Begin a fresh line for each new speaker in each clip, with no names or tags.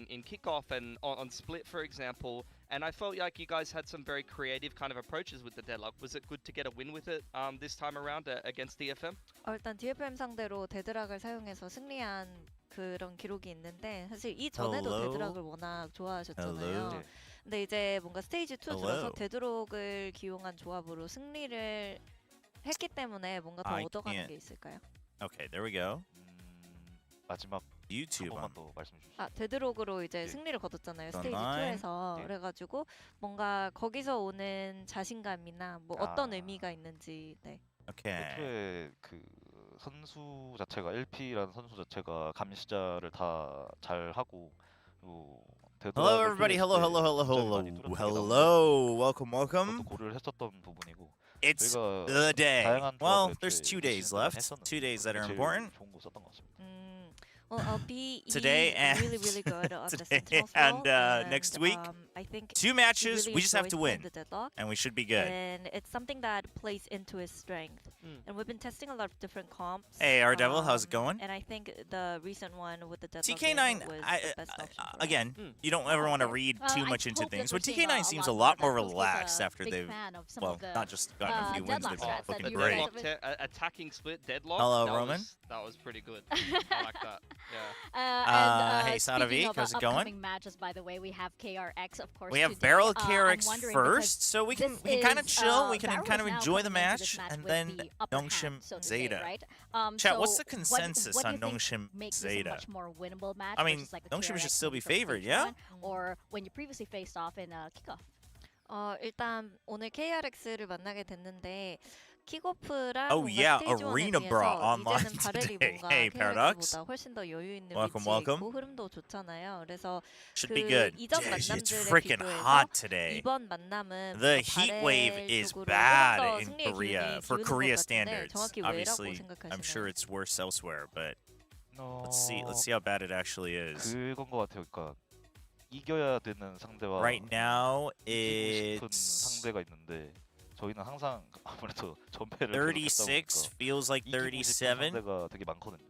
in kickoff and on split, for example. And I felt like you guys had some very creative kind of approaches with the deadlock. Was it good to get a win with it this time around against DFM?
일단 DFM 상대로 데드락을 사용해서 승리한 그런 기록이 있는데 사실 이전에도
Hello?
데드락을 워낙 좋아하셨잖아요.
Hello?
근데 이제 뭔가 스테이지 2 들어서
Hello?
데드록을 기용한 조합으로 승리를 했기 때문에 뭔가 더
I
얻어가는
can't.
게 있을까요?
Okay, there we go.
마지막
YouTube.
한 번만 더 말씀해 주시죠.
아, 데드록으로 이제
네.
승리를 거뒀잖아요. 스테이지
nine.
2에서.
네.
그래가지고 뭔가 거기서 오는 자신감이나 뭐 어떤
아.
의미가 있는지 네.
Okay.
애초에 그 선수 자체가 LP라는 선수 자체가 감시자를 다 잘 하고
Hello, everybody. Hello, hello, hello, hello. Hello. Welcome, welcome.
고려를 했었던 부분이고
It's
저희가
the day.
다양한
Well,
조합을
there's 2
애초에
days
시즌 동안
left.
했었는데
2 days that are
제일
important.
좋은 거 썼던 것 같습니다.
Well, I'll be
Today and
really, really good at the
today
Sentinels
and,
role,
next week,
I think
2 matches.
he really
We just have to
enjoyed playing
win,
the deadlock,
and we should be good.
and it's something that plays into his strength. And we've been testing a lot of different comps.
Hey, our devil, how's it going?
And I think the recent one with the deadlock
TK9,
was the best option for him.
again, you don't ever want to read too much into things, but TK9 seems a lot more relaxed after they've, well, not just gotten a few wins, they've been looking
The
great.
deadlock attacking split deadlock.
Hello,
that
Roman.
That was pretty good. I like that. Yeah.
Hey, Sadavi, how's it going?
Matches, by the way, we have KRX, of course.
We have
today.
Barrel
I'm
KRX
wondering
first, so we can kind of
is,
chill, we can
Barrel
kind of
is now
enjoy the
coming into this
match, and
with
then
the upper hand,
Nongshim
so to say,
ZETA.
right?
Chat, what's
So
the consensus
what do
on
you think
Nongshim
makes this a
ZETA?
much more winnable match
I mean,
versus like the
Nongshim
KRX
should still be
from
favored,
stage
yeah?
one, or when you previously faced off in kickoff.
일단 오늘 KRX를 만나게 됐는데 킥오프랑
Oh,
뭔가
yeah,
스테이지 원에
Arena
비해서
Bra online
이제는 바렐이
today.
뭔가
Hey, Paradox.
KRX보다 훨씬 더 여유 있는
Welcome,
위치에
welcome.
있고 흐름도 좋잖아요. 그래서
Should
그
be good.
이전
It's
만남들에
freaking
비교해서
hot today.
이번 만남은
The
뭔가
heat wave
바렐
is
쪽으로
bad
조금 더
in
승리의
Korea
기운이
for
기우는
Korea
것 같은데
standards.
정확히 왜라고
Obviously, I'm sure
생각하시나요?
it's worse elsewhere, but let's see how bad it actually is.
그건 것 같아요. 그러니까 이겨야 되는 상대와
Right now,
이기고 싶은
it's
상대가 있는데 저희는 항상 아무래도 전패를
36, feels like
이기고 싶은
37
상대가 되게 많거든요.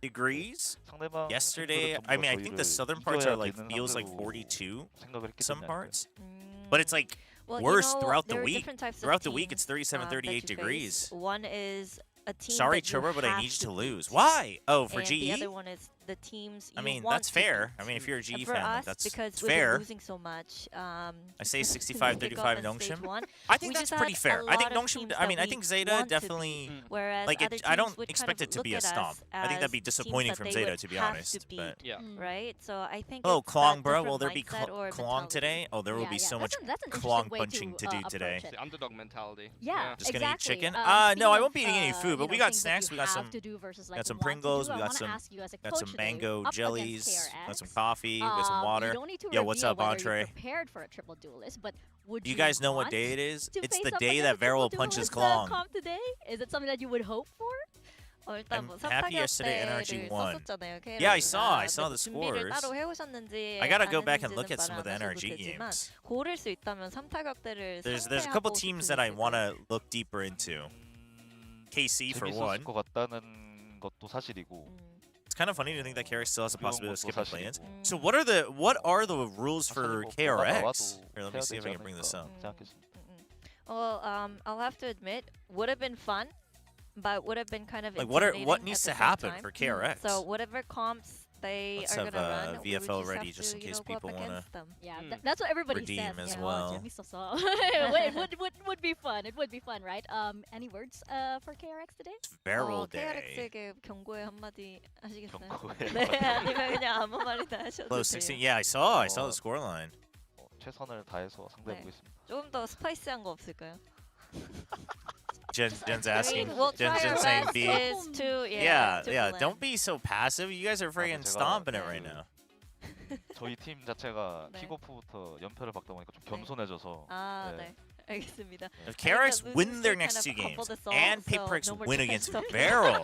degrees.
상대방
Yesterday,
선수들은
I mean, I
전부
think
다
the
저희를
southern parts are
이겨야
like
되는
feels like
상대로
42
생각을 했기
some
때문에
parts,
음.
but it's like
Well,
worse
you know,
throughout the
there are
week.
different types of
Throughout the week,
teams,
it's 37,
that
38
you face.
degrees.
One is a team
Sorry,
that you
Chobra, but I
have
need you to lose.
beat.
Why? Oh, for
And the
GE?
other one is the teams
I
you
mean,
want
that's
to
fair.
beat.
I mean, if you're a
And
GE
for
fan,
us,
that's
because
it's
we've been
fair.
losing so much,
I say
since
65,
the kickoff
35
in
Nongshim.
stage one,
I think
we
that's
just
pretty
had
fair.
a
I think
lot of
Nongshim,
teams
I mean,
that
I think
we
ZETA
want to
definitely,
beat, whereas
like,
other
I don't
teams would
expect
kind
it
of
to
look
be a
at
stomp.
us
I think that'd be
as teams
disappointing
that
from
they
ZETA,
would
to be
have
honest.
to
But
beat,
Yeah.
right? So I think
hello,
it's that
Clong, bro. Will
different
there be
mindset or
Clong
mentality.
today? Oh, there will be so much
That's an
Clong
interesting way
punching to do
approach
today.
it.
The underdog mentality.
Yeah,
Just gonna eat
exactly.
chicken?
Speaking
No, I
of,
won't be eating any food, but we got
things that
snacks.
you
We got
have
some,
to do versus, like,
got some
want to
Pringles.
do.
We
I
got
wanna
some,
ask you as a
got
coach
some
today,
mango
up
jellies.
against
Got some
KRX,
coffee. Got some water.
You don't need to
Yo, what's
reveal
up,
whether
Entree?
you're prepared for a triple duelist, but would
You guys know what
want
day it is?
to
It's
face
the
up
day
against
that
a triple
Varel punches
duelist,
Clong.
comp today? Is it something that you would hope for?
일단
I'm
뭐
happy yesterday NRG
삼타격대를
won.
썼었잖아요.
Yeah, I
KRX가.
saw the
준비를
scores.
따로 해오셨는지
I gotta go back and
아는지는
look at
말
some of
안
the
하셔도
NRG
되지만
games.
고를 수 있다면 삼타격대를
There's a couple
상대하고
teams
싶은
that I
있을까요?
want to look deeper into. KC for one.
재밌었을 것 같다는 것도 사실이고
It's kind of funny to think that KRX still has a
그런
possibility of
것도
skipping play-ins.
사실이고.
So what are the rules for
사실 뭐
KRX?
나와도
Here, let me
해야
see if I
되지
can bring this up.
않을까 생각했습니다.
Well, I'll have to admit, would have been fun, but would have been kind of
Like
intimidating
what
at
needs
the
to
same
happen
time.
for KRX?
So whatever comps they
Let's
are
have,
gonna run, we would
VFL
just
ready
have
just
to,
in
you
case
know, go up
people wanna
against them.
Yeah,
Mm.
that's what everybody
redeem
says.
as
yeah.
well.
재밌었어. it would be fun. It would be fun, right? Any words for KRX today?
It's Barrel Day.
KRX에게 경고의 한마디 하시겠어요?
경고의
네, 아니면 그냥 아무 말이나 하셔도
Low
돼요.
16. Yeah, I saw the scoreline.
최선을 다해서 상대해 보겠습니다.
조금 더 스파이시한 거 없을까요?
Jen's
I
asking.
mean, we'll try
Jen's
our
saying
best
B.
is to,
Yeah,
to
yeah.
blend.
Don't be so passive. You guys are freaking
제가
stomping it right
그
now.
저희 팀 자체가
네.
킥오프부터 연패를 받다 보니까 좀
네.
겸손해져서
아,
네.
네. 알겠습니다.
If KRX
losing
win their
streak
next
kind
two
of
games
coupled us all,
and
so
Paperx
no more
win
trash
against
talking.
Barrel,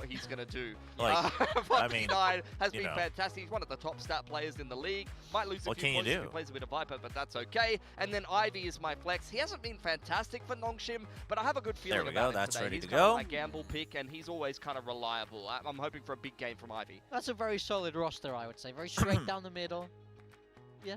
what he's going to do.
Like, I mean,
Funky9 has
you
been
know.
fantastic. He's one of the top stat players in the league. Might lose a
What
few
can you
points if
do?
he plays a bit of Viper, but that's okay. And then Ivy is my flex. He hasn't been fantastic for Nongshim, but I have a good feeling
There we
about
go.
him
That's
today.
ready
He's
to
kind of
go.
my gamble pick, and he's always kind of reliable. I'm hoping for a big game from Ivy.
That's a very solid roster, I would say. Very straight down the middle. Yeah,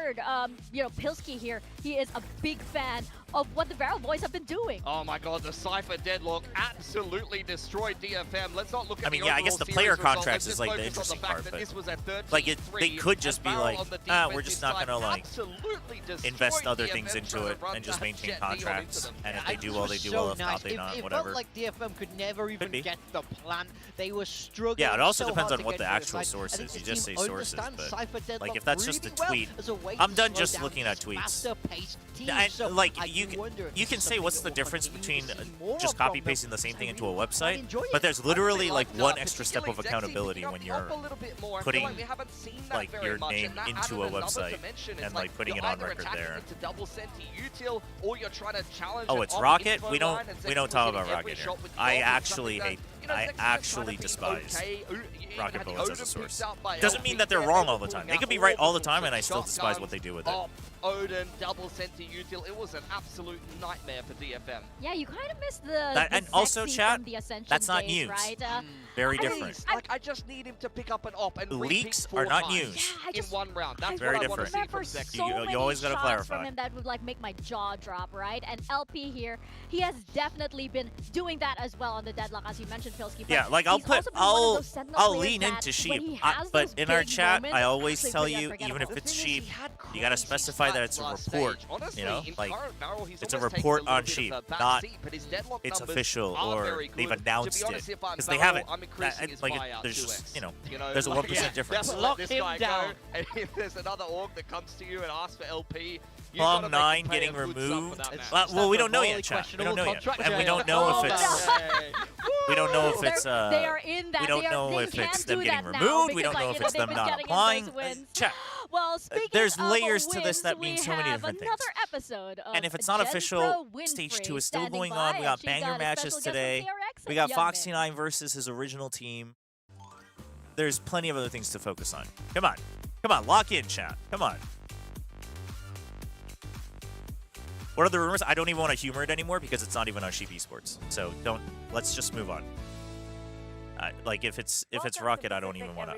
heard, you know, Pilsky here, he is a big fan of what the Barrel Boys have been doing.
Oh my god, the Cypher deadlock absolutely destroyed DFM. Let's not look at
I guess the player contracts is like the interesting part, but like they could just be like, we're just not gonna like invest other things into it and just maintain contracts. And if they do well, they do well. If not, they not. Whatever.
It felt like DFM could never even get the plant. They were struggling.
Yeah, it also
so
depends
hard
on what
to
the
get
actual source is. You just say sources, but like if that's just a tweet, I'm done just looking at tweets. And like you can say what's the difference between just copy pasting the same thing into a website, but there's literally like one extra step of accountability when you're putting like your name into a website and like putting it on record there. Oh, it's Rocket? We don't talk about Rocket here. I actually hate I actually despise rocket bullets as a source. Doesn't mean that they're wrong all the time. They could be right all the time, and I still despise what they do with it.
Odin, double center util. It was an absolute nightmare for DFM.
Yeah, you kind of missed the
and also,
sexy
chat,
from the Ascension
that's not
days,
news.
right?
Very different.
I just need him to pick up an op and
Leaks
repeat 4
are not
times
news.
in one round. That's
Very
what I want to see
different.
from
So
Sexy.
many
you always gotta
shots
clarify.
from him that would like make my jaw drop, right? And LP here, he has definitely been doing that as well on the deadlock, as you mentioned, Pilsky.
Yeah, like I'll lean into Sheep, but in our chat, I always tell you, even if it's Sheep, you gotta specify that it's a report. You know, like it's a report on Sheep, not it's official or they've announced it, because they haven't. Like there's just there's a 1% difference.
Lock him down.
And if there's another org that comes to you and asks for LP,
Plum 9 getting removed. Well, we don't know yet, chat. We don't know yet, and we don't know if it's. We don't know if it's.
They are in that.
We don't know if it's them getting removed. We don't know if it's them not applying. Chat.
Well,
there's
of
layers to
wins,
this that mean so many different things.
Episode of
And if it's not official, Stage 2 is still going on. We got banger matches today. We got Foxy9 versus his original team. There's plenty of other things to focus on. Come on. Come on, lock in, chat. Come on. What are the rumors? I don't even want to humor it anymore because it's not even on Sheep Esports. So let's just move on. Like if it's Rocket, I don't even want to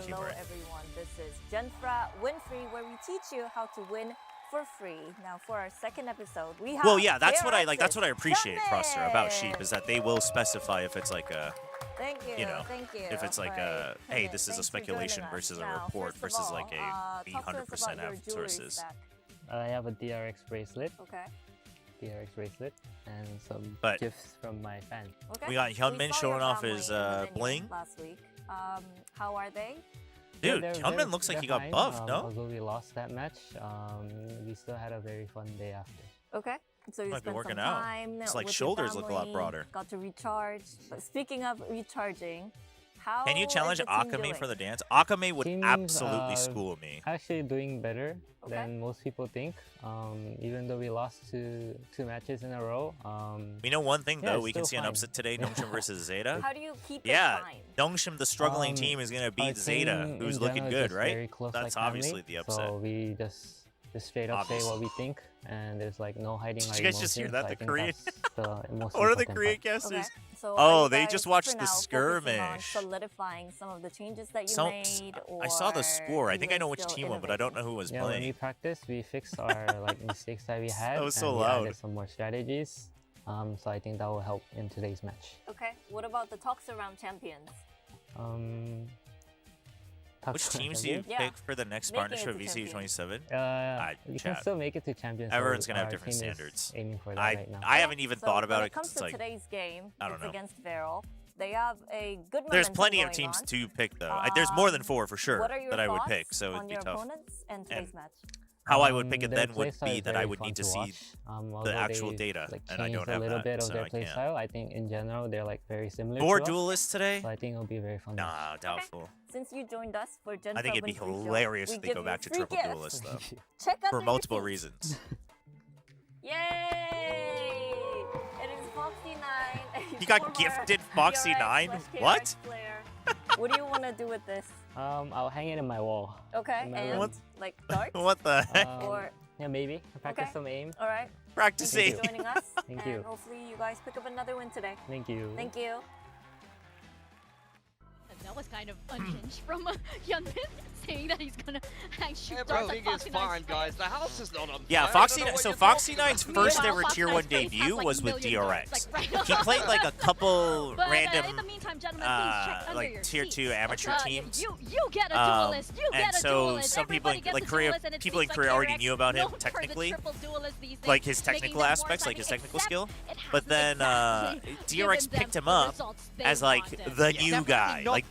humor it.
Everyone, this is Genfra Win Free, where we teach you how to win for free. Now for our second episode, we have.
Well, yeah, that's what I like. That's what I appreciate, Froster, about Sheep, is that they will specify if it's like a.
Thank you.
Thank you. If it's like a, hey, this is a speculation versus a report versus like a 100% have sources.
I have a DRX bracelet.
Okay.
DRX bracelet and some gifts from my fans.
Okay.
We got Hyunmin showing off his bling.
Last week. How are they?
Dude, Hyunmin looks like he got buffed, no?
Although we lost that match, we still had a very fun day after.
Okay. So you
might be
spent
working
some
out.
time
It's like
with
shoulders
your
look a lot
family,
broader.
Got to recharge. But speaking of recharging, how
Can you challenge
is the team
Akame
doing?
for the dance? Akame would
Team's,
absolutely school me.
Actually doing better than most people think. Even though we lost two matches in a row.
We know one thing though, we can
still
see an
fine.
upset today, Nongshim versus ZETA.
How do you keep
Yeah,
it fine?
Nongshim, the struggling team, is gonna beat
Our
ZETA,
team
who's
in
looking
general
good,
is just
right?
very close
That's
like
obviously
family,
the upset.
So we just straight up say what we think, and there's like no hiding our
Did you guys just hear
emotions.
that,
I
the
think
Korean?
that's the most
What are the
important
Korean
part.
casters?
Okay. So
Oh,
are you
they
guys,
just watched
for
the
now, focusing on
skirmish.
solidifying some of the changes that you
So,
made,
I saw the
or
score. I think I
you
know which
still
team won, but I don't know who was
Yeah, when we
playing.
practiced, we fixed our like mistakes that we had.
That was so
and we
loud.
added some more strategies. So I think that will help in today's match.
Okay. What about the talks around champions?
Which teams do you
Yeah.
pick for the next
Making
partnership
it
of
to
VCT 27?
You can
chat.
still make it to champions. so
Everyone's gonna have
our
different
team is
standards.
Aiming for that
I
right now.
haven't even
So
thought about
when
it
it comes
because
to
it's like
today's game,
I don't
it's
know.
against Veryl. They have a good
there's
momentum
plenty of
going
teams
on.
to pick though. There's more than 4 for sure
What are your
that I would
thoughts
pick, so it'd
on
be
your
tough.
opponents and today's match?
How I would pick it
Their
then would
playstyle
be
is
that I
very
would
fun
need to
to
see
watch. Although
the actual
they,
data,
like,
and I
changed
don't
a
have
little
that,
bit of
so
their
I can't.
playstyle. I think in general they're like very similar.
4
to us,
duelists today?
So I think it'll be a very fun. match.
Nah, doubtful.
Since you joined us for Gen
I think it'd be hilarious if they go back to triple duelists though,
Check out
for
the
multiple
receipts.
reasons.
Yay! It is Foxy9.
You got gifted Foxy9? What?
What do you want to do with this?
I'll hang it in my wall.
Okay,
In my
and
room.
like darts?
What the heck?
Or
Yeah, maybe. Practice
Okay.
some aim.
all right.
Practicing.
Thank you for joining us.
Thank
and
you.
hopefully you guys pick up another win today.
Thank you.
Thank you.
That was kind of unhinged from Hyunmin saying that he's gonna hang shoot darts at
Everything is
Foxy9's
fine,
face.
guys. The house is not on
Yeah,
fire. I don't know what you're talking
Foxy9's
about.
first
Meanwhile,
ever Tier 1
Foxy9's face has,
debut
like,
was with
million darts,
DRX.
like, right
He played like a couple
But,
random
in the meantime, gentlemen, please check under
like
your
Tier
seats.
2 amateur teams.
You get a duelist. You
and
get a
so
duelist.
some people
Everybody
in
gets
like
a
Korea,
duelist, and it
people in
seems
Korea
like
already
KRX
knew about him
known for the
technically,
triple duelist these days,
like his
making
technical
them more
aspects, like his
exciting,
technical
except
skill.
it
But
hasn't
then
exactly
DRX
given
picked
them
him
the
up
results they
as like
wanted.
the
Yeah,
new
definitely
guy.
not
Like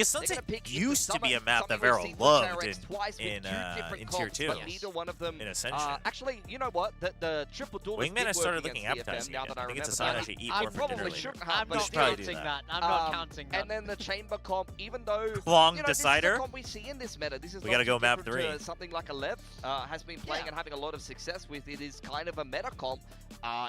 Because Sunset used to be a map that Vero loved in Tier 2.
Neither one of them,
in Ascension.
actually, you know what? The triple duelist
Wingman, I
did
started
work
looking
against
appetizing.
DFM, now that
I
I
think it's a
remember
sign I
that.
should eat
I
more for dinner
probably
later.
shouldn't
We
have. I'm
should
not
probably do
counting
that.
that. I'm not counting that.
And then the chamber comp, even though
Long
you know,
Decider.
this is a comp we see in this meta. This is
We
not
gotta go
too
map
different
3.
to something like Alev has been playing and having a lot of success with. It is kind of a meta comp,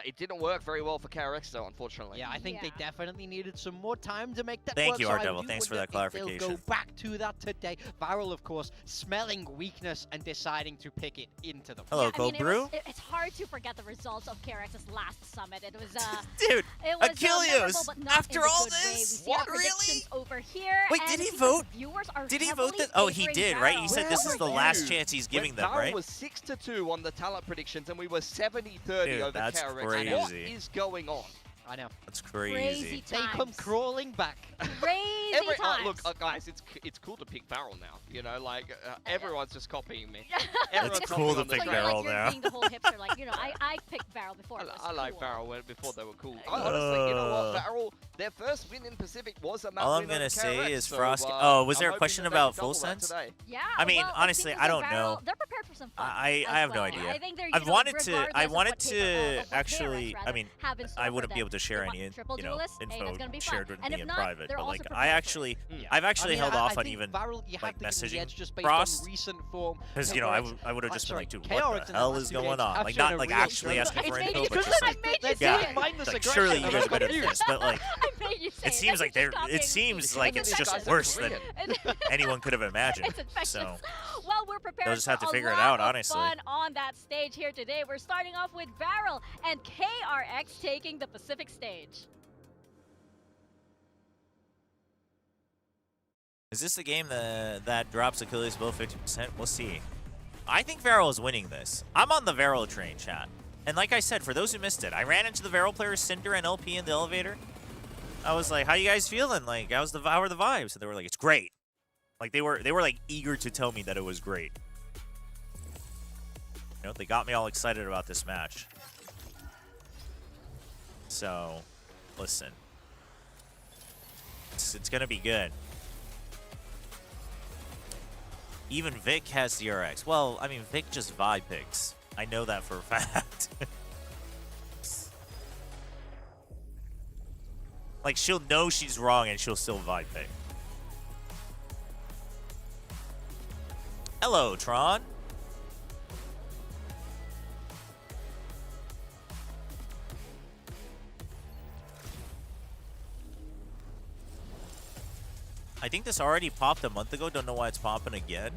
It didn't work very well for KRX though, unfortunately.
Yeah, I think they definitely needed some more time to make that
Thank
work.
you,
so
R-Devil. Thanks for that clarification.
They'll go back to that today. Varel, of course, smelling weakness and deciding to pick it into the.
Hello,
I
Cold
mean,
Brew.
It's hard to forget the results of KRX's last summit. It was
dude,
it was
Achilles,
memorable, but not
after
in a
all
good way. We
this,
see
what,
our predictions over here.
Wait,
and
did
it
he
seems like
vote?
the viewers are
Did he vote
heavily
that? Oh, he
favoring
did, right? He
Varel.
said this is the last chance he's giving them, right?
Varel was 6-2 on the talent predictions, and we were 70-30 over
that's
KRX.
crazy.
What is going on?
I know.
That's crazy.
Crazy
They
times.
come crawling back.
Crazy times.
Look, guys, it's cool to pick Varel now. You know, like everyone's just copying me.
It's cool to pick Varel now.
Being the whole hipster, like, you know, I picked Varel before.
I like Varel before they were cool. Honestly, you know what, Varel, their first win in Pacific was a map
All I'm
win
gonna
over
say
KRX,
is
so,
Frosty. Oh, was there a
I'm
question
hoping that
about
they
Full
double that
Sense?
today.
Yeah.
I mean,
well,
honestly,
it seems
I
as
don't
though
know.
They're prepared for some fun.
I
as
have no
well.
idea.
I think they're,
I've wanted to. I
regardless of
wanted
what
to
KRX
actually. I mean,
have in store
I
for
wouldn't be
them.
able to share
They
any,
want triple
you know,
duelists? Hey, that's
info
gonna be fun.
shared with
And
me
if
in
not,
private.
they're
But
also
like,
prepared for it.
I've actually held off on
think
even
Varel, you
like
have to give them the
messaging
edge just based
Frost,
on recent form.
because you know I would have just been like, dude,
KRX
what
in
the
the
hell
last
is
2
going
games
on?
have
Like
shown
not
a
like
real
actually
strength.
asking for
It's
info,
maybe
but
because
just
I
like,
made you
they're
say
doing
it.
mindless
like
aggression.
surely you
I'm
guys better than
confused.
this. But like,
I made you say
it seems like
they're.
it seems like it's just worse than anyone could have imagined.
It's infectious.
So
well, we're prepared
they'll just have to
for
figure
a
it
lot
out,
of
honestly.
fun on that stage here today. We're starting off with Varel and KRX taking the Pacific stage.
is this the game that drops Achilles below 50%? We'll see. I think Varel is winning this. I'm on the Varel train, chat. And like I said, for those who missed it, I ran into the Varel players, Cinder and LP in the elevator. I was like, how you guys feeling? Like, how are the vibes? And they were like, it's great. Like, they were like eager to tell me that it was great. You know, they got me all excited about this match. So, listen. It's gonna be good. Even Vic has DRX. Well, I mean, Vic just vibe picks. I know that for a fact. Like, she'll know she's wrong and she'll still vibe pick. Hello, Tron. I think this already popped a month ago. Don't know why it's popping again.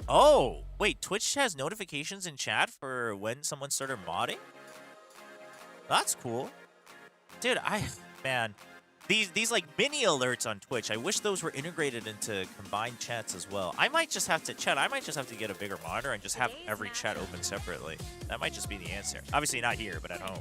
Oh, wait. Twitch has notifications in chat for when someone started modding? That's cool. Dude, man. These like mini alerts on Twitch, I wish those were integrated into combined chats as well. I might just have to, chat, I might just have to get a bigger monitor and just have every chat open separately. That might just be the answer. Obviously not here, but at home.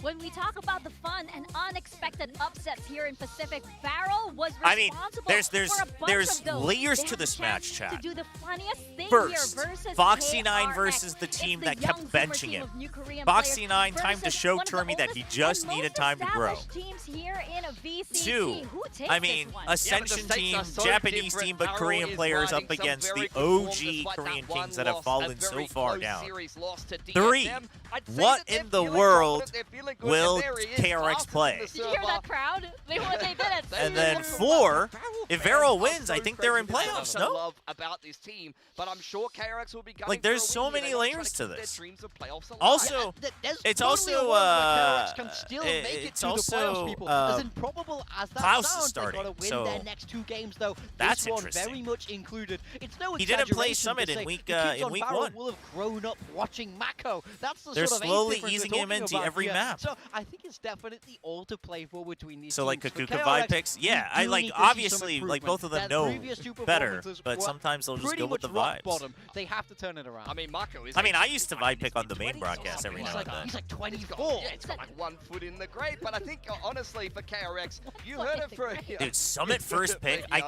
When we talk about the fun and unexpected upsets here in Pacific, Varel was responsible
there's
for a bunch
there's
of those.
layers
They
to
had
this
the
match,
chance
chat.
To do the funniest thing
First,
here versus
Foxy9
KRX.
versus the team
It's
that
the
kept
young Zoomer
benching
team
him.
of New Korean
Foxy9
players
time to
versus
show
one of the
Termy that he
oldest
just
and
needed
most
time to grow.
established teams here in a VCT.
2,
Who takes
I mean,
this one?
Ascension
the
team,
stakes are so
Japanese
different.
team, but
Varel
Korean
is
players
riding
up
some
against
very
the
good form
OG
despite
Korean
that one
kings that have
loss,
fallen
a
so
very
far
close
down.
series loss to
3,
DSM. I'd say
what
that
in
they're
the
feeling
world
confident, they're feeling good,
will
and there he is,
KRX
fastest
play?
in the
Did you hear
server.
that crowd? They did it.
And then 4, if Varel wins, I think they're in playoffs, no?
Love about this team, but I'm sure KRX will be going
Like, there's
for a
so
win here.
many
They want
layers
to
to
keep their
this.
dreams of playoffs alive.
Also,
There's
it's
totally a
also,
world where KRX can still make it
it's
to the
also,
playoffs, people. As improbable as that
Klaus is
sounds,
starting,
they've got to win
so
their next 2 games, though.
that's
this one
interesting.
very much included. It's no
He didn't play
exaggeration
Summit
to
in
say
week
the kids
in
on
week
Varel
1.
will have grown up watching Mako. That's the
They're
sort of age
slowly
difference we're
easing him
talking
into
about
every
here.
map.
So I think it's definitely all to play for between these
So like
teams. For
Kakuka
KRX,
vibe picks,
we
yeah,
do
I like
need to see some
obviously like both of them
improvement.
know
Their previous 2
better,
performances
but
were
sometimes they'll just
pretty
go with
much
the
rock
vibes.
bottom. They have to turn it around.
I mean, Mako is.
I mean, I used to vibe pick on the main
20s
broadcast every now and then.
He's like
He's
24.
got, yeah, it's got like 1 foot in the grave, but I think honestly for KRX, you heard it for
Dude, Summit first pick, I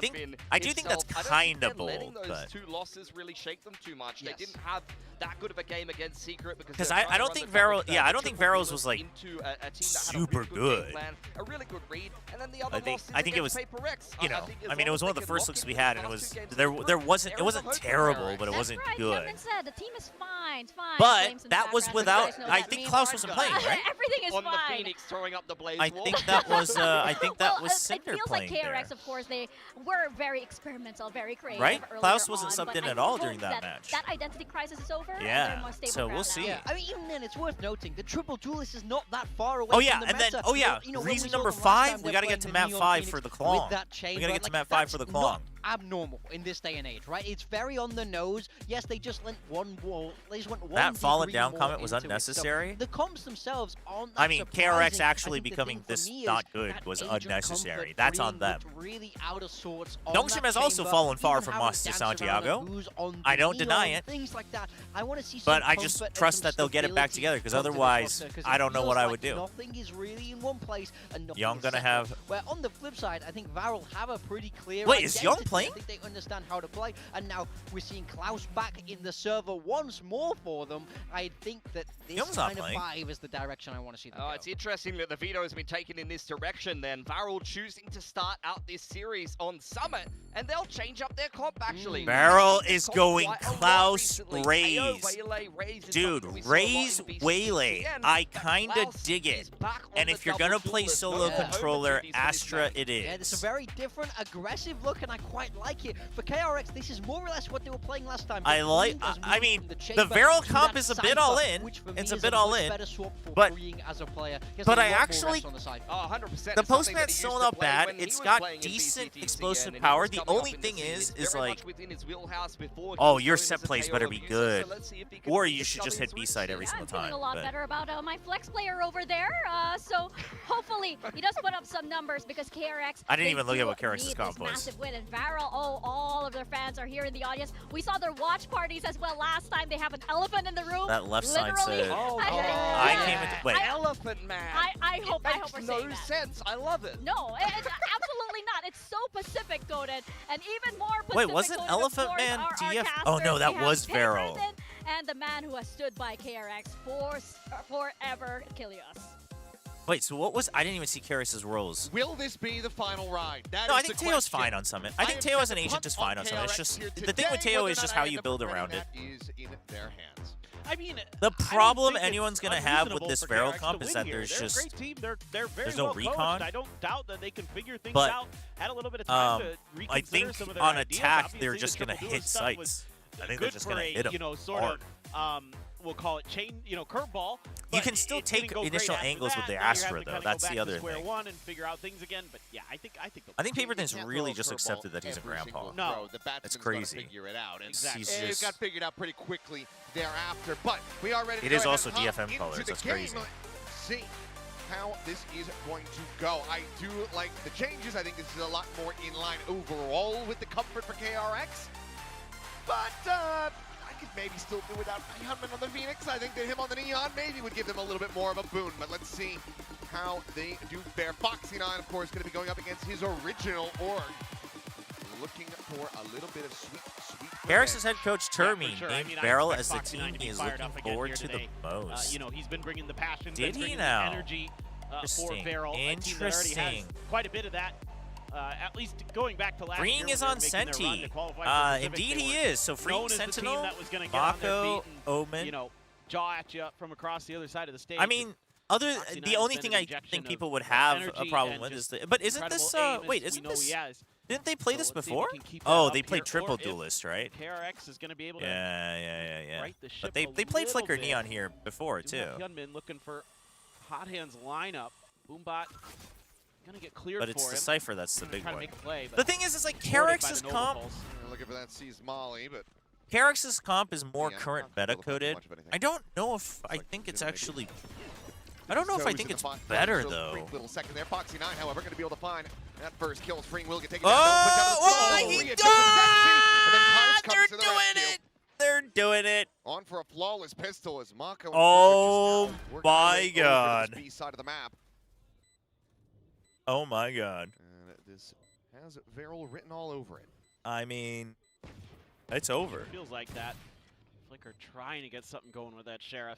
do think that's kind of bold,
those
but
2 losses really shake them too much.
Yes.
They didn't have that good of a game against Secret
because
they're trying
I
to
don't
run
think
the double
Varel,
stack.
yeah, I
The
don't think
triple
Varel's
duelist
was like
into to a team that
super
had a really good
good.
game plan, a really good read, and then the other
I think it was,
KRX.
you know, I mean, it was one of the first looks we had, and it was it wasn't terrible, but it wasn't
That's right.
good.
Kevin said the team is fine, it's fine.
But
Flames in the
that was
background,
without.
you guys know
I
that
think
meme.
Klaus wasn't playing, right?
Everything is
on
fine.
the Phoenix throwing up the blaze
I
wall.
think that was. I think that
well,
was Cinder
it feels
playing
like KRX,
there.
of course, they were very experimental, very creative.
Right?
earlier
Klaus wasn't
on,
subbed
but
in
I
at all
hope
during that match.
That identity crisis is over. And
Yeah,
they're more stable
so we'll
crowd
see.
now.
Yeah, I mean, even then, it's worth noting the triple duelist is not that far away.
Oh yeah,
from the
and then
meta.
oh yeah,
You know, when we
reason
saw
number
them last
5,
time,
we
they're
got to get
playing
to
the
map
Neon
5
Phoenix
for the Klong.
with that
We
chamber.
got to get to
Like,
map 5 for the
that's
Klong.
not abnormal in this day and age, right? It's very on the nose. Yes, they just went one wall. They just went one.
That fallen
degree
down
more
comment was
into it. So
unnecessary.
the comps themselves aren't.
I
that
mean,
surprising.
KRX actually
I think the
becoming
thing for
this
me is
not good
that
was
Agent
unnecessary.
comfort
That's on
Green
them.
looked really out of sorts on
Nongshim
that
has also
chamber.
fallen far
Even
from
how it
us to
danced around
Santiago.
and who's on
I
the
don't deny
neon,
it.
Things like that. I want to see some
But I just
comfort and
trust
some
that they'll get it back
stability
together, because
come to this
otherwise,
roster, 'cause
I
it
don't know
feels
what I
like
would do.
Nothing is really in one place, and nothing
Young
is
gonna
settled.
have.
Where on the flip side, I think Varel have a pretty clear.
Wait, is Young
identity.
playing?
I think they understand how to play, and now we're seeing Klaus back in the server once more for them. I think that this
Young's not
kind of
playing.
5 is the direction I want to see them
Oh,
go.
it's interesting that the veto has been taken in this direction then. Varel choosing to start out this series on Summit, and they'll change up their comp actually.
Varel
They've
is
comp
going
quite a lot
Klaus
recently.
Raze.
KO, Waylay, Raze is
Dude,
something we saw a lot in
Raze
VCT
Waylay.
again,
I
but
kinda
Klaus
dig it.
is back on
And
the
if you're
double
gonna play
duelist.
solo
No
controller,
opportunities for this
Astra
man.
it
Yeah, it's a
is.
very different, aggressive look, and I quite like it. For KRX, this is more or less what they were playing last time.
I like. I mean, the Varel comp is a bit all in. It's a bit all in. But I actually.
Oh, 100%.
The
It's something
postman's
that he
still
used
not
to play
bad.
when he
It's
was
got
playing in
decent
VCT
explosive
and he
power.
was
The
coming up
only
in
thing
the scene.
is
It's very
like,
much within his wheelhouse before he
oh,
was
your
known
set
as a
plays
KO
better be
abuser,
good.
so let's see if he can
Or
keep
you should just
discovering
hit
his
B-side
roots.
every
Yeah,
single
I'm feeling
time.
a lot
but-
better about my flex player over there. So hopefully he does put up some numbers because KRX.
I didn't
they
even look at
do
what KRX's
need
comp
this
was.
massive win, and Varel, all of their fans are here in the audience. We saw their watch parties as well last time. They have an elephant in the room.
That left side
Literally.
said.
Oh,
I came into. Wait.
Elephant man.
I hope
It
we're
makes
saying
no
that.
sense. I love it.
No, it's absolutely not. It's so Pacific coded, and even more Pacific
Wait, wasn't
coded,
Elephant
of course,
Man
are
DF?
our
Oh, no,
casters.
that
We have
was Varel.
Dayverden, and the man who has stood by KRX forever, Kilios.
Wait, so what was? I didn't even see KRX's roles.
Will this be the final ride? That
No,
is
I think
the
Teo's
question.
fine on Summit. I think
have
Teo
set
as an
the
agent
punt
is fine on Summit. It's
KRX
just
here
the thing
today.
with Teo
Whether
is
or
just
not
how
I
you
end up
build
regretting
around it.
that is in their hands.
I mean,
The
I don't
problem
think it's
anyone's gonna have with
unreasonable
this
for
Varel
KRX
comp
to
is
win
that
here.
there's
They're
just
a great team. They're very
there's no
well
recon.
coached. I don't doubt that they can figure things
But,
out. Had a little bit of time to reconsider
I think
some of their
on
ideas.
attack they're
Obviously,
just
the
gonna
triple
hit
duelist stuff was
sites. I think they're
good
just
for
gonna
a,
hit them
you know, sort
hard.
of, we'll call it chain, you know, curveball.
You
but
can still
it
take
didn't go great
initial
after
angles with
that.
the
Now you have
Astra,
to
though.
kinda
That's
go
the
back
other
to square
thing.
one and figure out things again. But yeah, I think
I think Paperton's
can't
really
throw a
just
curveball
accepted that he's a
every single
grandpa.
No.
throw. The batsman's gotta
crazy.
figure it out. And
Exactly.
He's
it
just-
got figured out pretty quickly thereafter. But we are ready to
It
go
is
ahead
also
and hop
DFM
into
colors.
the
That's
game.
crazy.
Let's see how this is going to go. I do like the changes. I think this is a lot more in line overall with the comfort for KRX. But I could maybe still do without Hunman on the Phoenix. I think that him on the Neon maybe would give them a little bit more of a boon. But let's see how they do fare. Foxy9, of course, going to be going up against his original org. Looking for a little bit of sweet
KRX's head coach Termi
sure. I
named
mean, I
Varel
expect
as the
Foxy9
team
to be
he is
fired
looking
up again
forward
here
to the
today.
most.
You know, he's been bringing the passion,
Did
been
he
bringing
now?
the energy for
Interesting.
Varel. A team that already has
Interesting.
quite a bit of that. At least going back to last year.
Freeing
when
is
they were
on
making their run
Senti.
to qualify for the Pacific,
Indeed
they
he
were
is. So Freeing
known as the team
Sentinel,
that was going to get on their
Mako,
feet and,
Omen.
you know, jaw at you from across the other side of the stage.
I mean,
Foxy9
the
has
only
been
thing
an
I
injection
think
of
people would have a
energy
problem
and
with is
just
but isn't
incredible
this
aim,
wait,
as
isn't
we know
this
he has.
didn't they play this
So let's see if
before?
we can keep that
Oh,
up
they played
here,
Triple
or if
Duelist, right?
KRX is going to be able to
Yeah.
right the ship
But they
a
played
little
Flicker
bit.
Neon here before too.
Hyunmin looking for Hot Hands lineup. Boombot gonna get cleared
But it's
for
the
him.
Cypher that's the big
Trying to
one.
make a play,
The
but
thing is like
thwarted by
KRX's
the Nova
comp
Pulse.
Looking for that sees Molly, but
KRX's comp is more
Yeah,
current
not
meta
able to find
coded.
much of anything.
I don't know if I
like
think it's
maybe-
actually I don't know if I
Toes
think
in
it's
the
better
so
though.
brief little second there. Foxy9, however, going to be able to find that first kill. Freeing will get taken
Oh,
down.
he
Readjust
died!
and then Pirates comes
They're
to the
doing
rescue.
it. They're doing it.
On for a flawless pistol as Mako and
Oh
Furman just now working their
my
way over to
God.
this B side of the map.
Oh my god.
And this has Varel written all over it.
I mean, it's over.
Feels like that. Flicker trying to get something going with that Sheriff.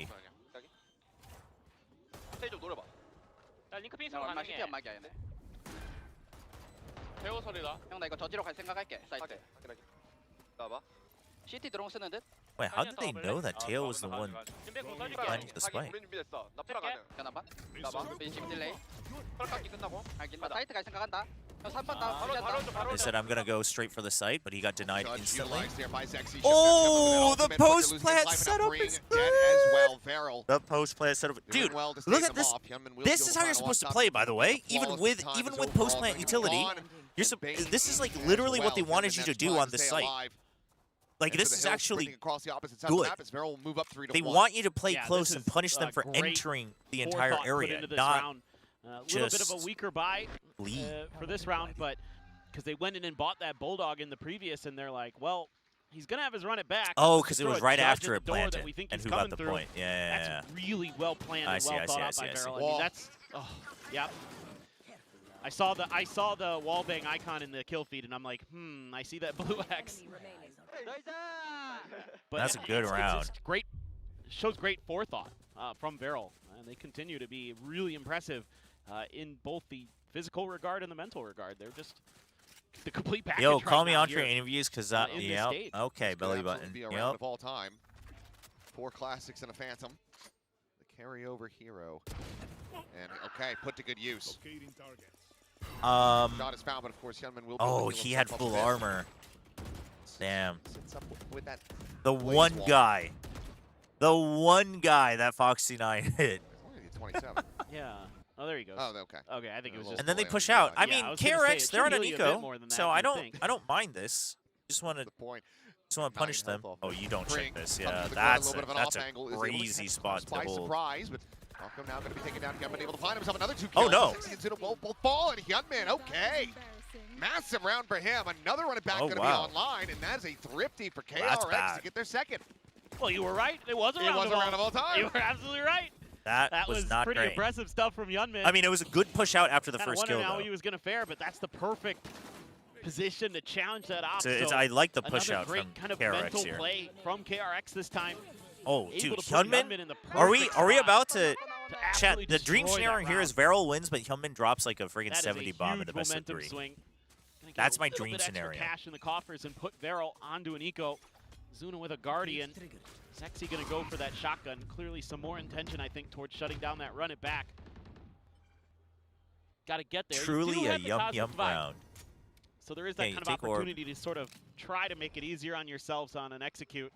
B.
스테이지 좀 노려봐.
야 링크 핑
야,
쓰고
얼마
가능해.
시티 연막이야 얘네.
배우 소리다.
형 나 이거 저지로 갈 생각할게. 사이트.
확인. 나와봐.
CT 드론 쓰는 듯?
Wait, how did they know that Teo was the one planning the spike? They said I'm gonna go straight for the site, but he got denied instantly. Oh, the post plant setup is good. The post plant setup, dude. Look at this. This is how you're supposed to play, by the way. Even with post plant utility, this is like literally what they wanted you to do on the site. Like, this is actually good. They want you to play close and punish them for entering the entire area, not
a little bit of a weaker buy for this round, but because they went in and bought that Bulldog in the previous, and they're like, well, he's going to have his run it back.
Oh, because it was right after it planted, and who got the point. Yeah.
That's really well planned and well thought out by Beryl. I mean, that's, yeah. I saw the wall bang icon in the kill feed, and I'm like, I see that blue X. But
that's a good round.
It's great, shows great forethought from Beryl, and they continue to be really impressive in both the physical regard and the mental regard. They're just the complete package.
Yo, call me on
for
interviews, because yeah, okay, belly button.
Be a round of all time. 4 classics and a phantom. The carryover hero, and okay, put to good use. Shot is found, but of course Hyunmin will.
Oh, he had full armor. Damn.
With that
the one guy that Foxy9 hit.
27.
Yeah. Oh, there he goes.
Oh, okay.
Okay, I think it was just.
And then they push out. I mean, KRX, they're on an
eco,
eco, so I don't mind this. Just want to punish them. Oh, you don't check this. Yeah, that's a crazy spot to hold.
Surprise, but Malcolm now going to be taken down. Hyunmin able to find himself another 2 kills.
Oh no!
Both ball and Hyunmin. Okay. Massive round for him. Another run it back going to be online, and that is a thrifty for KRX to get their second.
Well, you were right. It was a round of all time. You were absolutely right.
That was not
pretty
great.
Impressive stuff from Hyunmin.
I mean, it was a good push out after the first kill,
how
though.
he was going to fare, but that's the perfect position to challenge that op.
So I like the push out
great
from
kind of
KRX
mental
here.
play from KRX this time.
Oh, dude, Hyunmin. Are we about to chat? The dream scenario here is Varel wins, but Hyunmin drops like a freaking 70 bomb in the best of 3. That's my dream scenario.
Cash in the coffers and put Varel onto an eco. Zuna with a Guardian. Sexy going to go for that shotgun. Clearly some more intention, I think, towards shutting down that run it back. Got to get there.
Truly a yum round.
So there is that kind of opportunity to sort of try to make it easier on yourselves on an execute.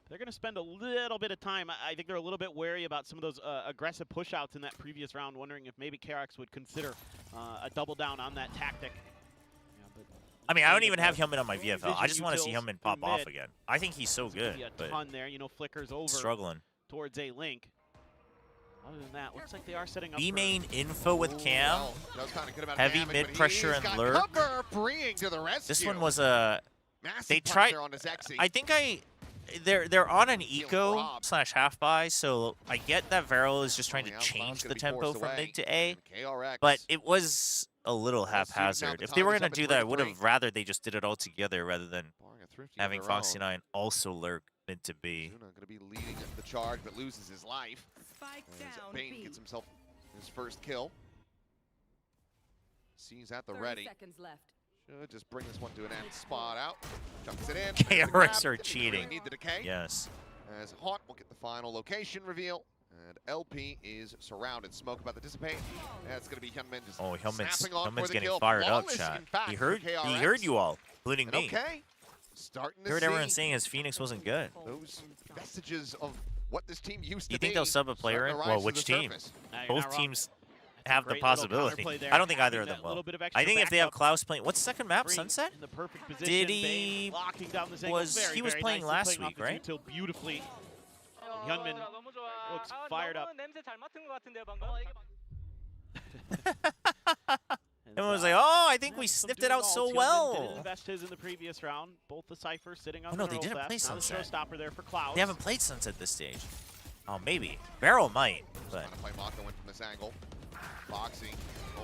They're going to spend a little bit of time. I think they're a little bit wary about some of those aggressive push-outs in that previous round, wondering if maybe KRX would consider a double down on that tactic.
I mean, I don't even have Hyunmin on my VFL. I just want to see Hyunmin pop off again. I think he's so good, but
ton there, you know, flickers over
struggling
towards a link. Other than that, looks like they are setting up.
B main info with Cam. Heavy mid pressure and lurk. This one was a. They tried. I think they're on an eco / half buy, so I get that Varel is just trying to change the tempo from mid to A, but it was a little haphazard. If they were going to do that, I would have rather they just did it all together rather than having Foxy9 also lurk mid to B.
Going to be leading the charge, but loses his life. Bane gets himself his first kill. Sees at the ready. Should just bring this one to an end. Spot out. Jumps it in.
KRX are cheating.
Need the decay.
Yes.
As Hot will get the final location reveal. And LP is surrounded. Smoke about to dissipate. That's going to be Hyunmin just
Hyunmin's getting fired up, chat. He heard you all, including me.
Okay. Starting to
heard everyone saying his Phoenix wasn't good.
Those vestiges of what this team used to be.
You think they'll sub a player in? Well, which team? Both teams have the possibility. I don't think either of them will. I think if they have Klaus playing, what's the second map? Sunset? Did he? He was playing last week, right?
Beautifully. Hyunmin looks fired up.
Everyone was like, "Oh, I think we sniffed it out so well."
Didn't invest his in the previous round. Both the Cypher sitting on.
Oh no, they didn't play Sunset.
Showstopper there for Klaus.
They haven't played Sunset this stage. Oh, maybe Barrel might, but.
Trying to play Mako in from this angle. Foxy. Oh.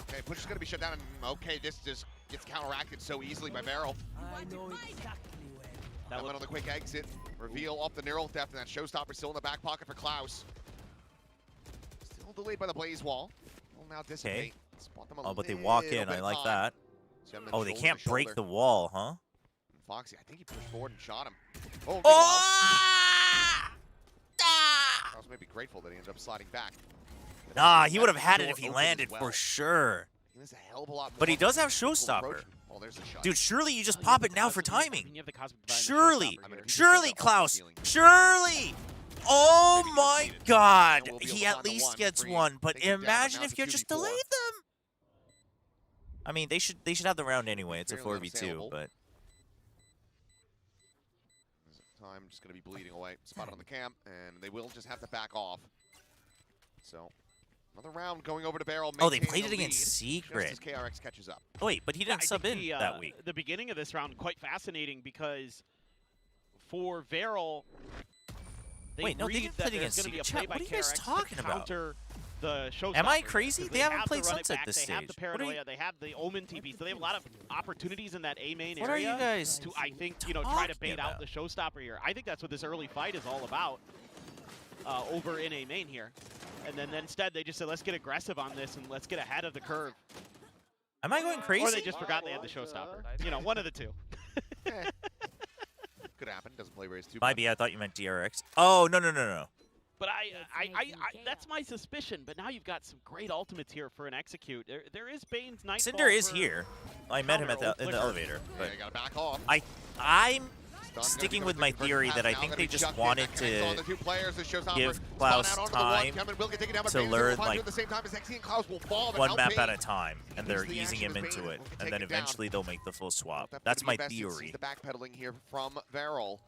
Okay, push is going to be shut down. And okay, this just gets counteracted so easily by Barrel.
I know exactly where.
That went on the quick exit. Reveal off the neural theft, and that showstopper still in the back pocket for Klaus. Still delayed by the blaze wall. Will now dissipate.
Oh, but they walk in. I like that. Oh, they can't break the wall, huh?
Foxy, I think he pushed forward and shot him. Oh! I was maybe grateful that he ended up sliding back.
Nah, he would have had it if he landed for sure.
There's a hell of a lot more.
But he does have Showstopper.
Oh, there's a shot.
Dude, surely you just pop it now for timing.
You have the Cosmic Divine, the
Surely.
Showstopper.
Surely, Klaus. Surely. Oh my god. He at least gets one. But imagine if you just delayed them. I mean, they should have the round anyway. It's a 4v2, but
Time just going to be bleeding away. Spotted on the camp, and they will just have to back off. So, another round going over to Barrel.
oh, they played it against Secret.
Just as KRX catches up.
Oh, wait, but he didn't sub in that week.
The beginning of this round quite fascinating because for Varel, they
didn't play against Secret. Chat, what are you guys talking about?
The
Am I crazy? They haven't played Sunset this
stage. They have the Paranoia, they have the Omen TP, so they have a lot of opportunities in that A main area.
What are you guys
to, I think, try to bait out the Showstopper here. I think that's what this early fight is all about over in A main here. And then instead they just said, let's get aggressive on this and let's get ahead of the curve.
Am I going crazy?
Or they just forgot they had the Showstopper. One of the two.
Could happen. Doesn't play raise too.
Might be. I thought you meant DRX. Oh, no.
But I that's my suspicion. But now you've got some great ultimates here for an execute. There is Bane's Nightfall.
Cinder is here. I met him in the elevator. But
you gotta back off.
I'm sticking with my theory that I think they just wanted to give Klaus time to learn like one map at a time, and they're easing him into it, and then eventually they'll make the full swap. That's my theory.
The backpedaling here from Varel.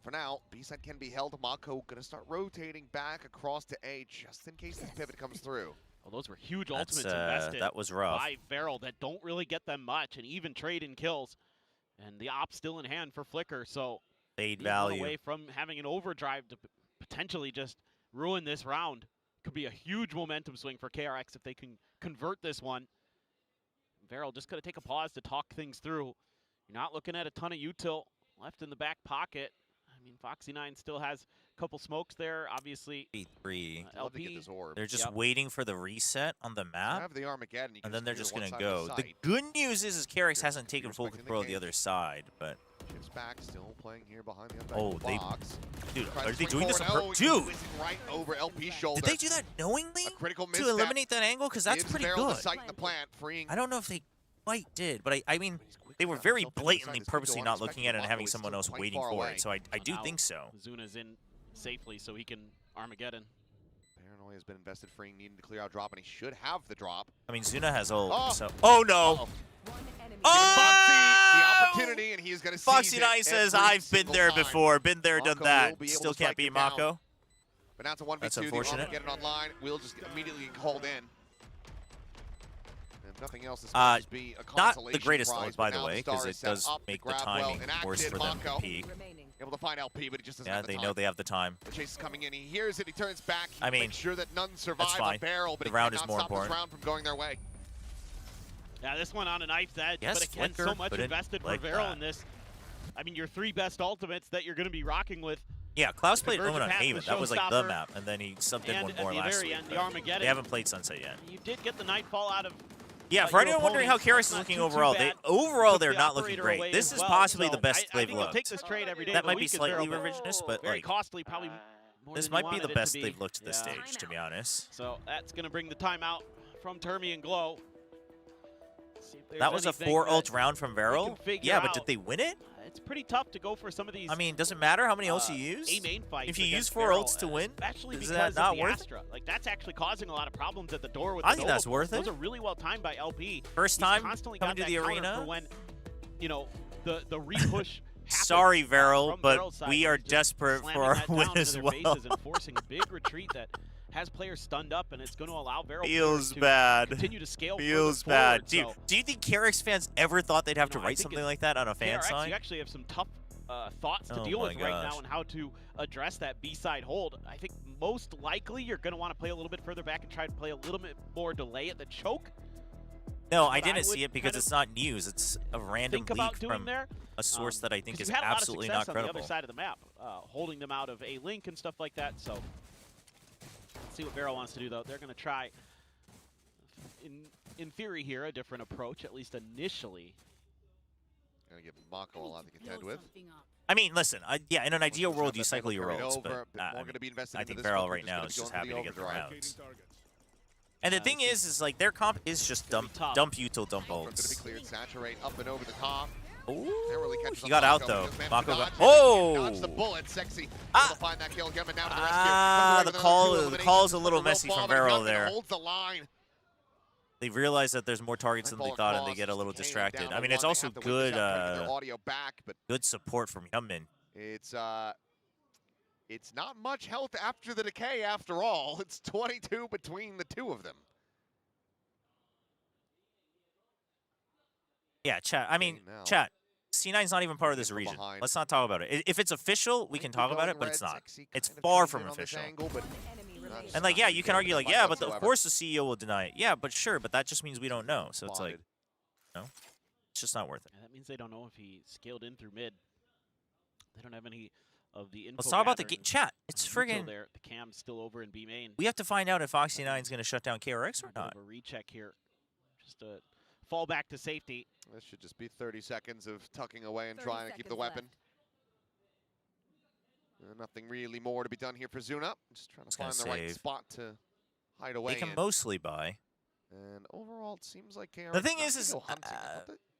For now, B-side can be held. Mako gonna start rotating back across to A just in case this pivot comes through.
Well, those were huge ultimates invested
that was rough.
by Varel that don't really get them much, and even trade in kills. And the op still in hand for Flicker, so
fade value
away from having an overdrive to potentially just ruin this round. Could be a huge momentum swing for KRX if they can convert this one. Varel just gonna take a pause to talk things through. You're not looking at a ton of util left in the back pocket. I mean, Foxy9 still has a couple smokes there, obviously.
B3.
LP.
They're just waiting for the reset on the map,
have the Armageddon,
and then they're just going to go. The good news is KRX hasn't taken full control of the other side, but...
Chips back, still playing here behind the box.
Dude, are they doing this on purpose? Dude!
Right over LP's shoulder.
Did they do that knowingly to eliminate that angle? Because that's pretty good. I don't know if they quite did, but I mean... They were very blatantly, purposely not looking at it and having someone else waiting for it, so I do think so.
Zuna's in safely, so he can Armageddon.
Paranoia has been invested, freeing needing to clear out drop, and he should have the drop.
I mean, Zuna has ult, so... Oh, no!
Foxy, the opportunity, and he is going to seize it.
Foxy9 says, I've been there before, been there, done that. Still can't beat Mako.
But now it's a 1v2.
That's unfortunate.
Get it online. We'll just immediately get called in. Nothing else. This might just be a
not the
consolation
greatest
prize,
ult, by
but
the
now
way,
Star
because
is
it
set
does
up,
make the
grab
timing
well,
worse for them to
Mako.
peek.
Able to find LP, but he just doesn't
Yeah,
have the
they
time.
know they have the time.
The chase is coming in. He hears it. He turns back. He
I mean,
makes sure that none survive
fine.
a barrel, but
The
he
round
cannot
is more
stop
important.
this round from going their way.
Yeah, this one on a knife's edge,
Yes,
but again,
Flicker,
so much
but it
invested for
like
Varel
that.
in this. I mean, your three best ultimates that you're going to be rocking with.
Yeah, Klaus played
Convergent
Lumen on
pass,
Haven.
the
That was like the
Showstopper,
map, and then he subbed in
and
one
at
more
the
last
very
week.
end, the
but
Armageddon.
They haven't played Sunset yet.
You did get the Nightfall out of
Yeah, for anyone wondering how KRX is
not
looking
too
overall,
bad.
overall
Took
they're
the
not looking
operator
great.
away
This
as
is
well,
possibly
so
the best
I
they've
think you'll
looked.
take this trade every day
That
of the
might be
week as
slightly
Varel,
revisionist, but
very
like
costly, probably more
this
than
might
you
be the
wanted it to
best
be.
they've looked at this
Yeah.
stage, to be honest.
So that's going to bring the timeout from Termi and Glow. See if there's
That was a
anything
4
that
ult round from
they
Varel.
can figure
Yeah, but
out.
did they win it?
It's pretty tough to go for some of these.
I mean, does it matter how many ults you use?
A-main fights
If you use
against
4
Varel,
ults to win,
especially
is
because
that not
of the
worth it?
Astra. Like, that's actually causing a lot of problems at the door with
I
the
think
Nova
that's worth
Those
it.
are really well timed by LP.
First
He's
time
constantly
coming
got
to the
that counter
arena.
for when, you know, the re-push happens,
Sorry, Varel,
from
but
Varel's side.
we are
He's just
desperate
slamming
for our
that
win
down
as
to their
well.
faces and forcing a big retreat that has players stunned up, and it's going to allow Varel
Feels
to
bad.
continue to scale
Feels
further
bad.
forward.
Do you think KRX fans ever thought they'd have to
I
write
think
something like that on a fan
KRX,
side?
You actually have some tough thoughts to
Oh
deal
my
with right
gosh.
now and how to address that B-side hold. I think most likely you're going to want to play a little bit further back and try to play a little bit more delay at the choke.
No, I
What I
didn't
would
see it because
kind of
it's not news. It's a random
think about
leak
doing
from
there,
a source that I think
'cause
is
you've had a lot of
absolutely
success
not
on
credible.
the other side of the map, holding them out of a link and stuff like that. So let's see what Varel wants to do, though. They're going to try, in theory here, a different approach, at least initially.
Gonna give Mako a lot to contend with.
I mean, listen, yeah, in an ideal world, you cycle your rolls, but I think Barrel right now is just happy to get the rounds. And the thing is like their comp is just dump util, dump ults.
Cleared, saturate up and over the top.
Ooh,
Really
he got out though. Mako got.
Dodge the bullet, sexy.
Ah,
Find that kill, get him down to the rescue.
the call is a little messy from Barrel there.
Holds the line.
They realize that there's more targets than they thought, and they get a little distracted. I mean, it's also good, good support from Hyunmin.
It's not much health after the decay, after all. It's 22 between the two of them.
Yeah, chat. I mean, chat. C9's not even part of this region. Let's not talk about it. If it's official, we can talk about it, but it's not. It's far from official. And like, yeah, you can argue like, yeah, but of course the CEO will deny it. Yeah, but sure, but that just means we don't know. So it's like, no, it's just not worth it.
Yeah, that means they don't know if he scaled in through mid. They don't have any of the info.
Let's talk about the chat. It's friggin'
there. The cam's still over in B main.
We have to find out if Foxy9 is going to shut down KRX or not.
A recheck here, just a fall back to safety.
This should just be 30 seconds of tucking away and trying to keep the weapon. Nothing really more to be done here for Zuna. Just trying to find the right spot to hide away.
They can mostly buy.
And overall, it seems like KRX
the thing is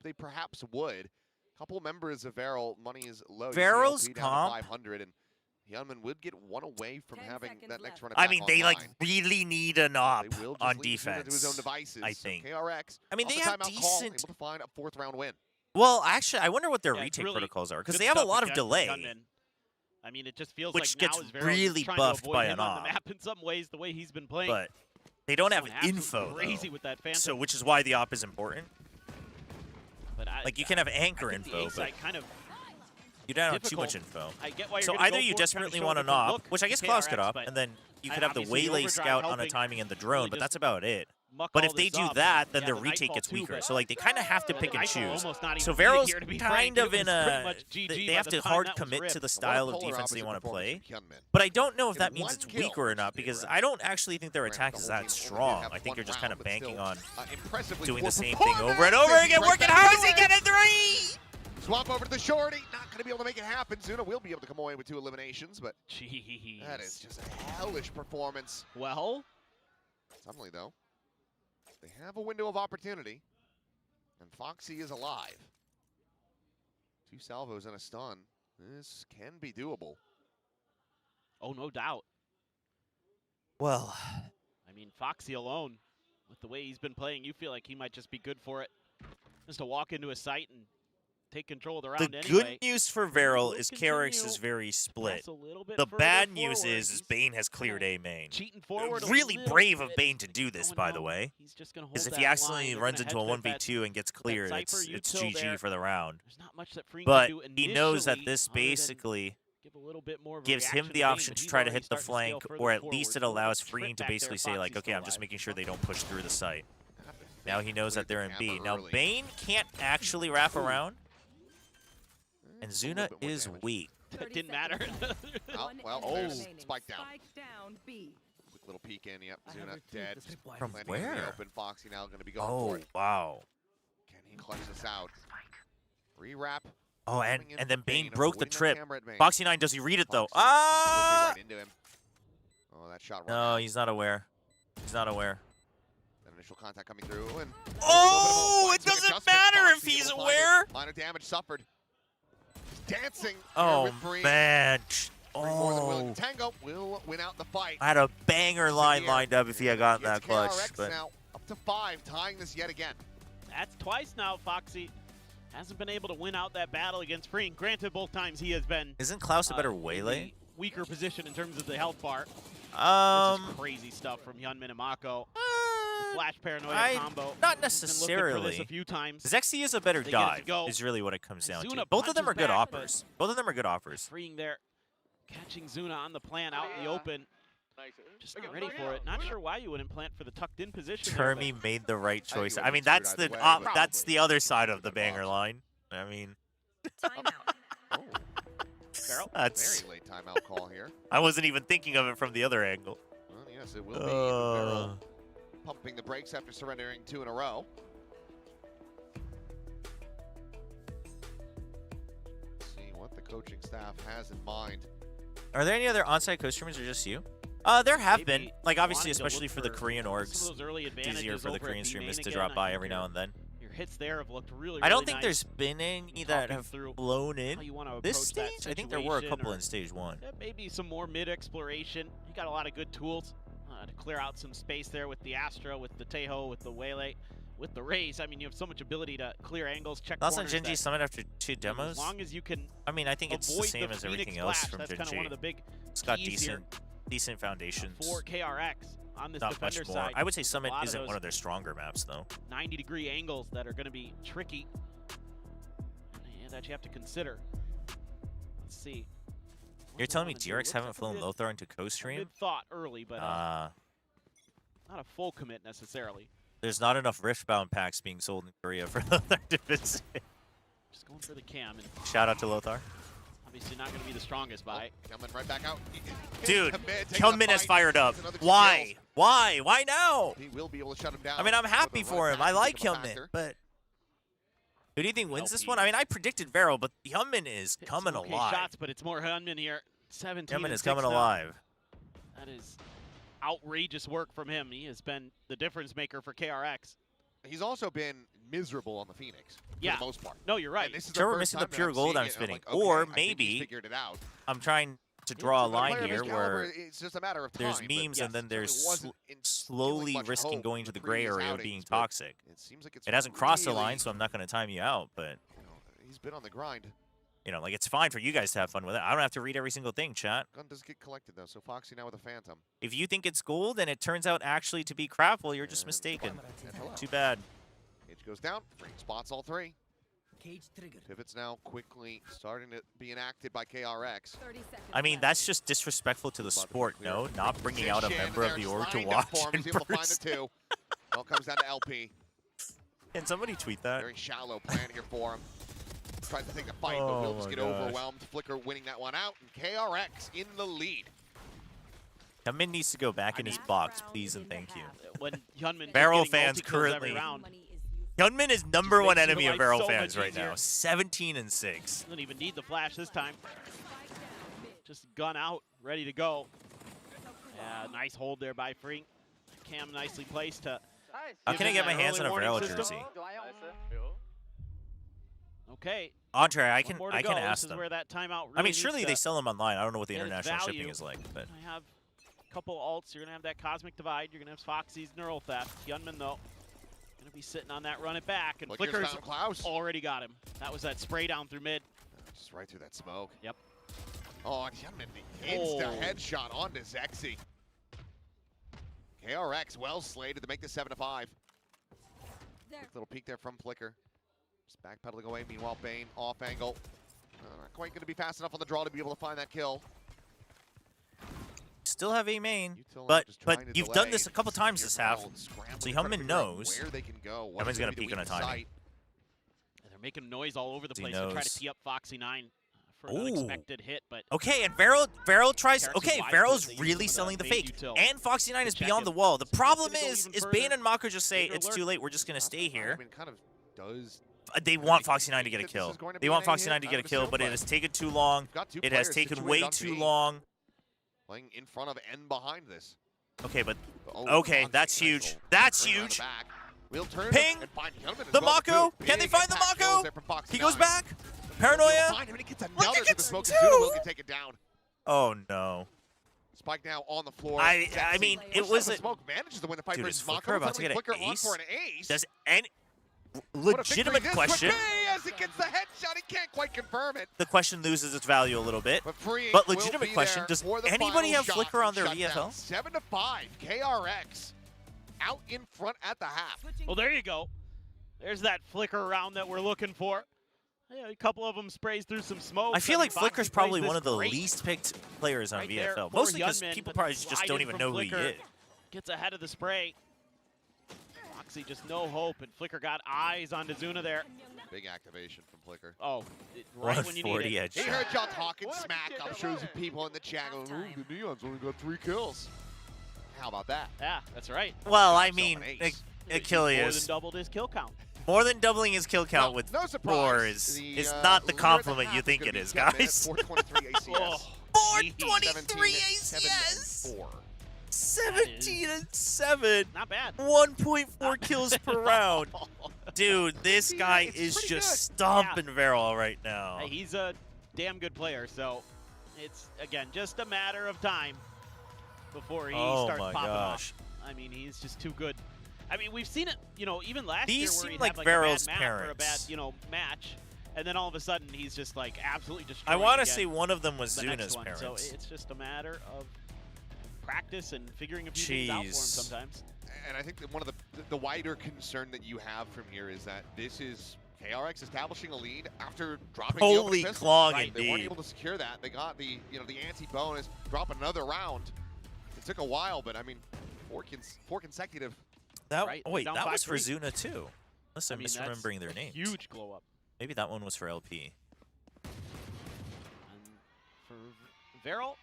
they perhaps would. A couple members of Varel, money is low.
Varel's comp
500, and Hyunmin would get one away from having that next run.
I mean, they like really need an op on
to
defense.
his own devices.
I think.
So KRX,
I mean, they have decent.
Able to find a 4th round win.
Well, actually, I wonder what their retake protocols are because they have a lot of delay.
I mean, it just feels
which
like
gets
now
really buffed by an
on the map in some ways, the way he's been playing.
But they don't have info,
crazy with that Phantom.
So which is why the op is important.
But
like you can have anchor info, but
kind of
you don't have too much info.
I get why you're
so either you desperately want an op, which I guess Klaus could op, and then you could have the Waylay scout on a timing and the drone, but that's about it. But if they do that, then their retake gets weaker. So like they kind of have to pick and choose. So Varel's kind of in a they have to hard commit to the style of defense they want to play. But I don't know if that means it's weaker or not because I don't actually think their attack is that strong. I think you're just kind of banking on doing the same thing over and over again. Working housing at a 3.
Swap over to the shorty. Not going to be able to make it happen. Zuna will be able to come away with 2 eliminations, but that is just a hellish performance.
Well,
suddenly though, they have a window of opportunity, and Foxy is alive. 2 salvos and a stun. This can be doable.
Oh, no doubt.
Well,
I mean, Foxy alone, with the way he's been playing, you feel like he might just be good for it. Just to walk into a site and take control of the round anyway.
The good news for Varel is KRX is very split. The bad news is Bane has cleared A main.
Cheating forward
really brave of Bane to do this, by the way. Because if he accidentally runs into a 1v2 and gets cleared, it's GG for the round. But he knows that this basically gives him the option to try to hit the flank, or at least it allows Freeing to basically say, like, okay, I'm just making sure they don't push through the site. Now he knows that they're in B. Now Bane can't actually wrap around. And Zuna is weak.
It didn't matter.
There's spike down. Quick little peek in. Yep, Zuna dead.
From where?
Open. Foxy now going to be going for it.
Wow.
Can he clutch this out? Re-wrap.
Oh, and then Bane broke the trip. Foxy9, does he read it though? Ah!
Right into him. Oh, that shot.
No, he's not aware. He's not aware.
That initial contact coming through. And
it doesn't matter if he's aware.
Minor damage suffered. Dancing.
Oh, man.
Oh. Tango will win out the fight.
I had a banger line lined up if he had gotten that clutch. But
now up to 5, tying this yet again.
That's twice now. Foxy hasn't been able to win out that battle against Freeing. Granted, both times he has been.
Isn't Klaus a better Waylay?
Weaker position in terms of the health bar. This is crazy stuff from Hyunmin and Mako. Flash paranoia combo.
Not necessarily.
A few times.
Zexy is a better dive, is really what it comes down to. Both of them are good offers. Both of them are good offers.
Freeing there, catching Zuna on the plan out in the open. Just not ready for it. Not sure why you wouldn't plant for the tucked in position.
Termy made the right choice. I mean, that's the other side of the banger line. I mean,
that's very late timeout call here.
I wasn't even thinking of it from the other angle.
Well, yes, it will be. Barrel pumping the brakes after surrendering 2 in a row. coaching staff has in mind.
Are there any other on-site co-streamers or just you? There have been. Like, obviously, especially for the Korean orgs. It's easier for the Korean streamers to drop by every now and then.
Your hits there have looked really,
I don't
really
think
nice.
there's been any that have flown in this stage. I think there were a couple in stage 1.
Maybe some more mid-exploration. You got a lot of good tools to clear out some space there with the Astra, with the Tejo, with the Waylay, with the Raze. I mean, you have so much ability to clear angles, check
That's on
corners.
Genji Summit after 2 demos.
As long as you can,
I mean, I think it's the same as everything else from
that's
Genji.
kind of one of the big
It's got
keys here
decent foundations.
for KRX on this
Not much
defender
more.
side.
I would say Summit
A lot
isn't
of
one of their stronger maps, though.
90-degree angles that are going to be tricky and that you have to consider. Let's see.
You're telling me GRX haven't flown Lothar into co-stream?
Good thought early, but not a full commit necessarily.
There's not enough Riftbound packs being sold in Korea for Lothar to visit.
Just going for the cam. And
Shout out to Lothar.
obviously not going to be the strongest by.
Coming right back out.
Dude, Hyunmin has fired up. Why? Why? Why now?
He will be able to shut him down.
I mean, I'm happy for him. I like Hyunmin, but who do you think wins this one? I mean, I predicted Vero, but Hyunmin is coming alive.
Shots, but it's more Hyunmin here. 17.
Hyunmin is coming alive.
That is outrageous work from him. He has been the difference maker for KRX.
He's also been miserable on the Phoenix for the most part.
No, you're right.
Sure, we're missing the pure gold I'm spinning. Or maybe I'm trying to draw a line here where
it's just a matter of time,
there's memes and then there's slowly risking going to the gray area of being toxic.
It seems like
it hasn't crossed the line, so I'm not going to time you out, but
he's been on the grind.
You know, like, it's fine for you guys to have fun with it. I don't have to read every single thing, chat.
Gun does get collected, though, so Foxy now with a Phantom.
If you think it's gold and it turns out actually to be crap, well, you're just mistaken. Too bad.
Cage goes down. Frame spots all 3.
Cage triggered.
Pivots now quickly starting to be enacted by KRX.
I mean, that's just disrespectful to the sport, no? Not bringing out a member of the org to watch in
He's able to find the
person.
2. Well, comes down to LP.
Can somebody tweet that?
Very shallow plan here for him. Tries to take the fight, but will just get overwhelmed. Flicker winning that one out, and KRX in the lead.
Hyunmin needs to go back in his box, please and thank you.
When Hyunmin
Barrel fans currently. Hyunmin is #1 enemy of Barrel fans right now. 17-6.
Doesn't even need the flash this time. Just gun out, ready to go. Yeah, nice hold there by Frink. Cam nicely placed to.
How can I get my hands on a Barrel jersey?
Okay.
Andre, I can
This
ask
is
them.
where that timeout
I mean,
really
surely
needs
they
to
sell them online. I don't know what the
get its
international shipping
value.
is like, but
I have a couple ults. You're gonna have that Cosmic Divide. You're gonna have Foxy's Neural Theft. Hyunmin though, gonna be sitting on that run it back, and Flicker's already got him. That was that spray down through mid.
Just right through that smoke.
Yep.
Oh, and Hyunmin insta headshot onto Zexy. KRX well slated to make this 7-5. Quick little peek there from Flicker. Just backpedaling away. Meanwhile, Bane off angle. Not quite going to be fast enough on the draw to be able to find that kill.
still have a main. But you've done this a couple times this half, so Hyunmin knows. Hyunmin's going to peek on a timing.
They're making noise all over the place to try to tee up Foxy 9 for an
Ooh.
unexpected hit, but
Okay, and Vero tries. Okay, Vero's really selling the fake, and Foxy 9 is beyond the wall. The problem is Bane and Mako just say it's too late. We're just gonna stay here. They want Foxy 9 to get a kill. They want Foxy 9 to get a kill, but it has taken too long. It has taken way too long.
Playing in front of and behind this.
Okay, but okay, that's huge. That's huge. Ping! The Mako! Can they find the Mako? He goes back. Paranoia. Look, he gets two. Oh no.
Spike now on the floor.
I mean, it was a
smoke manages to win the fight.
Dude,
Versus
is Flicker
Mako.
about to get an
Flicker on
ace?
for an ace.
Does any legitimate question?
As he gets the headshot, he can't quite confirm it.
The question loses its value a little bit. But legitimate question: does anybody have Flicker on their VFL?
7-5. KRX out in front at the half.
well, there you go. There's that Flicker round that we're looking for. Yeah, a couple of them sprays through some smoke.
I feel like
Foxy
Flicker's
plays
probably
this
one of the
great.
least picked players on
Right there
VFL.
for
Mostly because
Hyunmin,
people
but
probably just don't
sliding
even
from
know who he
Flicker.
is.
Gets ahead of the spray. Foxy just no hope, and Flicker got eyes on Dazuna there.
Big activation from Flicker.
Oh, right when you need
140
it.
He heard y'all talking smack. I'm sure some people in the chat going, "Ooh, the Neon's only got 3 kills." How about that?
Yeah, that's right.
Well, I mean,
He's more than
Achilles.
doubled his kill count.
More than doubling his kill count with
no
4 is not the compliment you think it is, guys.
423 ACS.
423 ACS. 17 and 7.
Not bad.
1.4 kills per round. Dude, this guy is just stomping Veril right now.
Hey, he's a damn good player, so it's, again, just a matter of time before he starts popping off. I mean, he's just too good. I mean, we've seen it, you know, even last year where he'd
like
have
Veril's
a bad map or a bad,
parents.
you know, match, and then all of a sudden he's just like absolutely destroying.
I want to say one of them was
the next
Zuna's
one.
parents.
So it's just a matter of practice and figuring a few things out for him sometimes.
And I think that one of the wider concern that you have from here is that this is KRX establishing a lead after dropping the opening pistol.
Clong,
They weren't
indeed.
able to secure that. They got the the anti-bonus, drop another round. It took a while, but I mean, four consecutive.
That
Right,
wait,
down
that was for
5-3.
Zuna too. Unless I'm misremembering their names.
Huge glow up.
Maybe that one was for LP.
And for Veril,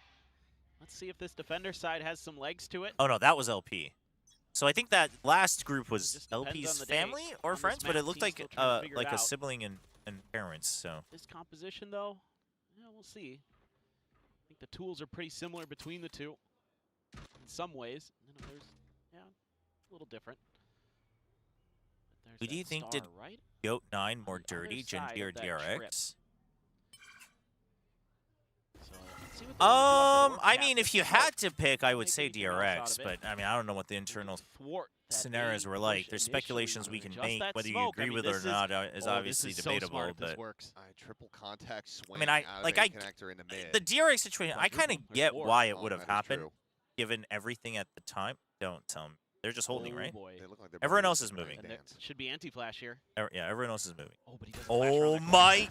let's see if this defender side has some legs to it.
Oh no, that was LP. So I think that last group was
just depends
LP's
on the day
family or
on this
friends, but
map.
it looked
He's
like
still trying to figure it
a
out.
sibling and parents. So
This composition, though, yeah, we'll see. I think the tools are pretty similar between the two in some ways. And then there's, yeah, a little different.
who do you think did
right?
Goat 9 more
On the other
dirty,
side
Genji or
of that
DRX?
So, let's see what they wanna do up at
I
Orc
mean,
Cap.
if you had to pick, I would
Make
say
anything else out
DRX,
of it.
but I mean, I don't know what the internal
Thwart that
scenarios
main
were like.
push
There's
initially,
speculations we can
just
make,
that
whether you
smoke. I
agree
mean,
with it or
this
not is
this
obviously
is so
debatable.
smart if this
But
works.
Triple contact swing.
I mean, I
out of
like
the
I
connector in the mid.
the DRX situation. I kind of get why it would have
that is
happened,
true.
given everything at the time. Don't tell me. They're just holding,
Oh,
right?
boy.
They look like they're
Everyone
both
else is
doing
moving.
the
And there
dance.
should be anti-flash here.
Yeah, everyone else is moving.
Oh, but he doesn't flash around
Oh
that corner.
my!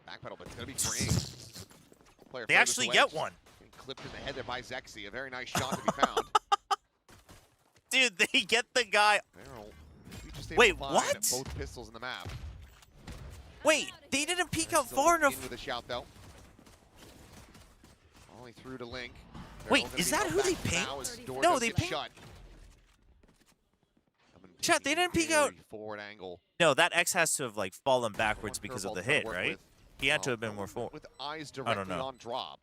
Backpedal, but it's gonna be freeing. Player
They
furthest
actually
away.
get one.
Getting clipped in the head there by Zexy. A very nice shot to be found.
Dude, they get the guy.
Veril, we just able
Wait,
to find
what?
Both pistols in the map.
Wait, they didn't peek out
Still
far
in
enough.
with a shout though. Only through to Link.
Wait,
Veril gonna
is
be
that
held
who they
back now
pinged?
as door
No,
does
they
get
pinged-
shut.
Chat, they didn't peek out.
Very forward angle.
No, that X has to have like fallen backwards
One
because
curveball
of the
to try to
hit,
work
right?
with.
He had to
Oh,
have been
no,
more forward.
with eyes
I don't
directly
know.
on drop.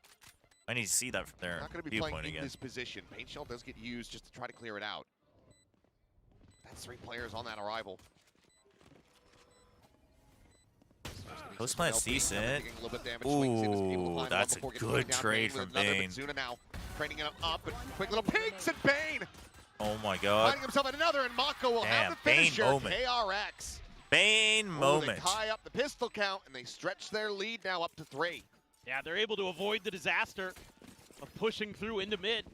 I need to see that from their
Not going to be playing
viewpoint
in
again.
this position. Paint shell does get used just to try to clear it out. That's 3 players on that arrival.
Postplant's decent.
Ooh,
Ooh, that's a good trade from Bane.
Zuna now training him up and quick little peeks at Bane.
Oh my god.
Finding himself at another, and Mako will
Damn,
have the
Bane
finisher.
moment.
KRX.
Bane
Oh,
moment.
they tie up the pistol count and they stretch their lead now up to 3.
Yeah, they're able to avoid the disaster of pushing through into mid.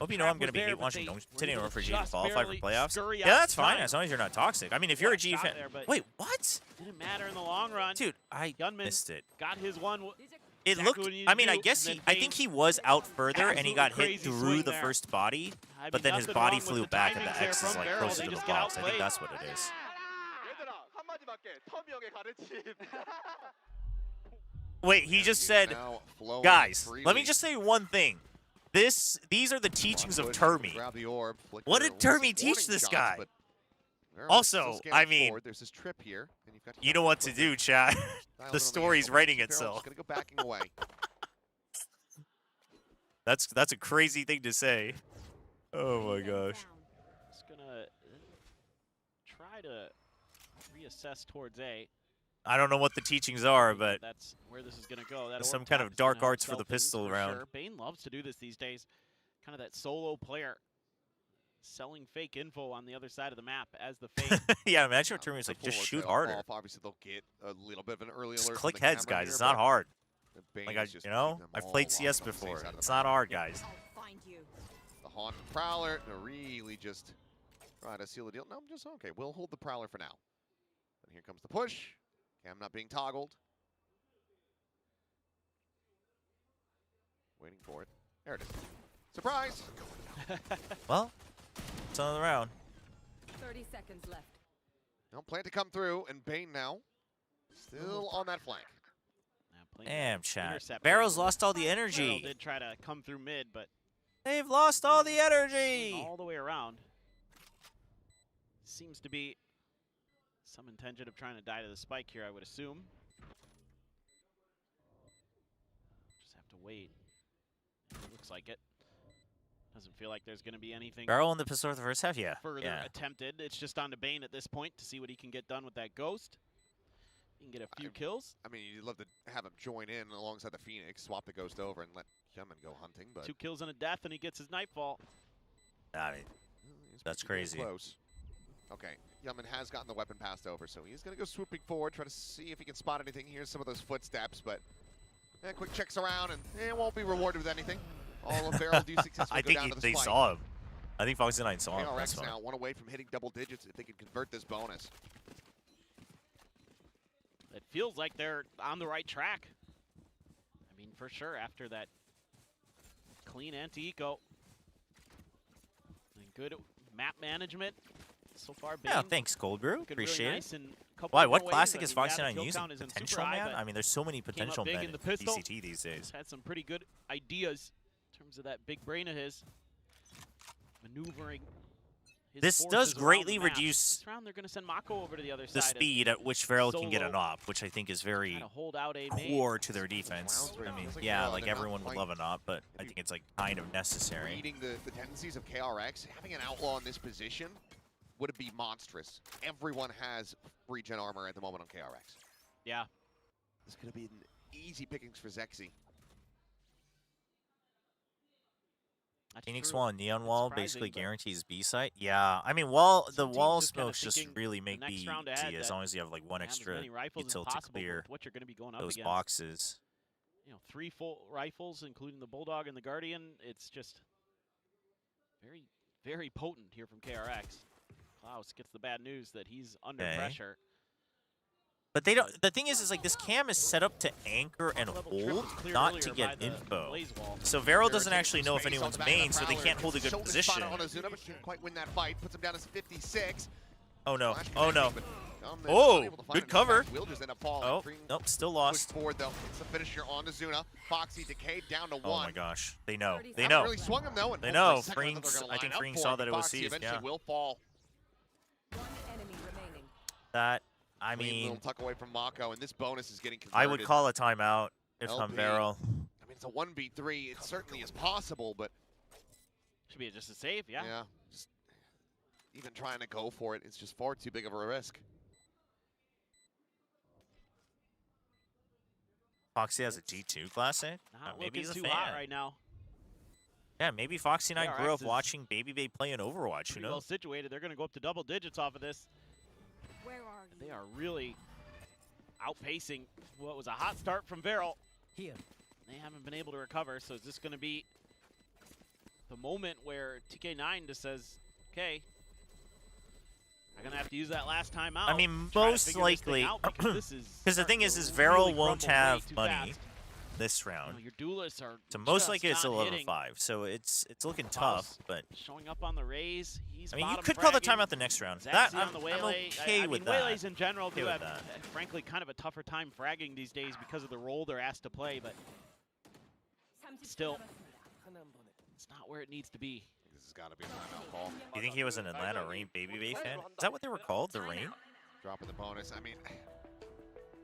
Hope you know
Trap
I'm going to
was
be
there,
hate
but
watching
they
Nongshim
were able
in order for
to
G to
just
qualify for
barely
playoffs.
scurry
Yeah,
out
that's
in
fine
time.
as long as you're not toxic. I mean, if you're a G
Shot
fan.
there, but
Wait, what?
didn't matter in the long run.
Dude, I
Gunman
missed it.
got his one.
It
Exactly
looked.
what he needed
I mean,
to
I
do,
guess
and
he.
then
I think he was out further, and he got hit
Absolutely
through
crazy
the
swing
first body.
I mean,
But then his
nothing
body
wrong with
flew
the
back, and the
timings there
X
from
is like
Veril.
closer
They
to the
just get
box. I think
outplayed.
that's what it is. Wait, he just said,
Now flowing
guys, let me
freely.
just say one thing. These are the teachings of
Push,
Termi.
grab the orb, flicker,
What did
with
Termi
some
teach
warning
this
shots,
guy?
but Veril
Also,
still scanning
I mean,
forward. There's this trip here, and you've got
You know what to do, chat.
Dials
The
in on
story's
angle.
writing
Veril
itself.
just gonna go backing away.
That's a crazy thing to say. Oh my gosh.
Just gonna try to reassess towards A.
I don't know what the teachings are, but
That's where this is gonna go. That
some
orb
kind
tap
of
is gonna
dark
help
arts for
sell
the
things
pistol
for
round.
Sure. Bane loves to do this these days. Kind of that solo player. Selling fake info on the other side of the map as the fake.
yeah, imagine what Termi's like,
Before
just shoot
they'll
harder.
off, obviously, they'll get a little bit of an early
Just
alert.
click
from the
heads,
camera
guys.
here,
It's not
but
hard.
the Bane
Like
is just
you know,
keeping them
I've
all
played
locked
CS
on the safe
before.
side of the
It's
map.
not hard, guys.
The Haunt Prowler to really just try to seal the deal. No, I'm just okay. We'll hold the Prowler for now. And here comes the push. Cam not being toggled. Waiting for it. There it is. Surprise!
Well, it's another round.
30 seconds left.
No plan to come through, and Bane now still on that flank.
Damn, chat.
intercept.
Barrow's lost all the
Veril
energy.
did try to come through mid, but
They've lost all the energy.
all the way around. Seems to be Some intention of trying to die to the spike here, I would assume. Just have to wait. It looks like it. Doesn't feel like there's going to be anything.
Barrel in the pistol for the first half, yeah.
Further attempted. It's just on to Bane at this point to see what he can get done with that Ghost. He can get a few kills.
I mean, you'd love to have him join in alongside the Phoenix, swap the Ghost over, and let Hyunmin go hunting. But
2 kills and a death, and he gets his Nightfall.
I mean, that's crazy.
Close. Okay, Hyunmin has gotten the weapon passed over, so he's going to go swooping forward, try to see if he can spot anything. Here's some of those footsteps, but quick checks around, and won't be rewarded with anything. All of Barrel do successfully go down to the
they
spike.
saw him. I think Foxy9 saw him.
KRX now one away from hitting double digits if they can convert this bonus.
It feels like they're on the right track. I mean, for sure, after that clean anti-eco. And good map management so far.
Yeah, thanks, Cold Brew. Appreciate
really
it.
nice
Why, what classic is Foxy9 using? Potential, man? I mean, there's so many potential men in
the pistol.
VCT these days.
Had some pretty good ideas in terms of that big brain of his. Maneuvering his
This does greatly
around the map.
reduce
This round, they're going to send Mako over to the other
the
side.
speed at which Feral can get an op, which I think is very
hold out a
core to their defense. I mean, yeah, like everyone would love an op, but I think it's like kind of necessary.
Reading the tendencies of KRX, having an outlaw in this position would be monstrous. Everyone has regen armor at the moment on KRX.
Yeah.
This could have been easy pickings for Zexy.
Phoenix Wall and Neon Wall basically guarantees B site. Yeah, I mean, the wall smokes just really make B easy as long as you have like one extra util to clear
what you're going to be going up
those
against.
boxes.
You know, 3 full rifles, including the Bulldog and the Guardian. It's just very, very potent here from KRX. Klaus gets the bad news that he's under pressure.
But they don't. The thing is like this cam is set up to anchor and hold, not to get info. So Vero doesn't actually know if anyone's main, so they can't hold a good position.
On Azuna, but can't quite win that fight. Puts him down as 56.
Oh no! Oh no! Oh, good cover. Oh, nope, still lost.
Forward though. It's the finisher on Azuna. Foxy decayed down to 1.
Oh my gosh! They know. They know.
Really swung him though.
They know. Frings. I think Frings saw that it was seized. Yeah.
Will fall.
That. I mean,
little tuck away from Mako, and this bonus is getting converted.
I would call a timeout if I'm Barrel.
I mean, it's a 1v3. It certainly is possible, but
should be just a save, yeah.
Yeah, just even trying to go for it, it's just far too big of a risk.
Foxy has a G2 classic. Maybe he's a fan.
Hot right now.
Yeah, maybe Foxy9 grew up watching Baby Bay play in Overwatch. Who knows?
Well situated. They're going to go up to double digits off of this.
Where are you?
They are really outpacing what was a hot start from Varel.
Here.
They haven't been able to recover, so is this going to be the moment where TK9 just says, okay, I'm going to have to use that last time out.
I mean, most likely, because the thing is Varel won't have money this round.
Your duelists are
so most likely it's a level 5, so it's looking tough, but
showing up on the raise, he's
I mean, you could call the timeout the next round. That I'm okay with that.
Waylays in general do have, frankly, kind of a tougher time fragging these days because of the role they're asked to play, but still, it's not where it needs to be.
This has got to be a timeout call.
Do you think he was an Atlanta Reign Baby Bay fan? Is that what they were called, the Reign?
Dropping the bonus. I mean,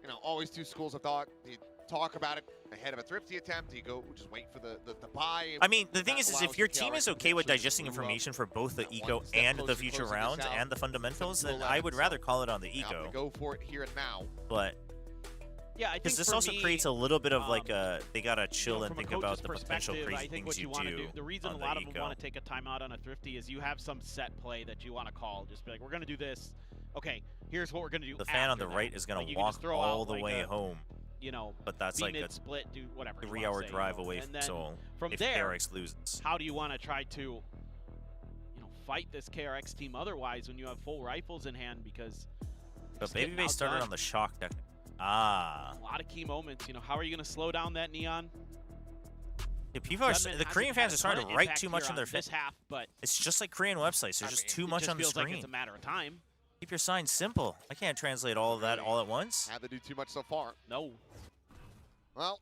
you know, always two schools of thought. You talk about it ahead of a thrifty attempt. You go just wait for the buy.
I mean, the thing is if your team is okay with digesting information for both the eco and the future rounds and the fundamentals, then I would rather call it on the eco.
Go for it here and now.
But
yeah, I think
because this also creates a little bit of like they gotta chill and think about the potential crazy things you do.
The reason a lot of them want to take a timeout on a thrifty is you have some set play that you want to call. Just be like, we're gonna do this. Okay, here's what we're gonna do.
The fan on the right is gonna walk all the way home.
You know,
but that's like a
split, do whatever
3-hour drive away from Seoul.
From
if
there,
KRX loses,
how do you want to try to, fight this KRX team otherwise when you have full rifles in hand? Because
but Baby Bay started on the shock deck. Ah,
a lot of key moments. How are you going to slow down that Neon?
Yeah, people are. The Korean fans are starting to write too much on their
this half, but
it's just like Korean websites. There's just too much on the screen.
Like it's a matter of time.
Keep your signs simple. I can't translate all of that all at once.
Had to do too much so far.
No.
Well,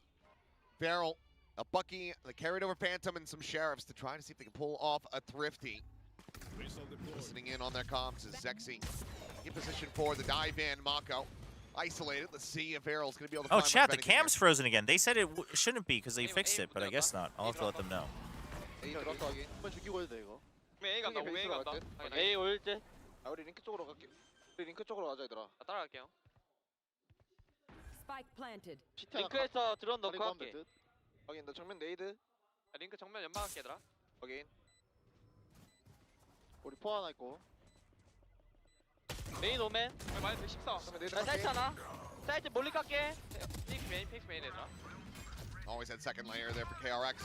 Barrel, a Bucky, the carried over Phantom, and some Sheriffs to try to see if they can pull off a thrifty. Listening in on their comms is Zexy. in position for the dive in. Mako isolated. Let's see if Veryl's going to be able to
Oh,
find
chat,
much
the
of anything
cam's frozen again. They said it shouldn't be because they fixed it, but I guess not. I'll have to let them know.
A 들어갔다 하긴. 한번 죽이고 해도 돼 이거.
A 간다.
크게
A
베이스로
간다.
갈게.
A 올 때.
아 우리 링크 쪽으로 갈게. 우리 링크 쪽으로 가자 얘들아.
따라갈게요.
Spike planted.
링크에서 드론 넣고
하면
할게.
될 듯. 확인. 너 정면 네이드.
링크 정면 연막할게 얘들아.
확인. 우리 포 하나 있고.
메인 오멘. 많이 114.
그러면 네이드
나
갈게.
사이트 하나. 사이트 멀리 깎게. 픽스 메인 얘들아.
Always that second layer there for KRX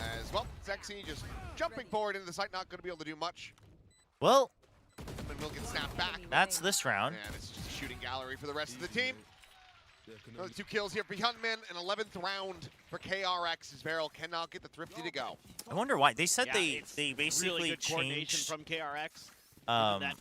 as well. Zexy just jumping forward into the site, not going to be able to do much.
Well,
But will get snapped back.
that's this round.
And it's just a shooting gallery for the rest of the team. Another 2 kills here for Hyunmin. An 11th round for KRX as Veryl cannot get the Thrifty to go.
I wonder why. They said
Yeah,
they basically
really good coordination
changed
from KRX.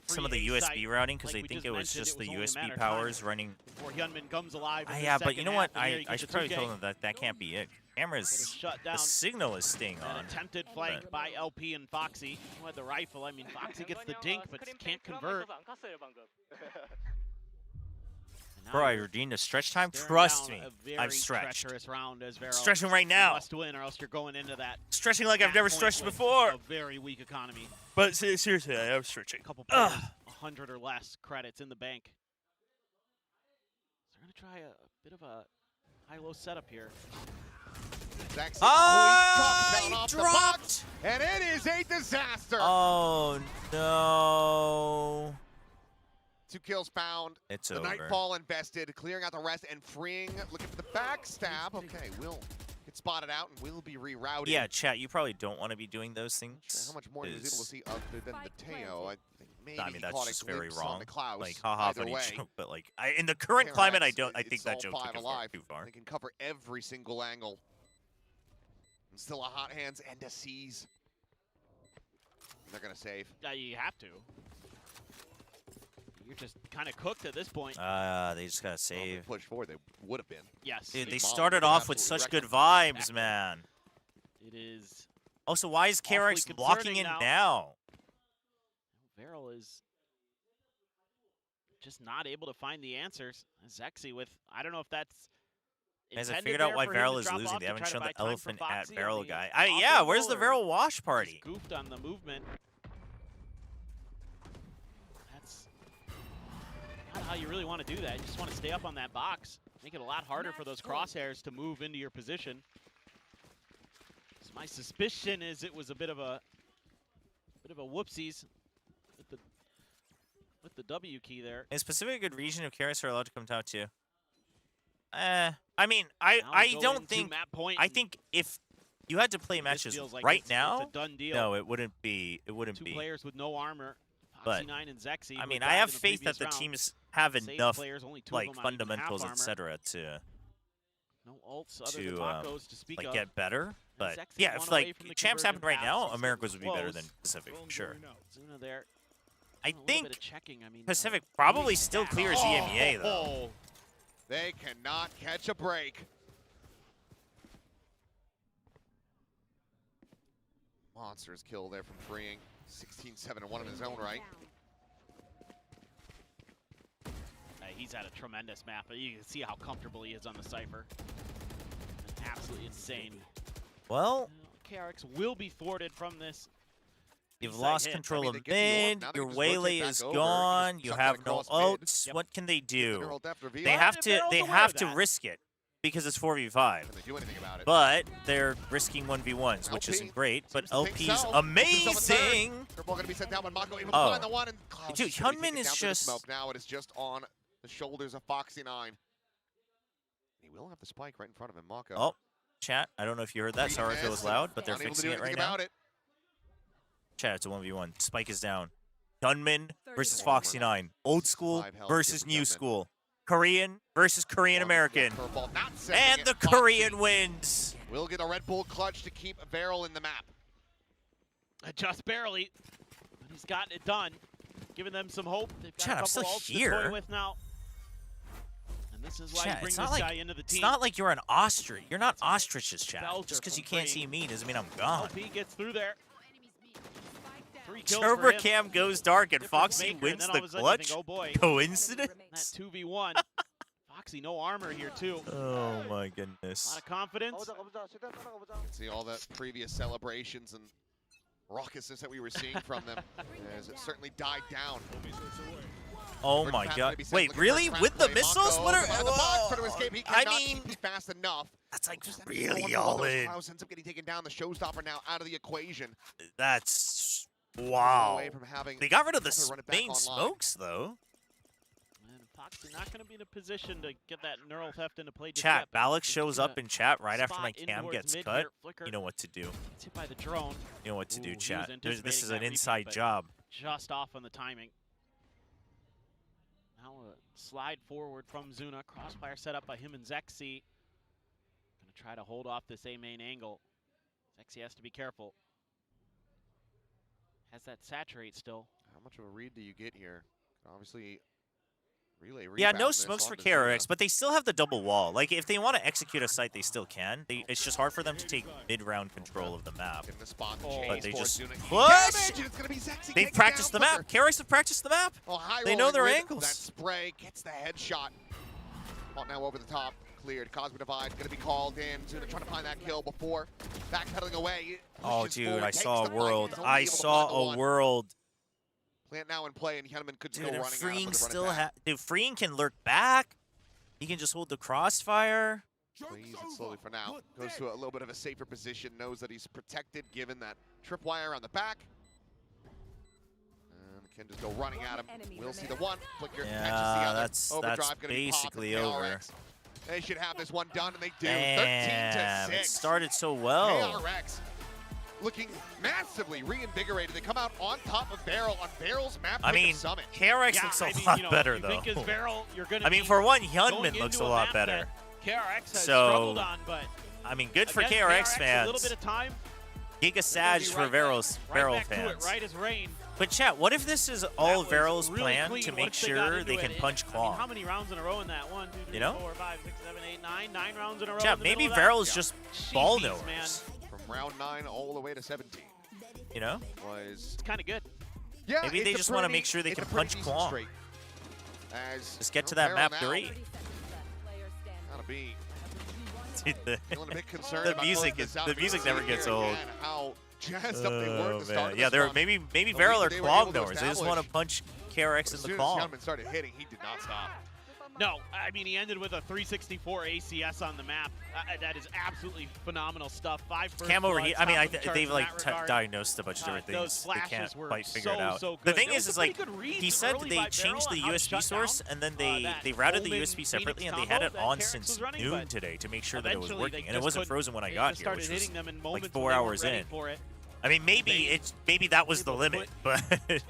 some of the USB routing because they think it was just the USB powers running.
Before Hyunmin comes alive.
Yeah, but you know what? I should probably tell them that can't be it. Cameras,
shut down.
the signal is staying
An
on.
attempted flank by LP and Foxy. Who had the rifle? I mean, Foxy gets the dink, but can't convert.
Bro, I redeemed a stretch time. Trust me, I've stretched. Stretching right now.
Must win, or else you're going into that.
Stretching like I've never stretched before.
A very weak economy.
But seriously, I am stretching.
A couple players, 100 or less credits in the bank. So they're gonna try a bit of a high-low setup here.
Zexy
I
off the
dropped.
box, and it is a disaster.
Oh no.
2 kills found.
It's
the
over.
Nightfall invested, clearing out the rest and freeing. Looking for the backstab. Okay, Will get spotted out and will be rerouted.
Yeah, chat. You probably don't want to be doing those things.
How much more he was able to see other than Mateo? I think maybe
I mean,
he
that's
caught
just
a
very
glimpse on
wrong.
the Klaus.
Like, haha,
Either
funny
way,
joke. But like, in the current climate, I
KRX,
think that joke
all
took
5
it
alive.
too far.
They can cover every single angle. And still a hot hands and a seize. They're gonna save.
You have to. You're just kind of cooked at this point.
They just gotta save.
Push forward, they would have been.
Yes.
Dude, they
Mom
started
would've
off with
absolutely
such
wrecked
good
them.
vibes, man.
It is.
Also, why is KRX
Awfully
locking in
concerning
now?
Veryl is just not able to find the answers. Zexy with, I don't know if that's.
Has I
intended
figured out
there
why
for him
Veryl
to
is
drop
losing?
off
They
to
haven't
try to
shown
buy
the
time
elephant
for
at
Foxy?
Veryl
I mean,
guy. Yeah, where's the
off-angle
Veryl
or
wash party?
just goofed on the movement. That's not how you really want to do that. You just want to stay up on that box. Make it a lot harder for those crosshairs to move into your position. So my suspicion is it was a bit of a whoopsies with the W key there.
Is Pacific a good region if KRX are allowed to come out to? I mean, I don't think. I think if you had to play matches
like
right
it's
now,
a done deal.
no, it wouldn't be. It wouldn't
Two
be.
players with no armor.
But
Foxy9 and Zexy,
I
who
mean,
died
I have
in the
faith that
previous
the
round.
teams have
Saved
enough
players, only 2 of
like
them on even half
fundamentals,
armor.
etc. to
No ults other than Mako's to speak
like
of.
get better. But
Zexy
yeah,
one
if
away
like
from the
champs
conversion
happened right now,
pass.
America's would be better
Close.
than Pacific, sure.
Zuna there.
I
A little
think
bit of checking. I mean,
Pacific probably still clears EMEA though.
They cannot catch a break. Monsters kill there from freeing. 16-7-1 in his own right.
He's had a tremendous map, but you can see how comfortable he is on the Cypher. Absolutely insane.
Well,
KRX will be thwarted from this.
You've
Inside
lost
hit.
control of
they get the
mid,
orb. Now they
your
can just rotate
waylay
back
is
over.
gone,
Just
you
chuck
have
that
no
across mid.
ults.
Yep.
What can they do?
General depth reveal.
They have
and
to
Veryl's
they
aware
have
of
to
that.
risk it because it's 4v5.
Can they do anything about it?
But they're risking 1v1s, which
LP
isn't great, but
seems to think
LP's
so.
amazing.
They're both going to be sent down, but Mako able to
Oh.
find the one. And Klaus
Dude,
should be
Hyunmin
taken
is
down through the
just-
smoke. Now it is just on the shoulders of Foxy9. He will have the spike right in front of him, Mako.
Oh, chat, I don't know if you heard that. Sorry if it was loud, but they're
Unable to
fixing
do
it right
anything
now.
about it.
Chat, it's a 1v1. Spike is down. Gunman versus Foxy9. Old school
5 health
versus
gives
new
Gunman.
school. Korean versus Korean American.
Curveball not sending
And
it.
the
Foxy
Korean wins.
will get a Red Bull clutch to keep Veryl in the map.
Just barely, but he's gotten it done, giving them some hope. They've got
Chat,
a
I'm
couple
still
ults to
here.
toy with now. And this is why
Chat,
you bring
it's
this
not
guy
like
into the
it's
team.
not like you're an ostrich. You're not ostriches, chat.
Belter
Just because
from
you can't
Free.
see me doesn't mean I'm gone.
LP gets through there. 3 kills for
Chobra
him.
cam goes dark and
Difference
Foxy
maker,
wins
and then all
the
of a sudden you
clutch.
think, oh boy,
Coincidence?
that 2v1. Foxy, no armor here too.
Oh my
A
goodness.
lot of confidence.
See all the previous celebrations and raucousness that we were seeing from them as it certainly died down.
Oh my god. Wait, really? With the missiles? What are... I mean...
fast enough.
That's like really all in.
Klaus ends up getting taken down. The showstopper now out of the equation.
That's... Wow.
Away from having
They got rid of the
to run it back
main
online.
smokes, though.
And Foxy not going to be in a position to get that neural theft into play. just
Chat,
yet, but
Balak
he's
shows
gonna
up in chat right after
spot
my cam
indoors
gets
mid
cut.
here. Flicker
You know what to do.
gets hit by the drone.
You know what to
Ooh,
do,
he was
chat. This is
anticipating
an
that repeat,
inside
but
job.
Just off on the timing. Now a slide forward from Zuna. Crossfire set up by him and Zexy. Gonna try to hold off this A main angle. Zexy has to be careful. Has that saturate still.
How much of a read do you get here? Obviously, relay
Yeah,
rebound
no
this
smokes for
onto
KRX,
Zuna.
but they still have the double wall. Like, if they want to execute a site, they still can. It's just hard for them to take mid-round control of the map.
In the spot,
But they just
Zuna.
push!
Damage, and it's gonna be Zexy
They've
taking
practiced the
down
map.
Flicker.
KRX have practiced the map.
Oh, high
They know
rolling
their
with
angles.
That spray gets the headshot. Ball now over the top, cleared. Cosmic Divide gonna be called in. Zuna trying to find that kill before backpedaling away.
Oh,
Pushes
dude,
forward,
I
takes
saw a
the fight,
world.
he's only
I
able to
saw
find the
a
one.
world.
Plant now in play, and Hyunman could
Dude,
go
and
running
Freeing
out.
still Dude, Freeing can lurk back. He can just hold the crossfire.
Plays it slowly for now. Goes to a little bit of a safer position. Knows that he's protected given that tripwire on the back. And can just go running at him. We'll see the one. Flicker catches the
Yeah,
other.
that's
Overdrive gonna be popped
basically
at
over.
KRX. They should have this one done, and they do.
Damn,
13-6.
it started so well.
KRX looking massively reinvigorated. They come out on top of Barrel on Barrel's map.
I mean,
Summit.
KRX
Yeah,
looks
I
a
mean,
lot
you know,
better,
you
though.
think as Barrel, you're gonna
I mean,
be
for one,
going
Hyunmin looks
into
a lot
map
better.
that KRX has
So,
struggled on, but
I mean, good for
again,
KRX
A
fans.
little bit of time.
Giga Sag for Barrel
Right back to it,
fans.
right as rain.
But chat, what if this is all
was
Varel's
really
plan
clean
to make
once they got
sure
into
they
it.
can punch
I mean,
Claw?
how many rounds in a row in that? 1, 2, 3,
You know?
4, 5, 6, 7, 8, 9. 9 rounds in a row.
Chat,
in the
maybe
middle of that.
Varel's just ball
Jeez,
knowers.
man.
From round 9 all the way to 17.
You know?
Was
It's kind of good.
yeah.
Maybe
it's
they
a
just wanna
pretty-
make sure they
it's
can
a pretty
punch
decent
Claw.
streak. As
Just get to
Barrel
that map
now
3.
Gotta be
Dude,
feeling a bit concerned
the
about
music
closing
is
this out.
the
We can
music
see
never
here
gets old.
again How jazzed up they were at the start
man.
of
Yeah,
this
they're
run.
maybe
The lead
Varel or
they were
Claw
able to
knowers. They just want to punch KRX
As
in
soon
the
as
claw.
Hyunmin started hitting, he did not stop.
No, I mean, he ended with a 364 ACS on the map. That is absolutely phenomenal stuff. 5 first
Cam over
bloods,
here. I mean,
top of the charts
they've
in
like
that regard.
diagnosed a bunch of different
Those
things. They
flashes
can't
were
quite figure it
so,
out.
so
The
good.
thing
There
is
was
like
some pretty good reads
he said
early
they
by
changed the
Barrel on how to
USB
shut
source
down,
and then
that
they routed the
Omen
USB separately and they
Phoenix
had it
combo
on
that
since
KRX was running,
noon
but
today to make sure that it was
eventually
working,
they
and it
just
wasn't
couldn't-
frozen when I
they
got
just
here,
started
which was
hitting them in
like
moments
4
when they weren't
hours
ready
in.
for it.
I mean, maybe that was the limit, but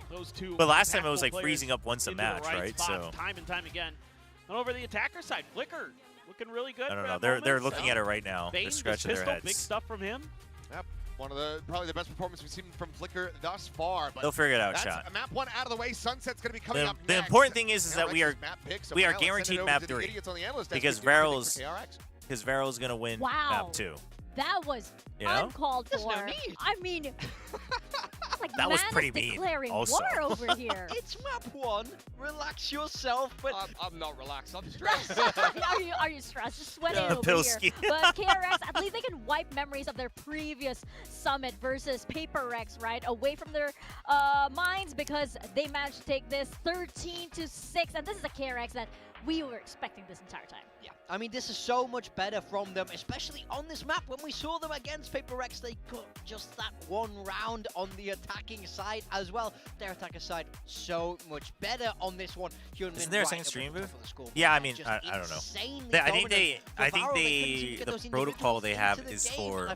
Those two
but last time it was
impactful
like
players
freezing up once a
into the
match, right?
spots
So
time and time again. And over the attacker side, Flicker looking really good.
I don't
for
know.
that
They're
moment.
looking at it right now. They're
Bane's
scratching their
pistol,
heads.
big stuff from him.
Yep. One of the probably the best performances we've seen from Flicker thus far. But
They'll figure it out,
that's
shot.
map 1 out of the way. Sunset's going to be coming up
The
next.
important thing is that we are
KRX's map pick, so
we
now
are
let's send it
guaranteed
over
map
to the
3
idiots on the analyst desk
because
to do a pick for KRX.
Varel's gonna win
Wow.
map 2.
That was
You know?
uncalled
There's
for.
no need.
I mean, it's like
That was
man
pretty
is
mean,
declaring
also.
war over here.
It's map 1. Relax yourself. But
I'm not relaxed. I'm stressed.
Are you stressed? Just sweating
Yeah,
over
Pilsky.
here. But KRX, at least they can wipe memories of their previous summit versus PaperX, right, away from their minds because they managed to take this 13-6, and this is a KRX that we were expecting this entire time.
yeah, I mean, this is so much better from them, especially on this map. When we saw them against PaperX, they got just that one round on the attacking side as well. Their attacker side so much better on this one.
Isn't there a second stream booth? Yeah, I mean, I don't know. I think the protocol they have is for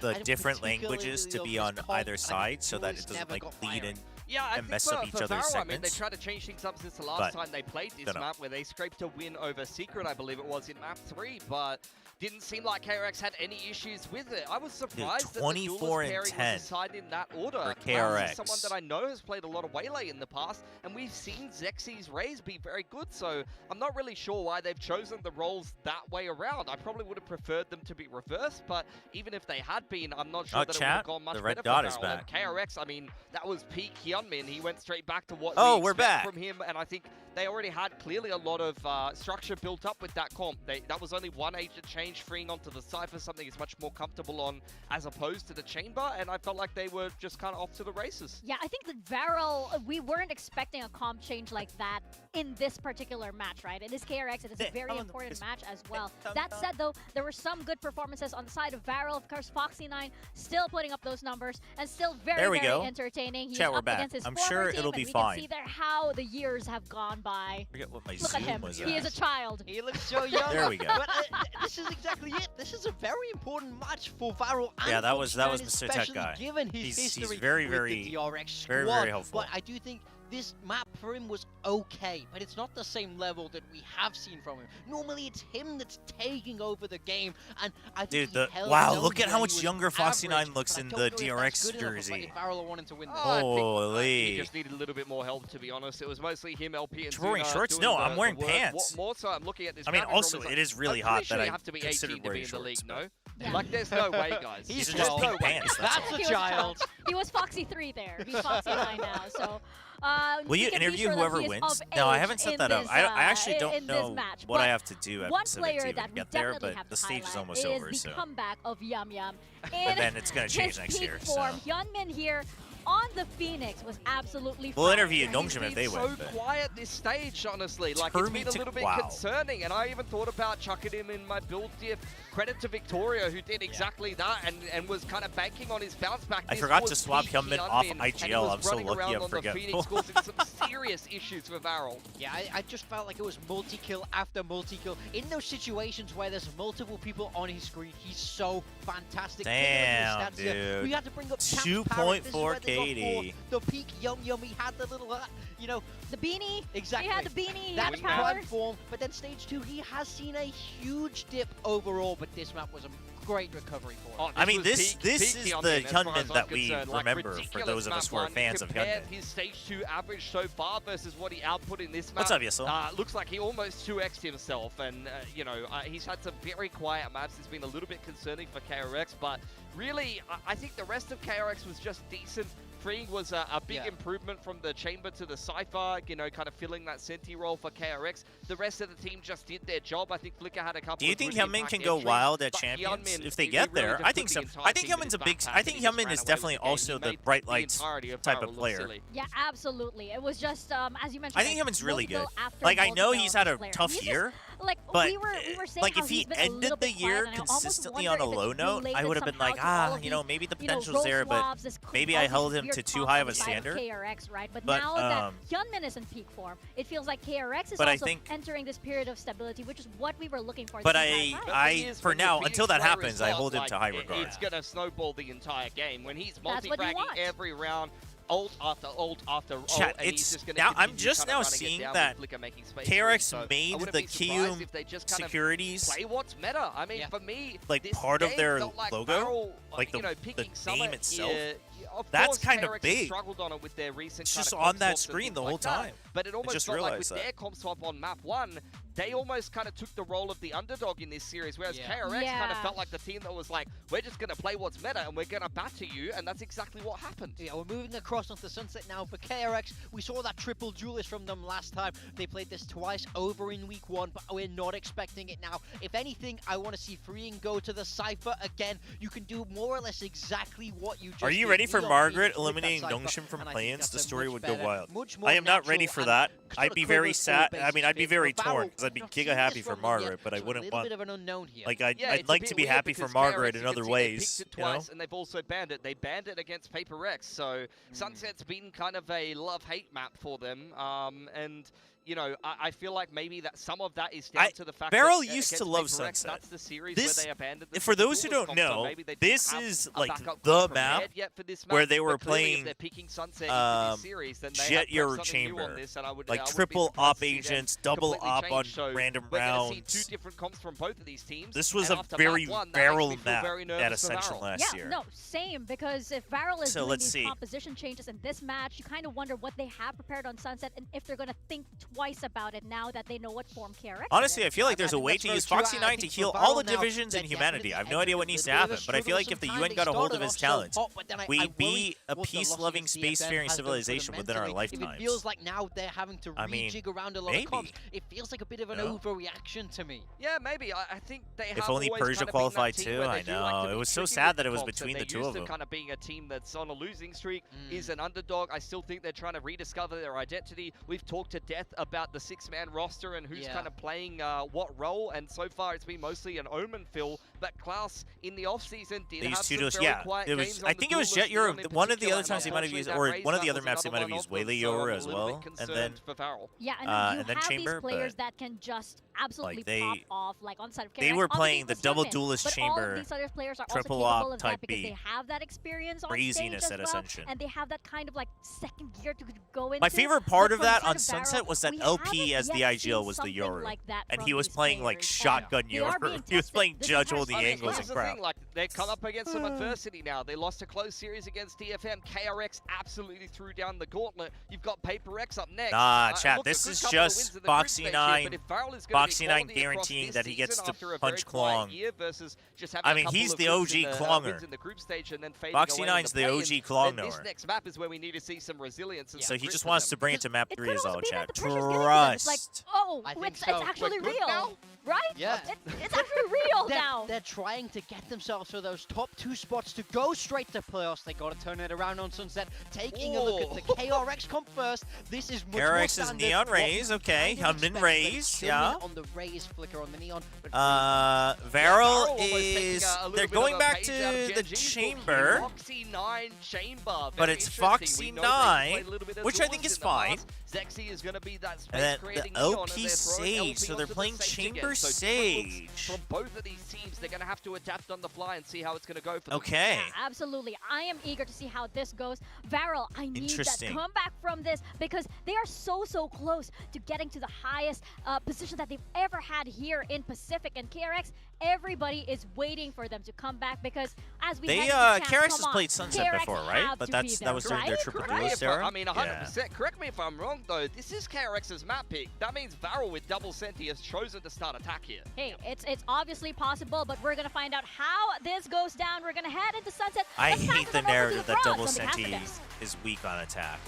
the different languages to be on either side so that it doesn't like bleed in
Yeah, I
and
think
mess
for,
up each
for
other's
Varro, I mean, they
segments.
tried to change things up since the last
But,
time they played this
dunno.
map, where they scraped a win over Secret, I believe it was, in map 3, but didn't seem like KRX had any issues with it. I was surprised that the
24
duelist
and
pairing
10
was decided in that order.
for
Klaus
KRX.
is someone that I know has played a lot of Waylay in the past, and we've seen Zexy's Rays be very good, so I'm not really sure why they've chosen the roles that way around. I probably would have preferred them to be reversed, but even if they had been, I'm not sure that it would have gone much
the
better
red dot
for
is
Varro.
back.
And KRX, I mean, that was peak Hyunmin. He went straight back to what
Oh,
we
we're
expect
back.
from him, and I think they already had clearly a lot of structure built up with that comp. That was only one agent change, freeing onto the Cypher, something he's much more comfortable on as opposed to the Chamber, and I felt like they were just kind of off to the races.
Yeah, I think that Varro, we weren't expecting a comp change like that in this particular match, right? It is KRX, it is a very important match as well. That said, though, there were some good performances on the side of Varro. Of course, Foxy9 still putting up those numbers and still very entertaining. He's up against his
I'm
former
sure
team,
it'll
and
be
we
fine.
can see there how the years have gone by.
I forget what my
Look at
Zoom
him.
was
He is a child.
He looks so young.
There we go.
But this is exactly it. This is a very important match for Varro.
Yeah,
and
that was
Foxy9,
Mr. Tech
especially
guy.
Given his
He's
history
very,
with
very,
the DRX squad.
very helpful.
But I do think this map for him was okay, but it's not the same level that we have seen from him. Normally, it's him that's taking over the game, and I think
Dude, wow, look at how much younger Foxy9 looks in the DRX jersey. Holy.
He just needed a little bit more help, to be honest. It was mostly him, LP, and
You're wearing
Zuna
shorts?
doing
No,
the-
I'm wearing
the work.
pants.
More so, I'm looking at this.
I mean,
map and
also,
Roman's
it
like,
is really
I'm
hot
pretty sure
that
you
I
have to be
considered
18 to be
wearing
in the league,
shorts,
no?
Yeah.
Like, there's no way, guys.
He's
There's
just
no
pink
way.
pants.
That's a
He was
child.
He was Foxy 3 there. He's Foxy 9 now, so...
Will you
we can be
interview
sure that
whoever
he is
wins?
of
No, I
age
haven't set
in
that up.
this,
I actually
in
don't
this
know
match.
what I
But
have to do at
one
17
player
to
that we
get there,
definitely
but
have
the
to
stage is
highlight
almost
is
over,
the
so.
comeback of Yum Yum.
And then it's going to change
his
next
peak
year,
form.
so.
Hyunmin here on the Phoenix was absolutely
We'll
fine.
interview
He's
Nongshim if
been
they
so
win. but-
quiet this stage, honestly. Like, it's been a little bit concerning, and I even thought about chucking him in my build diff. Credit to Victoria, who did exactly that and was kind of banking on his bounce back.
I
This
forgot
was
to swap
peak
Hyunmin off
Hyunmin, and he
IGL.
was
I'm so
running
lucky
around
I'm
on the
forgetful.
Phoenix, causing some serious issues for Varro.
Yeah, I just felt like it was multi-kill after multi-kill. In those situations where there's multiple people on his screen, he's so fantastic.
Damn,
Here.
dude.
We had to bring up
2.4
KD. The peak Yum Yum, he had the little, you know...
The beanie.
Exactly.
He had the beanie, he
That's
had the power.
prime form, but then stage 2, he has seen a huge dip overall, but this map was a great recovery for him.
Oh,
I mean,
was
this
peak
is
Hyunmin,
the
as far as
Hyunmin
I'm
that we
concerned. Like,
remember for
ridiculous
those of us who are
map one.
fans of
Compared
Hyunmin.
his stage 2 average so far versus what he output in this map.
What's up, Yasel?
Looks like he almost 2x'd himself, and, you know, he's had some very quiet maps. It's been a little bit concerning for KRX, but really, I think the rest of KRX was just decent. Freeing was a big improvement from the Chamber to the Cypher, you know, kind of filling that Senti role for KRX. The rest of the team just did their job. I think Flicker had a couple
Do you
of
think
good
Hyunmin
impact
can go
entries,
wild at
but
champions
Hyunmin,
if they
he
get
really
there?
just
I
put
think
the
so.
entire
I think
team in
Hyunmin's a
his
big.
backpack
I
and
think
he just
Hyunmin
ran
is
away
definitely
with the game.
also
He
the
made
bright
the
lights
entirety of
type
Varro
of
look
player.
silly.
Yeah, absolutely. It was just, as you mentioned,
I think Hyunmin's really good.
multiple after
Like, I know
multiple
he's had a
player.
tough
He's just,
year.
like,
But
we were saying
like
how
if he
he's been a
ended
little
the
bit
year
quiet, and I almost
consistently
wonder
on a
if
low
it's
note, I
related
would have been
somehow
like,
to all of
you know,
these,
maybe the
you know,
potential's
role
there, but
swaps, this
maybe
all
I
these
held him
weird
to too
talk
high
on
of a
the side
standard.
KRX, right? But
But,
now that Hyunmin is in peak form, it feels like KRX is
but I
also
think-
entering this period of stability, which is what we were looking for.
But
this entire time.
I for now, until that happens, I hold him to high regard.
It's going to snowball the entire game. When he's
That's what you
multi-fragging
want.
every round, ult after ult after ult,
Chat,
and he's
it's
just going
now.
to
I'm just now
running it
seeing
down with
that
Flicker making space for him.
KRX
So I
made
wouldn't
the
be surprised
Kium
if they just kind of
securities
play what's meta. I mean, for me,
like
this
part of
game
their
felt like
logo,
Varro,
like
you
the
know, picking
name
Summit
itself.
here, of
That's
course,
kind of
KRX has
big.
struggled on it with their recent
It's
kind
just
of
on
comp
that
swaps and
screen
things
the
like
whole
that.
time.
But it almost
just
felt like with
realized that.
their comp swap on map 1, they almost kind of took the role of the underdog in this series, whereas KRX kind of felt like the team that was like, we're just going to play what's meta and we're going to batter you, and that's exactly what happened.
Yeah, we're moving across onto Sunset now for KRX. We saw that triple duelist from them last time. They played this twice over in week 1, but we're not expecting it now. If anything, I want to see Freeing go to the Cypher again. You can do more or less exactly what you just
Are you
did.
ready for
Neon
Margaret
Phoenix with that
eliminating
Cypher,
Nongshim from
and I think
play-ins?
that's
The
a
story
much
would go
better,
wild.
much more
I am not ready
natural
for
and
that.
sort
I'd
of
be very
covers all
sad. I
bases
mean, I'd be
fit.
very
For
torn
Varro,
because I'd be
not seen
giga happy
this
for
from them yet,
Margaret, but I
so
wouldn't
a little
want.
bit of an unknown here.
Like
Yeah,
I'd
it's a
like
bit
to be
weird
happy for
because
Margaret
KRX,
in
you
other
can see they
ways.
picked it
You know?
twice, and they've also banned it. They banned it against Paper Rex, so Sunset's been kind of a love-hate map for them. And you know, I feel like maybe that some of that is down to the fact
Beryl
that
used to
against
love
PaperX,
Sunset.
that's the series
This,
where they abandoned the
for those who
Super
don't
Bowl, so
know,
maybe they
this
didn't have
is
a
like
backup
the
plan
map
prepared yet for this
where
match,
they were
but clearly if
playing
they're picking Sunset into this series, then they
Jet
have
Your
something new on
Chamber,
this, and I would,
like
I wouldn't be
triple
surprised
op
to see them
agents, double
completely
op on
change. So
random
we're gonna
rounds.
see 2 different comps from both of these teams.
This was
and
a
after
very
map 1, that makes
Varel
me feel
map
very
at
nervous for
Ascension
Varel.
last year.
No, same, because if Varel is
So
doing
let's
these
see.
composition changes in this match, you kind of wonder what they have prepared on Sunset and if they're going to think twice about it now that they know what form KRX
Honestly,
is.
I feel like there's a way to use Foxy9 to heal all the
now,
divisions in
they're
humanity. I have no
definitely
idea what needs to
entering a
happen, but I feel like if the UN got a hold of his talent, we'd be a peace-loving, spacefaring civilization within our lifetimes.
It feels like now they're having to rejig around a lot of comps. It feels like a bit of an overreaction to me.
Yeah, maybe. I think they have
If only
always
Persia
kind of
qualified
been that team
too,
where
I
they do like
know.
to
It
be
was so
tricky
sad
with
that it was
comps, and
between the
they're
two
used
of
to
them.
kind of being a team that's on a losing streak, is an underdog. I still think they're trying to rediscover their identity. We've talked to death about the 6-man roster and who's kind of playing what role, and so far it's been mostly an Omen fill. But Klaus in the offseason did have some very quiet
it was.
games
I
on
think
the
it was
duelist
Jet Euro.
in
One of the
particular,
other times they might have used,
unfortunately,
or one of
that
the other
was
maps they might have
another
used
one of
Waylay
them, so
Euro
I'm a
as
little bit
well, and then
concerned for Varel.
Yeah, and you have
Chamber,
these players
but
that can just absolutely
they-
pop off, like on side of KRX.
they were
Obviously,
playing
it
the
was
double
Hyunmin,
duelist
but all
chamber,
of these other players are
triple
also
op
capable of
type
that because
B.
they have that experience on
Craziness
stage
at
as well,
Ascension.
and they have that kind of like second gear to go into.
My favorite part
But
of
from
that
the
on
side of
Sunset
Varel,
was that
we
LP
haven't
as the
yet seen
IGL was the
something
Yoru,
like that
and
from
he was
these
playing like
players.
shotgun
They are
Yoru.
being
He was
tested
playing
this
judge
entire
all the
season.
angles
Here's
and
the
crap.
thing, like, they come up against some adversity now. They lost a close series against DFM. KRX absolutely threw down the gauntlet. You've got PaperX up next.
Nah, chat,
look,
this
a good
is
couple of
just
wins in the group stage here,
Foxy9.
but if Varel is gonna be
Foxy9
quality across
guaranteeing
this
that he gets
season
to
after a
punch
very quiet
Klong.
year versus just having
I
a
mean,
couple
he's
of
the
wins
OG
in the,
Klonger.
wins in the group stage and then fading away in
Foxy9's the
play-ins,
OG Klong
then this
knower.
next map is where we need to see some resilience. And
So
some
he
grit
just
from
wants
them.
to bring it to map 3 is all,
Be
chat.
that the pressure's getting to them. It's like,
Trust.
oh,
I think
it's
so.
actually
We're good
real,
now?
right?
Yeah.
It's actually real now.
They're trying to get themselves to those top 2 spots to go straight to playoffs. They got to turn it around on Sunset. Taking a look at the KRX comp first. This is much more
KRX is
standard.
Neon
What we
Rays, okay.
kind of
Hyunmin
expected.
Rays,
Hyunmin
yeah.
on the Rays flicker on the Neon. But
Varel
almost taking
is.
a little
They're
bit of
going
a
back
page
to
out of
the
Genji's book
chamber.
here. Foxy9 chamber.
But
Very
it's
interesting. We know they
Foxy9,
play a little bit of
which I
duels
think is
in the
fine.
past. Zexy is going to be that space
And then
creating
the
Neon,
LP
and they're throwing
Sage,
LP
so they're
onto the
playing
Sage
Chamber
again. So different looks
Sage.
from both of these teams, they're going to have to adapt on the fly and see how it's going to go for them.
Okay.
Yeah, absolutely. I am eager to see how this goes. Varel, I need that
Interesting.
comeback from this because they are so close to getting to the highest position that they've ever had here in Pacific. And KRX, everybody is waiting for them to come back because as we
They
head into champs,
KRX has
come on,
played Sunset
KRX
before, right?
have
But
to
that
be there,
was during
right?
their triple
Correct me
duelist
if I-
era.
I mean, 100%. Correct me if I'm wrong, though. This is KRX's map pick. That means Varel with double Senti has chosen to start attack here.
Hey, it's obviously possible, but we're gonna find out how this goes down. We're gonna head into Sunset.
I
Let's pass
hate
it
the
on over to
narrative that
Bronze
double
on the
Senti
Africans.
is weak on attack.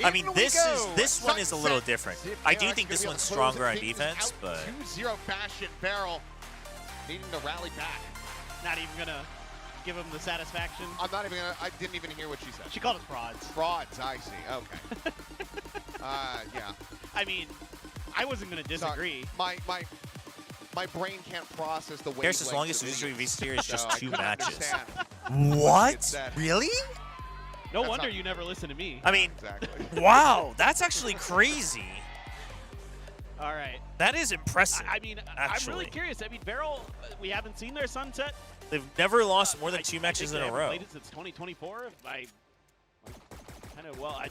I mean,
In we
this
go.
one is a little
Sunset.
different.
See if
I do
KRX
think
gonna
this
be able
one's
to close
stronger on
things
defense,
out.
but
2-0 fashion. Barrel needing to rally back.
Not even gonna give him the satisfaction.
I'm not even gonna, I didn't even hear what she said.
She called us frauds.
Frauds, I see. Okay. Yeah.
I mean, I wasn't gonna disagree.
Sorry. My brain can't process the way.
Pierce's longest victory in VCT is just
so I
2
couldn't
matches.
understand.
What? Really?
No
That's
wonder
not-
you never listen to me.
I mean,
Exactly.
wow, that's actually crazy.
All right.
That is impressive.
I mean, I'm
actually.
really curious. I mean, Varel, we haven't seen their Sunset.
They've never lost more than 2
I
matches
think
in
they
a
haven't
row.
Played it since 2024.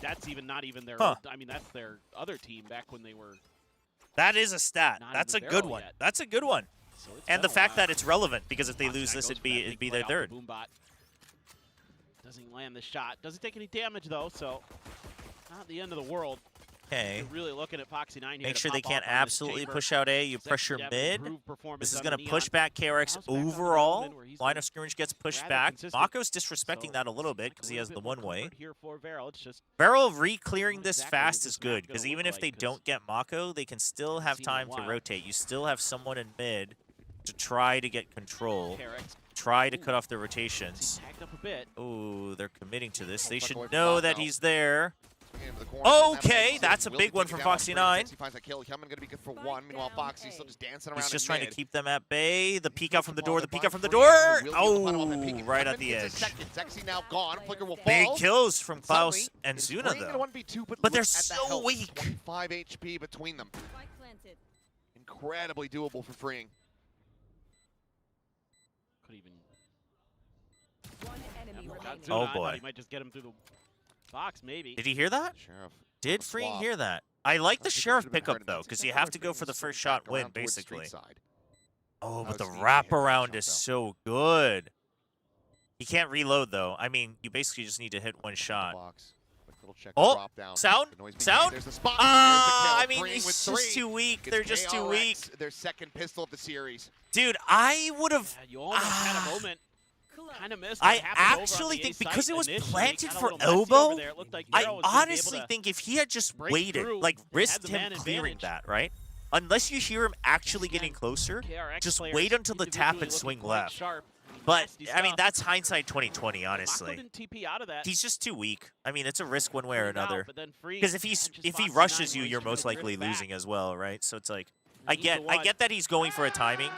That's even not even their.
Huh.
I mean, that's their other team back when they were.
That is a stat.
Not
That's a
even
good
Varel
one.
yet.
That's a good one.
So it's
And
been
the
a
fact
while.
that it's relevant, because if they lose
Foxy9
this,
goes
it'd
for that big
be
play
their
off the
third.
boom bot. Doesn't land the shot. Doesn't take any damage though, so not the end of the world.
Okay.
You're really looking at Foxy9 here.
Make
to
sure they
pop
can't
off on this
absolutely
chamber.
push out A. You
Zexy
pressure
having
mid.
improved performance
This is
on
going to
Neon.
push back KRX
Bounce back on the
overall.
Roman, where he's
Line
been
of scrimmage gets pushed
rather
back.
consistent.
Mako's disrespecting
So,
that a little
looks
bit
like
because
a
he has
little
the
bit more
one way.
comfort Here for Varel. It's just
Barrel re-clearing
what
this
exactly
fast
is
is
this
good
map
because
gonna
even
look
if they
like, 'cause
don't get Mako, they can still have
seen it in a
time to
while.
rotate. You still have someone in mid to try to get control,
KRX
try to cut off the rotations.
tagged up a bit.
Ooh, they're committing to this. They
Fuck
should
away from
know
Mako.
that he's there.
into the corner.
Okay, that's a big one from Foxy9.
He finds that kill. Hyunmin gonna be good for one. Meanwhile, Foxy's still just dancing around.
He's just
in
trying
mid.
to keep them at bay. The peek out from the door. The peek out from the door. Oh, right at the edge.
Zexy now gone. Flicker will fall.
Big kills from Klaus
Suddenly,
and
it's
Zuna,
Freeing in a
though.
1v2,
But
look
they're
at that
so
health.
weak.
25 HP between them. Incredibly doable for Freeing.
Could even.
Oh boy.
He might just get him through the box, maybe.
Did he hear that?
Sheriff.
Did Freeing hear that? I like the Sheriff pickup, though, because you have to go for the first shot win, basically. Oh, but the wraparound is so good. He can't reload, though. I mean, you basically just need to hit one shot. Oh, sound? Sound? I mean, he's just too weak. They're just too weak.
Their second pistol of the series.
Dude, I would have...
You almost had a moment. Kind of missed.
I actually think because it was planted for elbow, I honestly think if he had just waited, like risked him clearing that, right? Unless you hear him actually getting closer, just wait until the tap and swing left. But, I mean, that's hindsight 2020, honestly. He's just too weak. I mean, it's a risk one way or another. Because if he rushes you, you're most likely losing as well, right? So it's like, I get that he's going for a timing,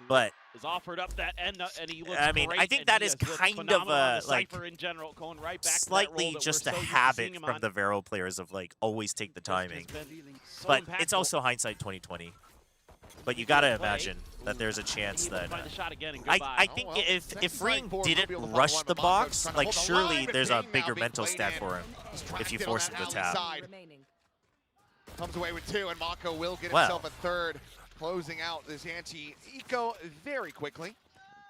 but
is offered up that end, and he looks
I mean,
great,
I think that is kind of a like
in general, going right back
slightly just a habit from the Vero players of like always take the timing. But it's also hindsight 2020. But you gotta imagine that there's a chance that I think if Ring didn't rush the box, like surely there's a bigger mental stat for him if you force him to tap.
Comes away with two, and Mako will get himself a third. Closing out this anti-eco very quickly.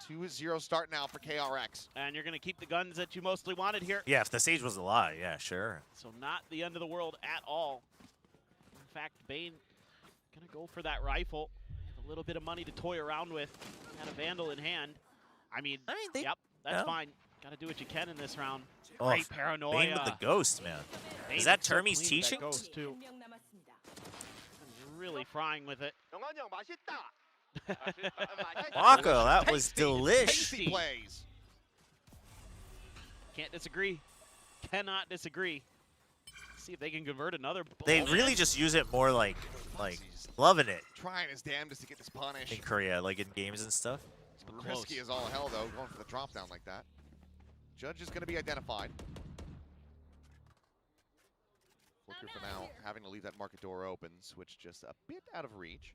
2-0 start now for KRX.
And you're going to keep the guns that you mostly wanted here.
Yeah, if the Sage was a lie, yeah, sure.
So not the end of the world at all. In fact, Bane going to go for that rifle. A little bit of money to toy around with. And a Vandal in hand. I mean yep, that's fine. Got to do what you can in this round.
Oh,
great paranoia.
Bane with the ghost, man.
Bane
Is that
so
Termy's
clean with
teaching?
That ghost too. Really frying with it.
Mako, that was delish.
Plays.
Can't disagree. Cannot disagree. See if they can convert another.
They really just use it more like loving it.
Trying his damnedest to get this punish.
In Korea, like in games and stuff.
Risky as all hell, though, going for the drop down like that. Judge is going to be identified. Flicker for now, having to leave that market door open. Switch just a bit out of reach.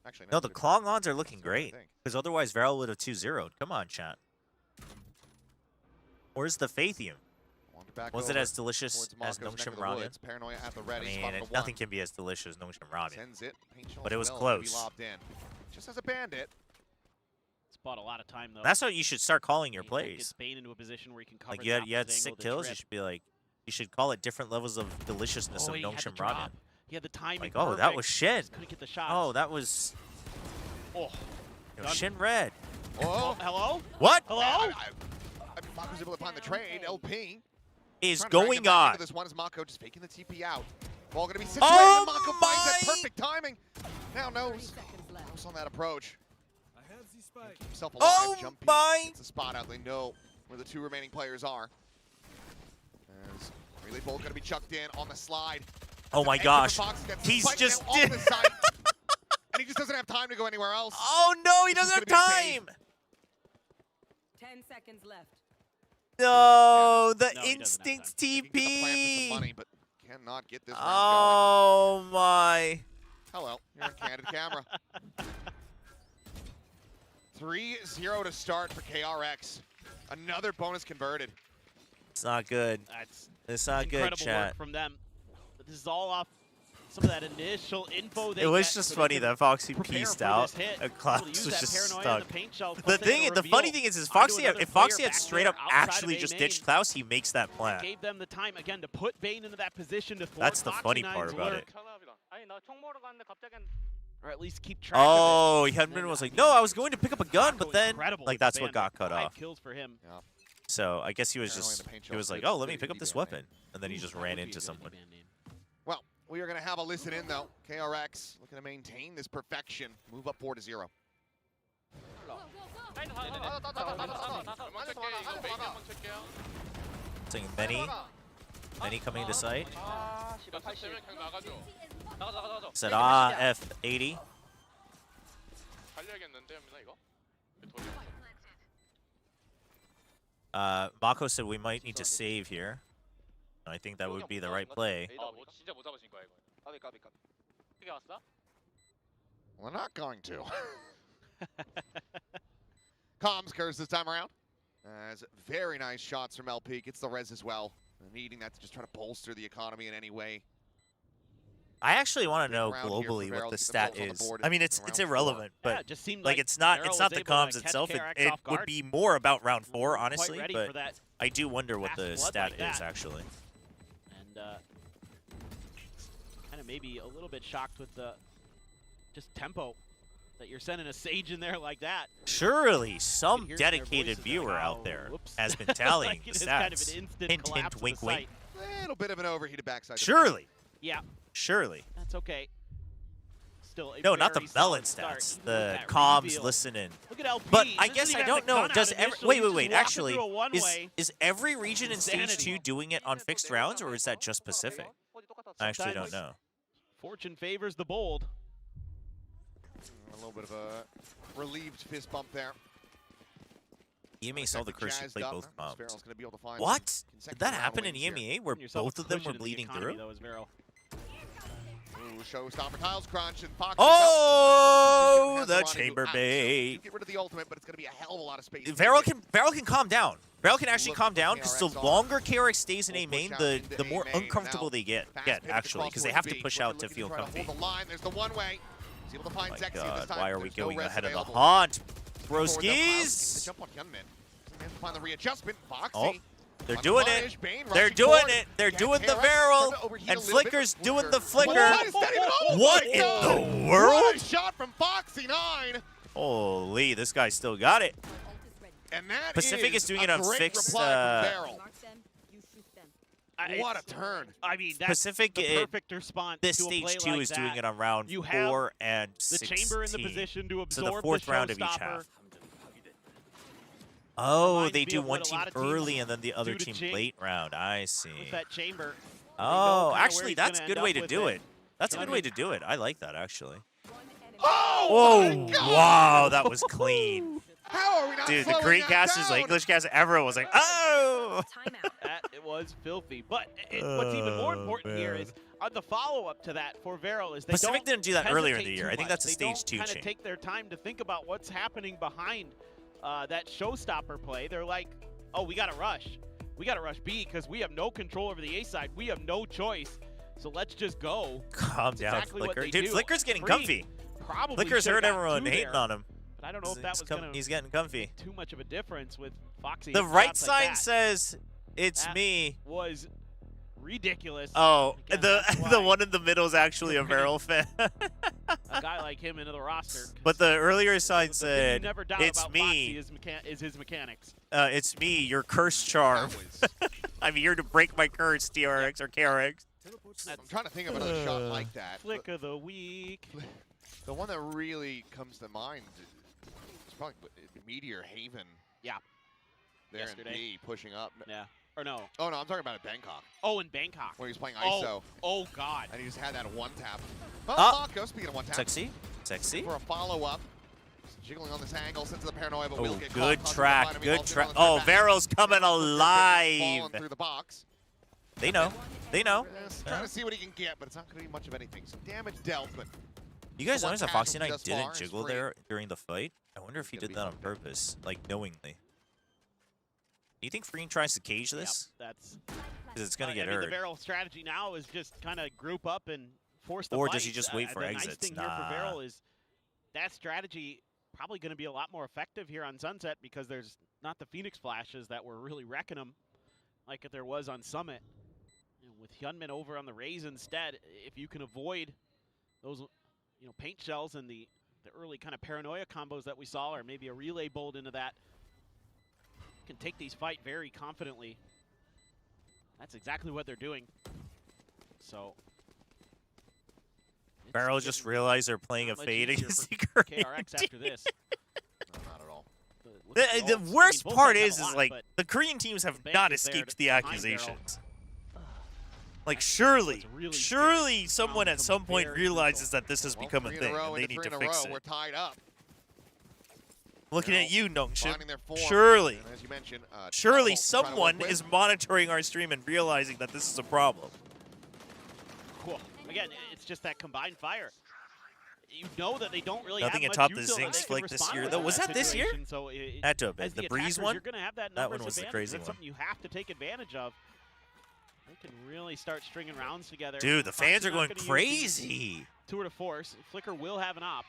Actually,
no, the Klong-ons are looking great. Because otherwise, Varel would have 2-0'd. Come on, chat. Where's the Faithium? Was it as delicious as Nongshim ramen?
Paranoia at the ready.
I mean, nothing can be as delicious as Nongshim ramen.
Sends it.
But it was close.
Just as a bandit.
It's bought a lot of time, though.
That's how you should start calling your plays.
Bane into a position where he can cover
like you had 6 kills, you should be like, you should call it different levels of deliciousness of Nongshim ramen.
He had the timing.
Like, oh, that was Shin.
Couldn't get the shot.
Oh, that was.
Oh,
Shin Red.
Oh,
hello?
What?
Hello?
I mean, Mako's able to find the trade. LP
is going on.
This one is Mako just faking the TP out. Ball gonna be situated.
Oh,
and Mako finds that perfect timing. Now knows on that approach. Keep himself alive.
Oh
Jump
my!
It's a spot out. They know where the 2 remaining players are. As Relay Bolt gonna be chucked in on the slide.
Oh my gosh! He's just
on the side, and he just doesn't have time to go anywhere else.
Oh no, he doesn't have time.
10 seconds left.
No, the
no,
instant
TP. Money, but cannot get this round going.
Oh my!
Hello, you're a candid camera. 3-0 to start for KRX. Another bonus converted.
It's not good. It's not good,
incredible
chat.
work from them. But this is all off some of that initial info.
It was just funny that Foxy pieced out and Klaus was just stuck. The funny thing is Foxy, if Foxy had straight up actually just ditched Klaus, he makes that plan.
Gave them the time again to put Bane into that position to thwart
That's the funny part about it.
Or at least keep track
Oh,
of it.
Hyunmin was like, no, I was going to pick up a gun, but then, like, that's what got cut off.
5 kills for him.
Yeah.
So I guess he was just, he was like, oh, let me pick up this weapon. And then he just ran into someone.
Well, we are going to have a listen in, though. KRX looking to maintain this perfection. Move up 4-0.
Saying many. Any coming to site?
아, 씨발 80. 나가줘. 나가줘.
Said F80.
달려야겠는데, 현민아 이거?
Mako said we might need to save here. I think that would be the right play.
아, 뭐 진짜 못 잡으신 거야 이거. 까비. 어떻게 왔어?
We're not going to. Comms curse this time around. As very nice shots from LP. Gets the res as well. Needing that to just try to bolster the economy in any way.
I actually want to know globally what the stat is. I mean, it's irrelevant, but
it just seemed
like it's not the comms itself. It would be more about round 4, honestly. But I do wonder what the stat is actually.
And kind of maybe a little bit shocked with the just tempo that you're sending a Sage in there like that.
Surely some dedicated viewer out there has been tallying the stats.
Kind of an instant
hint, hint, wink, wink.
A little bit of an overheated backside.
Surely.
Yeah.
Surely.
That's okay. Still
no, not the melon stats. The comms listening.
Look at LP.
But I guess I don't know. Does wait. Actually, is every region in stage 2 doing it on fixed rounds, or is that just Pacific? I actually don't know.
Fortune favors the bold.
A little bit of a relieved fist bump there.
EMEA saw the curse to play both comms. What? Did that happen in EMEA where both of them were bleeding through?
Ooh, showstopper tiles crunch and Fox.
Oh, the chamber bait.
You get rid of the ultimate, but it's going to be a hell of a lot of space.
Varel can calm down. Varel can actually calm down because the longer KRX stays in A main, the more uncomfortable they get actually, because they have to push out to feel comfy.
Hold the line. There's the one way. Able to find
oh my God, why are we going ahead of the haunt? Broskies!
Jump on Hyunmin. Find the readjustment. Foxy.
Oh, they're doing it. They're doing it. They're doing the barrel. And Flicker's doing the flicker. What in the world?
Shot from Foxy 9.
Holy, this guy still got it.
And that
Pacific is doing it on fixed.
What a turn.
I mean, that's
Pacific,
the perfect response.
This
to a
stage
play
2
like
is doing
that.
it on round
you
4 and 16.
The chamber in the position to absorb
so the fourth round of each half. Oh, they do one team early and then the other team late round. I see.
With that chamber.
Oh, actually, that's a good way to do it. That's a good way to do it. I like that, actually.
Oh,
wow, that was clean.
How are we not
Dude, the Korean casters, the English casters, everyone was like, oh!
That it was filthy. But what's even more important here is the follow-up to that for Varel is they
Pacific didn't do that earlier in the year.
I
think that's a stage 2
change. They
change.
take their time to think about what's happening behind that showstopper play. They're like, oh, we got to rush. We got to rush B because we have no control over the A side. We have no choice. So let's just go.
Calm down, Flicker. Dude, Flicker's getting comfy. Flicker's heard everyone hating on him.
But I don't know if that was going to
he's getting comfy.
Too much of a difference with Foxy.
The right sign says it's me.
Was ridiculous.
Oh, the one in the middle is actually a Varel fan.
A guy like him into the roster.
But the earlier sign said it's me.
Is his mechanics.
It's me, your curse charm. I'm here to break my curse, TRX or KRX.
I'm trying to think of another shot like that.
Flick of the week.
The one that really comes to mind is probably Meteor Haven.
Yeah.
There in B, pushing up.
Yeah. Or no.
Oh, no, I'm talking about at Bangkok.
Oh, in Bangkok.
When he was playing ISO.
Oh, God.
And he just had that one tap. Mako, speaking of one tap.
Sexy.
For a follow-up. Jiggling on this angle, sends to the paranoia, but will get caught.
Good track, good track. Oh, Varel's coming alive.
Falling through the box.
They know. They know.
Trying to see what he can get, but it's not going to be much of anything. Some damage dealt, but...
You guys notice that Foxy Knight didn't jiggle there during the fight? I wonder if he did that on purpose, like knowingly. Do you think Freen tries to cage this?
Yep, that's...
Because it's going to get hurt.
The Varel strategy now is just kind of group up and force the
Or
fight.
does he just wait for exits?
The nice thing here for Varel is that strategy probably going to be a lot more effective here on Sunset because there's not the Phoenix flashes that were really wrecking him like there was on Summit. With Hyunmin over on the Raze instead, if you can avoid those paint shells and the early kind of paranoia combos that we saw, or maybe a relay bolt into that, you can take these fight very confidently. That's exactly what they're doing. So
Varel just realized they're playing a fade against the
KRX after this.
No, not at all.
The worst part is like the Korean teams have not escaped the accusations. Like, surely,
really
surely
scary.
someone at some point
Very
realizes that this has become a
3 in
thing,
row
and they
into
need
3
to
in a
fix
row.
it.
We're tied up.
Looking
Now,
at you, Nongshim.
finding their form.
Surely,
And as you mentioned,
surely
Bolt to try to work
someone
with.
is monitoring our stream and realizing that this is a problem.
Cool. Again, it's just that combined fire. You know that they don't really
Nothing
have
atop
much
the
util that
Zinx
they can
flick this
respond
year,
with
though.
in
Was that this year?
situation. So
Had to have been.
as
The
the
Breeze
attackers,
one?
You're going to have that
That one
numbers
was the
advantage.
crazy
That's
one.
something you have to take advantage of. They can really start stringing rounds together.
Dude, the fans
Foxy
are
not
going
gonna use
crazy.
the tour de force. Flicker will have an op.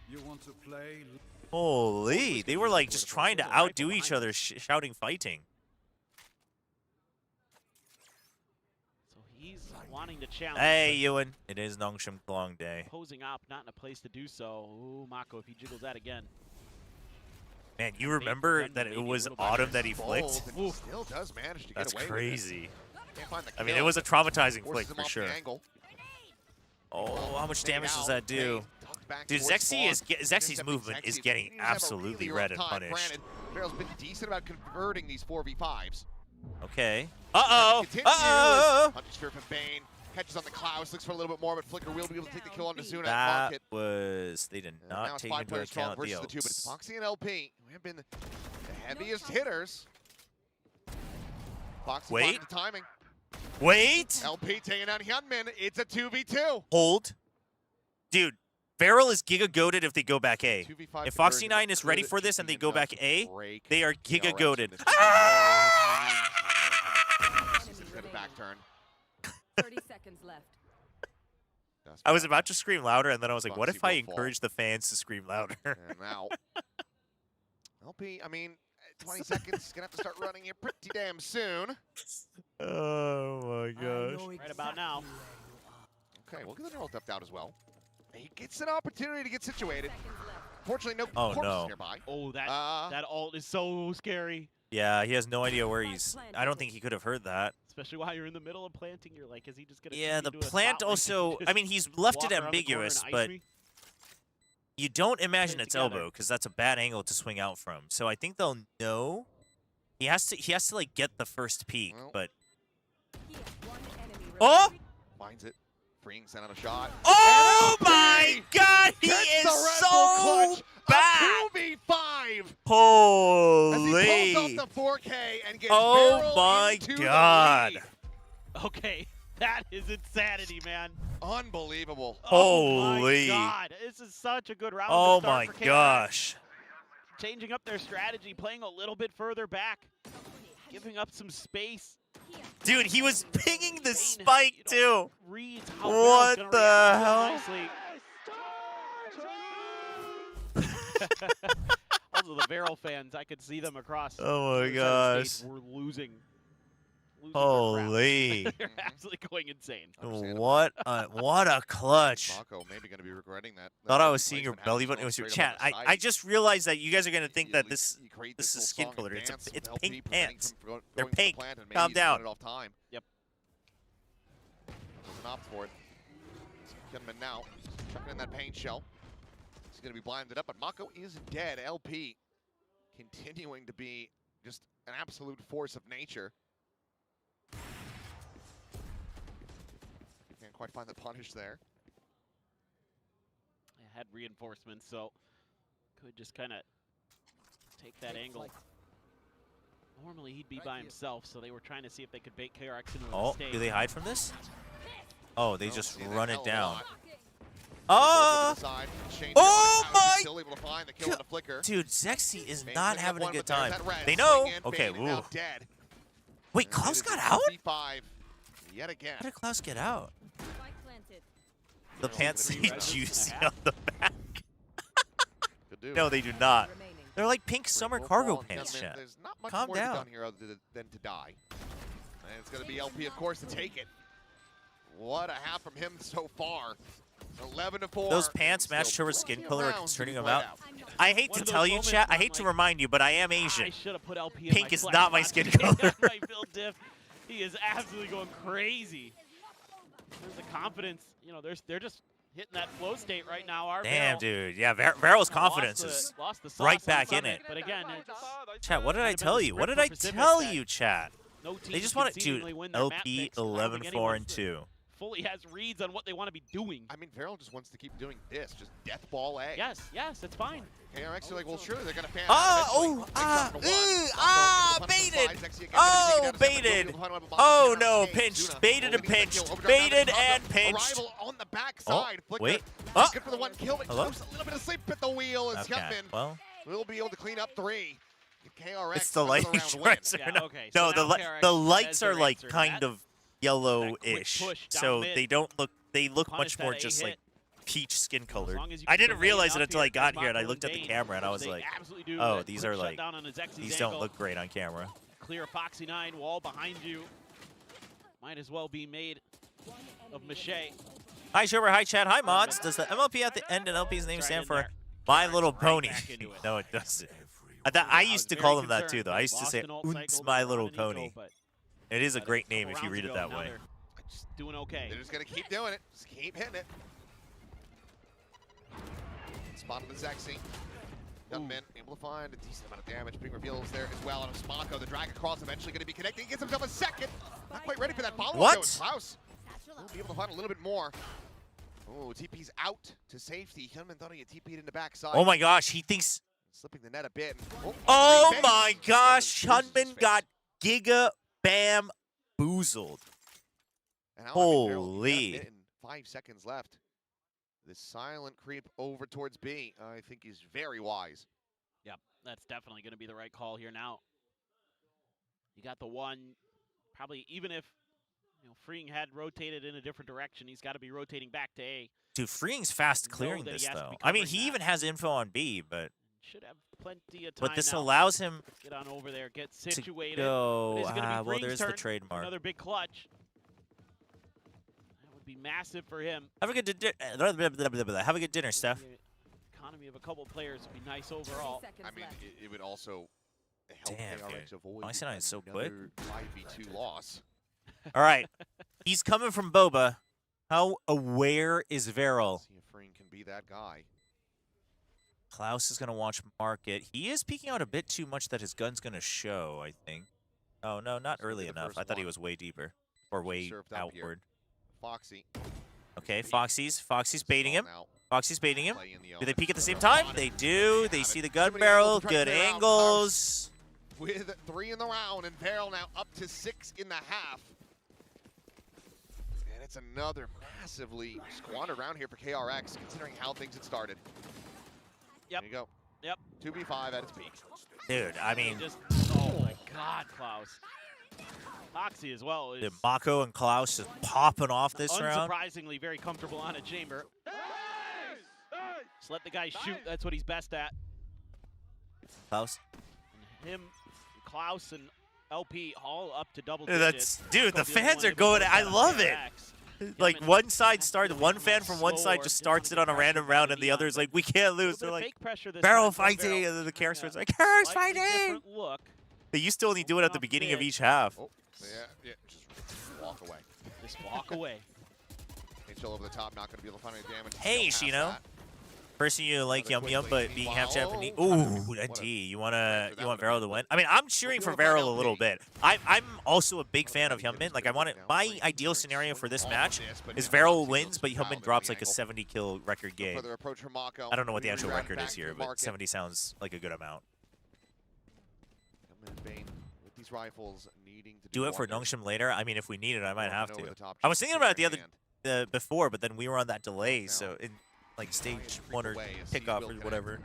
You want to play?
Holy, they were like just trying to outdo each other, shouting, fighting.
So he's wanting to challenge.
Hey, Ewan, it is Nongshim Klong Day.
Opposing op, not in a place to do so. Ooh, Mako, if he jiggles that again.
Man, you remember that it was autumn that he flicked?
Bold, and he still does manage to get
That's
away
crazy.
With it. Can't find the
I mean,
kill.
it was a traumatizing
Forces
flick
him
for
off the
sure.
angle.
Oh, how much
Fade
damage does
out,
that do?
fade, ducked back
Dude,
towards
Zexy
Spawn.
is Zexy's
Intercepting
movement is
Zexy.
getting
He's having a
absolutely
really
red and
rough time.
punished.
Granted, Barrel's been decent about converting these 4v5s.
Okay. Uh-oh.
Continues.
Uh-oh.
Punches Fear from Bane. Catches on the Klaus. Looks for a little bit more, but Flicker will be able to take the kill on Nazuna.
That
Market.
was... They did
Now
not
it's
take
5
into
players strong
account the
versus the 2, but it's
outs.
Foxy and LP who have been the heaviest hitters. Foxy
Wait.
finding the timing.
Wait.
LP taking out Hyunmin. It's a 2v2.
Hold. Dude, Barrel is giga-goated if they go back A.
2v5
If Foxy
conversion
9 is ready
could
for this and
be
they go
enough
back
to
A,
break
they are
KRX
giga-goated.
in this
Ah!
Got a back turn.
30 seconds left.
I was about to scream louder, and then I was like, what
Foxy
if I
will fall.
encourage the fans to scream louder?
And now, LP, I mean, 20 seconds, gonna have to start running here pretty damn soon.
Oh my gosh.
Right about now.
Okay, we'll get the neural theft out as well. He gets an opportunity to get situated. Fortunately, no
Oh,
corpses
no.
nearby.
Oh, that ult is so scary.
Yeah, he has no idea where he's... I don't think he could have heard that.
Especially while you're in the middle of planting, you're like, is he just gonna?
Yeah, the
do a
plant
spot where he
also...
just
I mean, he's left it
walk around the corner
ambiguous,
and ice
but
me?
you don't imagine
it
it's
together.
elbow, because that's a bad angle to swing out from. So I think they'll know. He has to like, get the first peek,
Well.
but...
One enemy
Oh!
Finds it. Freeing, sent out a shot.
Oh
And
my
LP
god, he
gets
is
the Red
so
Bull clutch.
bad!
A 2v5 as he
Holy!
pulls off the 4K and gets
Oh
Barrel
my
into
god!
the lead.
Okay, that is insanity, man.
Unbelievable.
Oh
Holy!
my god, this is such a good round.
Oh
to start
my
for KRX.
gosh!
Changing up their strategy, playing a little bit further back, giving up some space.
Dude, he was pinging the
Bane,
spike
you know,
too.
reads how
What
Barrel's gonna
the
react
hell?
nicely. Also, the Barrel fans, I could see them across.
Oh my
the other
gosh.
side. We're losing. Their crap.
Holy!
They're absolutely going insane.
What a clutch!
Mako maybe going to be regretting that.
Thought I was seeing your belly button. It was your chat. I just realized that you guys are gonna think that this is skin color. It's pink pants. They're pink. Calm down.
Off time.
Yep.
There's an opt for it. Hyunmin now chucking in that paint shell. He's going to be blinded up, but Mako is dead. LP continuing to be just an absolute force of nature. Can't quite find the punish there.
I had reinforcements, so could just kind of take that angle. Normally he'd be by himself, so they were trying to see if they could bait KRX into a
Oh,
mistake.
do they hide from this? Oh, they just
See that
run
hell
it
of a
down.
lot.
Oh!
Over to the side. Shane
Oh
Jones
my
still able to find the kill with the flicker.
Dude, Zexy is
Bane's
not
picking up
having a
one,
good
but there's
time.
that red.
They know.
Swing in,
Okay,
Bane now
woo.
dead.
Wait,
And
Klaus
it
got
is
out?
3-5 yet again.
How did Klaus get out?
Spike planted.
The pants say
three red
juicy
and a
on the back.
Could do.
No, they do not.
Remaining.
They're like pink summer
Rainbow
cargo
Ball and
pants,
Hyunmin,
chat.
There's not much
Calm
more to be
down.
done here other than to die. And it's going to be LP, of course, to take it. What a half from him so far. 11-4.
Those pants
Still
match Chobra's
plenty
skin
of
color are
rounds to
concerning
be
him
played
out.
out.
I hate
One
to
of those
tell you,
moments
chat. I
where I'm
hate to
like,
remind you, but I am
I
Asian.
should have put LP
Pink
in my
is
flash
not my
spot
skin
today on
color.
my build diff. He is absolutely going crazy. There's the confidence. You know, they're just hitting that flow state right now. Our
Damn,
Barrel
dude. Yeah, Barrel's
lost
confidence
the-
is
lost the
right
sauce on
back in
Summit,
it.
But again, it's
Chat, what did I
Might have been
tell
the
you? What
sprint
did I
for Pacific
tell
that-
you, chat?
No team
They just
can
want to do
seemingly win their map
LP
picks. I don't think
11-4
anyone
and 2.
fully has reads on what they want to be doing.
I mean, Veryl just wants to keep doing this, just death ball A.
Yes, it's fine.
KRX are like, well, surely they're gonna pan
Baited! Oh, baited! Oh no, pinched, baited and pinched, baited and pinched.
Arrival on the backside.
Wait.
Good for the one kill, but
Hello?
close, a little bit of sleep at the wheel as
Okay,
Hyunmin
well,
will be able to clean up 3. KRX
it's the light
another round win.
Yeah, okay,
No,
so now
the
KRX
lights
has
are
their
like
answer.
kind
That-
of yellowish,
push down
so
mid.
they don't look. They look
Punish
much more
that
just
A
like peach skin colored.
long as you
I
keep
didn't
the
realize
lane
it
up
until I
here,
got
Mako
here and I
and
looked at the
Bane,
camera and I
which
was
they
like,
absolutely do.
oh,
That
these
quick
are like
shutdown on his Xy's
these
ankle.
don't look great on camera.
Clear Foxy 9 wall behind you. Might as well be made of mache.
Hi Chobra, hi chat, hi mods. Does the MLP at the end and LP's name
Right
stand
in
for
there.
My Little Pony?
back into it.
No, it doesn't. I used to
was
call
very
them that too,
concerned.
though. I used to
Lost
say
an ult
Un's
cycle
My
to
Little
Ron and Nico,
Pony.
but
It is a
that
great
couple
name if you
rounds
read it
ago,
that
now
way.
they're just doing okay.
They're just gonna keep doing it. Just keep hitting it. Spot on the Zexy. Hyunmin able to find a decent amount of damage. Big reveals there as well. And Smako, the drag across, eventually going to be connecting. He gets himself a second. Not quite ready for that follow-up.
What?
Though. Klaus will be able to find a little bit more. Oh, TP's out to safety. Hyunmin thought he had TP'd in the backside.
Oh my gosh, he thinks.
Slipping the net a bit.
Oh
base.
my gosh,
Hyunmin loses his
Hyunmin
face.
got giga bam boozled.
And now, I mean, Veryl, you've got a
Holy.
minute and 5 seconds left. This silent creep over towards B, I think, is very wise.
Yep, that's definitely going to be the right call here now. You got the one, probably even if Freeing had rotated in a different direction, he's got to be rotating back to A.
Dude, Freeing's fast
Know
clearing
that he
this,
has to
though.
be
I mean,
covering
he
that.
even has info on B, but
Should have plenty of time
but this
now.
allows him
Get on over there, get
to
situated.
go.
It is gonna be
Well,
Freeing's
there's the
turn for
trademark.
Another big clutch. That would be massive for him.
Have a good have a good dinner, Steph.
The economy of a couple players would be nice overall.
I mean, it would also help
Damn,
KRX
dude.
avoid
Honestly, it's so quick.
another 5v2 loss.
All right, he's coming from Boba. How aware is Veryl?
See if Freeing can be that guy.
Klaus is gonna watch market. He is peeking out a bit too much that his gun's gonna show, I think. Oh no, not
This will be
early
the
enough.
first
I thought he
one.
was way deeper or way
Served up here.
outward.
Foxy.
Okay, Foxy's baiting him.
Now
Foxy's baiting him.
play in the
Do they
element.
peek at the same time? They do. They see the gun barrel. Good angles.
With 3 in the round, and Veryl now up to 6 in the half. And it's another massively squandered round here for KRX, considering how things had started.
Yep.
There you go.
Yep.
2v5 at its peak.
Dude, I mean,
Just, oh my God, Klaus. Foxy as well is
dude, Mako and Klaus just popping off this round.
unsurprisingly very comfortable on a chamber. Just let the guy shoot. That's what he's best at.
Klaus.
And him, Klaus, and LP all up to double
Dude,
digits.
dude, the
Both the only
fans
one
are
able to
going.
put
I
that on
love it.
KRX.
Like
Hyunmin
one side
has
starts,
to
one
be
fan from one side
slower,
just
didn't wanna
starts it
get
on a
pressure
random
from
round, and the
Neon,
other's
but
like, we can't
a
lose.
little
They're
bit of
like,
fake pressure this
barrel
time from
fighting,
Veryl.
and then the character
Yeah.
is like, Carr's
Slightly
fighting.
different look.
They used to only do it at the
Off
beginning of
mid.
each half.
Oh, yeah, just walk away.
Just walk away.
HL over the top, not going to be able to find any damage.
Hey,
Still past
Shino.
that.
Person you like
Another
Yum Yum,
quickly.
but being half
Meanwhile,
Japanese.
oh,
Ooh,
what a-
NT. You
answer that
want
would've
Veryl to win? I mean, I'm cheering for
We'll find
Veryl a
out
little
late.
bit. I'm also a big fan of Hyunmin. Like, I want it. My ideal scenario for this match is Veryl wins, but Hyunmin drops like a 70 kill record game.
Further approach from Mako.
I don't know what the actual
Reroute
record
back
is
to
here,
the
but
market.
70 sounds like a good amount.
Hyunmin and Bane with these rifles needing to
Do it for
wonders.
Nongshim later. I mean, if we need it, I might
Don't
have
know
to.
where the top
I was
chips
thinking
in
about it
their
the
hand.
other before, but then we were on that delay,
Now,
so in like
trying
stage
to creep
1 or
away as he
kickoff
will
or
connect.
whatever.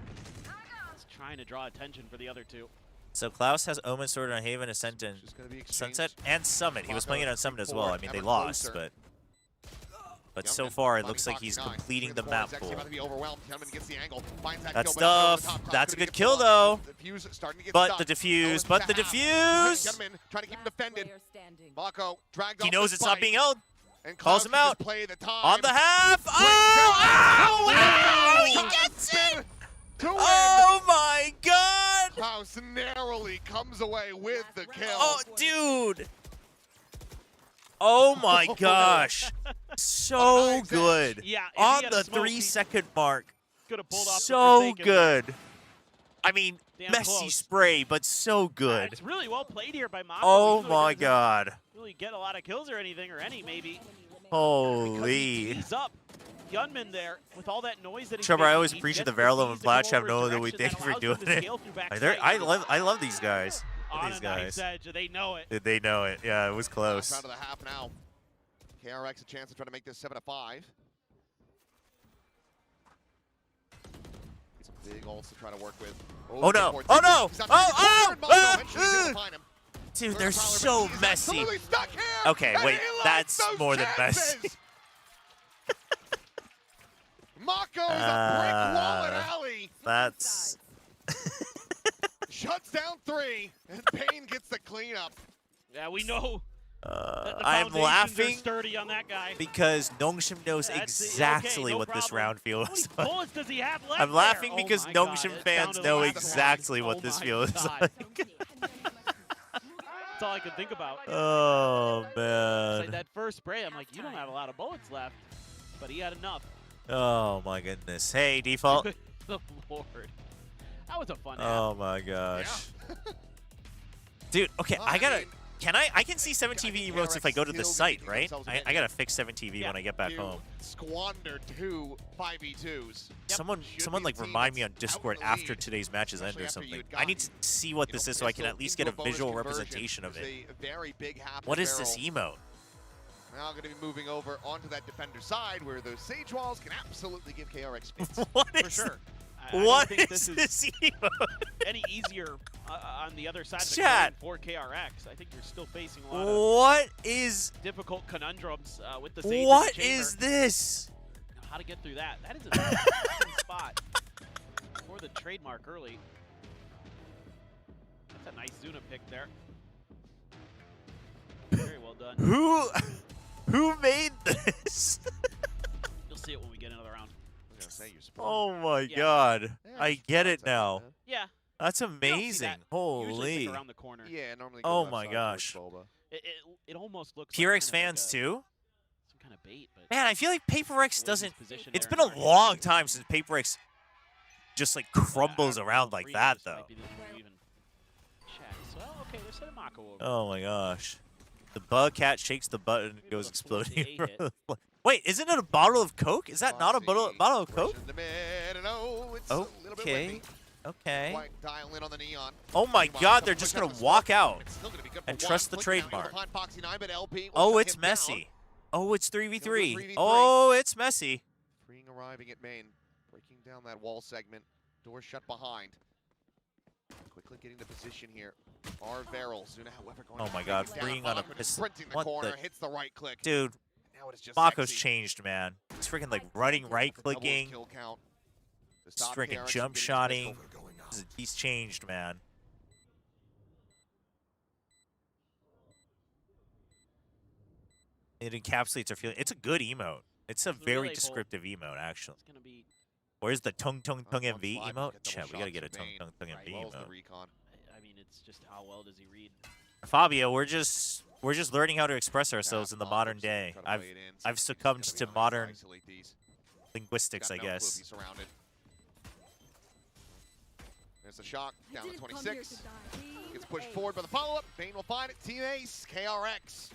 Just trying to draw attention for the other two.
So Klaus has Omen, Sword, and Haven, Ascent, and
Just gonna be
Sunset,
exchanged.
and Summit. He was playing it on Summit as well. I mean, they
Ever
lost,
closer.
but so
Hyunmin
far it
finding
looks like
Foxy
he's
9.
completing the
Swing
map
forward,
pool.
Zexy about to be overwhelmed. Hyunmin gets the angle, finds that
That
kill, but it's over the
stuff,
top. Klaus
that's a
gonna
good
get
kill
pulled
though.
up. The defuse starting to get
But
stuck.
the defuse,
Owens
but the
to half.
defuse.
Hyunmin trying to keep him defended.
Player standing.
Mako dragged
He
off
knows
the
it's not
spike,
being held.
and
calls
Klaus
him
can just
out.
play the time.
On the half. Oh! Ow! He gets it!
To win.
Oh my god!
Klaus narrowly comes away with the kill.
Oh, dude! Oh my gosh! So good.
Yeah, if he
On
had
the
a smoke, he
3-second mark.
could have pulled off the
So
Forsaken.
good. I mean,
Damn
messy
close.
spray, but so good.
It's really well played here by Mako.
Oh
He really
my
doesn't
god.
Really get a lot of kills or anything, or any maybe.
Holy.
He's up. Hyunmin there with all that noise that he's
Chobra, I
making,
always
he
appreciate
gets
the Verilum
keys
and
to go
Blatch have
over
no
a
other way
direction
thank
that
you for
allows
doing
them to
it.
scale through
Like,
backside.
I love these guys.
On
These
a nice
guys.
edge, they know it.
They know it. Yeah, it was close.
Round of the half now. KRX a chance to try to make this 7-5. Some big ults to try to work with.
Oh no!
before
Oh no!
he's not
Oh!
ready for it. Mako eventually is able
Oh!
to find him.
Dude,
First
they're
Tyler,
so
he's
messy.
absolutely stuck here,
Okay,
and
wait,
he lost
that's
those
more than
chances.
messy.
Mako is a brick wall at alley.
That's
Shuts down 3, and Payne gets the cleanup.
Yeah, we know. that the
I'm
foundations are
laughing
sturdy on that guy.
because Nongshim knows
That's
exactly
no
what this
problem.
round feels.
How many bullets does he have left
I'm laughing
there?
because
Oh my God,
Nongshim
it's
fans
down to the
know
last
exactly
one.
what
Oh
this
my
feels
God.
like.
That's all I can think about.
Oh
It's
man.
like that first spray, I'm like, you don't have a lot of bullets left. But he had enough.
Oh my goodness. Hey, default.
The Lord. That was a fun
Oh my gosh. Dude, okay, I gotta. Can I can see 7TV emotes if I go to the site, right? I gotta fix 7TV when I get back home.
Squander 2 5v2s.
Someone like remind me on Discord after today's matches end or something. I need to see what this is so I can at least get a visual representation of it. What is this emote?
Now going to be moving over onto that defender side where those Sage Walls can absolutely give KRX space.
What
For
is
sure.
What
think
is
this
this emote?
any easier on the other side of the
Chat.
coin for KRX. I think you're still facing a lot of
What is
difficult conundrums with the Sage
What
in the chamber.
is this?
How to get through that? That is a interesting spot for the trademark early. That's a nice Zuna pick there. Very well done.
Who made this?
You'll see it when we get another round.
Oh my
Yeah.
God. I get it now.
Yeah.
That's
You don't see
amazing.
that usually it's,
Holy.
like, around the corner.
Yeah, normally.
Oh
goes
my
outside
gosh.
towards Boba.
It almost looks
KRX
like
fans too?
some kind of bait, but
Man, I feel like PaperX
Williams'
doesn't.
position
It's
there
been
in
a
our
long
history.
time since PaperX just like crumbles around like that though.
Might be the one we even check. So, okay, they're setting Mako over.
Oh my gosh. The bug cat shakes the button and goes exploding. Wait, isn't it a bottle of Coke? Is that not a bottle of Coke?
Pushing the mid, and oh, it's a little bit
Okay.
windy.
Okay.
Quite dial in on the neon.
Oh my
Meanwhile,
God,
some
they're
push
just
out
gonna
of
walk
smoke.
out
It's still gonna be good
and
for
trust
one.
the
Flick down
trademark.
behind Foxy 9, but LP will
Oh,
shut
it's
him down.
messy. Oh, it's 3v3.
3v3.
Oh, it's messy.
Freeing arriving at main, breaking down that wall segment. Door shut behind. Quickly getting the position here. Our Veril, Zuna, however, going
Oh
to
my
take
God,
it down.
freeing on a
Mako
pistol.
sprinting the
What
corner,
the-
hits the right click.
Dude,
Now it is just
Mako's
sexy.
changed, man. He's freaking like running, right clicking.
Doubles kill count. To
He's
stop
freaking
KRX
jump
from getting his
shotting.
pistol.
He's changed, man. It encapsulates our feeling. It's a good emote. It's a
It's
very
really bold.
descriptive emote, actually.
It's gonna be.
Where's the tung tung tung
On
MV
slide,
emote?
get double
Chat, we gotta
shots
get a
from
tung
main.
tung tung MV
Well as the
emote.
recon.
I mean, it's just how well does he read?
Fabio, we're just learning how to express ourselves in the
Bob
modern
looks to
day.
try to
I've
play it in.
I've
He's
succumbed
gonna be
to
trying
modern
isolate these.
linguistics,
Got
I
no clue if
guess.
he's surrounded. There's a shock down to 26. Gets pushed forward by the follow-up. Bane will find it. Team Ace, KRX.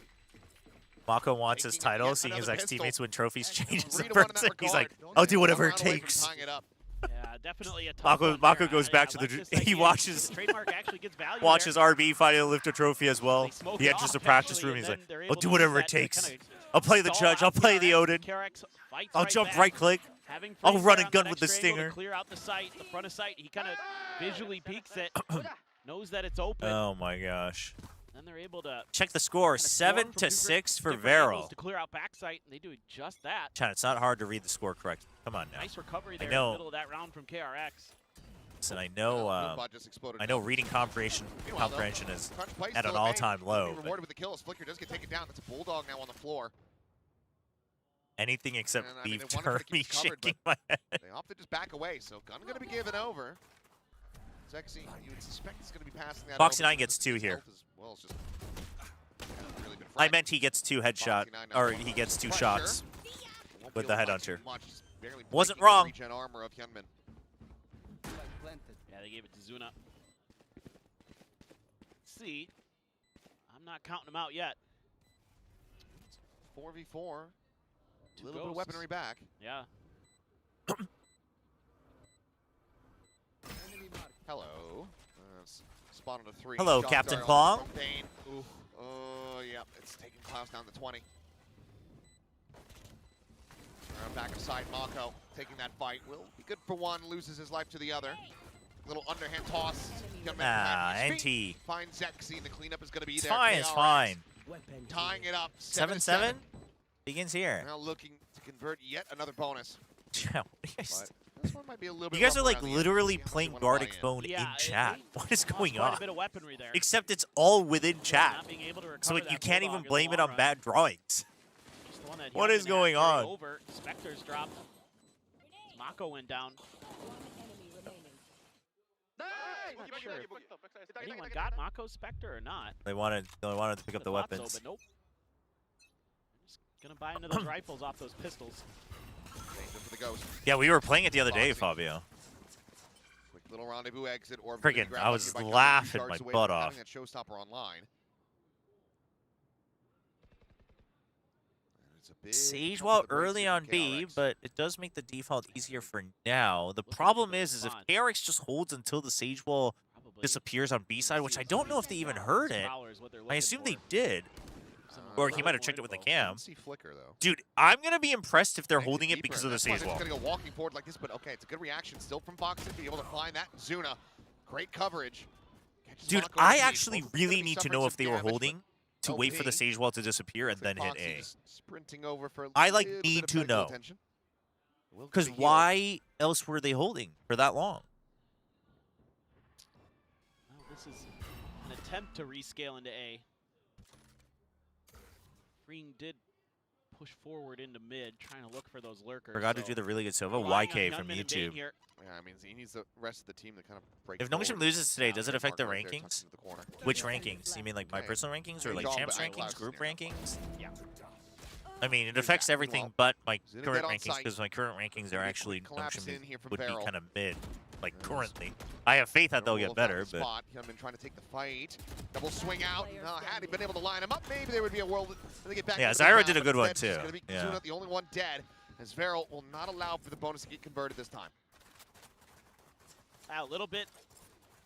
Mako wants his
Taking yet
title, seeing his
another
ex-teammates win trophies, changes the
3-1 in that
person. He's like,
regard.
I'll do
One
whatever it
round away from
takes.
tying it up.
Yeah, definitely a tough one
Mako
there.
goes back to
Let's
the.
just say
He watches
trademark actually gets value
watches
there.
RB finally lift a trophy as well.
They smoke
He
it
enters
off,
the practice
actually,
room. He's
and
like,
then they're
I'll
able
do
to
whatever
use
it
that to
takes.
kinda
I'll play the
stall
judge. I'll
out
play the
KRX.
Odin.
KRX fights
I'll
right
jump
back.
right click.
Having
I'll
freeze
run
there
and
on
gun
that
with the
extra angle to
stinger.
clear out the sight, the front of sight. He kind of visually peeks it, knows that it's open.
Oh my gosh.
Then they're able to
Check the score.
kinda swarm
7
from
to
different-
6 for
different angles
Veril.
to clear out backside, and they do just that.
Chat, it's not hard to read the score correctly. Come on now.
Nice recovery there
I
in the
know.
middle of that round from KRX.
Listen, I know.
Moonbot just exploded.
I know reading comprehension
Meanwhile, though,
is
crunch play
at an
still
all-time
Bane.
low.
Being
but
rewarded with the kill as Flicker does get taken down. That's a Bulldog now on the floor.
Anything except
And, I mean,
beef
they wanted him to
jerky
keep covered,
shaking my head.
They opted just back away, so gun going to be given over. Sexy, you would suspect it's going to be passing that
Foxy
over
9 gets
because
2
his
here.
health is- well, it's just hasn't really been
I
fragged.
meant he gets 2 headshot,
Foxy 9 now
or
going
he
for
gets 2
pressure.
shots.
Won't
with
be
the
able to
headhunter.
do much, just barely
Wasn't
breaking the
wrong.
regen armor of Hyunmin.
Yeah, they gave it to Zuna. Let's see. I'm not counting them out yet.
4v4.
Two
A little bit of
ghosts.
weaponry back.
Yeah.
Hello. Spot on a 3.
Hello,
Shot
Captain
dart
Klong.
from Bane. Oh, yeah. It's taking Klaus down to 20. Back aside, Mako taking that fight. Will be good for one, loses his life to the other. Little underhand toss.
NT.
Finds Zexy, and the cleanup is going to be
It's
there.
fine, it's
KRX
fine.
Tying it up.
7-7 begins here.
Now looking to convert yet another bonus.
Yeah,
But this one might be a little bit
you guys are
rough
like
around the
literally
edges.
playing
How much you wanna
Gardic
buy in.
Phone
Yeah,
in chat. What is going
Quite
on?
a bit of weaponry there.
Except it's all within chat.
Not being able to
So
recover
you
that
can't
Bulldog
even
in the
blame it
long
on
run.
bad drawings.
Just the one that
What
Hyunmin
is going
had carried
on?
Over. Spectre's dropped. Mako went down. Not sure if anyone got Mako's Spectre or not.
They wanted to pick up the
Thought so,
weapons.
but nope. Just gonna buy into those rifles off those pistols.
For the ghost.
Yeah, we were playing it the other day, Fabio.
Quick little rendezvous exit. Or
Friggin', I was laughing my butt off.
That showstopper online. It's a big
Sage
jump
Wall
to the brakes
early
here
on
for
B,
KRX.
but it does make the default easier for now. The problem is if KRX just holds until the Sage Wall disappears on B side, which I don't know if they even heard it. I assume they did. Or he might have checked it with the cam.
See flicker though.
Dude, I'm going to be impressed if they're
Makes it
holding it
deeper,
because
and
of the
that's why
Sage Wall.
It's going to go walking forward like this, but okay, it's a good reaction still from Fox to be able to find that. Zuna, great coverage. Catches
Dude,
Mako
I
deep.
actually
Both of them gonna
really
be
need to
suffering
know if
some
they were
damage, but
holding to wait for the
OP.
Sage Wall to disappear and then hit
Foxy
A.
just sprinting over for a
I like
little
need
bit of
to
medical
know.
attention. Will
Because
get the heal.
why else were they holding for that long?
Well, this is an attempt to rescale into A. Green did push forward into mid, trying to look for those lurkers.
Forgot to
so
do the really good Silva.
relying on
YK from
Hyunmin and Bane
YouTube.
here.
Yeah, I mean, he needs the rest of the team to kind of break
If Nongshim
forward.
loses today, does it
Yeah,
affect the
Mark right there,
rankings?
tucks into the corner.
Which rankings? You mean like my
Okay.
personal rankings or
Hey,
like
John,
champs
but I
rankings,
Klaus
group
is near.
rankings?
Yeah.
I mean, it affects everything but my
Zeta
current
dead on
rankings
site.
because my current rankings are
Quick
actually
collapse
Nongshim
in here from
would be
Barrel.
kind of mid, like currently. I have faith that they'll get better, but
Spot. Hyunmin trying to take the fight. Double swing out. No, had he been able to line him up, maybe there would be a world that they get back.
Yeah,
into the
Zyra
round,
did a
but
good one,
instead, it's
too.
gonna be
Yeah.
Zuna, the only one dead, as Varel will not allow for the bonus to get converted this time.
A little bit,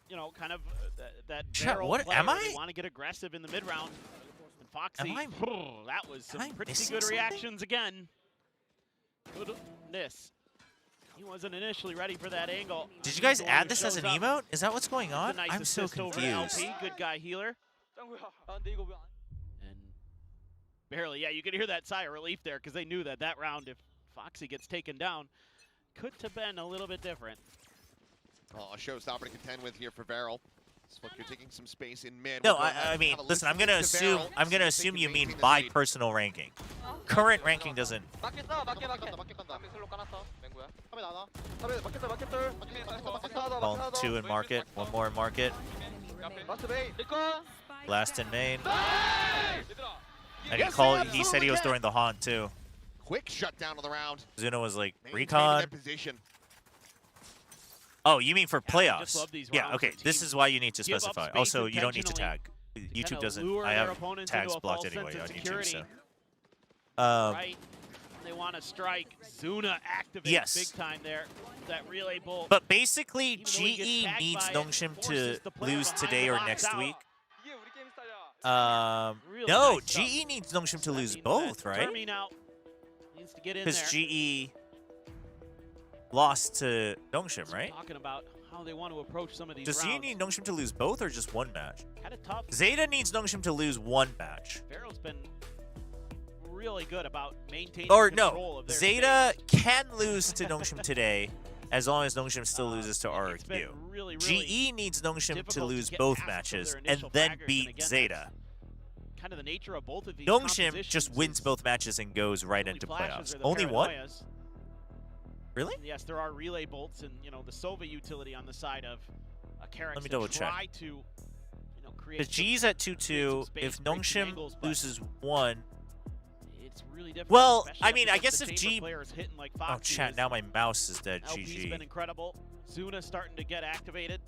you know, kind of that
Chat,
barrel
what-
play
am
where
I-
They want to get aggressive in the mid round. And Foxy,
Am I-
that was some
am I
pretty
missing
good
something?
reactions again. Goodness. He wasn't initially ready for that angle.
did you guys
He's the one
add
who
this as an
shows up.
emote? Is that what's going
The
on?
nice
I'm so
assist over to
confused.
LP, good guy healer. And barely, yeah, you could hear that sigh of relief there because they knew that that round, if Foxy gets taken down, could have been a little bit different.
Oh, a showstopper to contend with here for Varel. Look, you're taking some space in mid.
No,
We'll go ahead
I
and
mean,
have a
listen,
look
I'm gonna
to
assume
Varel.
I'm gonna
They
assume
can
you mean
maintain the
by
lead.
personal ranking. Current ranking doesn't.
맞게 써 맞게 슬로 까놨어 맹구야 탑에 나나 탑에 맞게 써 맞게 썰
Call 2 in market, 1 more in market.
마스트 베이 리콘
Last in main.
얘들아
And
Yes,
he said he was
absolutely
throwing the haunt too.
Quick shutdown of the round.
Zuna was like,
Maintaining
recon.
that position.
Oh, you mean for
Yeah, I just
playoffs?
love these
Yeah,
rounds
okay.
where
This
teams
is why you need to
give up
specify.
space
Also, you don't need to
intentionally,
tag. YouTube
kinda
doesn't.
lure
I
their
have
opponents
tags
into a
blocked
false
anyway
sense
on
of
YouTube.
security.
So.
Right? They want to strike. Zuna activates
Yes.
big time there. That relay bolt.
But basically,
Even though he gets
GE
tagged
needs
by it,
Nongshim to
forces the player
lose
behind
today
the
or
box
next
out.
week.
이게 우리 게임 스타일이야
Really
No,
nice stuff.
GE needs Nongshim to
That
lose
means
both,
that
right?
Termi now needs to get in
Because
there.
GE lost to Nongshim, right?
Talking about how they want to approach some of these
Does GE
rounds.
need Nongshim to lose both or just one match?
Kind of tough.
Zeta needs Nongshim to lose one match.
Pharaoh's been really good about maintaining
Or
control
no,
of their
Zeta
space.
can lose to Nongshim today as long as Nongshim still loses to
It's been
RRQ.
really, really
GE needs Nongshim to
difficult
lose
get
both
past some of
matches
their
and
initial
then
fraggers, and
beat
again,
Zeta.
that's kind of the nature of both of these
Nongshim just
compositions
wins
is
both matches and goes right
early
into
flashes
playoffs.
are the
Only one?
paranoias.
Really?
Yes, there are relay bolts and the Sova utility on the side of KRX.
Let me double check.
Try to create.
Because G's at
create
2-2.
some space,
If
break some
Nongshim
angles, but
loses one,
it's really difficult.
well,
especially
I
up
mean, I
against
guess
the
if
chamber
G.
players hitting like
Oh,
Foxy
chat!
is.
Now my mouse is dead.
LP's
GG.
been incredible. ZETA starting to get activated.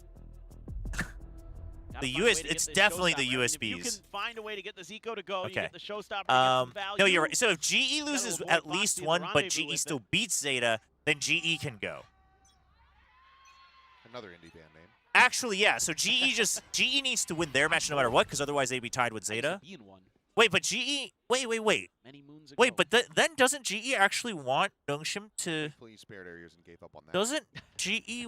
It's definitely the USBs.
If you can find a way to get this eco to go, you
Okay.
get the showstopper.
No, you're right. So if GE loses at least one, but GE still beats ZETA, then GE can go.
Another indie band name.
Actually, yeah. So GE needs to win their match no matter what, because otherwise they'd be tied with ZETA. Wait, but GE. Wait.
Many moons ago.
Wait, but then doesn't GE actually want Nongshim to?
Please spared areas and gave up on that.
Doesn't GE?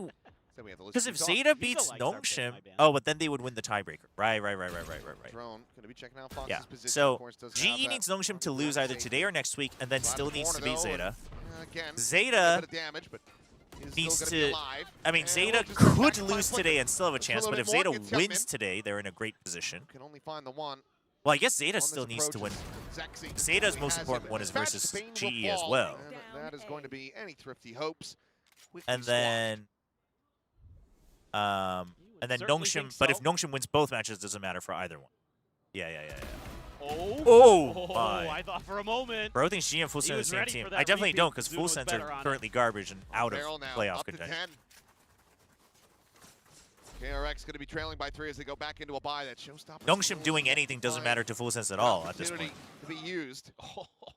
So we have to
Because
listen
if
to
ZETA beats Nongshim, but then they would win the tiebreaker. Right.
Drone gonna be checking out Fox's
Yeah.
position.
So
Of course, does
GE
have
needs
that
Nongshim to lose either
safety.
today or next week, and then
Side
still
of the
needs to
corner,
beat
though,
ZETA.
and, again,
ZETA
a bit of damage, but is
needs
still gonna be
to.
alive.
I mean,
And
ZETA
we'll just go back
could
to
lose
5
today and still have a
Looks
chance,
little
but if
bit more,
ZETA
gets
wins
Hyunmin.
today, they're in a great position.
Can only find the one.
Well, I guess
on
ZETA
this
still needs to win.
approach is Zexy.
ZETA's
He
most
has
important
him.
one is
Dispatch,
versus
Spain will
GE as
fall,
well.
and that is going to be any thrifty hopes. quickly
And
squashed.
then
certainly
Nongshim.
think
But
so.
if Nongshim wins both matches, it doesn't matter for either one. Yeah.
Oh
my.
I thought for a moment.
Bro thinks GE and Full
He
Send are the
was
same
ready
team.
for
I
that
definitely
repeat.
don't, because
ZETA
Full
was
Send are
better on
currently garbage and out of
Barrel now,
playoff
up to
contention.
10. KRX going to be trailing by 3 as they go back into a bye. That showstopper.
Nongshim doing anything doesn't matter to Full Sense at all at this point.
To be used.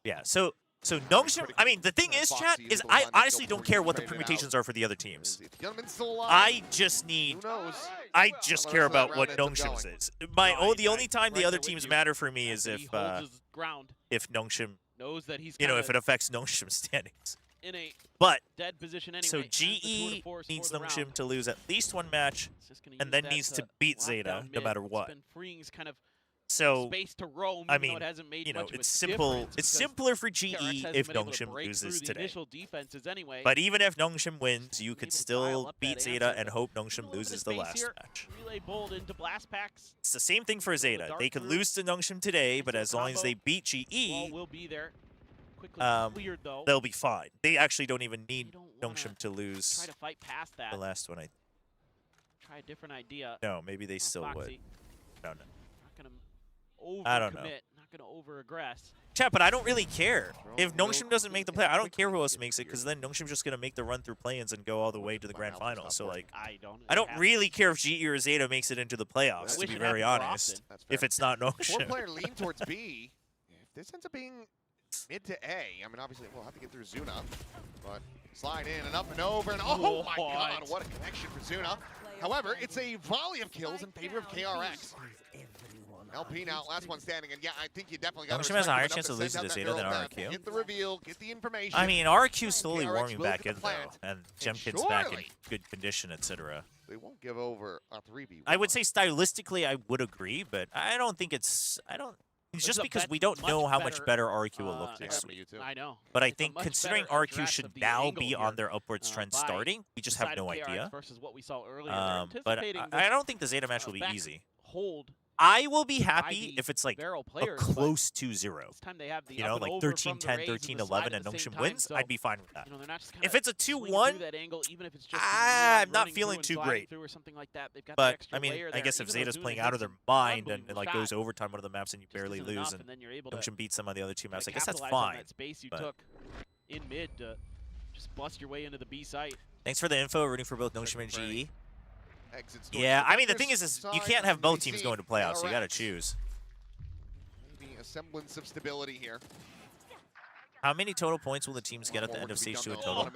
Yeah, so Nongshim, I mean, the thing is, chat, is I honestly don't care what the permutations are for the other teams.
Hyunmin's still alive.
I just need,
Who knows?
I just care about
round
what
ends up
Nongshim's
going.
is. The only time the
right
other
there with
teams
you.
matter for me is
He holds his ground,
Nongshim,
knows that he's
if it
kinda
affects Nongshim's standings.
in a
But,
dead position anyway.
so
Has the tour de
GE
force
needs
for the
Nongshim
round.
to lose at least one match,
It's just gonna
and
use
then
that
needs to beat
lock
ZETA
down
no
mid.
matter what.
It's been freeing his kind of
So,
space to roam,
I
even though
mean,
it hasn't made much of a
it's simple.
difference
It's
because
simpler for
KRX
GE
hasn't
if
been able to
Nongshim
break
loses
through the
today.
initial defenses anyway.
But even if Nongshim wins, you could
able to dial
still
up
beat
that
ZETA
answer,
and
but
hope
a
Nongshim
little bit of
loses the
space
last
here.
match.
Relay bold into blast packs.
It's the same thing for ZETA.
dart
They could
through.
lose to Nongshim today, but as long as they
combo.
beat GE,
Wall will be there. Quickly cleared though.
they'll be fine. They actually don't even
You
need
don't wanna
Nongshim to lose
try to fight past that.
the last one.
Try a different idea.
No, maybe they still would.
Foxy.
No.
Not gonna over
I don't know.
commit. Not gonna over aggress.
Chat, but I don't really care. If Nongshim doesn't make the play, I don't care who else makes it, because then Nongshim's just going to make the run through play-ins and go all the way to the grand final. So, like,
I
I don't really care if GE or ZETA makes it into the playoffs, to
wish
be
it
very
happened more
honest,
often.
if it's not Nongshim.
Four-player lean towards B. If this ends up being mid to A, I mean, obviously we'll have to get through Zuna, but slide in and up and over, and oh my god, what a connection for Zuna. However, it's a volley of kills in favor of KRX. LP now, last one standing, and yeah, I think you definitely got to
Nongshim has a higher chance of losing to ZETA than RQ.
Get the reveal, get the information.
I mean, RQ's slowly
KRX
warming
will
back
get
in,
the
though,
plant,
and Jemkin's back in
surely
good condition, etc.
they won't give over a 3v1.
I would say stylistically, I would agree, but I don't think it's... It's just because we don't know how much better RQ will look this week.
I know.
But I
It's a
think
much
considering
better
RQ
interaction
should
of the
now
angle
be
here,
on their upwards trend
by
starting, we just
the
have
side
no
of KRX
idea.
Versus what we saw earlier.
But
Anticipating
I don't think the ZETA match will be
back
easy.
Hold
I will be happy
the
if it's like
barrel
a
players, but
close 2-0.
this time they have the
You know,
up and
like
over
13-10,
from the raise and
13-11,
the slide
and
at the same
Nongshim
time,
wins,
so,
I'd be fine with that.
you know, they're not just kinda
If it's a
swinging
2-1,
through that angle, even if it's just
I'm not
running
feeling
through
too
and sliding
great.
through or something like that. They've got the
But,
extra
I mean,
layer
I
there,
guess if
even though
ZETA's
Zuna
playing
hits
out of their
some
mind and
unbelievable
like
shots,
goes overtime one of the maps and you
just
barely
isn't
lose
enough,
and
and then you're able to
Nongshim beats some of the other two maps, I
kinda
guess that's
capitalize on
fine.
that space you
but-
took in mid to just bust your way into the B site.
Thanks for the info, rooting for both Nongshim and GE.
Exits towards
Yeah,
the
I mean, the
defenders'
thing is
side
you can't have both
VCT,
teams going to playoffs, so you got to
KRX.
choose.
Maybe a semblance of stability here.
How many total points will the teams get at the end of stage 2 in total?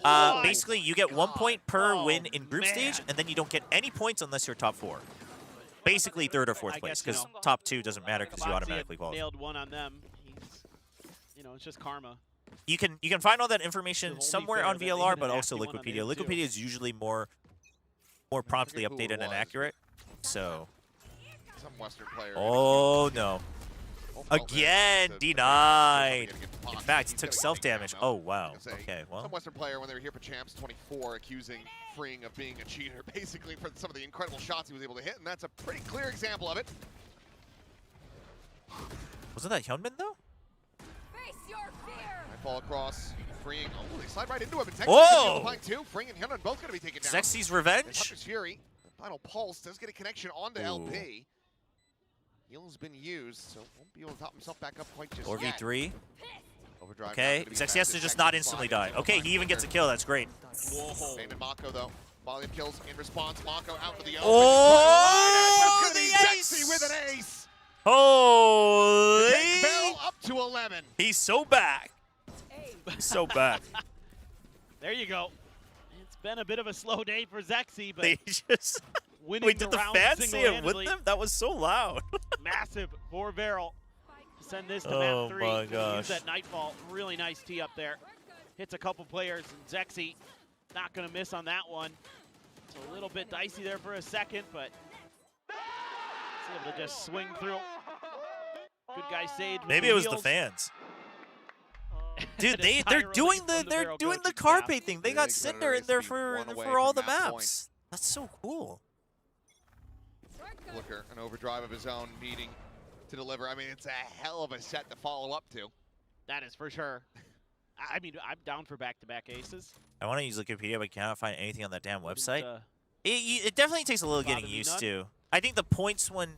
Oh
Basically, you get 1 point per win in group
man.
stage, and then you don't get any points unless you're top 4. Basically, 3rd or 4th
I
place,
guess, you
because
know,
top 2 doesn't matter because you
Foxy had
automatically qualify.
nailed one on them. He's, you know, it's just karma.
You can find all that information
only
somewhere
fair
on
that they
VLR,
hit
but
an
also
nasty one on
Liquipedia.
there, too.
Liquipedia is usually more promptly
forget who it
updated and
was.
accurate. So,
Some Western player.
oh no. Again,
To-
denied.
to get
In
Fox.
fact,
He's
he took
gonna
self-damage.
take down,
Oh, wow.
though.
Okay,
Some
well.
Western player, when they were here for Champs 24, accusing Freeing of being a cheater, basically, for some of the incredible shots he was able to hit, and that's a pretty clear example of it.
Wasn't that Hyunmin, though?
Face your fear.
I fall across. Freeing. Oh, they slide right into him. And Zexy's
Whoa!
gonna be too. Freeing and Hyunmin both going to be taken down.
Zexy's
And
revenge?
Hunter's Fury, the final pulse, does get a connection onto
Ooh.
LP. Heal's been used, so won't be able to top himself back up quite just
4v3.
yet. Over Overdrive
Okay, Zexy has to just not instantly die. Okay, he even gets a kill. That's great.
Whoa. Bane and Mako, though. Volume kills in response. Mako out to the open.
Oh,
the Zexy with an ace.
Holy!
Barrel up to 11.
He's so back. He's so back.
There you go. It's been a bit of a slow day for Zexy, but
They just...
winning
Wait, did the
round
fans say it with
single-handedly.
them? That was so loud.
Massive for Varel. Send this to
Oh
map 3.
my
Use
gosh.
that Nightfall. Really nice tee up there. Hits a couple players, and Zexy not going to miss on that one. It's a little bit dicey there for a second, but he's able to just swing through. Good guy Sage. with
Maybe it was the
heals.
fans. Dude, they're
Entire
doing
release
the
from the Varel
doing the
coaching
Carpe
staff.
thing. They got
Big
Cinder in
Predator
there
is to be
for
one away
all the
from that
maps. That's so cool.
Looker, an overdrive of his own, needing to deliver. I mean, it's a hell of a set to follow up to.
That is for sure. I mean, I'm down for back-to-back aces.
I want to use Wikipedia, but I cannot find anything on that damn
Wouldn't,
website. It definitely takes a little
bother
getting
me
used
none.
to. I think the points when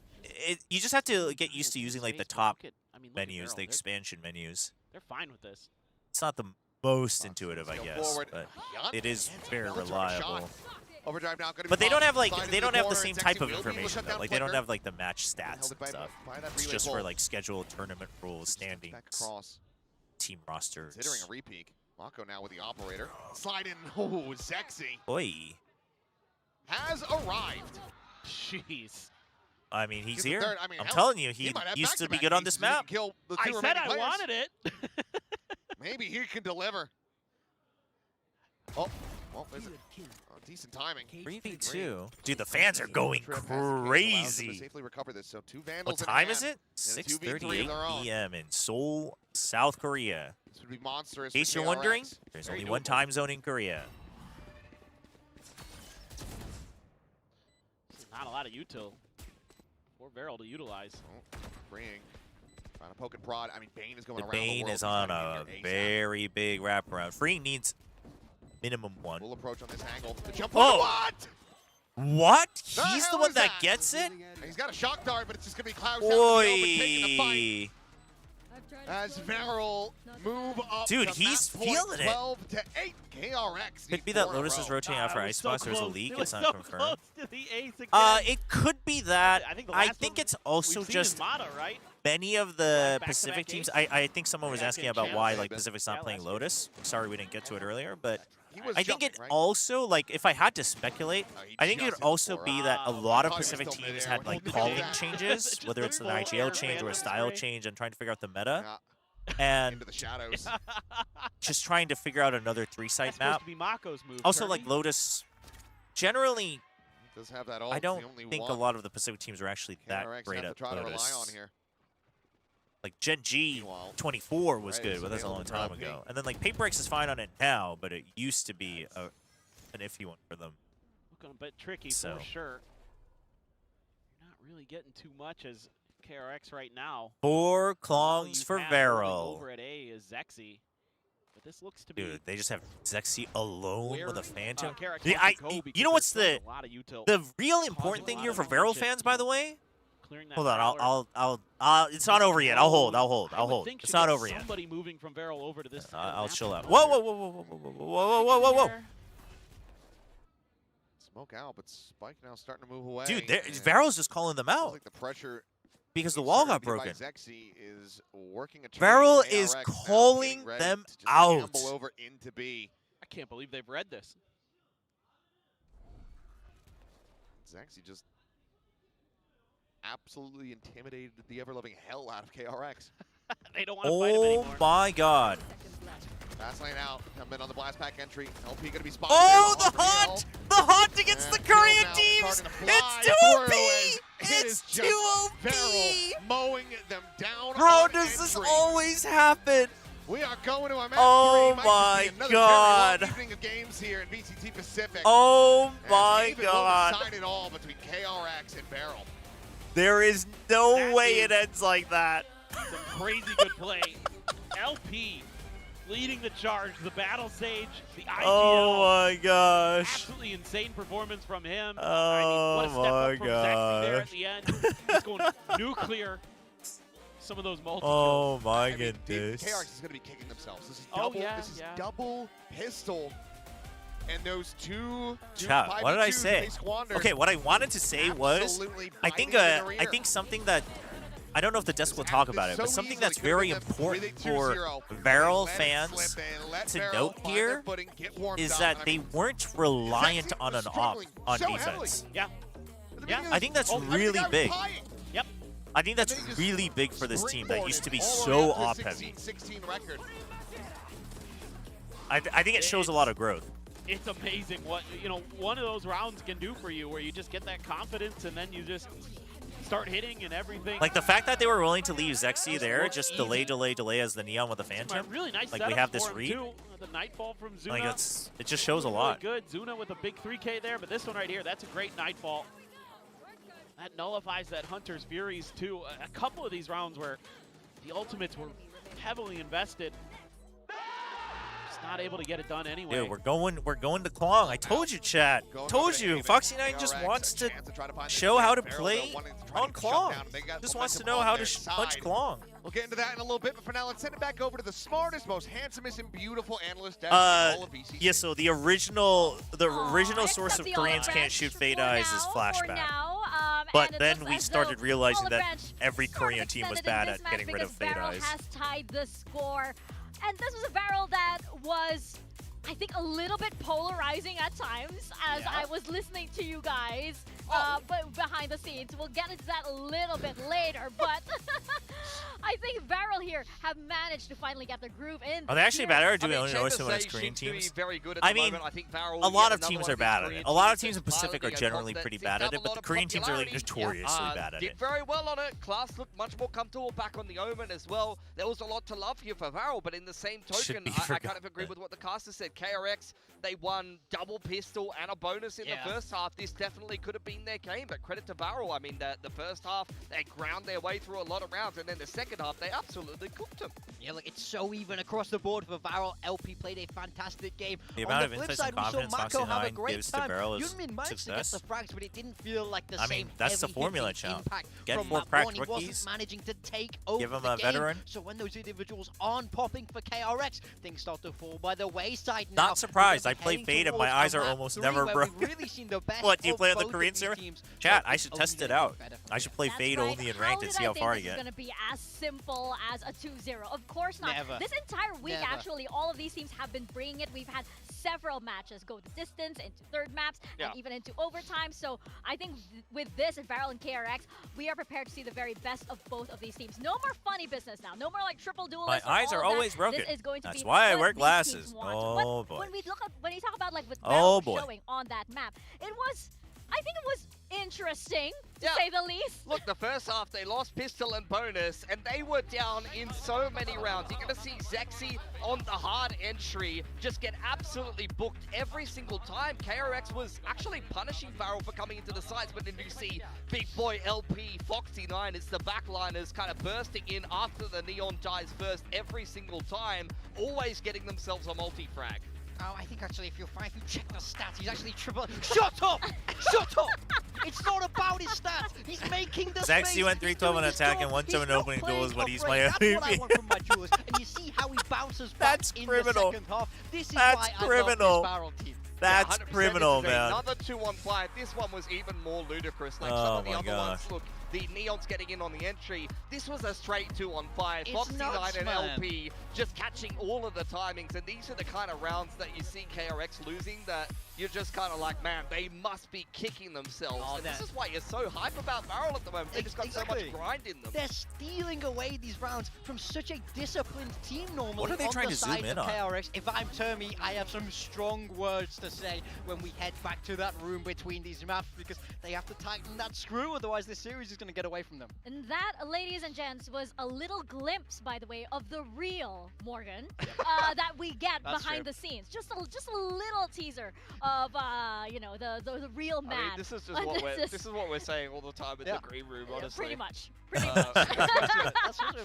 you just have to get used to using like the
Space, but
top
look at- I mean, look at
menus,
Varel.
the expansion menus.
They're fine with this.
It's not the most
Fox
intuitive, I
go
guess,
forward.
but
Yup.
it is
Against
very
Belcher,
reliable.
shot. Overdrive now gonna
But
be
they don't have like
sliding
they
to
don't have the
corner,
same
and
type
Zexy
of
will be able to
information
shut
though.
down
Like they don't
Flicker.
have like the match
Held
stats
it
and
by
stuff.
that
It's
relay
just for
pull.
like scheduled tournament rules, standings,
Back across.
team rosters.
Considering a repeat. Mako now with the operator. Slide in. Oh, Zexy
Oi.
has arrived.
Jeez.
I mean, he's
Gets the
here.
third. I mean,
I'm
hell,
telling you, he
might have
used to be
back-to-back
good on
aces
this
if he can
map.
Kill the
I
two
said
remaining
I
players.
wanted it.
Maybe he can deliver. Oh, well, there's decent timing.
3v2. Dude, the fans are going
Trip has the case, allows them to
crazy.
safely recover this. So two
What
Vandals in
time is
hand.
it?
And a 2v3 of
6:38
their own.
p.m. in Seoul, South Korea.
This would be monstrous.
In case
for
you're wondering,
KRX.
there's
Very
only one
doable.
time zone in Korea.
Not a lot of util for Varel to utilize.
Oh, freeing. Trying to poke and prod. I mean, Bane is going
The
around the
Bane
world.
is
He's
on
trying
a
to get here ASAP.
very big wraparound. Freeing needs minimum one.
Full approach on this angle. The jump.
Oh!
What?
What?
The
He's the
hell
one
is
that
that?
gets it?
He's got a shock dart, but it's just going to be Cloud Sound in the open, taking the fight.
Oi.
As Varel move up
Dude,
to
he's
match point
feeling it.
12 to 8. KRX.
Could be
need
that
4 in a
Lotus is
row.
rotating out for Icebox. There's a leak.
It was
It's
so
not confirmed.
close to the ace again.
It could be that.
I think the
I
last
think
one
it's also
we've seen
just
is Mata, right?
many of the
Back-to-back
Pacific teams.
ace?
I think someone was
Yeah,
asking
Ken
about
Chan.
why
Yeah,
like
but-
Pacific's
yeah,
not playing
last year.
Lotus. Sorry we didn't get to it earlier, but
He was
I think it
jumping, right?
also like if I had to speculate,
Oh, he
I think it
just
would
hit
also
for
be
it.
that a
Wow.
lot of
I thought he was
Pacific
still
teams
midair
had
when
like
he did
calling
that.
changes,
Just
whether it's an
full
IGL
air
change or a
phantom
style
spray.
change and trying to figure out the meta,
Yeah,
and
into the shadows.
just trying to figure out another
That's
three-site
supposed
map.
to be Mako's move.
Also,
Kirby.
like Lotus, generally,
He does have that ult.
I
It's
don't
the only
think a
one
lot of the Pacific teams are actually that
KRX
great
have
at
to try to rely on
Lotus.
here.
Like Gen G
Meanwhile,
24 was
right,
good,
so
but that's a
they
long
hold the draw
time
pink.
ago. And then like PaperX is fine on it now, but it used to be an iffy one for them.
Looking a bit tricky
So.
for sure. Not really getting too much as KRX right now.
4
All
Klongs
you
for
have holding
Varel.
Over at A is Zexy. But this looks to be
Dude, they just have Zexy alone
where,
with a Phantom.
KRX
Yeah,
wants to go because
you know what's
there's
the
a lot of util.
real
Causing
important
a
thing
lot
here
of
for Varel
attention.
fans, by the way?
Clearing that
Hold on,
Prowler.
it's not over yet. I'll hold.
I
I'll
would
hold.
think
It's
should
not
get
over yet.
Somebody moving from Varel over to this side of the
I'll
map.
chill out. Whoa, whoa, whoa, whoa, whoa, whoa, whoa, whoa, whoa, whoa.
Smoke out, but Spike now starting to move away.
Dude,
and
Varel's just calling them
feels
out
like the pressure
because the
being
wall got
served by
broken.
Zexy is working a
Varel
treat.
is
KRX now
calling
getting ready
them
to just
out.
gamble over into B.
I can't believe they've read this.
Zexy just absolutely intimidated the ever-loving hell out of KRX.
They don't want to fight him
Oh
anymore.
my god.
Fast lane out, coming on the blast pack entry. LP gonna be spotted.
Oh,
there,
the
on
hunt!
Hill.
The hunt against the
And
Korean
Hill now
teams!
starting to fly
It's 2
through
OP!
as it is
It's
just
2 OP!
Varel mowing them down.
How
on
does this
entry.
always happen?
We are going to a match
Oh
3. Might
my
just be another
God.
very long evening of games here in VCT Pacific.
Oh
And
my
even will
god.
decide it all between KRX and Varel.
There is no
That
way
is-
it ends like that.
Some crazy good play. LP leading the charge. The Battle Sage, the IGL.
Oh my gosh.
Absolutely insane performance from him.
Oh
I mean, what a step
my
up from Zexy there at
gosh.
the end. He's going nuclear. some of those multi.
Oh my
I mean,
goodness.
KRX is going to be kicking themselves. This is
Oh,
double.
yeah,
this is
yeah.
double pistol. And those two
Chat, what did I
5v2s
say?
they squandered.
Okay, what I wanted to say was,
Absolutely
I think
biting in the rear.
I think something that I don't know if the desk will talk about it, but something that's very important for Varel fans to note here is that they weren't reliant on an op on defense.
Yeah. Yeah.
I think that's really big.
Yep.
I think that's really big for this team that used to be so op heavy.
16 record.
I think it shows a lot of growth.
It's amazing what, you know, one of those rounds can do for you, where you just get that confidence and then you just start hitting and everything.
Like the fact that they were willing to leave Zexy there, just delay as the Neon with the Phantom.
Really nice
like we have this
setup for him,
read.
too. The Nightfall from Zuna.
Like it just shows a lot.
Really good. Zuna with a big 3K there, but this one right here, that's a great Nightfall. That nullifies that Hunter's Furies too. A couple of these rounds where the ultimates were heavily invested. Just not able to get it done anyway.
Dude, we're going to Klong. I told you, chat. Told you. Foxy9 just wants to show how to play on Klong. Just wants to know how to punch Klong.
We'll get into that in a little bit, but for now, let's send it back over to the smartest, most handsomest, and beautiful analyst in all of VCT.
Yeah, so the original source of Koreans can't shoot Fade Eyes is Flashback. But then we started realizing that every Korean team was bad at getting rid of Fade Eyes.
Has tied the score. And this was a barrel that was, I think, a little bit polarizing at times as I was listening to you guys. But behind the scenes, we'll get into that a little bit later. But I think Varel here have managed to finally get the groove in.
Are they actually better, or do we only notice them as Korean teams? I mean, a lot of teams are bad at it. A lot of teams in Pacific are generally pretty bad at it, but the Korean teams are like notoriously bad at it.
Did very well on it. Class looked much more comfortable back on the Omen as well. There was a lot to love here for Varel, but in the same token, I kind of agree with what the caster said. KRX, they won double pistol and a bonus in the first half. This definitely could have been their game, but credit to Varel. I mean, the first half, they ground their way through a lot of rounds, and then the second half, they absolutely cooked them.
Yeah, look, it's so even across the board for Varel. LP played a fantastic game.
The
On
amount
the
of
flip
insights
side,
and
we saw
confidence
Mako have a
Foxy9
great
gives to
time.
Varel is
Yunmin managed to get
success.
the frags, but it didn't feel like the
I
same
mean, that's the formula, Chow. Get
from
4
map
cracked
one. He
rookies.
wasn't managing to take over
Give him
the
a
game.
veteran.
So when those individuals aren't popping for KRX, things start to fall by the wayside now.
Not surprised. I play
Heading
Fade and my
towards
eyes
a
are
map
almost
3
never
where
broken.
we've really seen the best
What, do you
of
play on the
both
Korean
of these
server?
teams.
Chat,
So
I
it's
should
only
test it
gonna
out.
get better from
I should play
That's
Fade
right.
only in ranked and see how
did
far I
think this
get.
is going to be as simple as a 2-0? Of course not.
Never.
This entire week,
Never.
actually, all of these teams have been bringing it. We've had several matches go the distance into third maps and even into overtime. So I think with this, at Varel and KRX, we are prepared to see the very best of both of these teams. No more funny business now. No more like triple duelists.
My eyes are always broken.
This is going to
That's
be
why I
what
wear
these
glasses.
teams want.
Oh,
But
boy.
when you talk about like what
Oh,
Varel
boy.
showing on that map, I think it was interesting, to say the least.
Look, the first half, they lost pistol and bonus, and they were down in so many rounds. You're going to see Zexy on the hard entry just get absolutely booked every single time. KRX was actually punishing Varel for coming into the sides, but then you see Big Boy LP, Foxy9, it's the backliners kind of bursting in after the Neon dies first every single time, always getting themselves a multi-frag.
Oh, I think actually if you check the stats, he's actually triple. Shut up! Shut up! It's not about his stats. He's making the space.
Zexy went 3-12 on attack and 1-7 opening duels, but he's my
That's what I
MVP.
want from my duelist. And you see how he bounces back
That's
in
criminal.
the second half. This is
That's
why
criminal.
I love this Varel team.
That's
100%
criminal,
this is
man.
Another 2-on-5. This one was even more ludicrous. Like
Oh
some of the
my
other
gosh.
ones, look, the Neon's getting in on the entry. This was a straight 2-on-5.
It's
Foxy9
nuts,
and
man.
LP just catching all of the timings. And these are the kind of rounds that you see KRX losing that you're just kind of like, man, they must be kicking themselves.
Oh,
and this is why you're so hype about Varel at the moment. They just got so much grind in them.
They're stealing away these rounds from such a disciplined team normally.
What are they
on
trying
the
to zoom
side
in
of
on?
KRX. If I'm Termi, I have some strong words to say when we head back to that room between these maps because they have to tighten that screw, otherwise this series is going to get away from them.
And that, ladies and gents, was a little glimpse, by the way, of the real Morgan that we get
That's
behind
true.
the scenes. Just a little teaser of you know, the real man.
I mean, this is just what we're saying all the time in the green room, honestly.
Pretty much. Pretty much.
That's what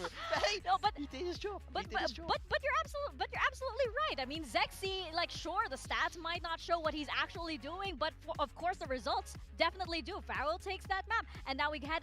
hey,
no, but
he did his job.
But you're absolutely right. I mean, Zexy, like, sure, the stats might not show what he's actually doing, but of course the results definitely do. Varel takes that map, and now we head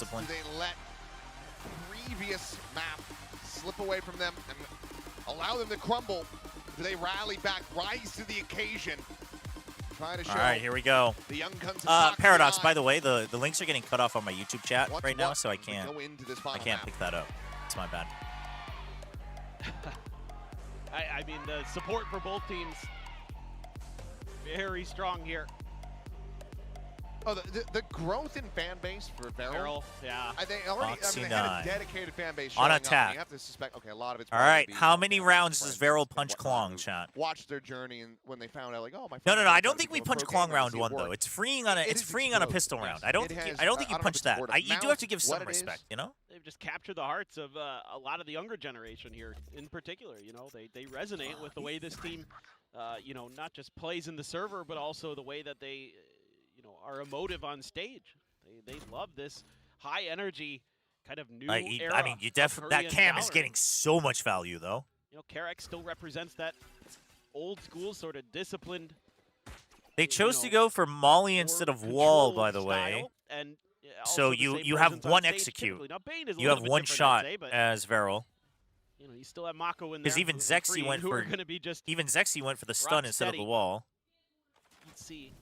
discipline.
Do they let previous map slip away from them? And allow them to crumble. Do they rally back, rise to the occasion? Trying to show.
All right, here we go.
The young guns of
Paradox,
Shock
by the way, the links are getting cut off on my YouTube chat
What's
right now,
what
so I
as we
can't
go into this final
pick
map.
that up. It's my bad.
I mean, the support for both teams very strong here.
Oh, the growth in fan base for Beryl.
Yeah.
They already they had a dedicated fan base
on
showing up,
attack.
and you have to suspect. Okay, a lot of it's.
All right,
probably
how
be,
many
you know,
rounds does
friends
Veryl
and
punch
whatnot
Klong,
who
chat?
Watch their journey, and when they found out, like, oh, my.
No,
friend
I
tried
don't
to
think we
become a
punch
pro
Klong
gamer,
round
does he
one
work?
though. It's freeing on a
It
it's
is
freeing on a
explode,
pistol
yes.
round. I don't
It
think
has,
I don't think
I
you
don't know if
punch
it's
that.
word of
You do have
mouth,
to give
what
some
it
respect,
is.
you know?
They've just captured the hearts of a lot of the younger generation here in particular. You know, they resonate with the way this team, you know, not just plays in the server, but also the way that they, you know, are emotive on stage. They love this high energy kind of new era.
I mean, you definitely that cam is getting so much value though.
You know, KRX still represents that old school sort of disciplined.
They chose to go for Molly instead of Wall, by the way.
And
so you have one execute. You have one shot as Veryl.
You know, you still have Mako in there.
Because even Zexy went for Zexy went for the stun instead of the wall.
Let's see.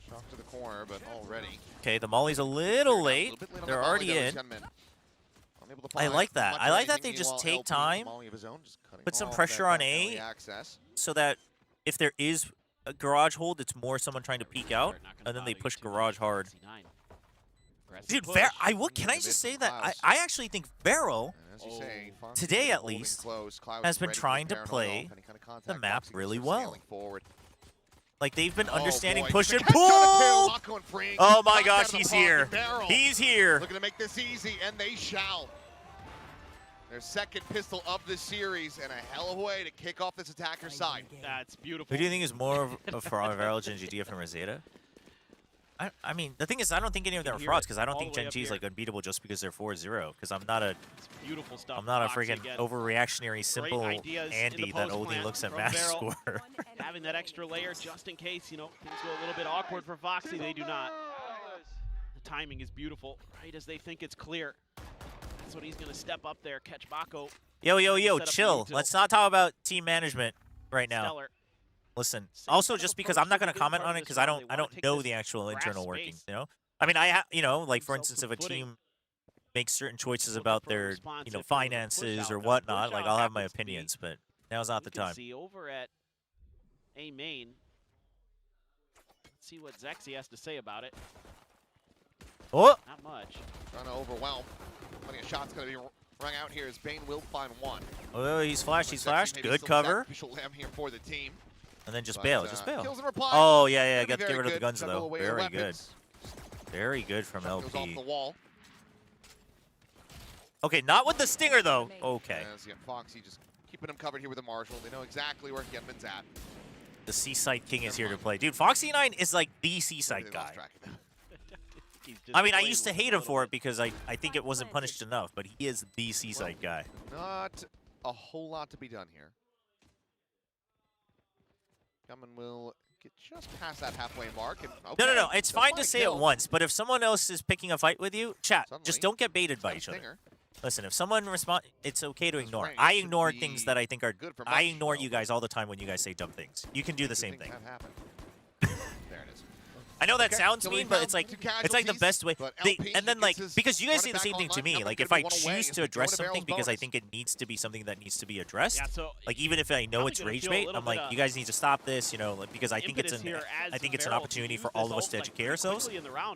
Shock to the corner, but already.
Okay, the Molly's a little late. They're already in. I like that. I like that they just take time, put some pressure on A, so that if there is a garage hold, it's more someone trying to peek out, and then they push garage hard. Dude, can I just say that I actually think Veryl, today at least, has been trying to play the map really well. Like, they've been understanding push and pull! Oh my gosh, he's here. He's here.
Looking to make this easy, and they shall. Their second pistol of the series, and a hell of a way to kick off this attacker's side.
That's beautiful.
Who do you think is more of for Veryl, Gen G, DF, and ZETA? I mean, the thing is, I don't think any of them are frauds, because I don't think Gen G is like unbeatable just because they're 4-0. Because I'm not a freaking overreactionary, simple Andy that only looks at match score.
Having that extra layer just in case, you know, things go a little bit awkward for Foxy. They do not. The timing is beautiful, right as they think it's clear. That's what he's going to step up there, catch Mako.
Yo, chill. Let's not talk about team management right now.
Stellar.
Listen, also just because I'm not going to comment on it because I don't know the actual internal workings, you know? I mean, you know, like for instance, if a team makes certain choices about their, you know, finances or whatnot, like I'll have my opinions, but now's not the time.
See over at A main. Let's see what Zexy has to say about it.
Oh!
Not much.
Trying to overwhelm. Plenty of shots going to be rung out here as Bane will find one.
Oh, he's flashed. Good cover.
Here for the team.
And then just bail,
kills and replies.
Oh, yeah, got to get rid of the
good.
guns,
Juggle
though.
away
Very
your
good.
weapons.
Very good from
Shot goes off
LP.
the wall.
Okay, not with the stinger, though. Okay.
As, yeah, Foxy just keeping him covered here with the Marshall. They know exactly where Genman's at.
The Seaside King is here to play. Dude, Foxy9 is like the Seaside guy. I mean, I used to hate him for it because I think it wasn't punished enough, but he is the Seaside guy.
Not a whole lot to be done here. Genman will get just past that halfway mark. And, okay,
No. It's fine to say it once, but if someone else is picking a fight with you, chat, just don't get baited by each other. Listen, if someone responds, it's okay to ignore. I ignore things that I think are good. I ignore you guys all the time when you guys say dumb things. You can do the same thing.
There it is.
I know that sounds mean, but it's like the best way. And then like because you guys say the same thing to me. Like if I choose to address something because I think it needs to be something that needs to be addressed. Like even if I know it's rage bait, I'm like, you guys need to stop this, you know, like, because I think it's an opportunity for all of us to educate ourselves.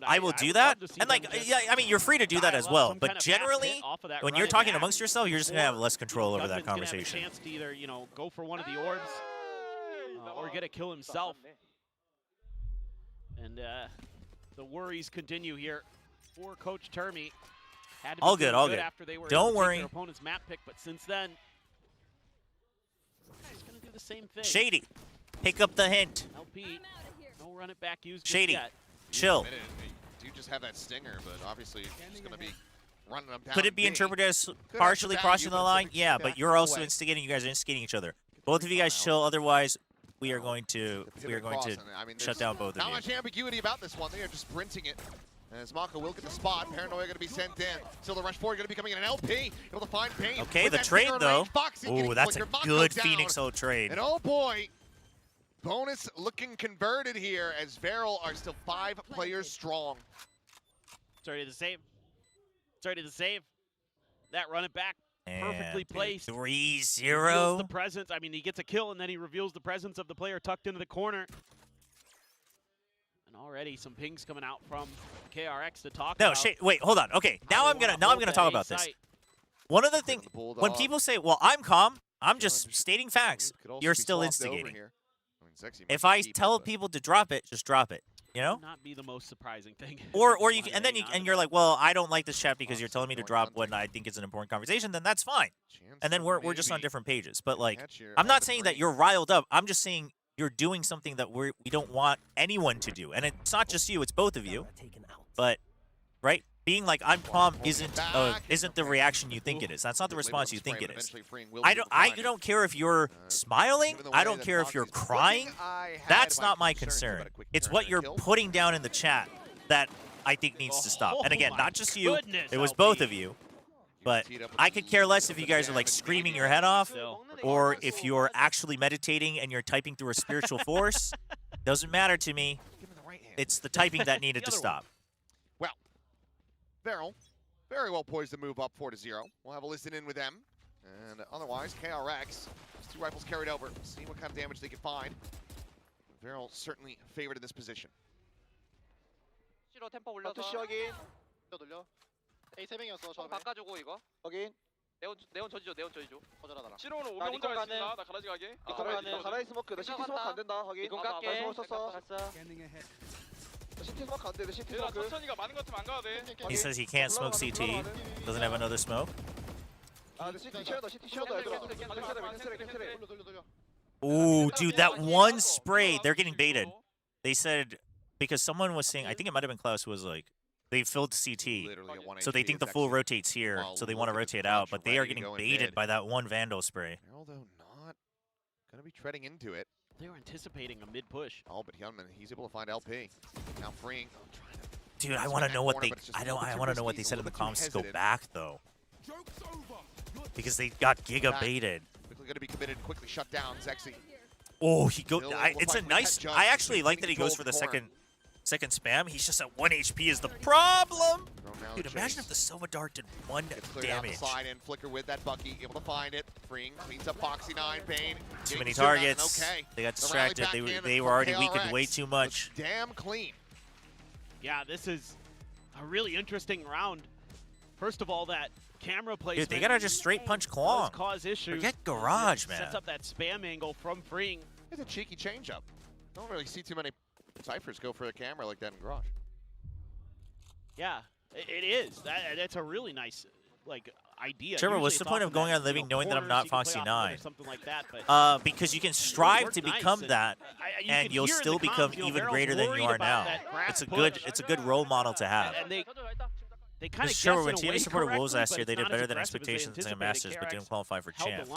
I will do that, and like yeah, I mean you're free to do that as well. But generally, when you're talking amongst yourself, you're just gonna have less control over that conversation.
Chance to either go for one of the orbs or get a kill himself. And the worries continue here for Coach Termy. Had to be
all good.
After they were
Don't worry.
their opponent's map pick, but since then, he's going to do the same thing.
Shady, pick up the hint.
LP, no run it back used
Shady,
yet.
chill.
You do just have that stinger, but obviously it's going to be running them down.
Could it be interpreted as partially crossing the line? Yeah, but you're also instigating. You guys are instigating each other. Both of you guys chill. Otherwise, we are going to shut down both of you.
Not much ambiguity about this one. They are just sprinting it. As Mako will get the spot, Paranoia going to be sent in. Still the rush forward going to be coming in an LP. Able to find Bane.
Okay,
with
the
that
trade
finger in
though.
range. Foxy
Oh,
getting
that's a
flickered. Mako
good
down.
Phoenix Ult trade.
And oh boy, bonus looking converted here as Veryl are still 5 players strong.
It's already the same. It's already the same. That run it back. Perfectly placed.
3-0.
Reveals the presence. I mean, he gets a kill, and then he reveals the presence of the player tucked into the corner. And already some pings coming out from KRX to talk about.
No, wait, hold on. Okay, now I'm gonna talk about this. One of the things when people say, "Well, I'm calm," I'm just stating facts. You're still instigating. If I tell people to drop it, just drop it. You know?
Not be the most surprising thing.
Or you can, and then you're like, well, I don't like this chat because you're telling me to drop when I think it's an important conversation. Then that's fine. And then we're just on different pages. But like, I'm not saying that you're riled up. I'm just saying you're doing something that we don't want anyone to do. And it's not just you; it's both of you. But right, being like I'm calm isn't the reaction you think it is. That's not the response you think it is. I don't care if you're smiling. I don't care if you're crying. That's not my concern. It's what you're putting down in the chat that I think needs to stop. And again, not just you. It was both of you. But I could care less if you guys are like screaming your head off or if you're actually meditating and you're typing through a spiritual force. Doesn't matter to me. It's the typing that needed to stop.
Well, Veryl, very well poised to move up 4-0. We'll have a listen in with them. And otherwise, KRX, 2 rifles carried over. See what kind of damage they can find. Veryl certainly favored in this position.
템포 올려서 확인. 돌려. A 3명이었어. 총 바꿔주고 이거. 확인. 네온 저지죠. 네온 저지죠. 거절하더라.
시로는 5명 혼자 가 있습니다. 나 가라지 가게. 가라이 스모크. 나 시티 스모크 안 된다. 확인.
이건 깎게.
스모크 썼어. 시티 스모크 안 돼. 내 시티 스모크. 천천히가 많은 것 같으면 안 가야 돼.
He says he can't smoke CT. Doesn't have another smoke.
아, 시티 쉐어다. 시티 쉐어다. 얘들아. 돌려.
Ooh, dude, that one spray, they're getting baited. They said, because someone was saying, I think it might have been Klaus, who was like, they filled CT, so they think the full rotates here, so they want to rotate out, but they are getting baited by that one Vandal spray.
Although not going to be treading into it.
They were anticipating a mid-push.
Oh, but Hyunmin, he's able to find LP. Now freeing.
Dude, I want to know what they, I want to know what they said in the comms to go back, though. Because they got giga baited.
Quickly going to be committed, quickly shut down, Zexy.
Oh, it's a nice, I actually like that he goes for the second spam. He's just at 1 HP is the problem. Dude, imagine if the Silva Dart did 1 damage.
Slide in, flicker with that Bucky, able to find it. Freeing, cleans up Foxy 9, Bane.
Too many targets. Okay. They got distracted. They were already weakened way too much.
Damn clean.
Yeah, this is a really interesting round. First of all, that camera placement.
Dude, they gotta just straight punch Klong.
Cause issues.
Forget Garage, man.
Sets up that spam angle from Freeing.
It's a cheeky changeup. Don't really see too many Cyphers go for the camera like that in Garage.
Yeah, it is. That's a really nice idea.
Trevor, what's the point of going on living knowing that I'm not Foxy 9?
Something like that, but
because you can strive to become that, and you'll still become even greater than you are now. It's a good role model to have.
And they kind of
Trevor, when TMA supported Wolves last year, they did better than expectations in Masters, but didn't qualify for champs.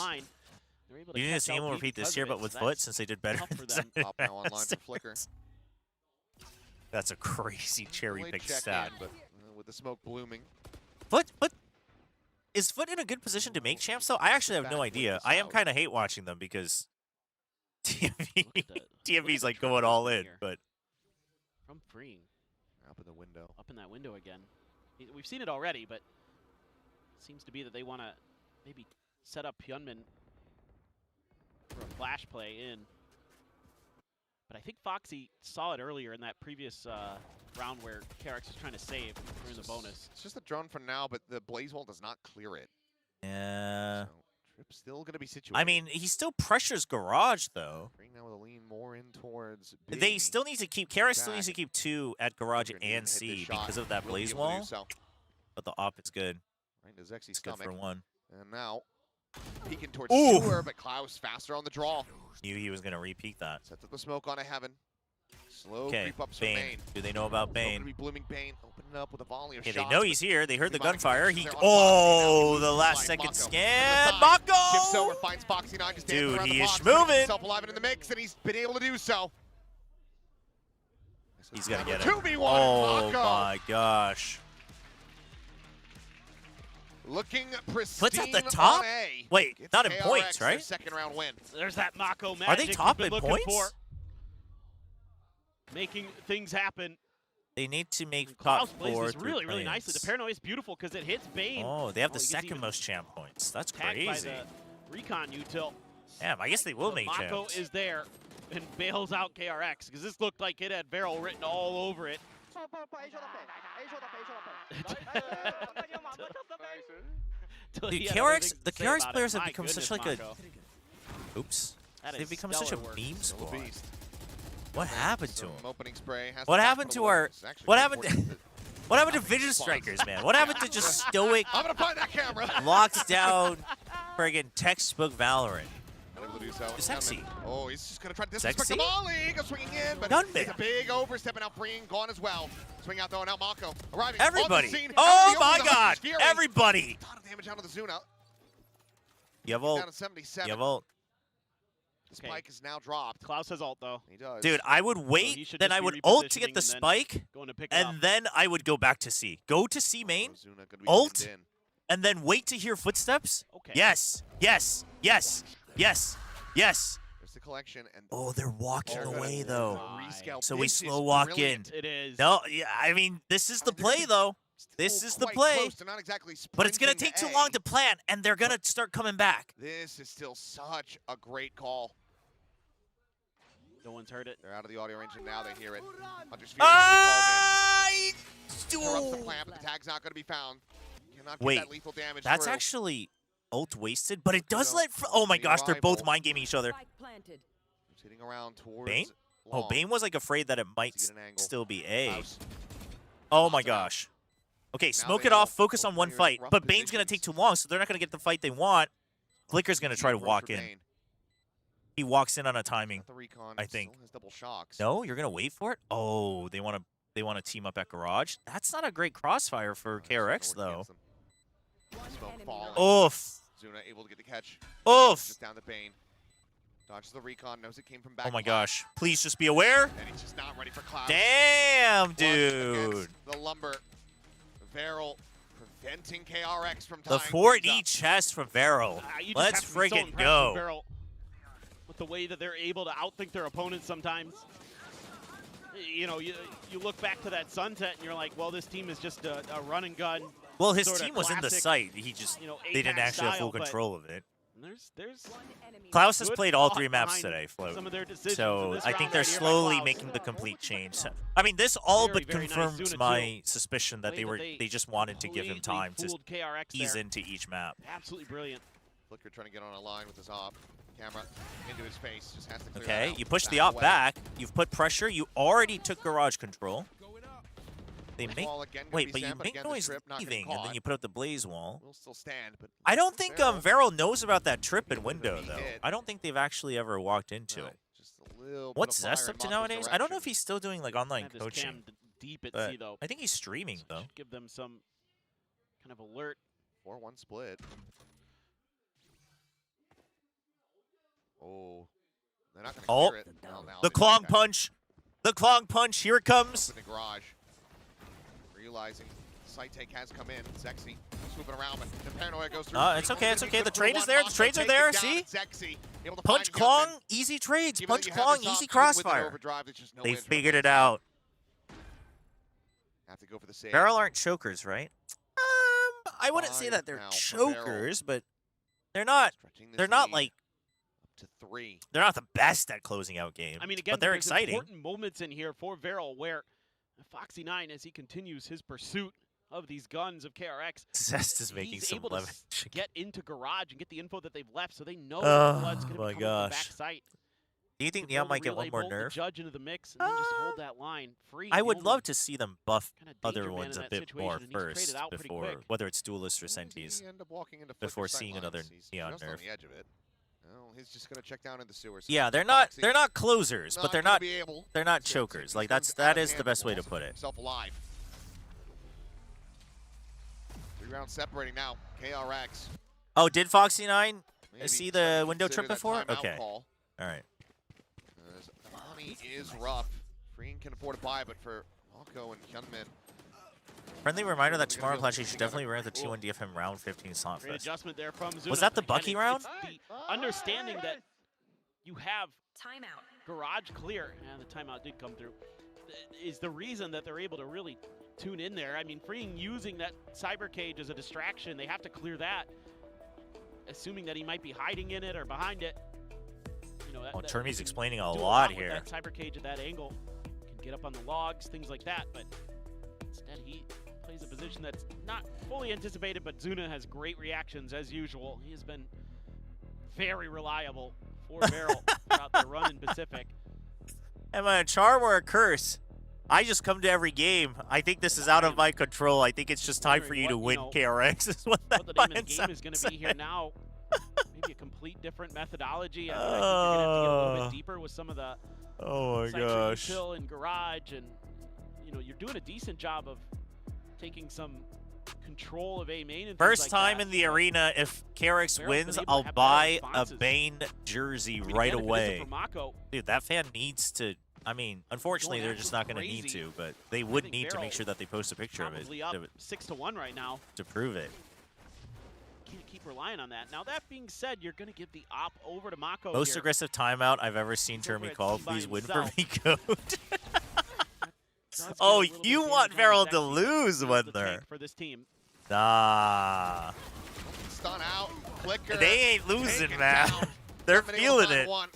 You think the same will repeat this year, but with Foot, since they did better than
now online for Flicker.
That's a crazy cherry pick stat.
But with the smoke blooming.
Foot is Foot in a good position to make champs though? I actually have no idea. I am kind of hate watching them because TMV's like going all in, but
from Freeing
up in the window.
Up in that window again. We've seen it already, but it seems to be that they want to maybe set up Hyunmin for a flash play in. But I think Foxy saw it earlier in that previous round where KRX was trying to save during the bonus.
It's just a drone for now, but the Blaze Wall does not clear it.
Yeah.
So, Trip's still going to be situated.
I mean, he still pressures Garage, though.
Bring now with a lean more in towards B.
They still need to keep, KRX still needs to keep 2 at Garage and C because of that Blaze Wall. But the op is good.
Right into Zexy's
it's good
stomach.
for 1.
And now, peeking towards Sewer, but Klaus faster on the draw.
Knew he was going to repeat that.
Sets up the smoke on a Heaven. Slow
Okay,
creep ups
Bane.
from Bane.
Do they know about Bane?
Be blooming Bane. Open it up with a volley of
Okay,
shots.
they know he's here. They heard the gunfire. Oh, the last second scan. Mako!
Chips over, finds Foxy 9. Just
dude,
around
he
the
is
box,
moving.
himself alive and in the mix, and he's been able to do so.
He's gonna get it.
2v1.
Oh
Mako.
my gosh.
Looking pristine.
Puts at the top?
On A.
Wait,
Gets
not in
KRX
points,
their
right?
second round win.
There's that Mako magic
Are they top
we've
in
been looking
points?
for. Making things happen.
They need to make
Klaus
top
plays
4
this really,
through
really nicely. The
planes.
paranoia is beautiful because it hits Bane.
Oh, they have the
he gets
second
even
most champ points. That's
tagged
crazy.
by the recon util.
Damn, I guess they will make
Mako
champs.
is there and bails out KRX because this looked like it had Barrel written all over it. Till
Dude,
he had
KRX,
anything
the
to say
KRX
about it.
players have
My
become such
goodness,
like
Mako.
a... Oops.
That
They've
is
become such a
stellar work.
meme squad.
Beast.
What happened to them?
Opening spray has
What
the
happened
capital
to our...
It's actually
What happened to...
important
What happened to Vision Strikers, man? What happened to just stoic,
I'm gonna find that camera.
locked down, friggin' textbook Valorant?
Unable to do so.
Sexy.
Gunman. Oh, he's just gonna try to disrespect
Sexy?
the volley. Goes swinging in, but
Gunman.
it's a big over, stepping out, freeing, gone as well. Swing out though, now Mako arriving
Everybody.
on the scene.
Oh
Out
my
of the open,
god.
Fury.
Everybody.
A ton of damage out of the Zuna.
You have
Down
ult.
to 77.
You have ult.
The spike is now dropped.
Klaus has ult though.
He does.
Dude, I would
he
wait,
should
then
just
I
be
would ult to
repositioning
get the
and then
spike,
Going to pick it up.
and then I would go back to C. Go to C main,
Zuna gonna be
ult,
pinned in.
and then wait to hear footsteps.
Okay.
Yes, yes, yes, yes, yes.
There's the collection. And
Oh, they're walking
they're gonna
away, though.
rescale.
So we
This is
slow walk in.
brilliant.
It is.
No, yeah, I mean, this is the play, though. This
Still
is the
quite
play.
close to not exactly
But it's going to
sprinting
take too
A.
long to plant, and they're going to start coming back.
This is still such a great call.
No one's heard it.
They're out of the audio range, and now they hear it. Hunter's Fury
Interrupts
interrupts the plant, but the tag's not going to be found. Cannot get
Wait,
that lethal damage
that's
through.
actually ult wasted, but it does
So,
let... Oh my
the
gosh, they're both
arrival.
mind gaming each other.
He's hitting around towards
Bane? Oh,
long.
Bane was like afraid that it might
To get an angle.
still be A.
Klaus.
Oh my
Pops it out.
gosh. Okay,
Now
smoke
they
it off,
all
focus on one
open
fight.
rough
But Bane's going to take too long, so they're not going to get the fight they want. Flicker's going to try to
Road
walk
for
in.
Bane.
He walks in on a timing.
Got the recon,
I think.
still has double shocks.
No, you're going to wait for it? Oh, they want to team up at Garage? That's not a great crossfire for KRX, though.
Smoke falling.
Oof.
Zuna able to get the catch.
Oof.
Just down the Bane. Dodges the recon, knows it came from back.
Oh my
left,
gosh. Please just be aware.
And he's just not ready for Klaus.
Damn,
Once
dude.
against the lumber. Varel preventing KRX from
The
tying
4D
things up.
chest from Varel.
You just
Let's
have to be so
friggin'
impressed
go.
with Barrel with the way that they're able to outthink their opponents sometimes. You know, you look back to that sunset and you're like, well, this team is just a run and gun.
Well, his
sorta
team was in the
classic,
site. He just,
you know,
they didn't
APAC
actually have full
style, but
control of it.
There's
Klaus has
good
played all
thought
3 maps
behind
today, Float.
some of their decisions in
So
this
I think
round
they're
right here by
slowly
Klaus.
making the complete change. I mean, this all
Very,
but
very nice
confirms
Zuna
my
too.
suspicion that
Way that
they just wanted to give him
completely
time to
fooled KRX
ease
there.
into each map.
Absolutely brilliant.
Flicker trying to get on a line with his op. Camera into his face. Just has to clear
Okay,
that out.
you push the
Back
op
away.
back. You've put pressure. You already took garage control. They make
Wall again gonna
wait,
be
but you
sent,
make
again, the
noise
trip not getting
leaving, and then
caught.
you put up the blaze wall.
Will still stand, but
I don't think Varel knows about that trip in
Bit of a
window
knee
though.
hit.
I don't think they've actually ever walked into
no,
it.
just a little bit
What's
of fire
Zest
in
up to
Mako's
nowadays? I don't know if
direction.
he's still doing like online
Have this
coaching.
cam deep at
but
C though.
I think he's streaming
So it
though.
should give them some kind of alert.
4-1 split. Oh, they're not going to
Oh,
clear it. Well, now
the
they
Klong
like that.
punch. The Klong punch. Here it comes.
Up in the garage. Realizing site take has come in. Zexy swooping around, but the paranoia goes through.
It's okay. It's okay. The trade is there. The trades are there. See?
Zexy, able to
Punch
find Youngman.
Klong. Easy trades.
Even though
Punch
you have
Klong.
this op,
Easy
even with that
crossfire.
overdrive, there's just no
They
wins from
figured
this.
it out.
Have to go for the save.
Barrel aren't chokers, right? I wouldn't say
5
that they're
now for Barrel.
chokers, but they're not.
Stretching this
They're not
lead
like.
up to 3.
They're not the best at closing out games.
I mean, again,
but they're
there's
exciting.
important moments in here for Varel where Foxy9, as he continues his pursuit of these guns of KRX,
Zest is making
he's
some
able to
lemon.
get into garage and get the info that they've left, so they know
Oh,
blood's going to
my
be coming from
gosh.
back site.
Do you think
To be able
Neon
to
might get
relay
one more
bolt the
nerf?
Judge into the mix and then just hold that line free.
I
The
would
only
love to see them buff
kinda danger
other
man
ones
in
a
that
bit more
situation, and he's traded
first
out pretty
before,
quick.
whether it's duelist or
Well, did
senties,
he end up walking into
before
Flicker's
seeing
sight
another
lines? He's
Neon
just on
nerf.
the edge of it. Well, he's just going to check down in the sewers.
Yeah, they're
Foxy
not closers, but they're
gonna
not
be able
they're not
to
chokers.
keep
Like
things
that
out of
is the
hand,
best
but
way to
also
put
keep
it.
himself alive. 3 rounds separating now. KRX.
Oh, did Foxy9
Maybe
see
trying
the
to
window
consider
trip
that
before?
timeout
Okay.
call,
All right.
as the money is rough Freeing can afford to buy, but for Malco and Hyunmin.
Friendly reminder that tomorrow Clash should definitely run the T1 DFM round 15 slot
Great
fest.
adjustment there from Zuna.
Was that the
Again,
Bucky round?
It's the understanding that you have
Timeout.
garage clear, and the timeout did come through, is the reason that they're able to really tune in there. I mean, Freeing using that cyber cage as a distraction, they have to clear that, assuming that he might be hiding in it or behind it. You know,
Oh, Termy's explaining a
do
lot
with
here.
That cyber cage at that angle can get up on the logs, things like that, but instead he plays a position that's not fully anticipated, but Zuna has great reactions as usual. He has been very reliable for Barrel throughout the run in Pacific.
Am I a charm or a curse? I just come to every game. I think this is out of my control. I think it's just time for you to win KRX is what that
What the name of the game is going to be here now. Maybe a complete different methodology. I think you're going to have to get a little bit deeper with some of the
Oh my gosh.
util and garage, and you know, you're doing a decent job of taking some control of A main. And
First
things like
time
that.
in the arena, if KRX
Barrel's been
wins,
able to
I'll
have better
buy a
responses.
Bane jersey
I mean,
right
again, if it
away.
isn't for Mako,
Dude, that fan needs to. I mean, unfortunately,
Going
they're just not going to
absolutely
need
crazy.
to, but they would
think
need to
Barrel
make sure that they post a picture of it
probably up 6-1 right now.
to prove it.
Can't keep relying on that. Now, that being said, you're going to give the op over to Mako
Most
here.
aggressive timeout I've ever seen
He's over
Termy
at
call.
C by
Please win for
himself.
me, Code.
Does get
Oh,
a little bit
you
damage
want
on
Varel
his
to
XP.
lose
He's
when
the
they're.
tank for this team.
Nah.
Stun out, flicker.
They ain't losing,
taken
man.
down.
They're
Hyunmin able to
feeling
find
it.
one.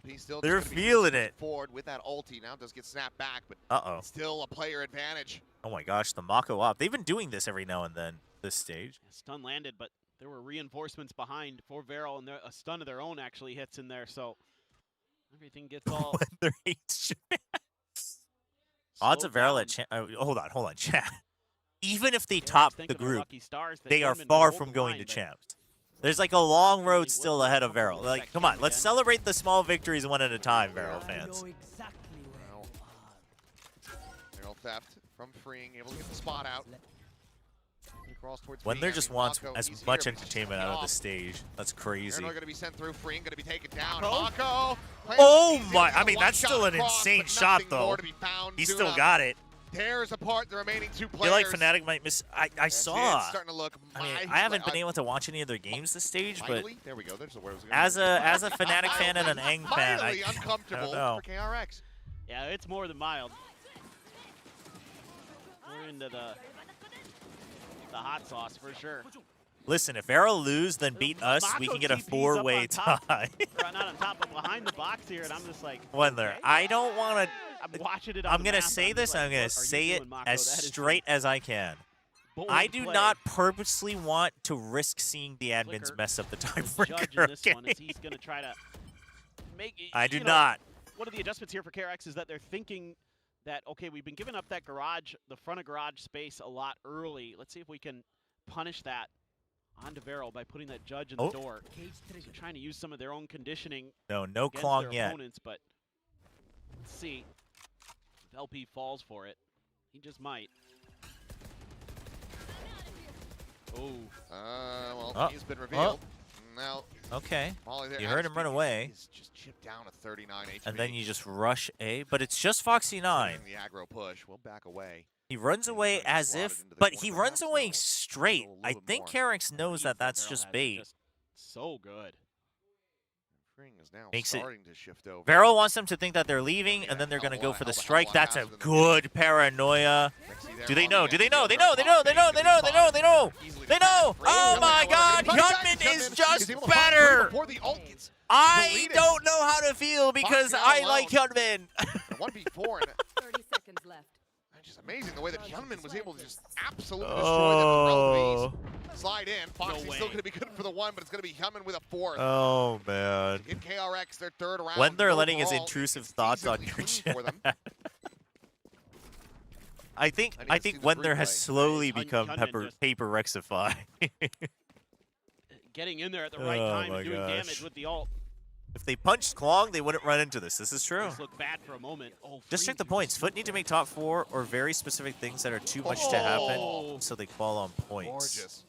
He's still
They're
just gonna be
feeling
moving
it.
forward with that ulti. Now does get snapped back, but
Uh-oh.
still a player advantage.
Oh my gosh, the Mako op. They've been doing this every now and then, this stage.
Stun landed, but there were reinforcements behind for Varel, and a stun of their own actually hits in there, so everything gets all
When they're Odds of
slowed
Varel
down.
at hold on, chat. Even if they
KRX
top the
thinking of
group,
lucky stars that
they are
Hyunmin
far
will
from
hold the
going
line,
to
but
champs. There's like a long road
Really
still
will
ahead of
couple
Varel.
of
Like,
seconds
come on,
again.
let's celebrate the small victories one at a time, Varel fans.
Barrel theft from Freeing, able to get the spot out. Across towards
When
B.
there
I
just
mean,
wants
Mako,
as
he's
much
here, but he's
entertainment
just
out of the
off.
stage. That's crazy.
They're going to be sent through. Freeing going to be taken down.
Mako?
Mako.
Oh
plays
my!
easy
I mean,
with a
that's still an
one-shot cross,
insane
but
shot,
nothing
though.
more to be found.
He
Zuna
still got it.
tears apart the remaining two
I
players.
feel like Fnatic might miss. I
It's
saw.
starting to look
I mean, I haven't been able to watch any of their games this stage, but
Finally, there we go. There's where it was going.
as a Fnatic fan and an Eng fan,
Finally
I
uncomfortable
don't know.
for KRX.
Yeah, it's more than mild. We're into the hot sauce for sure.
Listen, if Arrow lose, then beat us, we
Mako
can get a
TP's up
four-way
on top.
tie.
Or not on top, but behind the box here, and I'm just like,
Wendler,
okay.
I don't want to.
I'm watching it on
I'm
the
gonna
map,
say
I'm
this.
just like,
I'm gonna
what are you
say it
doing, Mako?
as
That is
straight as I can.
bold
I do
play.
not purposely want to risk seeing the admins
Flicker,
mess up the
Judge in
tiebreaker.
this
Okay?
one is he's gonna try to make it.
I do
you know,
not.
One of the adjustments here for KRX is that they're thinking that, okay, we've been giving up that garage, the front of garage space a lot early. Let's see if we can punish that onto Varel by putting that judge in the door. So trying to use some of their own conditioning
No
against
Klong
their
yet.
opponents, but let's see if LP falls for it. He just might. Oh.
Well,
Oh.
he's been revealed. Now,
Okay.
Molly there
You
as
heard him run
speaking,
away.
He's just chipped down a 39 HP.
And then you just rush A, but it's just Foxy9.
The aggro push. We'll back away.
He runs away
trying to
as
slot it
if,
into the
but
corner,
he
perhaps,
runs away
though.
straight.
Go a little
I
bit
think
more.
KRX knows that that's
Varel
just
has
bait.
just so good.
Freeing is now
Makes it-
starting to shift over.
Varel wants them to think that they're leaving, and then they're going to go for the strike. That's a good paranoia. Do they know? Do they know? They know. They know. They know. They know. They know. They know. They know. Oh my God! Hyunmin is just better. I don't know how to feel because I like Hyunmin.
1v4.
30 seconds left.
It's just amazing the way that Hyunmin was able to just absolutely destroy them with
Oh.
relatives. Slide in. Foxy's still
way.
going to be good for the one, but it's going to be Hyunmin with a fourth.
Oh man.
Give KRX their third round.
When they're letting his
overall,
intrusive
it's
thoughts on
decently
your
clean for them.
chat. I think
I need to see the
when there has
replay.
slowly
Hyun-
become
Hyunmin just-
paper rectify.
Getting in there at the right
Oh
time
my
and doing
gosh.
damage with the ult.
If they punched Klong, they wouldn't run into this. This is true.
Just looked bad for a moment. Oh,
Just check the
Freeze.
points. Foot need to make top 4 or very specific things that are too much to happen,
Oh.
so they fall on points.
Gorgeous.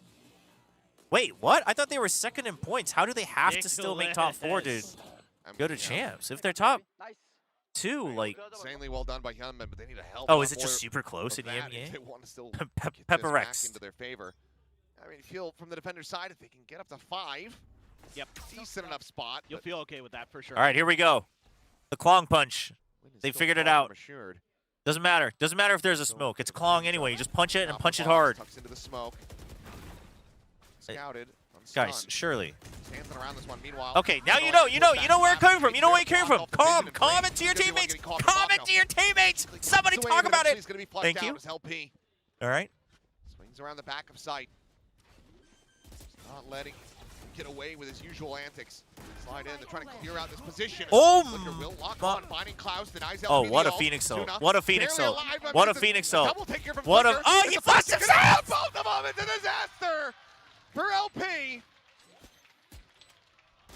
Wait, what? I thought they were second in points. How do they have to still make top 4 to
Nicholas.
go to champs? If they're top too. Like,
insanely well done by Hyunmin, but they need a hell.
oh, is it just super close in the
if they want to still get
KRX
into their favor. I mean, feel from the defender's side, if they can get up to 5,
yep,
decent enough spot.
You'll feel okay with that for sure.
All right, here we go. The Klong punch. They figured it out. Doesn't matter. Doesn't matter if there's a smoke. It's Klong anyway. You just punch it and punch it hard.
Tucks into the smoke. Scouted.
Guys, surely.
Around this one. Meanwhile,
okay, now you know where it came from. You know where it came from. Comment to your teammates. Comment to your teammates. Somebody talk about it. Thank you. All right.
Swings around the back of sight. Not letting him get away with his usual antics. Slide in. They're trying to clear out this position.
Oh,
will lock on, finding Klaus, denies
oh, what a Phoenix ult. What a Phoenix ult. What a Phoenix ult. What a... Oh, he flashed himself!
Both of them. It's a disaster for LP.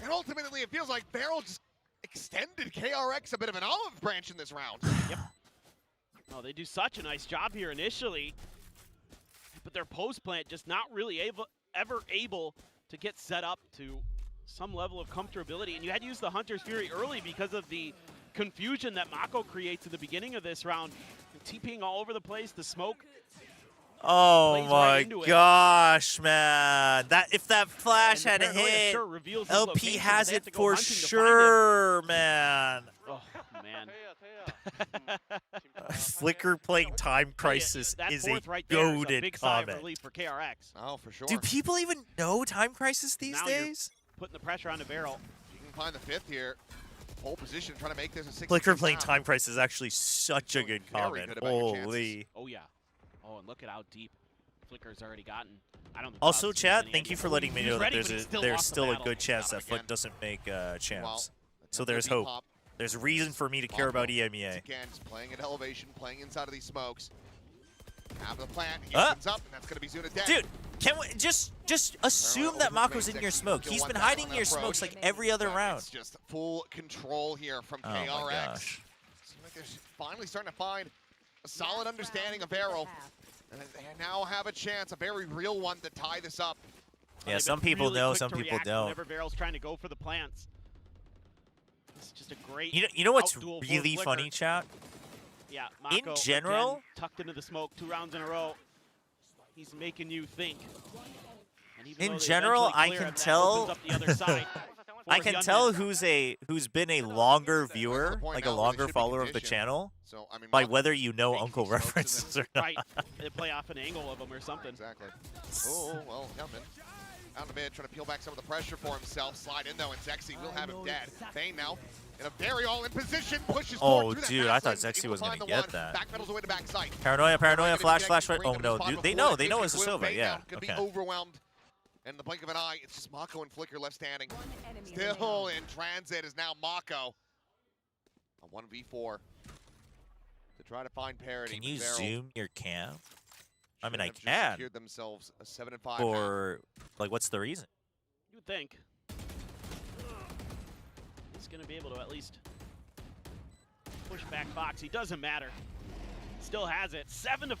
And ultimately, it feels like Barrel just extended KRX a bit of an olive branch in this round.
Yep. Oh, they do such a nice job here initially, but their post plant just not really ever able to get set up to some level of comfortability. And you had to use the Hunter's Fury early because of the confusion that Mako creates at the beginning of this round. TPing all over the place, the smoke.
Oh my gosh, man. If that flash had hit, LP has it for sure, man.
Oh, man.
Flicker playing Time Crisis is a goated comment.
For KRX.
Oh, for sure.
Do people even know Time Crisis these days?
Putting the pressure on the Barrel.
You can find the 5th here. Pole position, trying to make this a 6.
Flicker playing Time Crisis is actually such a good comment. Holy.
Oh, yeah. Oh, and look at how deep Flicker's already gotten. I don't.
Also, chat, thank you for letting me know that there's still a good chance that Foot doesn't make champs. So there's hope. There's a reason for me to care about EMEA.
Again, just playing at elevation, playing inside of these smokes. Have the plant, he opens up, and that's going to be Zuna dead.
Dude, can we just assume that Mako's in your smoke? He's been hiding in your smokes like every other round.
It's just full control here from KRX.
Oh my gosh.
Seems like they're finally starting to find a solid understanding of Barrel. And they now have a chance, a very real one, to tie this up.
Yeah, some people know, some people don't.
Whenever Barrel's trying to go for the plants. It's just a great.
You know what's really funny, chat?
Yeah, Mako,
in general,
again, tucked into the smoke 2 rounds in a row. He's making you think.
In general, I can tell. I can tell who's been a longer viewer, like a longer follower of the channel, by whether you know Uncle references or not.
Right, they play off an angle of them or something.
Exactly. Oh well, Hyunmin out in the mid, trying to peel back some of the pressure for himself. Slide in though, and Zexy will have him dead. Thane now in a very all-in position, pushes forward.
Oh, dude, I thought Zexy was gonna get that.
Backpedals away to backside.
Paranoia, flash. Oh no, dude, they know it's a Sova, yeah.
Could be overwhelmed. In the blink of an eye, it's just Mako and Flicker left standing. Still in transit is now Mako. A 1v4 to try to find parity.
Can you zoom your cam? I mean, I can.
Secured themselves a 7-5.
Or like, what's the reason?
You would think he's gonna be able to at least push back Fox. He doesn't matter. Still has it. 7-5.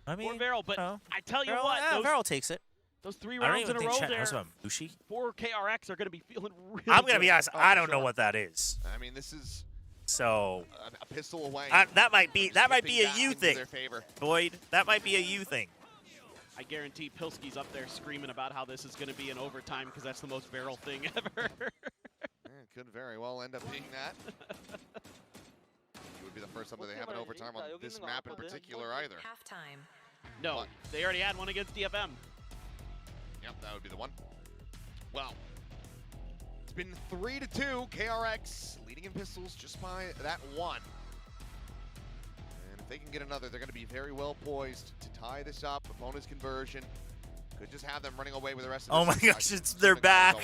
I mean,
for Varel, but I tell you
Varel,
what,
yeah, Varel takes it.
Those 3 rounds in a row there for KRX are going to be feeling really
I'm going to be
good.
honest, I don't know what that is.
I mean, this is
so
a pistol away.
That might be a you thing, Boyd. That might be a you thing.
I guarantee Pilski's up there screaming about how this is going to be in overtime because that's the most Varel thing ever.
It could very well end up being that. It would be the first time that they have an overtime on this map in particular either.
Halftime.
No, they already had one against DFM.
Yep, that would be the one. Well, it's been 3-2. KRX leading in pistols just by that one. And if they can get another, they're going to be very well poised to tie this up. A bonus conversion. Could just have them running away with the rest of
Oh my gosh, they're back.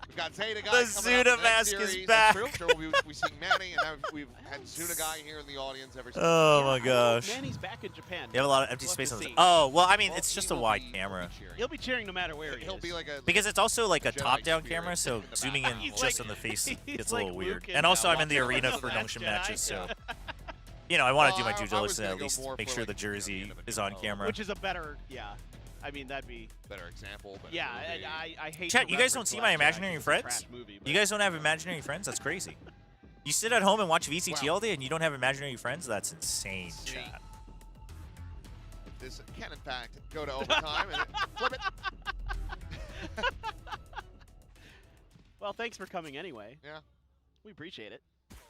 We've got Zeta guy
the Zuna mask is back.
I'm sure we've seen Manny, and now we've had Zuna guy here in the audience ever since.
Oh my gosh.
Manny's back in Japan.
You have a lot of empty space on the. Oh well, I mean it's just a wide camera.
He'll be cheering no matter where he is.
Be like
because it's also like a top-down camera, so zooming in just on the face gets a little weird. And also I'm in the arena for Nongshim matches, so you know I want to do my due diligence and at least make sure the jersey is on camera.
Which is a better, yeah. I mean, that'd be
better example.
Yeah, I hate.
Chat, you guys don't see my imaginary friends? You guys don't have imaginary friends? That's crazy. You sit at home and watch VCT all day and you don't have imaginary friends? That's insane, chat.
This can, in fact, go to overtime and flip it.
Well, thanks for coming anyway.
Yeah.
We appreciate it.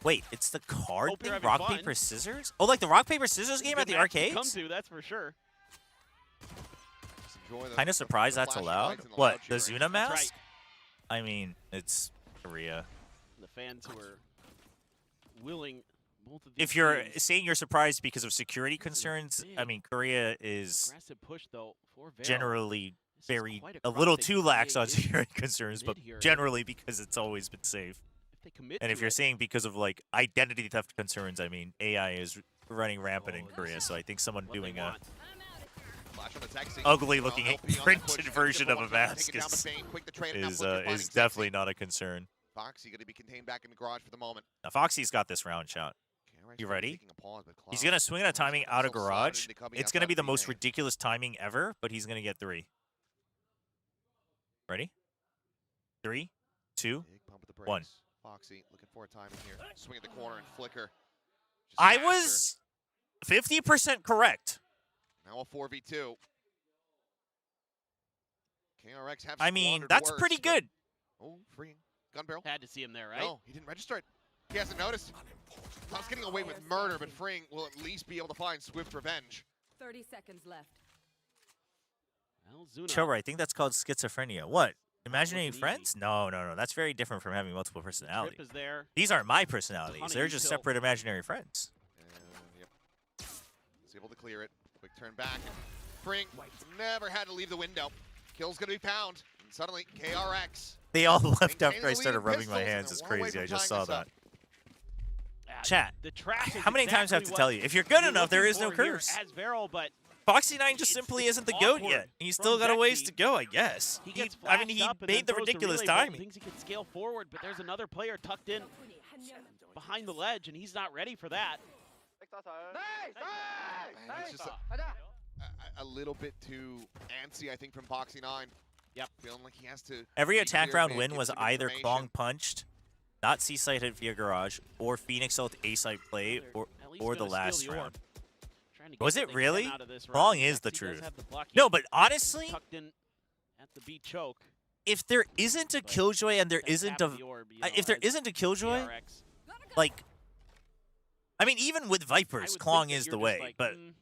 Wait, it's the card
Hope
thing?
you're having
Rock,
fun.
paper, scissors? Oh, like the rock, paper, scissors game at the arcades?
Come to, that's for sure.
Kind of surprised that's allowed. What, the Zuna mask?
Right.
I mean, it's Korea.
The fans who are willing. Both of these
If you're
teams.
saying you're surprised because of security concerns, I mean, Korea is
Aggressive push, though, for Vero.
generally very
quite a
a little
cross
too lax on
they
security concerns, but
mid here.
generally because it's always been safe.
If they commit
And if
to
you're
it,
saying because of like identity theft concerns, I mean, AI is running rampant in Korea, so I think someone
what they
doing a
want.
Flash on the texting.
ugly-looking
LP on the
printed
push.
version of a
Taking
mask
down the Bane. Quick to trade it.
is
Now Flicker finding
definitely
Sexy.
not a concern.
Foxy going to be contained back in the garage for the moment.
Now, Foxy's got this round shot.
KRX
You ready?
taking a pause, but
He's
Cloud
going to swing at a timing out of
himself slotted
garage.
into Cubby
It's going to
outside
be the
the
most
lane.
ridiculous timing ever, but he's going to get 3. Ready? 3, 2.
Big pump at the
1.
brakes. Foxy looking for a timing here. Swing at the corner and Flicker. Just
I
faster.
was 50% correct.
Now a 4v2. KRX have
I mean,
squandered
that's
worse,
pretty
but-
good.
Oh, freeing. Gun barrel.
Had to see him there, right?
No, he didn't register it. He hasn't noticed. Cloud's getting away with murder, but Freeing will at least be able to find swift revenge.
30 seconds left.
Well, Zuna.
Chobra, I think that's called schizophrenia. What? Imaginary
Wasn't
friends? No. That's very different from having multiple personalities.
Trip is there.
These aren't my personalities.
Hunting
They're just
kill.
separate imaginary friends.
Yep. He's able to clear it. Quick turn back. Freeing never had to leave the window. Kill's going to be found. And suddenly, KRX.
They all left
Maintaining
after
the
I
lead
started
in
rubbing my
pistols,
hands.
and
It's
they're one away
crazy. I
from
just
tying
saw
this up.
that. Chat.
The trash is
How many times do I have
exactly
to
what
tell you? If you're good
we're
enough, there
looking
is no
for here
curse.
As Vero, but
Foxy9 just simply isn't the GOAT
awkward
yet. He's
from
still got a ways
Vexy.
to go, I guess.
he gets
I mean,
flashed
he
up and
made
then
the
throws
ridiculous
relay bolt,
timing.
Thinks he can scale forward, but there's another player tucked in behind the ledge, and he's not ready for that.
Man, it's just a little bit too antsy, I think, from Foxy9.
Yep.
Feeling like he has to.
Every
be
attack
clear,
round
man,
win
give
was
some
either
information.
Klong punched, not C-site hit via garage, or Phoenix ult A-site play, or the
gonna
last
steal the orb.
round.
Trying to get
Was
what
it
they can
really?
out of this
Klong
round.
is the
Vexy does
truth.
have the block.
No,
He's
but honestly,
tucked in at the B choke.
if there isn't a
But
Killjoy and there
that
isn't
tap
a...
of the orb, you
if
know,
there
as
isn't a Killjoy,
KRX,
like... I mean, even with
I
Vipers,
would
Klong
think that
is
you're
the
just
way,
like,
but...
mm,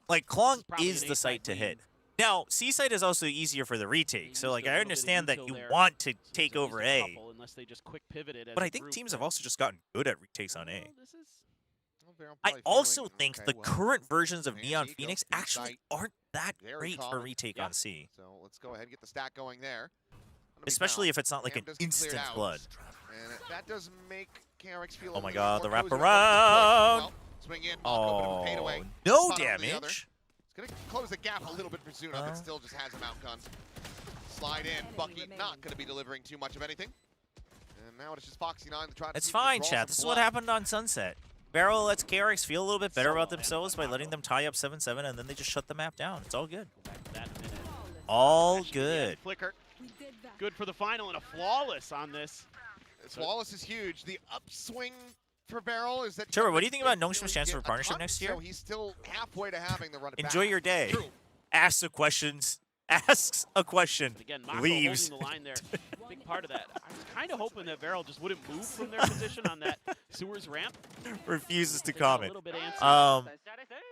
Like, Klong
probably
is
an
the
A-side
site to
lead.
hit. Now, C-site is also easier for the retake,
They
so
used
like
a
I
little bit of
understand that
intel
you
there,
want to
so there's
take
at least
over
a
A,
couple, unless they just quick pivoted as
but
a
I think
group,
teams
but-
have also just gotten good at retakes on A.
Well, this is
Well, Vero
I
probably
also
feeling,
think
okay,
the
well,
current versions of
man,
Neon
Eco,
Phoenix
B
actually
site,
aren't that
very
great for
common.
retake
Yeah.
on C,
So let's go ahead and get the stack going there. Gonna be
especially
found.
if it's not like
Cam
an
does get cleared
instant
out,
blood.
And that does make KRX feel
Oh
a
my
little
god,
bit
the
more cozy when it
wraparound!
comes to push. Well, swing in, Mako, bit of a fade
Oh,
away.
no
Spot on the other.
damage.
It's going to close the gap a little bit for Zuna, but still just has him outgunned. Slide in, Bucky not going to be delivering too much of anything. And now it's just Foxy9 to try to
It's
see if he can
fine,
draw
chat.
some
This is what
blood.
happened on Sunset. Barrel lets KRX feel a little bit better about themselves by letting them tie up 7-7, and then they just shut the map down. It's all good.
back to that in a minute.
All
Actually, yeah,
good.
Flicker, good for the final and a flawless on this.
Flawless is huge. The upswing for Barrel is that...
Chobra, what do you think about
Really
Nongshim's chance
get
for
a
partnership
ton,
next year?
So he's still halfway to having the run it
Enjoy
back.
your day.
True.
Ask the questions. Asks a question.
But again, Mako
Leaves.
holding the line there. Big part of that. I was kind of hoping that Vero just wouldn't move from their position on that sewers ramp.
Refuses to
They got a
comment.
little bit antsy.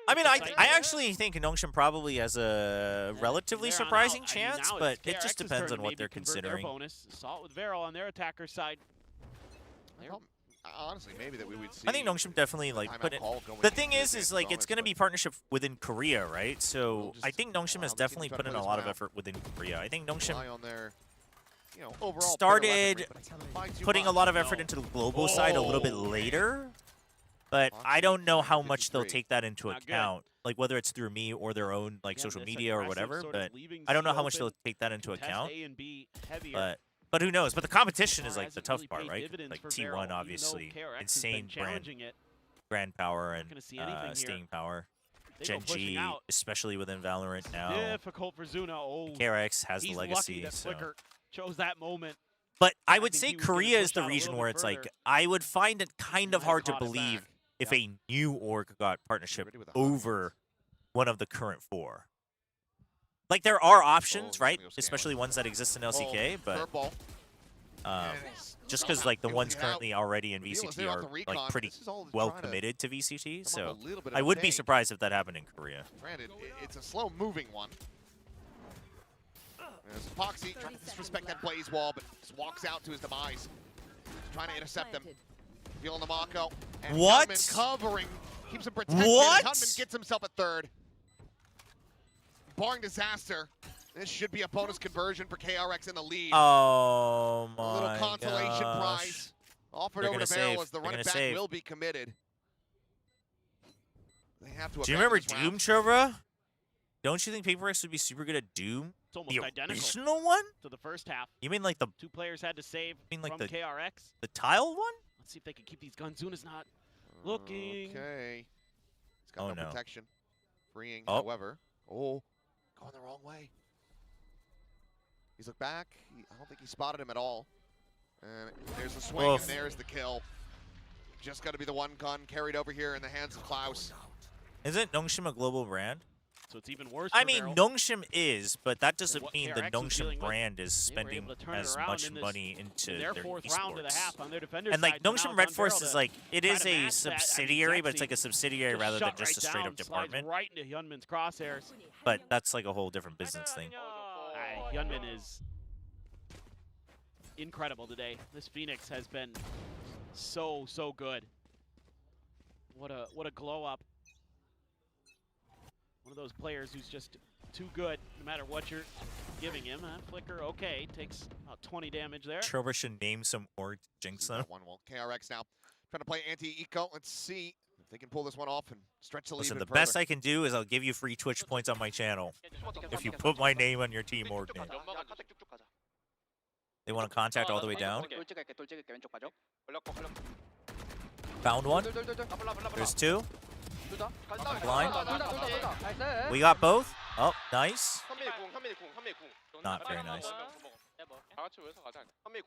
I mean, I actually think Nongshim probably has a relatively
From there on
surprising
out, I mean,
chance,
now
but
it's
it just
KRX's
depends
turn
on
to
what they're
maybe convert their
considering.
bonus. Saw it with Vero on their attacker side.
I thought, honestly, maybe that we would see...
I think Nongshim definitely like
timeout
put it.
call going
The
into
thing
this
is
game's
like
bonus,
it's going to
but
be partnership within Korea, right? So
We'll just
I think Nongshim has
allow them to
definitely
try to
put in
play
a
this
lot of
one out.
effort within Korea. I think Nongshim
rely on their, you know, overall
started
better weaponry, but by too
putting a
much.
lot of effort into the global side a little bit later, but I don't know how much they'll
53.
take that into
Not good.
account, like whether it's through me or their own like
Again,
social
this
media or
aggressive
whatever.
sort of
But
leaving
I don't know
C
how much
open,
they'll take that into
contest
account.
A and B heavier.
But who knows? But the competition is
Far
like
as
the
it
tough
really
part,
paid
right?
dividends
Like
for
T1
Vero, even though
obviously,
KRX has
insane
been challenging it.
brand power and
gonna see anything here.
staying power.
They go
Gen
pushing
G,
out.
especially within Valorant now.
Difficult for Zuna. Oh,
KRX has the
he's
legacy.
lucky that
So.
Flicker chose that moment.
But I
I
would
think
say
he was gonna
Korea is
push
the
out a
region
little
where
bit
it's like,
further.
I would find it kind of
might
hard to
have caught it
believe
back.
if a new org got partnership
Ready with the
over one of the current 4. Like, there are options,
Oh,
right?
Samuel
Especially ones that exist in LCK, but
Purple.
just because, like, the
Able to
ones
get out.
currently already in
Reveal is
VCT
there off
are,
the recon,
like,
but
pretty
this is all
well
trying to
committed to VCT,
come
so
up a little bit of
I
a
would be
fake.
surprised if that happened in Korea.
Granted, it's a slow-moving one. There's Epoxy trying to disrespect that blaze wall, but just walks out to his demise. Trying to intercept them. Feeling the Mako. And
What?
Hunman covering. Keeps him protected.
What?
Hunman gets himself a 3rd. Barring disaster. This should be a bonus conversion for KRX in the lead.
Oh my
A little consolation
gosh.
prize. Offered
They're
over
gonna
to Barrel
save.
as the
They're
running
gonna
back
save.
will be committed. They have to
Do you remember
abandon
Doom,
this round.
Chobra? Don't you think PaperX would be super good at Doom?
It's almost
The
identical
original one?
to the first half.
You mean like the
2 players had to save
like
from
the-
KRX.
tile one?
Let's see if they can keep these guns. Zuna's not looking.
Okay. He's got
Oh,
no
no.
protection. Freeing,
Oh.
however. Oh, going the wrong way. He's looked back. I don't think he spotted him at all. And there's the swing,
Oof.
and there's the kill. Just got to be the one gun carried over here in the hands of Klaus.
Isn't Nongshim a global brand?
So it's even worse.
I
for
mean,
Barrel.
Nongshim is, but that doesn't
what
mean the
KRX was dealing
Nongshim
with,
brand is
they were
spending
able to turn it
as
around
much
in this-
money into
in their
their
4th
esports.
round of the half on their defender
And like
side. So now
Nongshim
it's
Red
on
Force
Barrel
is
to
like, it
try
is
to
a
match that. I mean,
subsidiary, but it's
Zexy
like a subsidiary
just
rather than
shut
just a
right
straight
down,
up
slides
department.
right into Hyunmin's crosshairs.
But that's like a whole different business thing.
Hyunmin is incredible today. This Phoenix has been so good. What a glow up. One of those players who's just too good no matter what you're giving him. Flicker, okay, takes about 20 damage there.
Chobra should name some org to jinx them.
One will. KRX now trying to play anti-eco. Let's see if they can pull this one off and stretch the lead
Listen,
even
the
further.
best I can do is I'll give you free Twitch points on my channel if you put my name on your team org name. They want to contact all the way down. Found one. There's 2. Blind. We got both. Oh, nice. Not very nice.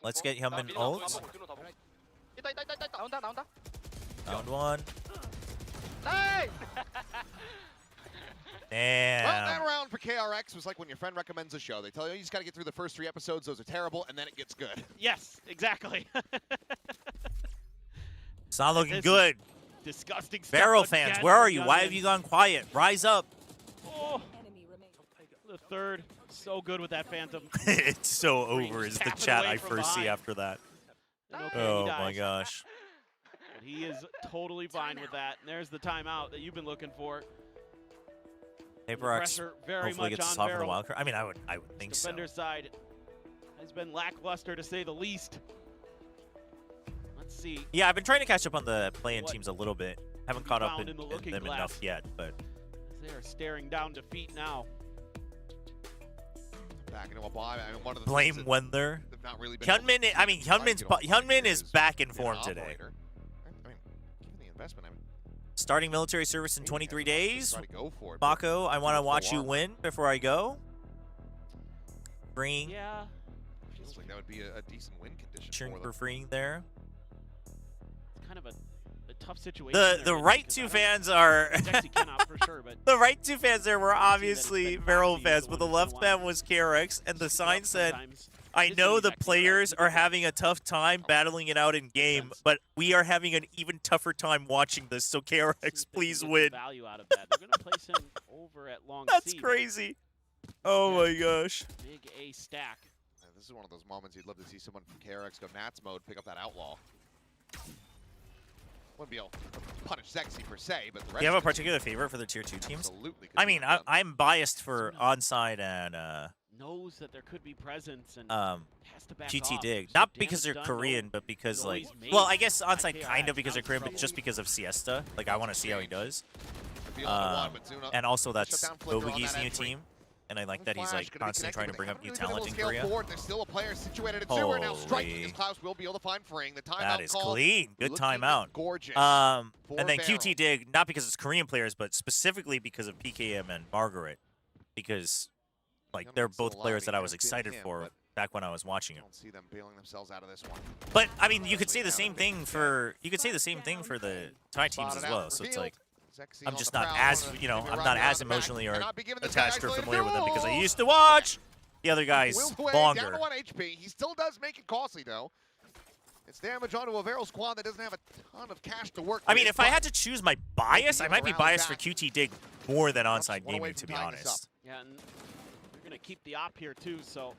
Let's get him in ult. Found one. Damn.
Well, that round for KRX was like when your friend recommends a show. They tell you just got to get through the first 3 episodes. Those are terrible, and then it gets good.
Yes, exactly.
It's not looking
This
good.
Disgusting stuff.
Barrel
again
fans, where are
from
you? Why have
Hyunmin.
you gone quiet? Rise up.
Oh, the 3rd, so good with that Phantom.
It's so over is the
tapping
chat
away
I
from
first see
behind.
after that.
And okay,
Oh
he
my
dies.
gosh.
But he is totally fine with that. And there's the timeout that you've been looking for.
PaperX
Pressure very
hopefully
much
gets
on
us off of the
Barrel.
wild card. I mean, I would think so.
Defender side has been lackluster to say the least. Let's see.
Yeah, I've been trying to catch up on the play-in
What
teams a little bit. Haven't caught up
found
in
in the looking
them
glass.
enough yet, but
They are staring down defeat now.
Back into a bye. I mean, one of the
blame
things that
Wenler.
they've not really been able
Hyunmin,
to
I mean,
try to
Hyunmin's
get off
Hyunmin
here
is back in
be an
form today.
operator. I mean, given the investment, I mean,
Starting military service in
maybe
23
everyone should
days.
try to go for it, but
Mako, I want to
full
watch you
armor.
win before I go. Freeing,
Yeah.
Feels like that would be a decent win condition
cheering
for
for
them.
freeing there.
It's kind of a tough situation.
The
they're in
right
because
2
I don't-
fans are
Dexy cannot for sure, but
the right 2 fans there were
I see that
obviously
it's been
Barrel
Foxy,
fans,
the
but
one
the
who's
left
been
fan
wild.
was KRX, and the
Speak
sign
up
said,
sometimes.
I
This
know
is
the
actually
players
right.
are having a tough time battling it out in game, but we are having an even tougher time watching this, so
See
KRX,
if they can
please
get some
win.
Value out of that. They're going to place him over at long
That's
C.
crazy. Oh my gosh.
Big A stack.
Yeah, this is one of those moments you'd love to see someone from KRX go Nats mode, pick up that outlaw. Wouldn't be able to punish Zexy per se, but the rest
Do you have a
of the
particular favorite for the tier 2 teams?
absolutely could
I
be
mean,
done.
I'm biased for onside and
Knows that there could be presence and has to back
GT
off.
Dig.
So
Not
damage
because they're
done,
Korean,
no
but because like,
noise made
well, I guess
by
onside
KRX.
kind of because they're
Now
Korean, but
trouble.
just because of Siesta. Like I want to see how he does.
Could be on the one, but Zuna
And also
shut
that's
down Flicker on
Nobugi's
that
new
entry.
team, and I like that he's
Flash
like
gonna be
constantly trying to
connected,
bring
but
up
they
new
haven't really
talent in
been able to scale
Korea.
forward. There's still a player situated at 2 right now, striking
Holy.
as Klaus will be able to find Freeing. The timeout
That is
call
clean. Good
looking
timeout.
Gorgeous.
And
for
then
Barrel.
QT Dig, not because it's Korean players, but specifically because of PKM and Margaret, because like
Hyunmin's
they're
still
both
alive.
players
He
that I was
has been
excited
him,
for
but
back when I was watching
I
him.
don't see them bailing themselves out of this one.
But I mean, you could say the same thing for the Thai teams as well. So it's like I'm just not as I'm not as emotionally or attached or familiar with them because I used to watch the other guys longer.
Down to 1 HP. He still does make it costly though. It's damage onto a Varel squad that doesn't have a ton of cash to work with.
I mean, if I had to choose my bias, I might be biased for QT Dig more than Onside Gaming, to be honest.
Yeah, and you're going to keep the op here too, so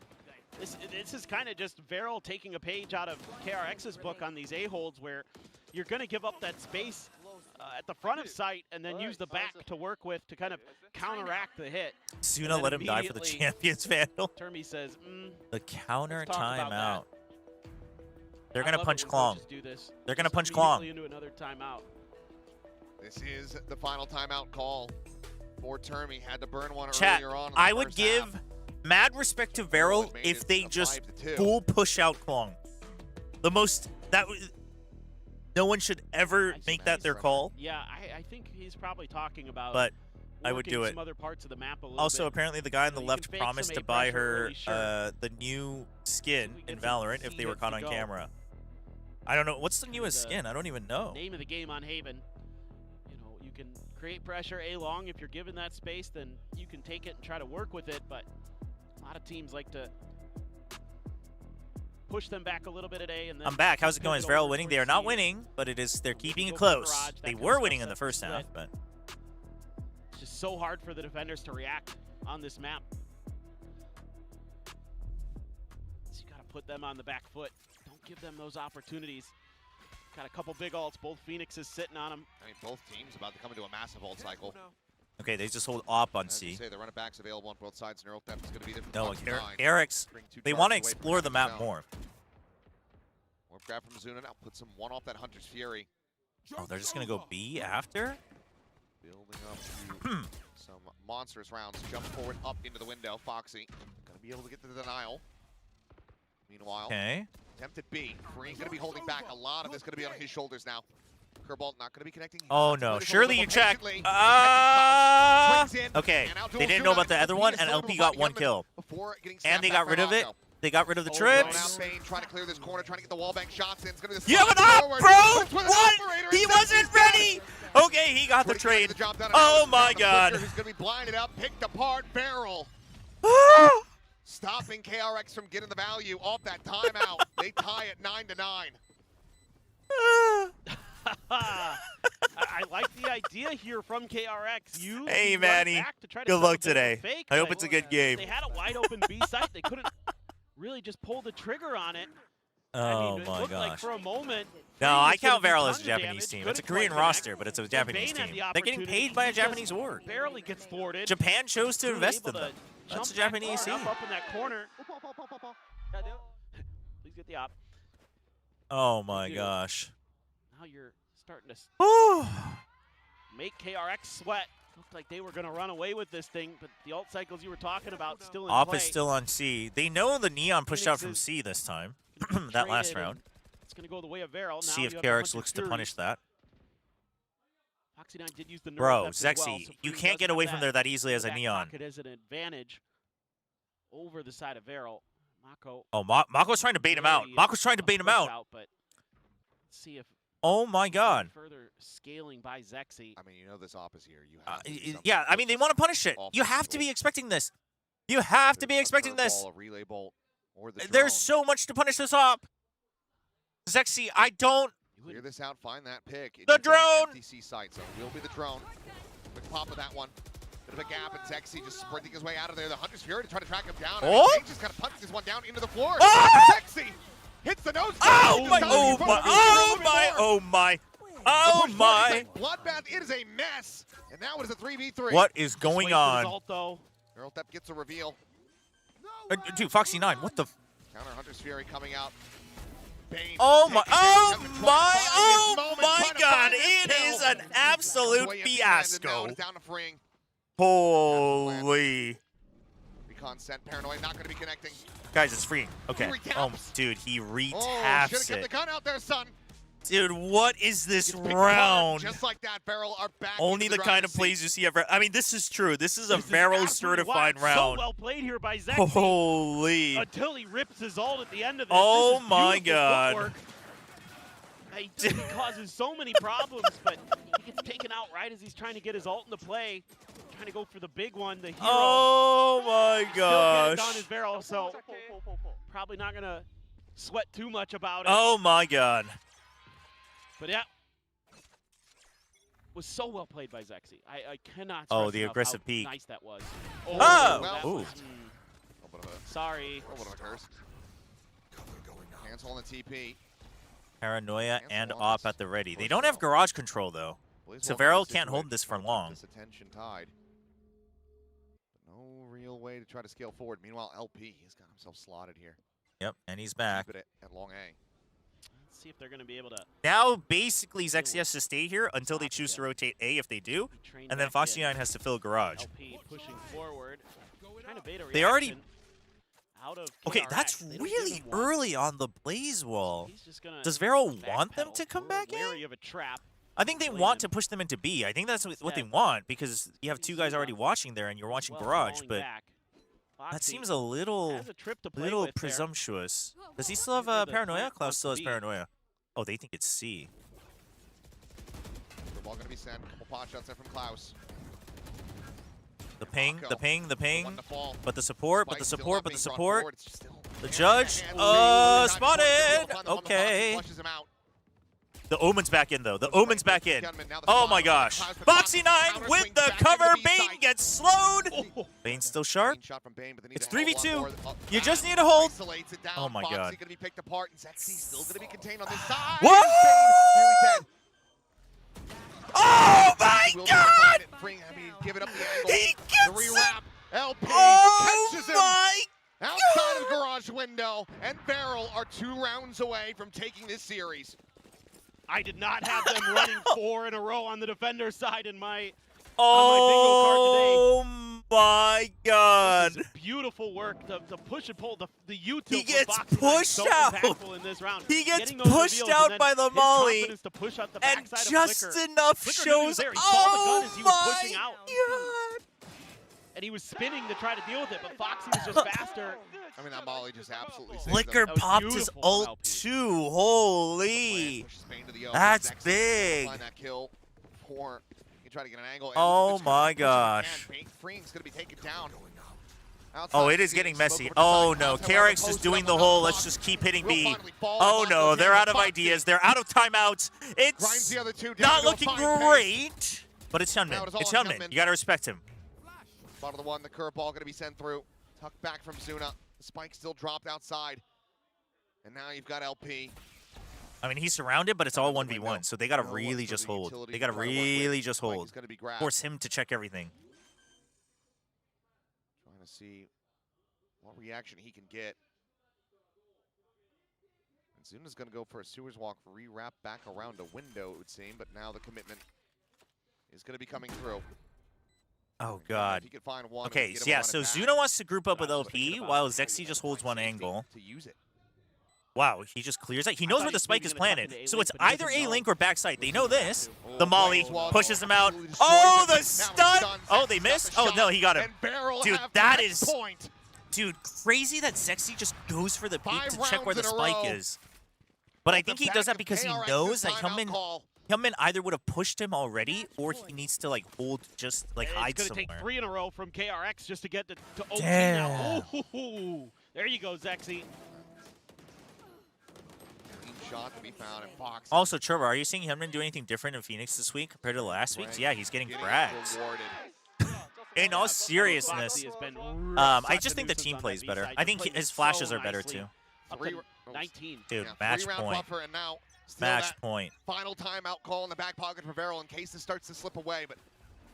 this is kind of just Varel taking a page out of KRX's book on these A-holds where you're going to give up that space at the front of sight and then use the back to work with to kind of counteract the hit.
Suna let him die for the Champions Vandal.
Termi says,
the counter timeout. They're
I
going to
love
punch
it when
Klong.
coaches do this.
They're going to
Just
punch Klong.
immediately into another timeout.
This is the final timeout call for Termi. Had to burn one
Chat,
earlier on.
I would give mad respect to Varel if they just full push out Klong. The most no one should ever make that their call.
Yeah, I think he's probably talking about.
But I would do it.
Some other parts of the map a little
Also,
bit.
apparently the guy on the
You
left
can fake
promised
some
to
A
buy
pressure
her
really sure.
the new skin in Valorant if they were caught on camera. I don't know. What's the newest skin? I don't even know.
Name of the game on Haven. You know, you can create pressure A long. If you're given that space, then you can take it and try to work with it. But a lot of teams like to push them back a little bit at A. And then
I'm back. How's it going? Is
pivot
Varel
over
winning?
towards
They are not
C.
winning, but they're keeping it
Go for
close.
barrage, that
They
kind
were
of
winning
stuff
in the
that's
first half,
split.
but
It's just so hard for the defenders to react on this map. So you got to put them on the back foot. Don't give them those opportunities. Got a couple big ults, both Phoenixes sitting on them.
I mean, both teams about to come into a massive ult cycle.
okay, they just hold op on
As
C.
you say, the running backs available on both sides. Neural Theft is going to be the
No,
top 9.
KRX,
Bring two
they
charges
want to
away from
explore the
Hunter's
map
zone.
more.
Warp grab from Zuna now puts him one off that Hunter's Fury.
Oh, they're just going to go B after?
Building up to some monstrous rounds. Jump forward up into the window. Foxy going to be able to get to the denial. Meanwhile,
Okay.
attempted B. Free going to be holding back. A lot of this going to be on his shoulders now. Kerbolt not going to be connecting.
Oh no, surely you check. Okay, they didn't know about the other one, and LP got 1 kill. And they got rid of it. They got rid of the trips.
Trying to clear this corner, trying to get the wallbang shots in. It's going to
You have an op, bro! What? He wasn't ready! Okay, he got the trade. Oh my god.
Who's going to be blinded up, picked apart, Varel. Stopping KRX from getting the value off that timeout. They tie at 9-9.
I like the idea here from KRX.
Hey, Manny. Good luck today. I hope it's a good game.
They had a wide open B site. They couldn't really just pull the trigger on it.
Oh
I mean, it
my
looked like
gosh.
for a moment.
No, I
Freeze was
count
gonna do
Varel as a
tons of
Japanese
damage,
team.
couldn't
It's a Korean
quite
roster,
connect.
but it's a
Then
Japanese
Vayne had
team.
the
They're getting
opportunity.
paid by a
He just
Japanese org.
Barely gets thwarted.
Japan chose to
Really
invest in
able
them.
to
That's a
jump back
Japanese
far
team.
up in that corner. Please get the op.
Oh my gosh.
Now you're starting to
Whew.
make KRX sweat. Looked like they were going to run away with this thing, but the ult cycles you were talking about still in
Op
play.
is still on C. They know the Neon pushed out from C this time. That last
Traded,
round.
and It's going to go the way of Varel.
See
Now
if
you have the
KRX
Hunter
looks to
Fury.
punish that.
Foxy 9 did use the
Bro,
nerf theft as well,
Zexy,
so
you
Free
can't
does
get
have
away from there that easily as a
back
Neon.
pocket as an advantage over the side of Varel. Mako.
Oh, Mako's trying to bait him out. Mako's trying to bait him out.
But let's see if
Oh my god.
further scaling by Zexy.
I mean, you know this op is here. You have to do something.
Yeah, I mean, they want to punish it. You have to be expecting this. You have to be expecting this.
A relay bolt or the
There's so much to punish this op. Zexy, I don't.
Clear this out, find that pick.
The
You've got an
drone!
FTC site, so it will be the drone. Quick pop of that one. Bit of a gap, and Zexy just sprinting his way out of there. The Hunter's Fury to try to track him down.
Oh!
And he just kind of punches this one down into the floor.
Oh!
Zexy hits the nose.
Oh my, oh my, oh my, oh my, oh my.
Bloodbath, it is a mess. And now it is a 3v3.
What is going on?
Neural Theft gets a reveal.
Dude, Foxy 9, what the?
Counter Hunter's Fury coming out. Bane
Oh my,
taking
oh
Bane, having to
my,
try to find
oh
his moment,
my
trying to
god,
find his
it
kill.
is an absolute
Way empty-handed, now
fiasco.
it's down to Freeing.
Holy.
Recon sent Paranoid, not going to be connecting.
Guys, it's free. Okay.
He
Oh,
retaps.
dude, he
Oh,
retaps
should have kept the
it.
gun out there, son.
Dude, what is this
Gets picked
round?
apart. Just like that, Beryl are back
Only
into
the kind
driver's
of
seat.
plays you see ever. I mean, this is true. This is a Varel certified
So
round.
well played here by Zexy.
Holy.
Until he rips his ult at the end of this.
Oh
This is
my
beautiful
God.
footwork. He causes so many problems, but he gets taken out right as he's trying to get his ult into play. Trying to go for the big one, the hero.
Oh my
Still get it
gosh.
done as Varel, so probably not going to sweat too much about it.
Oh my God.
But yeah, was so well played by Zexy. I cannot stress
Oh, the
enough
aggressive
how
peek.
nice that was.
Oh!
That
Ooh.
was, sorry.
A little bit of a curse. Cancel on the TP.
Paranoia and
Cancel
op
on
at the ready. They don't have garage control though. So Varel can't hold this for long.
This attention tide. No real way to try to scale forward. Meanwhile, LP has got himself slotted here.
Yep, and he's back.
Keep it at long A.
Let's see if they're going to be able to.
Now, basically, Zexy has to stay here until they choose to rotate A if they do, and then Foxy9 has to fill garage.
LP pushing forward. Trying to bait a
They already...
reaction out of
Okay,
KRX.
that's
They don't
really
give him one.
early on the Blaze wall.
He's just gonna
Does Varel want them
backpedal.
to come back in?
Wary of a trap.
I think they want to push them into B. I think that's what they want, because you have two guys already watching there, and you're watching garage,
falling
but
back.
that
Foxy
seems a little
has a trip to play with there.
presumptuous. Does he still have
The
Paranoia?
flank
Klaus
wants
still has
to be.
Paranoia. Oh, they think it's C.
The ball going to be sent. Couple pot shots there from Klaus.
The ping, the ping, the ping.
one to fall.
But the support,
Spike
but the
still
support,
not
but the
being brought
support.
forward. It's still
The
hand
judge,
in hand.
spotted. Okay.
Flushes him out.
The Omen's back in, though. The Omen's back in.
Gunman, now the
Oh
spot.
my gosh.
Klaus, but
Foxy9
counter
with
swing
the
back into
cover.
B
Bane
side.
gets slowed. Bane's still sharp.
Clean shot from Bane, but they need
It's
to handle one
3v2.
more.
You
Back
just need to hold.
isolates it down.
Oh my
Foxy
God.
going to be picked apart, and Zexy still going to be contained on this side.
Whoa!
Bane nearly dead.
Oh my
Will
God!
find it. Bring, I mean, give it up the angle.
He
The
gets
rewrap. LP
Oh
catches him
my
outside of the garage window, and Varel are 2 rounds away from taking this series.
I did not have them running 4 in a row on the defender side in my
Oh my God.
This is beautiful work. The push and pull, the U-tilt.
He gets
for Foxy9
pushed
so
out.
impactful in this round.
He gets
Getting those
pushed
reveals
out
and
by
then
the
his
molly,
confidence to push out the
and
backside of
just
Flicker.
enough
Flicker knew he was
shows.
there. He saw the gun as he was
Oh
pushing out.
God.
And he was spinning to try to deal with it, but Foxy was just faster.
I mean, that molly just absolutely saved
Flicker
them.
popped his
beautiful
ult
LP.
too. Holy.
Pushes Bane to the O.
That's
Zexy
big.
Find that kill. Or he tried to get an angle.
Oh
It's
my
just gonna push his
gosh.
hand. Bane Freeing's going to be taken down.
Oh,
Outside
it is
the
getting
smoke
messy.
over to
Oh
side.
no,
Klaus, however,
KRX is
posted
doing
up
the
on
whole.
the
Let's
block.
just keep hitting
Will
B.
finally fall.
Oh
Klaus
no,
goes
they're
in
out of
Foxy.
ideas. They're out of timeouts.
Grinds
It's
the other two down,
not
gonna
looking
find pace.
great. But it's
Now
Hyunmin.
it is all
It's
on
Hyunmin.
Hyunmin.
You gotta respect him.
Bottom of the one, the curveball going to be sent through. Tucked back from Zuna. The spike still dropped outside. And now you've got LP.
I mean, he's surrounded, but it's all
Out of the
1v1,
window.
so they gotta
No one
really
for
just
the
hold.
utility
They
to
gotta
try to work with.
really just
Spike
hold.
is gonna be grabbed.
Force him to check everything.
Trying to see what reaction he can get. And Zuna's going to go for a sewers walk, re-wrap back around a window, it would seem. But now the commitment is going to be coming through.
Oh God.
If he could find one,
Okay,
get him
so yeah,
running
so
back.
Zuna wants to group up with
I was thinking
LP
about
while Zexy just holds one
Safety
angle.
to use it.
Wow, he just clears it. He knows
thought
where the
he
spike
was
is
maybe gonna
planted.
tuck into
So
A-Link,
it's
but he
either
doesn't know.
A-Link or backside. They know this.
Oh,
The molly
Blaze
pushes him out.
absolutely destroys
Oh,
him.
the
Now he's
stun!
done.
Oh,
Zexy's
they
got
missed?
the
Oh,
shot.
no, he got him.
And Barrel
Dude,
have
that
the
is-
point.
Dude, crazy that Zexy just goes for the peek
5
to check where the
rounds in a
spike
row.
is. But I
Off the
think he
back
does that
of
because he
KRX's
knows that
timeout call.
Hyunmin either would have pushed him already, or he needs to like hold, just like hide
It's going to
somewhere.
take 3 in a row from KRX just to get to OT
Damn.
now. Ooh, there you go, Zexy.
Clean shot to be found in box.
Also, Chobra, are you seeing Hyunmin do anything different in Phoenix this week compared to last week's? Yeah, he's getting frags.
rewarded.
In all
Foxy
seriousness,
has been
I
such
just
a
think the
nuisance
team
on
plays
that
better.
B-side.
I think
Just
his
plays
flashes
so
are better
nicely.
too.
Up
Three-
to 19.
Dude,
Yeah,
match
3-round
point.
buffer, and now still
Match
that
point.
final timeout call in the back pocket for Varel in case this starts to slip away. But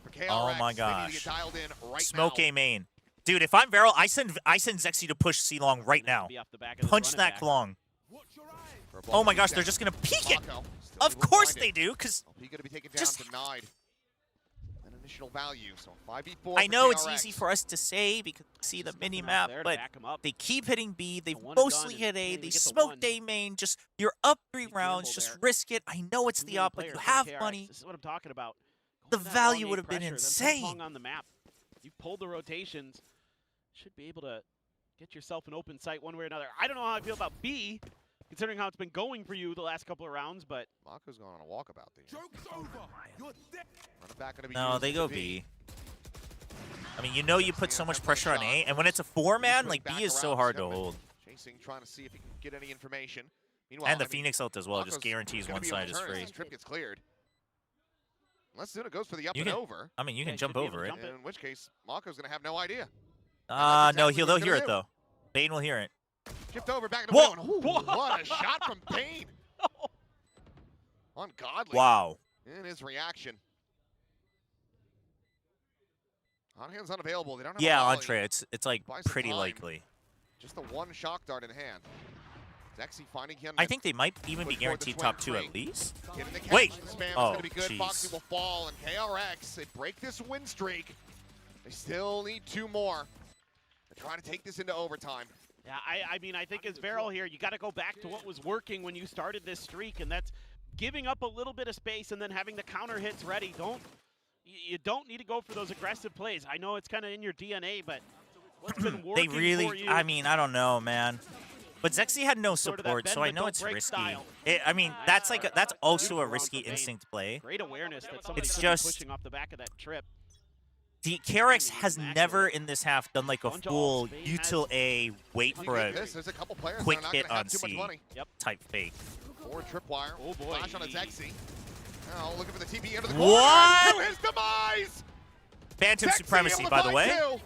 for KRX,
Oh my
they need to
gosh.
get dialed in right
Smoke
now.
A main. Dude, if I'm Varel, I send Zexy to push C-Long right now.
Be off the back of this
Punch
running
that
back.
Klong.
For a ball
Oh my
to
gosh,
be
they're
sent.
just gonna peek it.
Mako still
Of
able to
course
find
they
it.
do, because
He going to be taken down,
just-
denied. And Additional value, so 5v4
I know it's
KRX.
easy for us to say because we see the mini-map,
there to
but
back 'em up.
they keep hitting B. They've
one and
mostly
done,
hit
and
A.
can't
They
even get the
smoked
one.
A main. Just, you're up 3 rounds. Just
there.
risk it. I know it's the
Individual
up, but you
players from
have
KRX,
money.
This is what I'm talking about.
The
Going to that
value
long
would
A
have been
pressure, then
insane.
ping-pong on the map. You've pulled the rotations. Should be able to get yourself an open sight one way or another. I don't know how I feel about B, considering how it's been going for you the last couple of rounds, but
Mako's going on a walkabout there.
Joke's over. You're dead.
Running back gonna be
No,
used
they
as
go
a
B. I mean, you know you put so much pressure on A, and when it's a 4-man, like, B is so hard to hold.
Chasing, trying to see if he can get any information. Meanwhile,
And the
I mean,
Phoenix ult as well just
Mako's
guarantees
gonna
one
be able
side
to
is
turn if
free.
this trip gets cleared. Unless Zuna goes for the up
You
and
can-
over.
I mean, you
Yeah,
can
you
jump
should be able to
over it.
jump
In which case, Mako's gonna have no idea.
No,
exactly what
they'll
he's
hear
gonna
it,
do.
though. Bane will hear it.
Shift over, back in the
Whoa!
window. and ooh, what a shot from Payne. Ungodly.
Wow.
In his reaction. On hands unavailable. They don't have
Yeah,
a volley.
entree. It's like
Buy some
pretty
time.
likely.
Just the one shock dart in hand. Zexy finding him.
I think they might even be
Put forward the
guaranteed top 2
23.
at least.
Getting the catch.
Wait.
The spam is
Oh,
going to be good.
jeez.
Foxy will fall, and KRX, they break this win streak. They still need 2 more. They're trying to take this into overtime.
yeah, I mean, I think as Beryl here, you got to go back to what was working when you started this streak, and that's giving up a little bit of space and then having the counter hits ready. You don't need to go for those aggressive plays. I know it's kind of in your DNA, but what's been
They
working
really,
for you?
I mean, I don't know, man. But Zexy had no
Sort of that
support,
bend
so I
but
know
don't
it's
break
risky.
style.
I mean, that's also a
Wrong
risky
for Bane.
instinct play.
Great awareness that somebody's
It's
gonna be
just-
pushing off the back of that trip.
The KRX has never in this half done like a
Bunch of
full
ults. Bane
util A, wait for a
There's a couple players
quick
that are not
hit
gonna have
on
too much
C
money.
type fake.
Forward tripwire.
Oh, boy.
Flash on a Zexy. Now looking for the TP into the corner.
What?
To his demise.
Phantom
Zexy
Supremacy,
able to
by the
find
way.
2.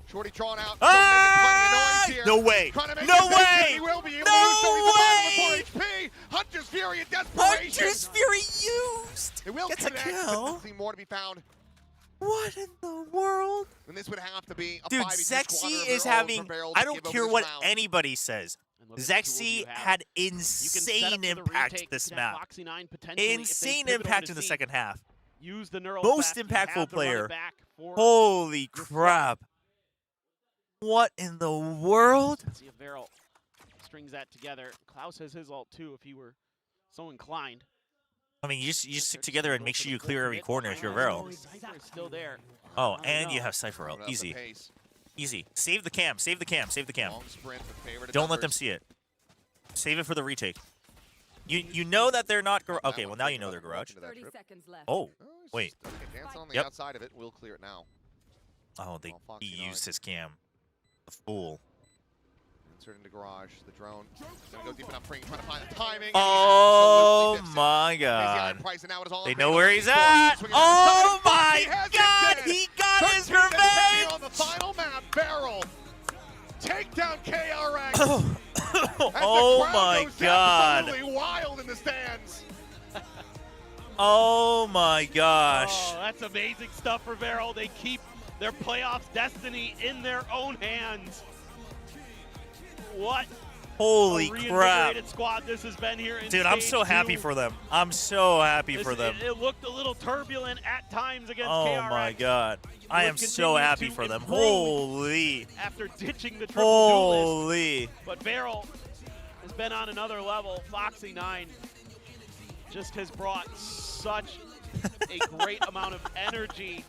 Shorty drawn out.
Ah!
Still making plenty of noise
No
here.
way.
Trying to make
No
it big.
way.
He will be able
No
to use so he's
way.
the bottom with 4 HP. Hunter's Fury in desperation.
Hunter's Fury used!
It will
Gets a
connect, but
kill.
nothing more to be found.
What in the world?
And this would have to be a
Dude,
5v2 squatter of
Zexy
their
is
own
having,
for Beryl to
I don't
give over
care
this
what
round.
anybody says.
And look at the tools
Zexy
you have.
had
You can set up
insane
for the
impact
retake.
this
You can have
map.
Foxy 9 potentially, if they
Insane
pivot over
impact
to
in the
C.
second half.
Use the neural
Most
fast. You
impactful
have the run it
player.
back for
Holy
your
crap. What in the world?
Let's see if Beryl strings that together. Klaus has his ult too if he were so inclined.
I mean, you just stick together and make sure you clear every corner if you're Vero.
Cypher is still there.
Oh,
I don't
and you
know.
have Cypher ult.
Put up the
Easy.
pace.
Easy. Save the cam. Save the cam. Save the cam.
Long sprint, but favored
Don't let them
numbers.
see it. Save it for the retake. You know that they're not garage. Okay, well now you know they're garage.
30 seconds left.
Oh,
Oh, he's
wait.
just okay, dancing on the
Yep.
outside of it. We'll clear it now.
Oh,
Oh, Foxy
he
nine.
used his cam. The fool.
Insert into garage. The drone. Gonna go deep enough. Trying to find the timing.
Oh
Absolutely
my
dips it. He's the Iron
god.
Price, and now it is all
They
in
know
favor
where
of
he's
esports.
at.
Swinging on the
Oh
side. Foxy
my
has
god,
it.
he got his
13 to 10
revenge.
on the final map. Beryl. Take down KRX.
Oh my god.
Absolutely wild in the stands.
Oh my gosh.
Oh, that's amazing stuff for Beryl. They keep their playoffs destiny in their own hands. What
Holy
a
crap.
reinvigorated squad this has been here in
Dude, I'm
stage
so happy
2.
for them. I'm so happy for them.
It looked a little turbulent at times against
Oh
KRX.
my god. I am so
continued
happy
to
for them.
improve
Holy.
After ditching the triple duelist.
Holy.
But Beryl has been on another level. Foxy 9 just has brought such a great amount of energy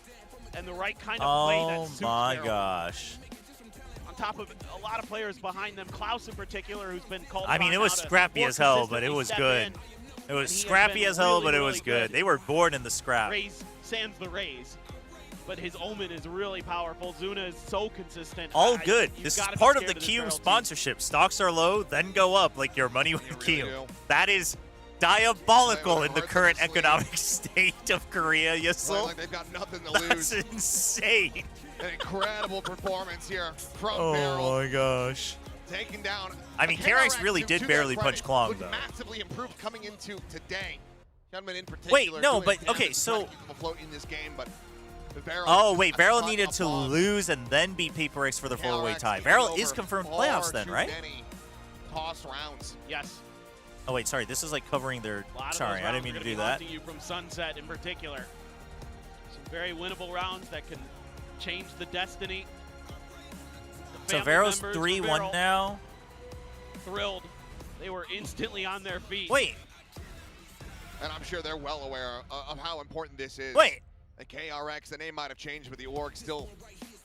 and the right kind of play that
Oh
suits
my
Beryl.
gosh.
On top of a lot of players behind them, Klaus in particular, who's been called
I mean, it was scrappy as hell, but it was good. It was scrappy as hell, but it was good. They were born in the scrap.
Raze sans the Raze. But his Omen is really powerful. Zuna is so consistent.
All good.
You've
This is
gotta be
part of
scared
the
this
Kium
Beryl team.
sponsorship. Stocks are low, then go up like your money with
really
Kium.
do.
That is diabolical
Play
in
with
the
hearts
current
on their sleeve.
economic state of Korea,
Playing
Yusel.
like they've got nothing to
That's
lose.
insane.
An incredible performance here from
Oh
Beryl.
my gosh.
Taking down.
I mean,
a
KRX really
who,
did
to
barely
their
punch
credit,
Klong,
looked
though.
massively improved coming into today. Gunman in particular.
Wait, no,
doing
but
damage,
okay,
trying
so.
to keep them afloat in this game, but Beryl
Oh
just
wait,
a
Beryl
ton
needed
of
to
fun.
lose and then beat PaperX for the four-way
KRX
tie.
taking
Beryl
over
is confirmed
far
playoffs then,
too
right?
many toss rounds.
Yes.
Oh wait, sorry, this is like covering their.
A lot of
Sorry,
those
I
rounds
didn't mean
are
to
gonna
do
be
that.
haunting you from Sunset in particular. Some very winnable rounds that can change the destiny.
So Vero's 3-1 now.
Thrilled. They were instantly on their feet.
Wait.
And I'm sure they're well aware of how important this is.
Wait.
The KRX, the name might have changed, but the org still.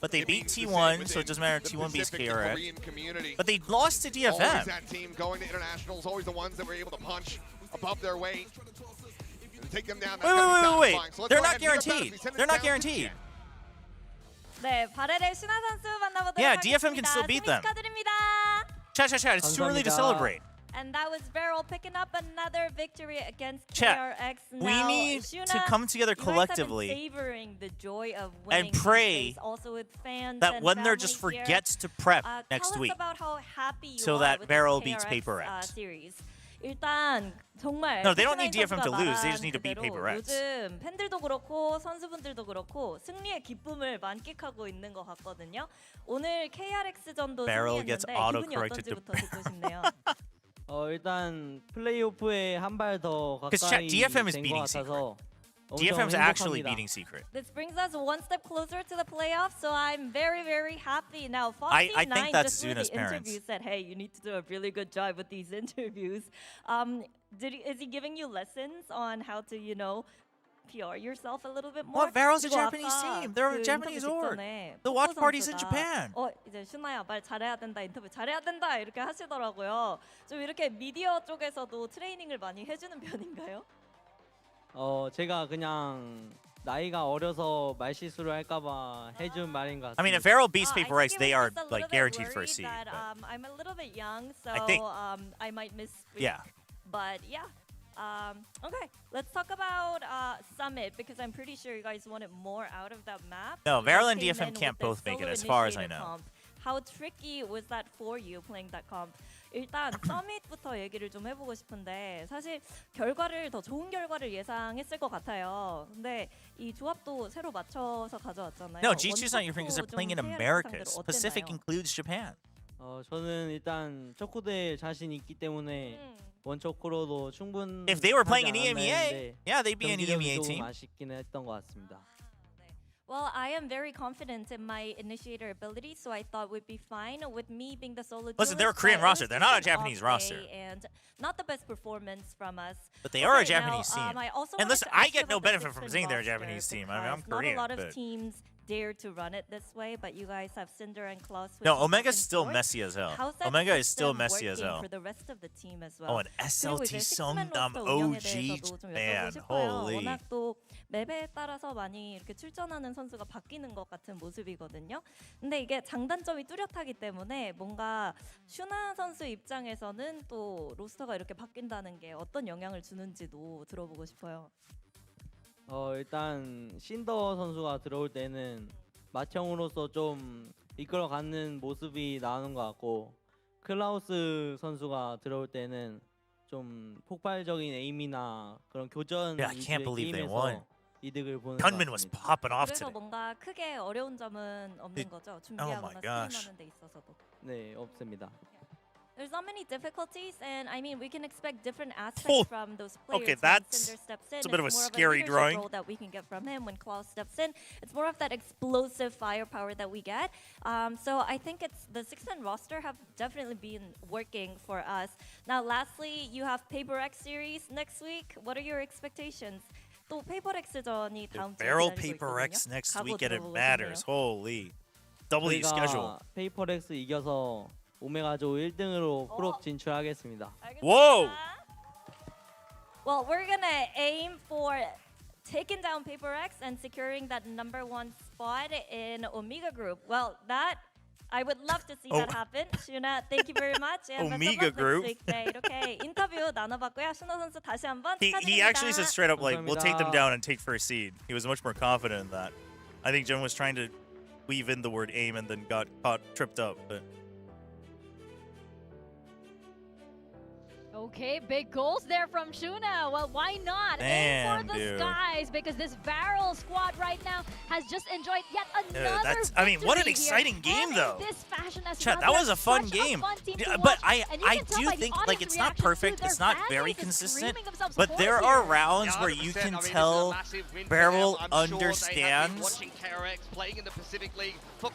But they beat T1, so it doesn't matter if T1 beats KRX. But they lost to DFM.
Always that team going to internationals, always the ones that were able to punch above their weight and take them down.
Wait. So they're not guaranteed. They're not guaranteed.
네, 바렐의 슈나 선수 만나보도록
Yeah,
하겠습니다.
DFM can still beat them.
축하드립니다.
Chat. It's too early to celebrate.
And that was Beryl picking up another victory against
Chat,
KRX. Now,
we need to come together collectively
the joy of
and pray
also with fans
that
and
when there just forgets to prep next week
about how happy you
so
are
that
with
Beryl
the
beats
KRX,
Paper X.
series. 일단 정말
No, they don't need DFM to
선수가
lose. They
말한
just need to beat
그대로
Paper X.
요즘 팬들도 그렇고 선수분들도 그렇고 승리의 기쁨을 만끽하고 있는 것 같거든요. 오늘 KRX전도
Beryl gets
승리했는데 기분이
auto-corrected to
어떤지부터 듣고 싶네요.
일단 플레이오프에 한 발 더
Because
가까이
DFM is
된것
beating
같아서
DFM's actually beating Secret.
This brings us one step closer to the playoffs, so I'm very, very happy. Now,
I
Foxy9
think that's
just through
Zuna's
the interview
parents.
said, hey, you need to do a really good job with these interviews. Is he giving you lessons on how to, PR yourself a little bit more?
What? Veryl's a
그리고
Japanese
아까
team. They're a
그
Japanese
인터뷰
org.
직전에
The
포포
watch party's in
선수가,
Japan.
이제 슈나야 말 잘해야 된다, 인터뷰 잘해야 된다 이렇게 하시더라고요. 좀 이렇게 미디어 쪽에서도 트레이닝을 많이 해주는 편인가요?
제가 그냥 나이가 어려서 말실수를 할까봐 해준 말인 것 같습니다.
I mean, if Veryl beats Paper
I
X,
think
they
it was
are
just a
like
little bit
guaranteed for a
worried
seed.
that,
But
I'm a little bit young, so
I think-
I might miss.
yeah.
But yeah. Okay, let's talk about Summit because I'm pretty sure you guys wanted more out of that map.
No,
You
Veryl
guys
and
came
DFM
in
can't
with the
both make it,
solo
as far as I
initiated
know.
comp. How tricky was that for you playing that comp? 일단 서밋부터 얘기를 좀 해보고 싶은데 사실 결과를 더 좋은 결과를 예상했을 것 같아요. 근데 이 조합도 새로 맞춰서 가져왔잖아요.
No, G2's not your friend because they're
원초도
playing in
좀 KRX
Americas.
상대로
Pacific
어땠나요?
includes Japan.
저는 일단 초코대에 자신 있기 때문에 원초코로도 충분.
If they were playing in EMEA, yeah, they'd be an EMEA
조금
team.
아쉽긴 했던 것 같습니다.
Well, I am very confident in my initiator ability, so I thought we'd be fine with me being the solo.
Listen, they're a
duelist,
Korean
but it
roster.
was
They're not a
just an
Japanese
off
roster.
day And not the best performance from us.
But they are a
Okay,
Japanese
now,
team.
I also
And
wanted
listen,
to
I
ask you
get no
about the
benefit from
Sixth
saying they're a
roster
Japanese team. I mean, I'm
because
Korean.
Not a lot of
but-
teams dare to run it this way, but you guys have Cinder and Klaus.
No,
switching
Omega's
back and
still
forth.
messy as hell.
How's that
Omega is still
system
messy as
working
hell.
for the rest of the team as
Oh,
well.
an
그리고
SLT
이제 식스맨
Sungdam
로스터 운영에
OG
대해서도 좀
man.
여쭤보고 싶어요.
Holy.
워낙 또 맵에 따라서 많이 이렇게 출전하는 선수가 바뀌는 것 같은 모습이거든요. 근데 이게 장단점이 뚜렷하기 때문에 뭔가 슈나 선수 입장에서는 또 로스터가 이렇게 바뀐다는 게 어떤 영향을 주는지도 들어보고 싶어요.
일단 신더 선수가 들어올 때는 맏형으로서 좀 이끌어가는 모습이 나오는 것 같고 클라우스 선수가 들어올 때는 좀 폭발적인 에임이나 그런 교전
Yeah, I can't
위주의
believe they
게임에서
won.
이득을 보는 것
Gunman was
같습니다.
popping off
그래서
today.
뭔가 크게 어려운 점은 없는 거죠. 준비하거나
gosh.
스트림하는 데 있어서도.
네, 없습니다.
There's not many difficulties, and I mean we can expect different aspects
Oh,
from those players.
okay,
when
that's-
Cinder steps in.
it's a bit of a
It's more
scary
leadership
drawing.
role that we can get from him when Klaus steps in. It's more of that explosive firepower that we get. So I think it's the six-man roster have definitely been working for us. Now, lastly, you have Paper X series next week. What are your expectations? 또 페이퍼 X전이 다음 주에
Barrel
기다리고
Paper X
있거든요.
next
각오
week and it
들어보고
matters.
싶네요.
Holy. W schedule.
저희가 페이퍼렉스 이겨서 오메가조 1등으로 풀업 진출하겠습니다.
Whoa!
Well, we're gonna aim for taking down Paper X and securing that #1 spot in Omega Group. Well, that I would love to see that happen. Shuna, thank you very much. And
Omega Group.
next week. 네, 이렇게 인터뷰 나눠봤고요. 슈나 선수 다시 한번
He actually said
축하드립니다.
straight up, like, we'll take them
감사합니다.
down and take first seed. He was much more confident in that. I think Jen was trying to weave in the word aim and then got caught tripped up. But
Okay, big goals there from Shuna. Well, why not? Aim
Damn,
for the
dude.
skies because this Varel squad right now has just enjoyed yet another
I mean, what an
victory
exciting
here.
game,
And
though.
in this fashion as
Chat,
well,
that
they're
was a fun
such
game.
fun team to
Yeah,
watch,
but
and you
I
can tell
do
by the
think, like,
audience
it's not
reaction to
perfect.
their
It's not
fan
very
base is
consistent.
screaming themselves
But
hoarse
there
here.
are rounds where you can tell Barrel understands.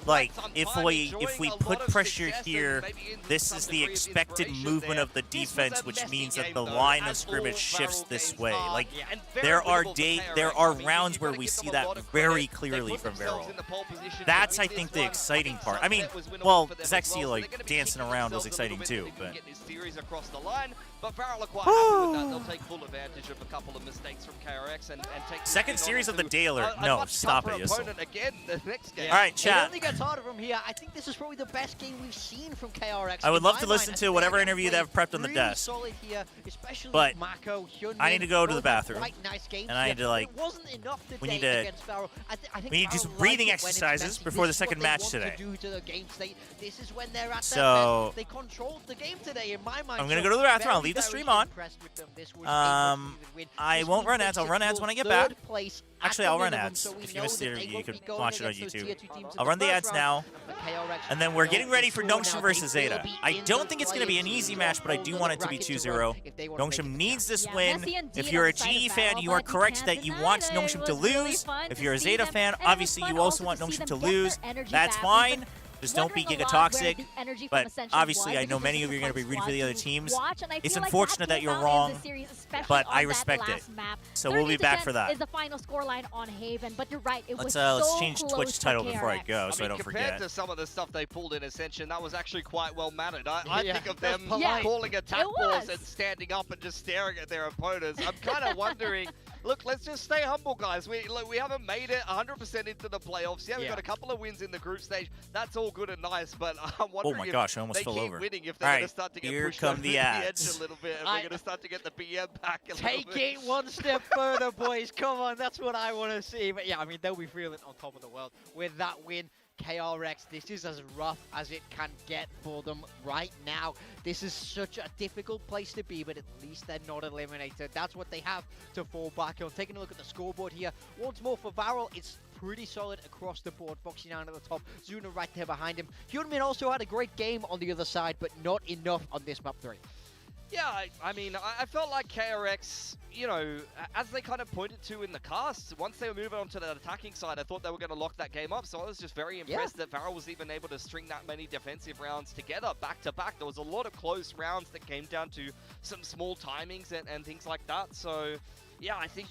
Like, if we put pressure here, this is the expected movement of the defense, which means that the line of scrimmage shifts this way. Like, there are rounds where we see that very clearly from Barrel. That's, I think, the exciting part. I mean, well, Zexy, like, dancing around was exciting too, but...
But Varel are quite happy with that. They'll take full advantage of a couple of mistakes from KRX and take
Second series of the day alert. No, stop it, Yusel.
Again, the next game.
All right,
It
chat.
only gets harder from here. I think this is probably the best game we've seen from KRX.
I would love to listen to whatever interview they have prepped on the desk.
Solid here, especially
But
Mako,
I need to go to the bathroom.
quite nice games
And I need to, like,
It wasn't enough
we need
today
to-
against Varel. I think
we need to do
Varel
some
like
breathing
it when it's
exercises
messy.
before the
This is
second
what they
match
want
today.
To do to the game state. This is when they're at
So,
their best. They controlled the game today in my mind.
I'm gonna
So
go to the bathroom. I'll
very,
leave the
very
stream on.
impressed with them. This was a must-even win.
I
This
won't
win
run ads.
takes
I'll
it
run
to
ads when I get
third
back.
place at
Actually,
the
I'll run
minimum,
ads.
so we
If you
know
missed
that
the
they
interview, you
won't
can
be going
watch it on
against those
YouTube.
tier 2 teams in
I'll run the
first
ads
round.
now.
But KRX
And then we're
know
getting ready for
sure now
Nongshim
they
versus
will
Zeta.
be
I
in
don't
the
think it's going to be an
play-in
easy
to
match, but I
hold
do
the
want it to be
bracket to
2-0.
run if they want to make
Nongshim
it to
needs
the
this
Yeah,
win.
messy indeed
If you're
on
a
the side
GE
of
fan,
Varel,
you are
but
correct
can't
that you
deny
want
that
Nongshim
it
to
was really
lose.
fun
If
to
you're a
see
Zeta
them,
fan,
and it was
obviously
fun
you also
to
want
see
Nongshim
them
to
get their
lose.
energy
That's
back.
fine.
We've
Just
been
don't be
wondering a lot where
gigatoxic.
the energy from
But
Ascension
obviously,
was,
I know
because
many
this
of you
is
are
a
going to be
fun
rooting for the
squad
other
to
teams.
watch, and I
It's
feel like
unfortunate that
came
you're
out in
wrong,
this series, especially
but
on
I
that
respect it.
last map.
So we'll be
30 to
back
10
for that.
is the final scoreline on Haven, but you're right, it was
Let's
so
change
close
Twitch
for
title before I
KRX.
go, so I don't
compared
forget.
to some of the stuff they pulled in Ascension, that was actually quite well mannered. I
Yeah,
think of
that's
them
polite.
calling attack
It
balls
was.
and standing up and just staring at their opponents. I'm kind of wondering, look, let's just stay humble, guys. We haven't made it 100% into the playoffs. Yeah, we've got a couple of wins in the group stage. That's all good and nice, but I'm wondering
my gosh, I almost
if they
fell
keep
over.
winning, if they're
All
going to
right,
start to get
here
pushed
come
over
the
the
ads.
edge a little bit, and we're going to start to get the BM back a little
Take
bit.
it one step further, boys. Come on, that's what I want to see. But yeah, I mean, they'll be feeling on top of the world with that win. KRX, this is as rough as it can get for them right now. This is such a difficult place to be, but at least they're not eliminated. That's what they have to fall back on. Taking a look at the scoreboard here. Once more for Varel, it's pretty solid across the board. Foxy 9 at the top, Zuna right there behind him. Hyunmin also had a great game on the other side, but not enough on this map 3.
Yeah, I mean, I felt like KRX, you know, as they kind of pointed to in the cast, once they were moving on to the attacking side, I thought they were going to lock that game up. So I was just very impressed that Varel was even able to string that many defensive rounds together, back to back. There was a lot of close rounds that came down to some small timings and things like that. So, yeah, I think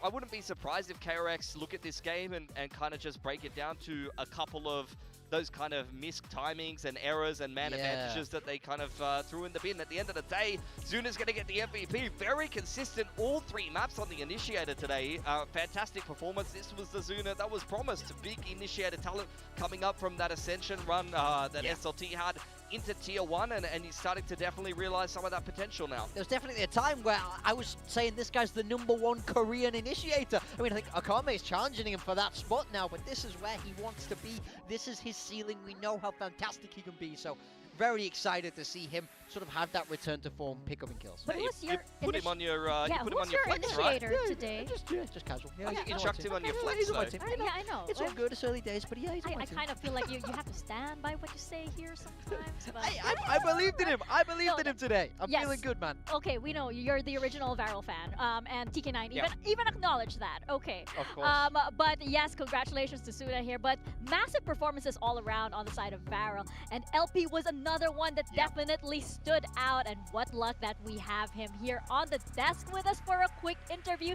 I wouldn't be surprised if KRX look at this game and kind of just break it down to a couple of those kind of missed timings and errors and man advantages that they kind of threw in the bin. At the end of the day, Zuna's going to get the MVP. Very consistent, all 3 maps on the Initiator today. Fantastic performance. This was the Zuna that was promised. Big Initiator talent coming up from that Ascension run that SLT had into Tier 1, and he's starting to definitely realize some of that potential now.
There was definitely a time where I was saying this guy's the #1 Korean initiator. I mean, I think Akame is challenging him for that spot now, but this is where he wants to be. This is his ceiling. We know how fantastic he can be, so very excited to see him sort of have that return to form, pick up in kills.
But who's your
put him on your
who's your
flex, right?
initiator today?
Just casual. Yeah,
I think you chucked him on your flex,
he's on my
though.
team.
Yeah, I know.
It's all good. It's early days, but yeah, he's on my
I
team.
kind of feel like you have to stand by what you say here sometimes. But
I believed in him. I believed in him today. I'm
Yes.
feeling good, man.
Okay, we know you're the original Varel fan, and TK9 even acknowledge that. Okay.
Of course.
But yes, congratulations to Suna here. But massive performances all around on the side of Varel, and LP was another one that definitely stood out. And what luck that we have him here on the desk with us for a quick interview,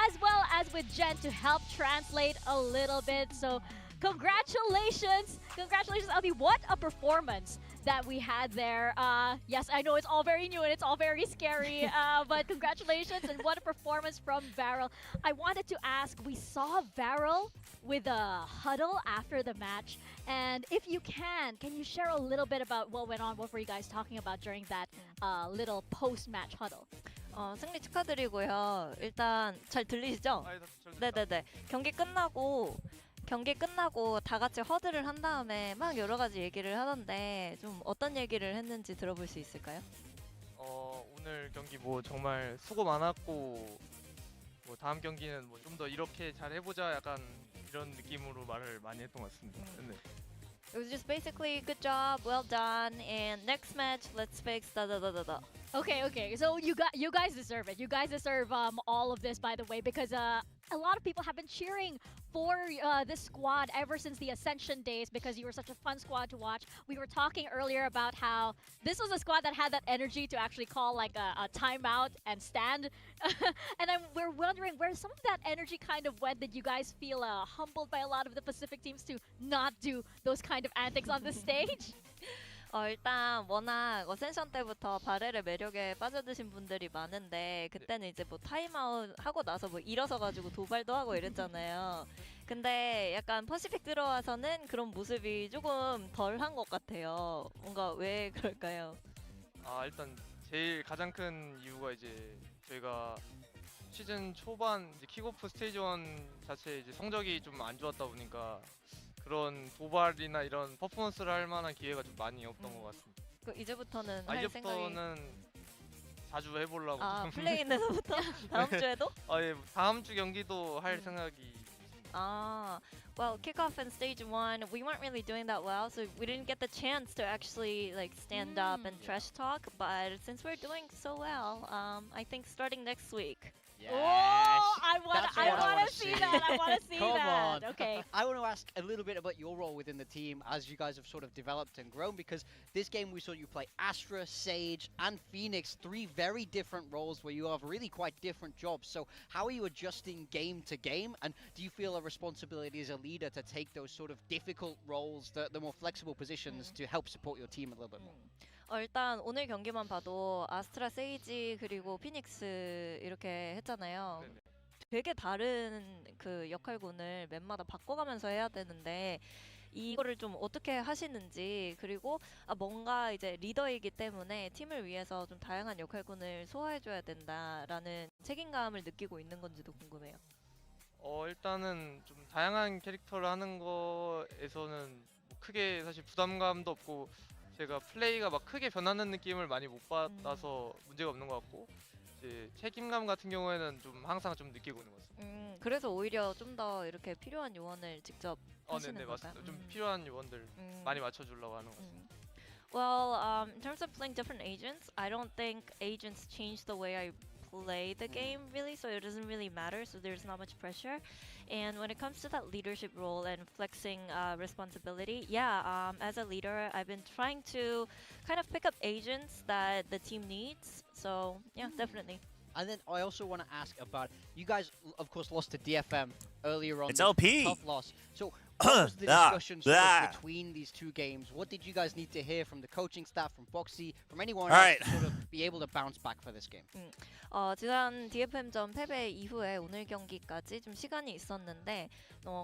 as well as with Jen to help translate a little bit. So congratulations, LP. What a performance that we had there. Yes, I know it's all very new and it's all very scary, but congratulations and what a performance from Varel. I wanted to ask, we saw Varel with a huddle after the match, and if you can you share a little bit about what went on? What were you guys talking about during that little post-match huddle?
승리 축하드리고요. 일단 잘 들리시죠? 네네네. 경기 끝나고 다 같이 허드를 한 다음에 막 여러 가지 얘기를 하던데 좀 어떤 얘기를 했는지 들어볼 수 있을까요?
오늘 경기 뭐 정말 수고 많았고 뭐 다음 경기는 뭐 좀 더 이렇게 잘 해보자 약간 이런 느낌으로 말을 많이 했던 것 같습니다. 네.
It was just basically good job, well done, and next match let's fix da da da da da.
Okay. So you guys deserve it. You guys deserve all of this, by the way, because a lot of people have been cheering for this squad ever since the Ascension days because you were such a fun squad to watch. We were talking earlier about how this was a squad that had that energy to actually call like a timeout and stand. And we're wondering where some of that energy kind of went. Did you guys feel humbled by a lot of the Pacific teams to not do those kind of antics on the stage?
일단 워낙 어센션 때부터 바렐의 매력에 빠져드신 분들이 많은데 그때는 이제 뭐 타임아웃 하고 나서 뭐 일어서 가지고 도발도 하고 이랬잖아요. 근데 약간 퍼시픽 들어와서는 그런 모습이 조금 덜한 것 같아요. 뭔가 왜 그럴까요?
일단 제일 가장 큰 이유가 이제 저희가 시즌 초반 이제 킥오프 스테이지 1 자체 이제 성적이 좀 안 좋았다 보니까 그런 도발이나 이런 퍼포먼스를 할 만한 기회가 좀 많이 없던 것 같습니다.
그 이제부터는 할 생각이...
이제부터는 자주 해보려고.
플레이인에서부터? 다음 주에도?
예, 다음 주 경기도 할 생각이.
Well, kickoff in stage 1, we weren't really doing that well, so we didn't get the chance to actually like stand up and trash talk. But since we're doing so well, I think starting next week.
Yes.
Oh, I want to see that. I want to see
Come
that.
on.
Okay.
I want to ask a little bit about your role within the team as you guys have sort of developed and grown, because this game we saw you play Astra, Sage, and Phoenix, 3 very different roles where you have really quite different jobs. So how are you adjusting game to game, and do you feel a responsibility as a leader to take those sort of difficult roles, the more flexible positions to help support your team a little bit more?
일단 오늘 경기만 봐도 아스트라, 세이지 그리고 피닉스 이렇게 했잖아요.
네네.
되게 다른 그 역할군을 맵마다 바꿔가면서 해야 되는데 이거를 좀 어떻게 하시는지, 그리고 뭔가 이제 리더이기 때문에 팀을 위해서 좀 다양한 역할군을 소화해줘야 된다라는 책임감을 느끼고 있는 건지도 궁금해요.
일단은 좀 다양한 캐릭터를 하는 거에서는 뭐 크게 사실 부담감도 없고 제가 플레이가 막 크게 변하는 느낌을 많이 못 받아서 문제가 없는 것 같고, 이제 책임감 같은 경우에는 좀 항상 좀 느끼고 있는 것 같습니다.
그래서 오히려 좀 더 이렇게 필요한 요원을 직접 하시는
네네,
건가요?
맞습니다. 좀 필요한 요원들 많이 맞춰주려고 하는 것 같습니다.
Well, in terms of playing different agents, I don't think agents change the way I play the game really, so it doesn't really matter, so there's not much pressure. And when it comes to that leadership role and flexing responsibility, as a leader, I've been trying to kind of pick up agents that the team needs, so yeah, definitely.
And then I also want to ask about, you guys, of course, lost to DFM earlier on.
It's LP.
Tough loss. So what was the discussion sort of between these two games? What did you guys need to hear from the coaching staff, from Boxy, from anyone else to sort of be able to bounce back for this game?
지난 DFM전 패배 이후에 오늘 경기까지 좀 시간이 있었는데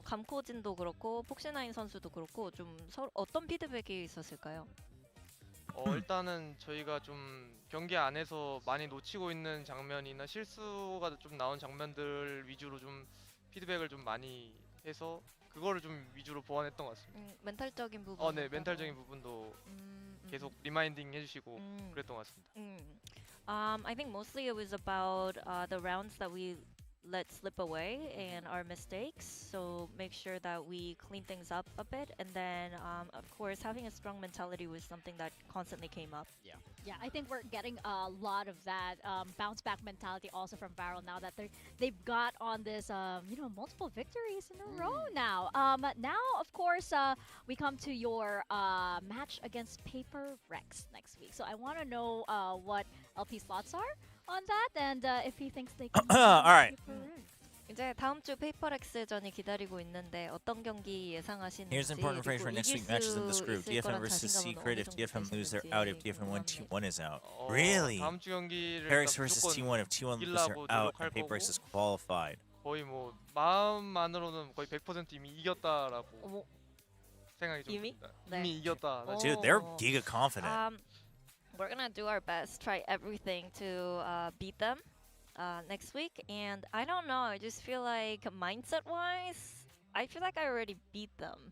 감코진도 그렇고 폭시나인 선수도 그렇고 좀 서로 어떤 피드백이 있었을까요?
일단은 저희가 좀 경기 안에서 많이 놓치고 있는 장면이나 실수가 좀 나온 장면들 위주로 좀 피드백을 좀 많이 해서 그거를 좀 위주로 보완했던 것 같습니다.
멘탈적인 부분.
네, 멘탈적인 부분도 계속 리마인딩 해주시고 그랬던 것 같습니다.
I think mostly it was about the rounds that we let slip away and our mistakes. So make sure that we clean things up a bit, and then of course having a strong mentality was something that constantly came up.
Yeah, I think we're getting a lot of that bounce back mentality also from Viral now that they've got on this multiple victories in a row now. Now of course we come to your match against Paper Rex next week. So I want to know what LP's thoughts are on that, and if he thinks they can.
All right.
이제 다음 주 페이퍼렉스전이 기다리고 있는데 어떤 경기 예상하시는지.
Here's an important information for next week matches in this group. DFM versus Secret. If DFM lose, they're out. If DFM win, T1 is out. Really?
다음 주 경기를
KRX versus T1. If T1 lose, they're out. And Paper Rex is qualified.
거의 뭐 마음만으로는 거의 100% 이미 이겼다라고 생각이 좀 듭니다. 이미 이겼다.
Dude, they're giga confident.
We're gonna do our best, try everything to beat them next week. And I don't know, I just feel like mindset-wise, I feel like I already beat them.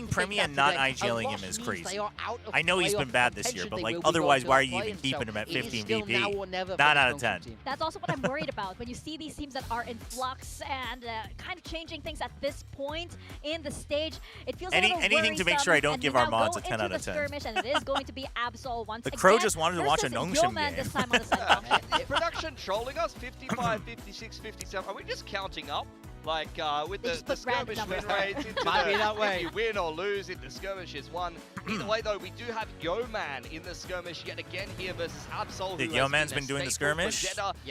Banning Premi and not IGLing him is crazy. I know he's been bad this year, but like otherwise, why are you even keeping him at 15 VP? 9 out of 10.
That's also what I'm worried about. When you see these teams that are in flux and kind of changing things at this point in the stage, it feels
anything to make sure I don't give our mods a 10 out of 10.
Skirmish, and it is going to be Absol once
The
again.
Crow just wanted to watch a Nongshim game.
This time on the side.
Production trolling us, 55, 56, 57. Are we just counting up? Like, with the skirmish win rates, into
Might be that way.
if you win or lose in the skirmish is one. Either way, though, we do have Yo-Man in the skirmish yet again here versus Absol.
Dude, Yo-Man's been doing the skirmish.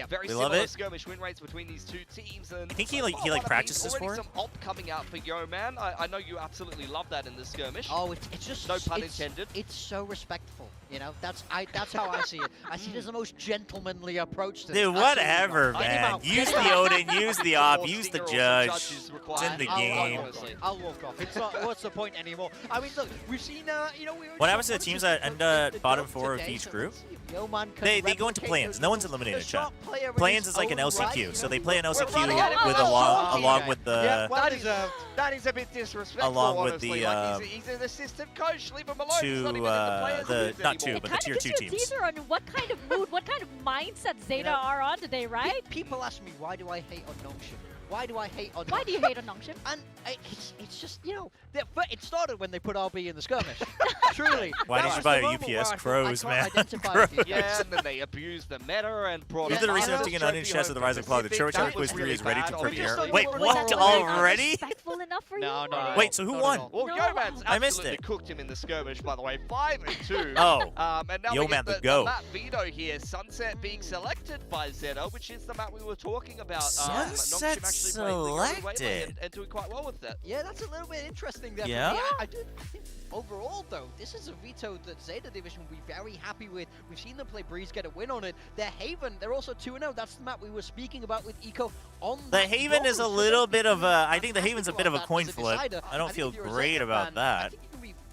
Very
we
similar
love it.
skirmish win rates between these two teams. And
I think he like practices for it.
Some op coming out for Yo-Man. I know you absolutely love that in the skirmish.
Oh, it's just
no pun intended.
It's so respectful. You know, that's how I see it. I see it as the most gentlemanly approach to this.
Dude, whatever, man. Use the Odin, use the op, use the judge. It's in the game.
I'll walk off. It's not. What's the point anymore? I mean, look, we've seen. You know,
What happens to the teams that end bottom 4 of each group? They go into play-ins. No one's eliminated, chat. Play-ins is like an LCQ, so they play an LCQ with along with the.
That is a bit disrespectful.
Along with the
he's an assistant coach. Leave him alone.
Not two, but the tier 2 teams.
Teaser on what kind of mood, what kind of mindset ZETA are on today, right?
People ask me, why do I hate on Nongshim? Why do I hate on Nongshim?
Why do you hate on Nongshim?
And it's just, you know, it started when they put RB in the skirmish. Truly.
Why did you buy a UPS? Crows, man. Crows.
Yeah, and then they abused the meta and brought
You're the reason I'm taking an onion chest of the Rising Cloud. The Chobra Quiz 3 is ready to premiere. Wait, what? Already?
Respectful enough for you?
No.
Wait, so who won?
Well, Yo-Man's
I missed
absolutely
it.
cooked him in the skirmish, by the way. 5-2.
Oh.
And now
Yo-Man
we
the
get
go.
the map veto here. Sunset being selected by ZETA, which is the map we were talking about.
Sunset selected.
And doing quite well with that.
Yeah, that's a little bit interesting there.
Yeah?
I think overall, though, this is a veto that ZETA Division will be very happy with. We've seen them play Breeze get a win on it. Their Haven, they're also 2-0. That's the map we were speaking about with Eco on
the Haven is a little bit of a. I think the Haven's a bit of a coin flip. I don't feel great about that.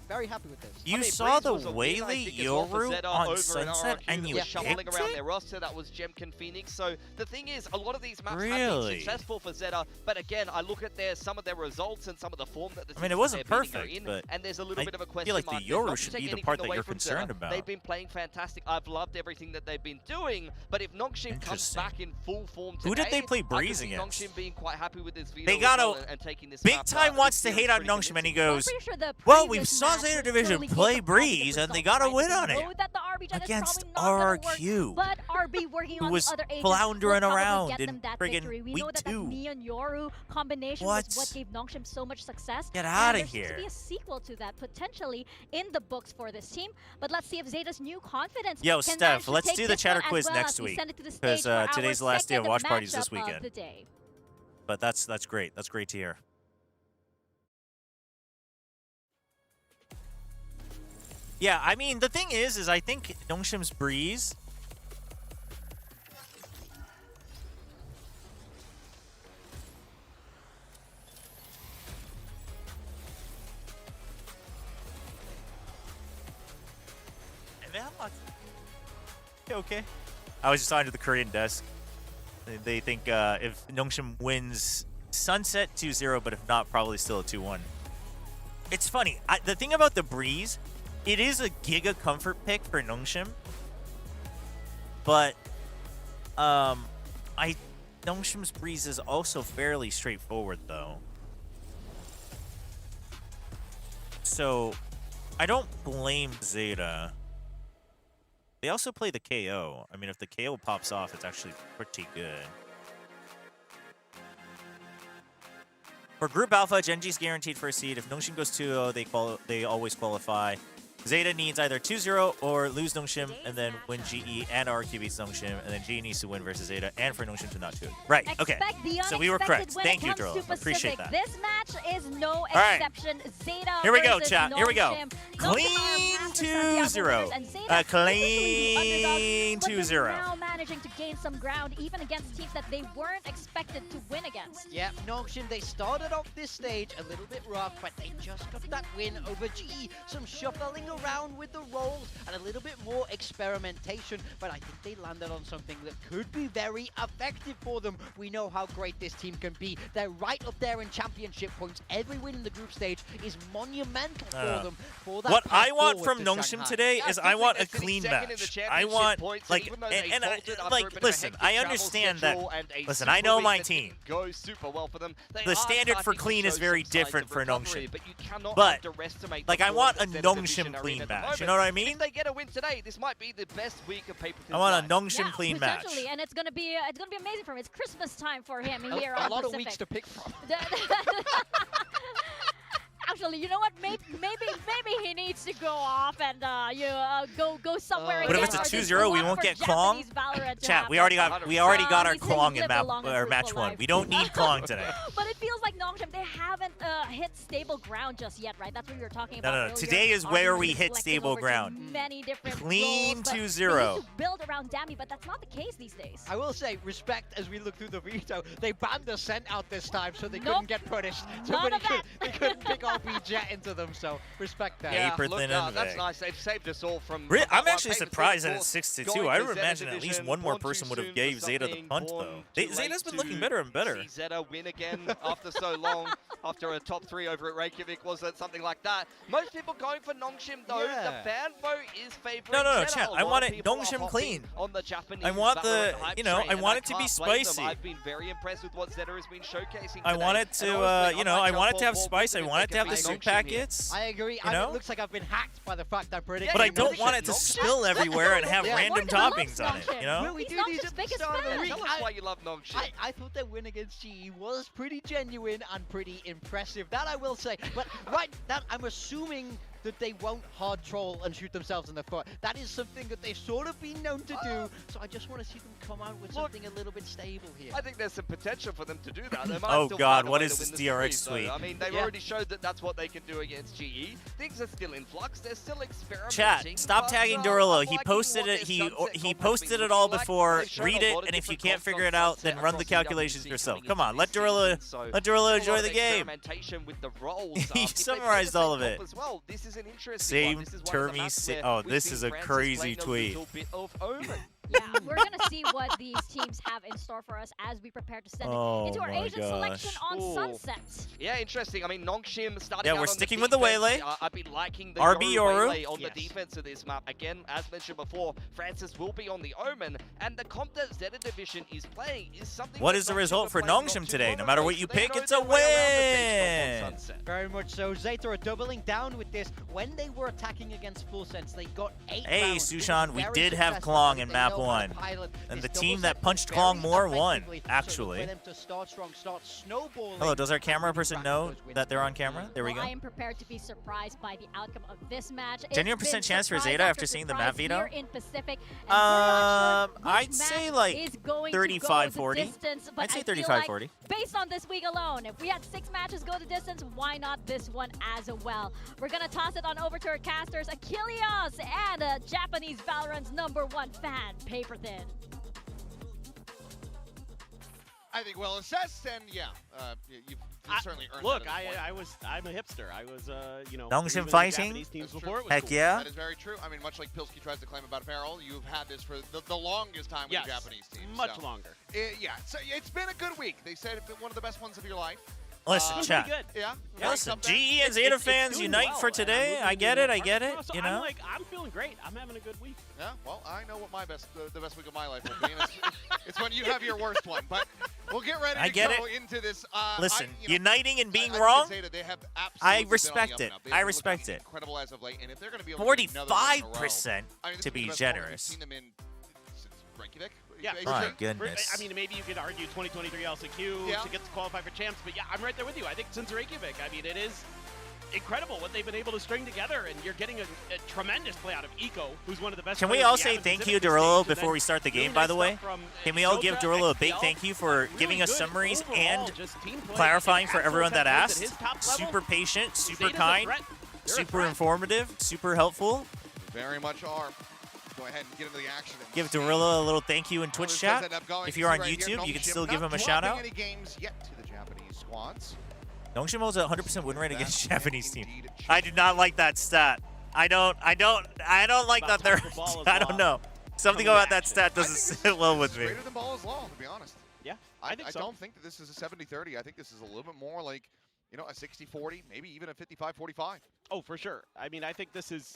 Very happy with this.
You saw the Waylay Yoru on Sunset and you
shuffling
picked
around
it?
their roster. That was Jemkin Phoenix. So the thing is, a lot of these maps have
Really?
been successful for ZETA, but again, I look at some of their results and some of the form that the
I mean, it
teams
wasn't
they're beating are
perfect,
in,
but
and there's a little bit of a
I
question
feel like
mark.
the
Not
Yoru
to
should
take
be the
anything
part that
away
you're
from
concerned
ZETA.
about.
They've been playing fantastic. I've loved everything that they've been doing, but if Nongshim comes back in full form today,
Who did they play Breeze
I can see
against?
Nongshim being quite happy with this veto
They got
and taking this
Big
map,
Time wants to
this
hate on
pretty
Nongshim and he
Well, I'm
goes,
pretty sure the
well, we
previous
saw
match
ZETA
was
Division
totally
play
based on
Breeze
positive
and they
results,
got a
right?
win
We
on it
know that the RB gen is
against
probably not gonna
RQ,
work, but RB working
who
on
was
the other agents
floundering
will probably
around
get
in
them that
friggin'
victory. We know
week
that
2.
that Neon Yoru combination
What?
was what gave Nongshim so much success.
Get
And
outta
there seems
here.
to be a sequel to that potentially in the books for this team. But let's see if ZETA's new confidence
Yo,
can
Steph,
manage to
let's
take
do the
this
chatter
one as
quiz
well
next
as we
week,
send it to the
because
stage for our
today's the last day of
second
watch parties
matchup
this
of
weekend.
the day.
But that's great. That's great to hear. Yeah, I mean, the thing is I think Nongshim's Breeze. Okay. I was just talking to the Korean desk. They think if Nongshim wins Sunset 2-0, but if not, probably still a 2-1. It's funny. The thing about the Breeze, it is a giga comfort pick for Nongshim. But Nongshim's Breeze is also fairly straightforward, though. So I don't blame ZETA. They also play the KO. I mean, if the KO pops off, it's actually pretty good. For Group Alpha, Genji's guaranteed first seed. If Nongshim goes 2-0, they always qualify. ZETA needs either 2-0 or lose Nongshim and then win GE and RQ beats Nongshim, and then GE needs to win versus ZETA and for Nongshim to not do it. Right, okay. So we were correct. Thank you, Droll. Appreciate that.
This match is no
right.
exception. ZETA
Here we go,
versus
chat. Here we go.
Nongshim.
Clean 2-0. Clean 2-0.
Now managing to gain some ground even against teams that they weren't expected to win against.
Yeah, Nongshim, they started off this stage a little bit rough, but they just got that win over GE. Some shuffling around with the rolls and a little bit more experimentation, but I think they landed on something that could be very effective for them. We know how great this team can be. They're right up there in championship points. Every win in the group stage is monumental for them. For that
what I want
forward
from
to
Nongshim
Shanghai.
today is I want a clean match. I want, like, and like, listen, I understand that. Listen, I know my team.
Go super well for them.
The standard for clean is very different for Nongshim. But, like, I want a Nongshim clean match. You know what I mean?
If they get a win today, this might be the best week of Paper Thin's
I want a
life.
Nongshim clean match.
Potentially, and it's gonna be amazing for him. It's Christmas time for him here on
A lot
Pacific.
of weeks to pick from.
Actually, you know what? Maybe he needs to go off and go somewhere.
But if it's a 2-0, we won't get KLONG. Chat, we already got our KLONG in match 1. We don't need KLONG today.
But it feels like Nongshim, they haven't hit stable ground just yet, right? That's what we were talking about.
No. Today is where we hit stable ground.
Many different
Clean
roles,
2-0.
build around Dami, but that's not the case these days.
I will say, respect as we look through the veto. They banned the scent out this time, so they couldn't get punished. They couldn't pick RP into them, so respect that.
Yeah, look, that's nice. They've saved us all from.
I'm actually surprised that it's 6-2. I would imagine at least one more person would have gave ZETA the punt, though. ZETA's been looking better and better.
See ZETA win again after so long, after a top 3 over at Reykjavik, was it something like that? Most people going for Nongshim, though. The fan vote is favoring
No,
ZETA.
chat. I want it Nongshim clean.
On the Japanese
I want the,
hype
you know,
train,
I
and
want it to be
can't blame them.
spicy.
I've been very impressed with what ZETA has been showcasing
I
today.
want it to, you know, I want it to have spice. I want it to have the soup packets.
I agree.
You know?
It looks like I've been hacked by the fact I predicted.
But I don't want it to spill everywhere and have random toppings on it, you know?
When we do these at the start of the week, tell us why you love Nongshim. I thought their win against GE was pretty genuine and pretty impressive. That I will say. But I'm assuming that they won't hard troll and shoot themselves in the foot. That is something that they've sort of been known to do. So I just want to see them come out with something a little bit stable here.
I think there's some potential for them to do that. They might
Oh
still
God,
find a
what
way
is
to
this
win
DRX
series,
tweet?
though. I mean, they've already showed that that's what they can do against GE. Things are still in flux. They're still experimenting.
Chat, stop tagging Durillo. He posted it. He posted it all before. Read it, and if you can't figure it out, then run the calculations yourself. Come on, let Durillo enjoy the game. He summarized all of it.
This is an interesting one.
Same Termy. Oh, this is a crazy tweet.
Yeah, we're going to see what these teams have in store for us as we prepare to send it into our Asian selection on Sunset.
Yeah, interesting. I mean, Nongshim starting
we're sticking with the Waylay.
I've been liking the
RB
Waylay on the defense of this map. Again, as mentioned before, Francis will be on the Omen, and the comp that ZETA Division is playing is something.
What is the result for Nongshim today? No matter what you pick, it's a win!
Very much so. ZETA are doubling down with this. When they were attacking against Full Sense, they got 8
Hey,
rounds.
Sushan, we did have KLONG in map 1. And the team that punched KLONG more won, actually. Hello, does our camera person know that they're on camera? There we go.
I am prepared to be surprised by the outcome of this match.
Genuine percent chance for ZETA after seeing the map veto?
I'd
I'd say like 35-40. I'd say 35-40.
Based on this week alone, if we had 6 matches go the distance, why not this one as well? We're gonna toss it on over to our casters, Achilles and Japanese Valorant's #1 fan, Paper Thin.
I think well assessed, and you've certainly earned
look,
that at this point.
I'm a hipster. I was, you know,
Nongshim fighting? Heck yeah.
That is very true. I mean, much like Pilsky tries to claim about Apparel, you've had this for the longest time with the Japanese team.
Much longer.
So it's been a good week. They said it's been one of the best ones of your life.
Listen, chat.
Yeah.
Listen, GE and ZETA fans unite for today. I get it, you know?
I'm feeling great. I'm having a good week.
Yeah, well, I know what my the best week of my life will be. And it's when you have your worst one. But we'll get ready to go into this.
Listen, uniting and being wrong,
they have
I respect it. I respect it.
Incredible as of late, and if they're going to be
45% to be generous.
We've seen them in since Reykjavik.
Yeah,
my goodness.
I mean, maybe you could argue 2023 LCQ to get to qualify for champs, but yeah, I'm right there with you. I think since Reykjavik, I mean, it is incredible what they've been able to string together, and you're getting a tremendous play out of Eco, who's one of the best.
Can we all say thank you, Durillo, before we start the game, by the way? Can we all give Durillo a big thank you for giving us summaries and clarifying for everyone that asked? Super patient, super kind, super informative, super helpful.
Very much are. Go ahead and get into the action.
Give Durillo a little thank you in Twitch chat. If you're on YouTube, you can still give him a shout out.
Any games yet to the Japanese squads.
Nongshim holds a 100% win rate against Japanese team. I do not like that stat. I don't like that they're. I don't know. Something about that stat doesn't sit well with me.
Greater than ball is law, to be honest.
Yeah, I think so.
I don't think that this is a 70-30. I think this is a little bit more like, you know, a 60-40, maybe even a 55-45.
Oh, for sure. I mean, I think this is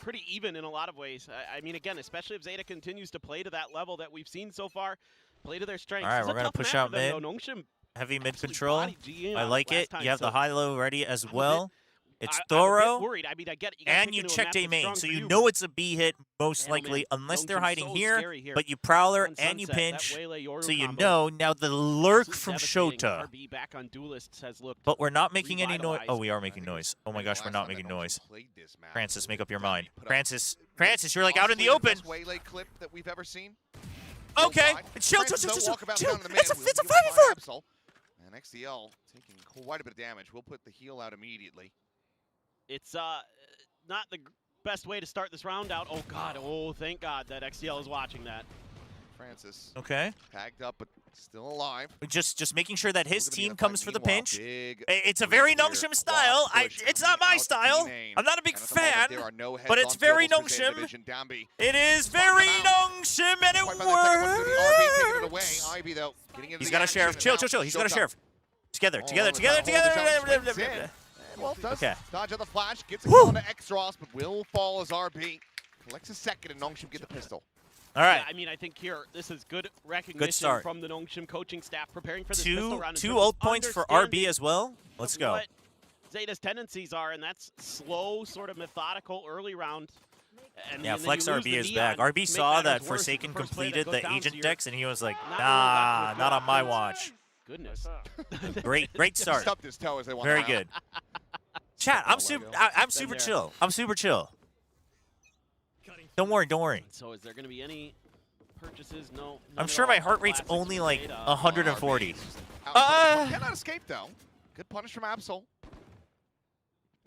pretty even in a lot of ways. I mean, again, especially if ZETA continues to play to that level that we've seen so far, play to their strengths.
All right, we're going to push out mid.
Nongshim
heavy mid control. I like it.
Time,
you have
so
the high-low ready as well. It's
I'm a
thorough.
bit worried. I mean, I get it.
And you checked A main, so you know it's a B hit most likely, unless they're hiding here. But you Prowler and you pinch, so you know. Now the lurk from Shota.
Back on Duelists has looked
but we're not making any noise. Oh, we are making noise. Oh my gosh, we're not making noise. Francis, make up your mind. Francis, you're like out in the open.
Waylay clip that we've ever seen.
Okay, chill. It's a 5v4.
And XCL taking quite a bit of damage. We'll put the heal out immediately.
It's not the best way to start this round out. Oh God! Oh, thank God that XCL is watching that.
Francis.
Okay.
Tagged up, but still alive.
Just making sure that his team comes for the pinch. It's a very Nongshim style. It's not my style. I'm not a big fan, but it's very Nongshim. It is very Nongshim, and it works. He's got a sheriff. Chill. He's got a sheriff. Together. Okay.
Dodge on the flash, gets it going to X-Ross, but will fall as RB. Collects a second, and Nongshim get the pistol.
All right.
Yeah, I mean, I think here, this is good recognition from the Nongshim coaching staff preparing for this pistol round.
Two ult points for RB as well. Let's go.
What ZETA's tendencies are, and that's slow, sort of methodical early round. And
yeah,
then
Flex RB is back. RB saw that Forsaken completed the agent decks, and he was like, nah, not on my watch.
Goodness.
Great start.
Stubbed his toe as they went
Very
out.
good. Chat, I'm super chill. I'm super chill. Don't worry.
So is there going to be any purchases? No.
I'm sure my heart rate's only like 140.
Cannot escape though. Good punish from Absol.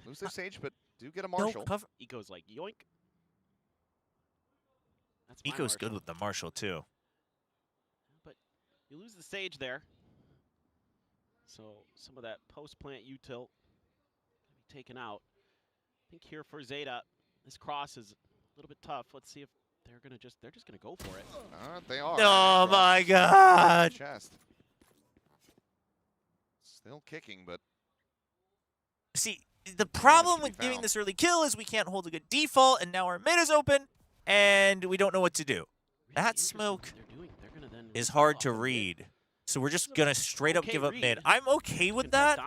Lose their Sage, but do get a Marshall.
Eco's like yoink.
Eco's good with the Marshall too.
But you lose the Sage there. So some of that post-plant util going to be taken out. I think here for ZETA, this cross is a little bit tough. Let's see if they're just gonna go for it.
They are.
Oh my God!
Chest. Still kicking, but
see, the problem with giving this early kill is we can't hold a good default, and now our mid is open, and we don't know what to do. That smoke is hard to read. So we're just going to straight up give up mid. I'm okay with that.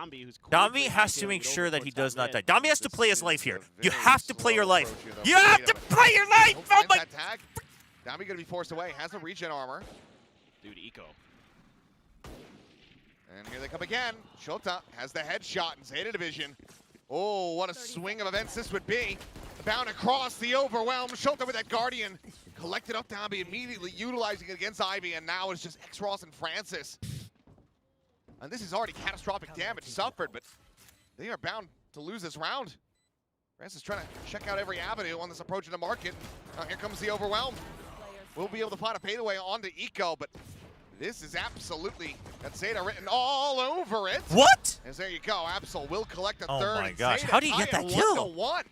Dombi has to make sure that he does not die. Dombi has to play his life here. You have to play your life. You have to play your life! Oh my...
tag. Dombi going to be forced away. Has the regen armor.
Dude, Eco.
And here they come again. Shota has the headshot in ZETA Division. Oh, what a swing of events this would be. Bound across the overwhelm. Shota with that Guardian. Collected up Dombi, immediately utilizing it against Ivy, and now it's just X-Ross and Francis. And this is already catastrophic damage suffered, but they are bound to lose this round. Francis trying to check out every avenue on this approach in the market. Here comes the overwhelm. We'll be able to find a fadeaway onto Eco, but this is absolutely, that's ZETA written all over it.
What?
As there you go, Absol will collect a third.
Oh my gosh,
ZETA
how do you get that kill?
1-1.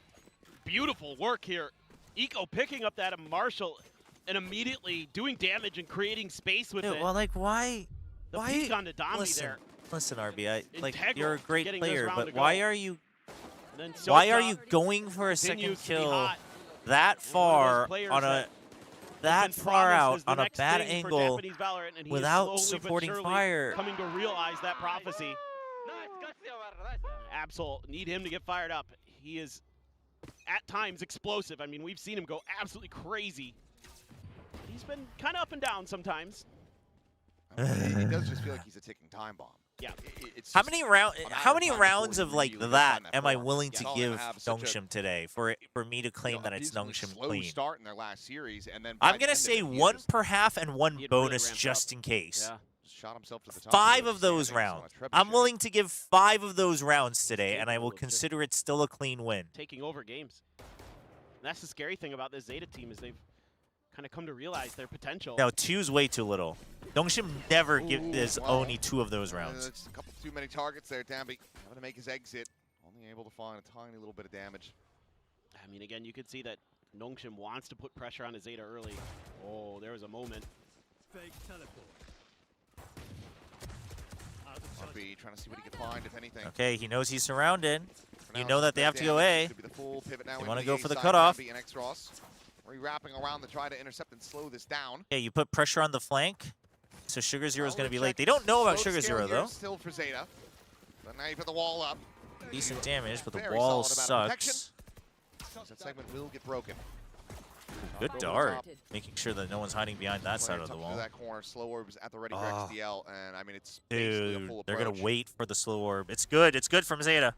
Beautiful work here. Eco picking up that Marshall and immediately doing damage and creating space with it.
Well, like, why?
The peek on the Dombi there.
Listen, RB, like,
Integral
you're a great player, but
to
why are you going for a second kill that far on a out on a bad angle without supporting fire?
Coming to realize that prophecy. Absol, need him to get fired up. He is at times explosive. I mean, we've seen him go absolutely crazy. He's been kind of up and down sometimes.
It does just feel like he's a ticking time bomb.
Yeah.
How many rounds of like that am I willing to give Nongshim today for me to claim that it's Nongshim clean?
Start in their last series, and then
I'm gonna say one per half and one bonus just in case.
Yeah. Shot himself to the top
5 of those rounds. I'm willing to give 5 of those rounds today, and I will consider it still a clean win.
Taking over games. And that's the scary thing about this ZETA team is they've kind of come to realize their potential.
No, 2's way too little. Nongshim never gives Oni 2 of those rounds.
It's a couple too many targets there, Dombi. Having to make his exit. Only able to find a tiny little bit of damage.
I mean, again, you could see that Nongshim wants to put pressure on his ZETA early. Oh, there was a moment.
Fake teleport.
RB trying to see what he can find, if anything.
Okay, he knows he's surrounded. you know that they have to go A. They want to go for the cutoff.
Rewrapping around to try to intercept and slow this down.
Yeah, you put pressure on the flank, so Sugar Zero is going to be late. They don't know about Sugar Zero, though.
Still for ZETA. But now you put the wall up.
Decent damage, but the
Very
wall
solid amount of
sucks.
That segment will get broken.
Good dart. Making sure that no one's hiding behind that side of the wall.
That corner, slow orbs at the ready for XDL, and I mean it's basically a full
Dude, they're going
approach.
to wait for the slow orb. It's good. It's good from ZETA.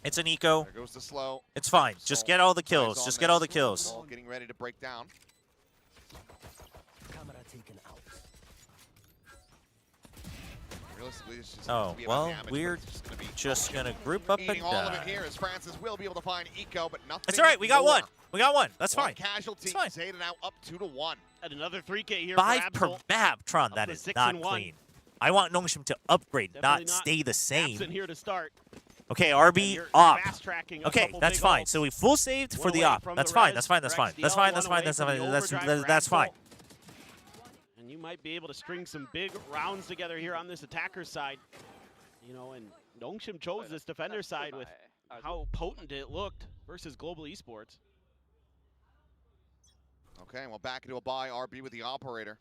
It's an eco.
There goes the slow.
It's fine. Just get all the kills. Just get all the kills.
Ball getting ready to break down. Realistically, it's just
Oh, well, we're just going to group up and
eating all of it
die.
here as Francis will be able to find eco, but nothing.
It's all right. We got
more.
one. We got one. That's
One
fine.
casualty.
It's fine.
ZETA now up 2-1.
And another 3K here
5
for
per
Absol.
map, Tron.
Up
That
to
is
6
not
and 1.
clean. I want Nongshim to upgrade,
Definitely
not stay the same.
Absent here to start.
Okay,
And
RB
you're
op.
fast-tracking a
Okay,
couple
that's
big
fine.
ults.
So we full saved for
One
the
away
op.
from
That's
the
fine.
res
That's fine. That's
for
fine. That's
XDL,
fine.
one
That's
away
fine. That's
from
fine.
the overdrive
That's
for
fine.
Absol. And you might be able to string some big rounds together here on this attacker side. You know, and Nongshim chose this defender side with how potent it looked versus Global Esports.
Okay, well, back into a bye. RB with the operator.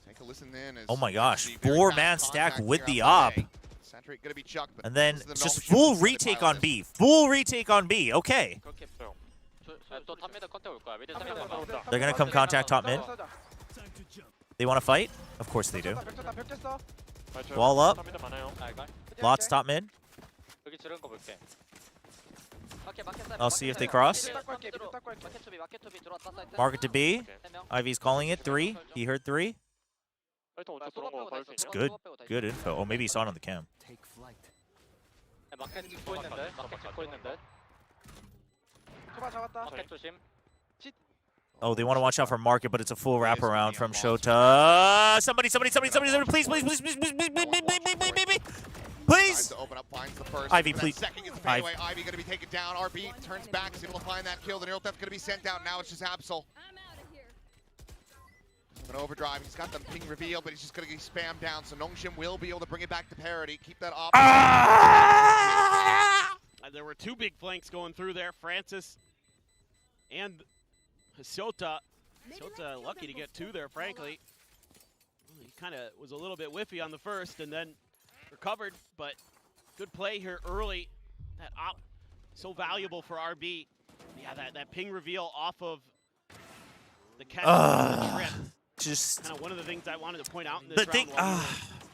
Take a listen then. As
Oh my gosh,
the very
4-man
fast
stack
contact
with
here
the
out
op.
A. Centric gonna be chucked, but
And then
this is the
just
Nongshim
full
who's gonna
retake
pilot
on
this.
B. Full retake on B. Okay.
또 탑미드 컨택 올 거야. 미드
They're going to come contact top mid. They want to fight? Of course they do. Wall up. Lots top mid.
여기 지른 거 볼게.
I'll see if they cross. Market to B. Ivy's calling it 3. He heard 3. It's good. Good info. Oh, maybe he saw it on the cam.
마켓 찍고 있는데. 마켓 찍고 있는데. 마켓 조심.
Oh, they want to watch out for Market, but it's a full wraparound from Shota. Somebody, please, please.
To open up, finds the first.
Ivy,
For that
please.
Second gets paid away. Ivy gonna be taken down. RB turns back, is able to find that kill. The neural theft gonna be sent out. Now it's just Absol. An overdrive. He's got the ping reveal, but he's just gonna get spammed down. So Nongshim will be able to bring it back to parity. Keep that op.
There were 2 big flanks going through there. Francis and Shota. Shota lucky to get 2 there, frankly. He kind of was a little bit whiffy on the first and then recovered, but good play here early. That op, so valuable for RB. Yeah, that ping reveal off of the catch trip.
Just
kind of one of the things I wanted to point out in this round while we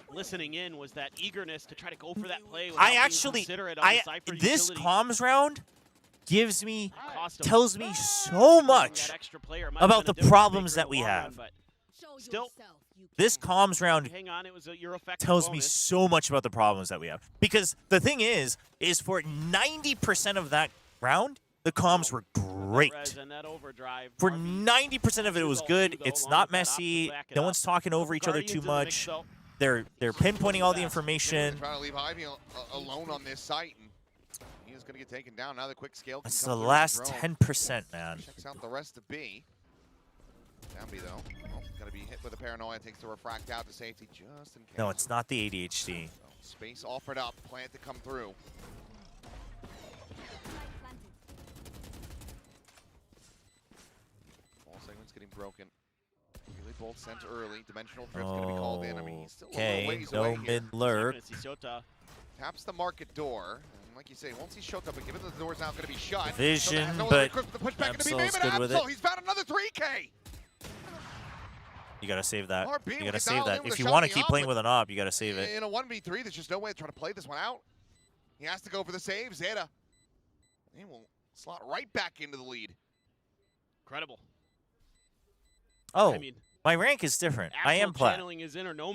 were listening in was that eagerness to try to go for that play.
I actually, this comms round gives me, tells me so much about the problems that we have.
Still,
this comms round
hang on, it was your effective
tells me
bonus.
so much about the problems that we have. Because the thing is for 90% of that round, the comms were great. For 90% of it, it was good. It's not messy. No one's talking over each other too much. They're pinpointing all the information.
Trying to leave Ivy alone on this site, and he is going to get taken down. Now the quick scale.
That's the last 10%, man.
Checks out the rest of B. Down B though. Oh, going to be hit with a paranoia. Takes the refract out to safety just in case.
No, it's not the ADHD.
So, space offered up. Plant to come through. Segment's getting broken. Really bolt sent early. Dimensional threat's going to be called in. I mean, he's still a little ways away
no
here.
mid lurk.
Taps the market door. And like you say, won't see Shota, but given the door's now going to be shut.
Vision,
Shota has no
but
other equip to push back into B.
Absol's
Maybe
good with
Absol,
it.
he's found another 3K.
You gotta save that.
RB
You gotta
was
save
dialed
that.
in with
If
a
you
shot
want
in
to
the
keep
op,
playing
but
with an op, you gotta save it.
In a 1v3, there's just no way to try to play this one out. He has to go for the save. ZETA. He will slot right back into the lead.
Incredible.
Oh,
I mean,
my rank is different. I am plat.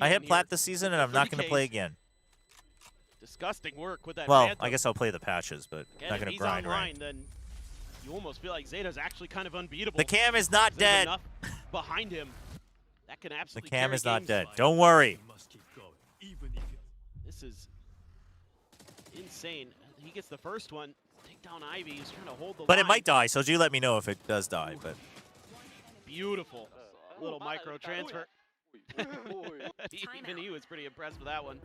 I hit plat this season, and I'm not going to play again.
Disgusting work with that.
Well,
Phantom.
I guess I'll play the patches, but
Again,
not
if
going to
he's
grind
online,
rank.
then you almost feel like Zeta's actually kind of unbeatable.
The cam is not
There's
dead.
enough behind him that can
The
absolutely
cam
carry
is not
games.
dead. Don't worry.
This is insane. He gets the first one. Take down Ivy. He's trying to hold the
But
line.
it might die, so do let me know if it does die. But
Beautiful. Little micro transfer. Even he was pretty impressed with that one.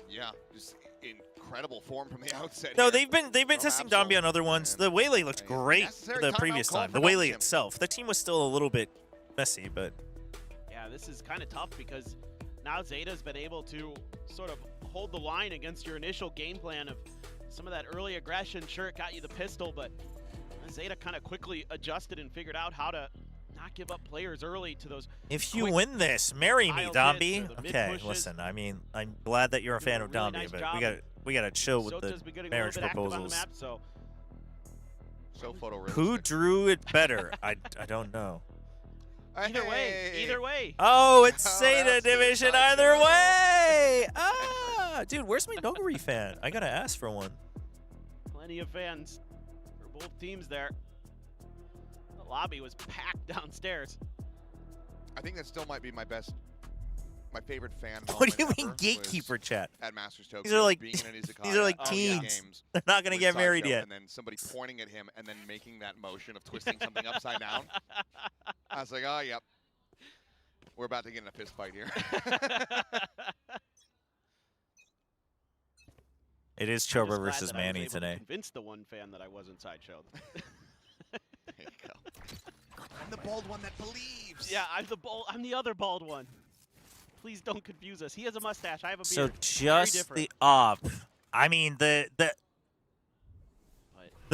Yeah, just incredible form from the outset.
No,
here.
they've been testing Dombey on other ones. The Waylay looked great the previous time. The Waylay itself. The team was still a little bit messy, but
yeah, this is kind of tough because now ZETA's been able to sort of hold the line against your initial game plan of some of that early aggression. Sure, it got you the pistol, but ZETA kind of quickly adjusted and figured out how to not give up players early to those.
If you win this, marry me, Dombey. Okay, listen. I mean, I'm glad that you're a fan of
really
Dombey,
nice
but we gotta chill with the marriage proposals.
Map, so
photorealistic.
Who drew it better? I don't know.
Either way.
Oh, it's ZETA division either way. Ah, dude, where's my Noguri fan? I gotta ask for one.
Plenty of fans for both teams there. The lobby was packed downstairs.
I think that still might be my favorite fan.
What do you mean gatekeeper chat?
At Masters Tokyo,
these are like
these
are like teens. They're not gonna get married yet.
And then somebody pointing at him and then making that motion of twisting something upside down. I was like, oh, yep. We're about to get in a fist fight here.
It is Chobra versus Manny today.
Convince the one fan that I was inside show.
There you go. I'm the bald one that believes.
Yeah, I'm the other bald one. Please don't confuse us. He has a mustache. I have a beard.
So just the op. I mean the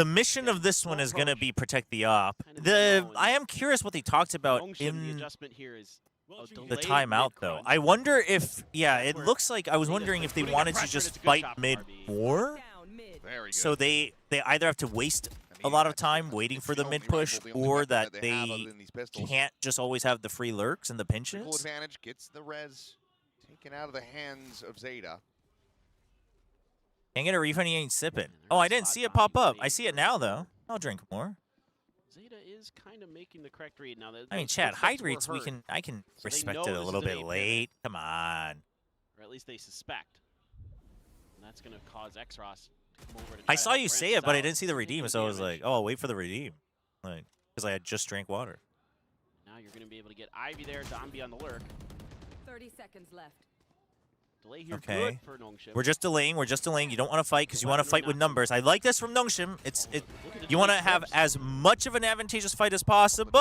mission of this one is gonna be protect the op. I am curious what they talked about in
the adjustment here is
the timeout though. I wonder if it looks like I was wondering if they wanted to just fight mid more. So they either have to waste a lot of time waiting for the mid push, or that they can't just always have the free lurks and the pinches.
Full advantage gets the res taken out of the hands of ZETA.
Can't get a refund, he ain't sipping. Oh, I didn't see it pop up. I see it now though. I'll drink more.
ZETA is kind of making the correct read now.
I mean, Chad, hydrates I can respect it a little bit late. Come on.
Or at least they suspect. And that's going to cause Xros to come over to
I saw you say it, but I didn't see the redeem, so I was like, oh, I'll wait for the redeem. Like, because I had just drank water.
Now you're going to be able to get Ivy there, Dombey on the lurk.
30 seconds left.
Delay here
okay.
Good for Nongshim.
We're just delaying. You don't want to fight because you want to fight with numbers. I like this from Nongshim. You want to have as much of an advantageous fight as possible.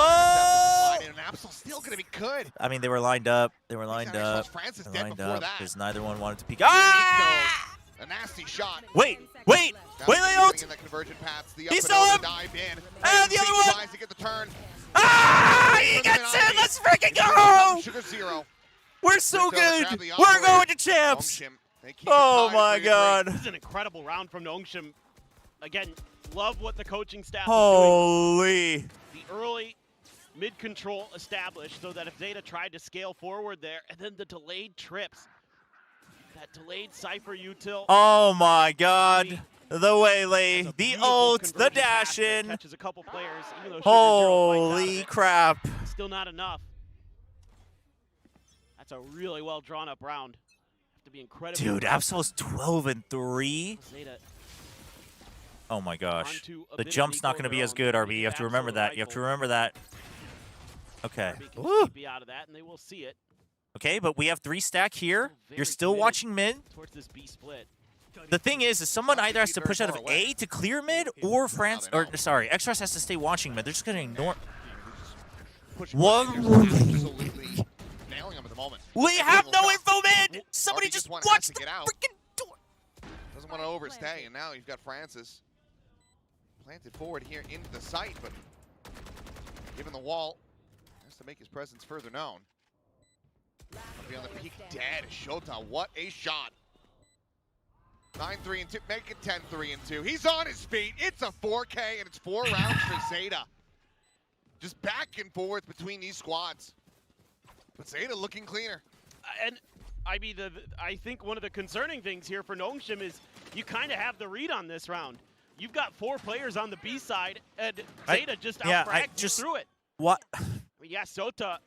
Still going to be good.
I mean, they were lined up. They were lined up.
Francis
they were lined up because neither one wanted to peek.
Ah! A nasty shot.
Wait, Leot!
He
saw him! And the other one! Tries to get the turn. Ah! He gets it! Let's freaking go!
Sugar zero.
We're so good! We're going to champs! Oh my god.
This is an incredible round from Nongshim. Again, love what the coaching staff
Holy.
is doing. The early mid-control established so that if ZETA tried to scale forward there, and then the delayed trips. That delayed Cypher util.
Oh my god. The Waylay, the ult, the dash in.
Catches a couple players, even though
holy crap.
Still not enough. That's a really well drawn up round. Have to be incredible.
Dude, Absol's 12-3. Oh my gosh. The jump's not going to be as good, RB. You have to remember that. You have to remember that. Okay. Woo.
Be out of that, and they will see it.
Okay, but we have 3 stack here. You're still watching mid.
Towards this B split.
The thing is someone either has to push out of A to clear mid, or Xros has to stay watching mid. They're just going to ignore.
Absolutely nailing him at the moment.
We have no info mid. Somebody just watch the freaking door.
Doesn't want to overstay, and now you've got Francis planted forward here into the site, but given the wall, has to make his presence further known. I'll be on the peak dead. Shota, what a shot. 9-3 and 2, make it 10-3 and 2. He's on his feet. It's a 4K and it's 4 rounds for ZETA. Just back and forth between these squads. But ZETA looking cleaner.
And I mean, I think one of the concerning things here for Nongshim is you kind of have the read on this round. You've got 4 players on the B side, and ZETA just out-fragged you through it.
What?
I mean, yeah, Sota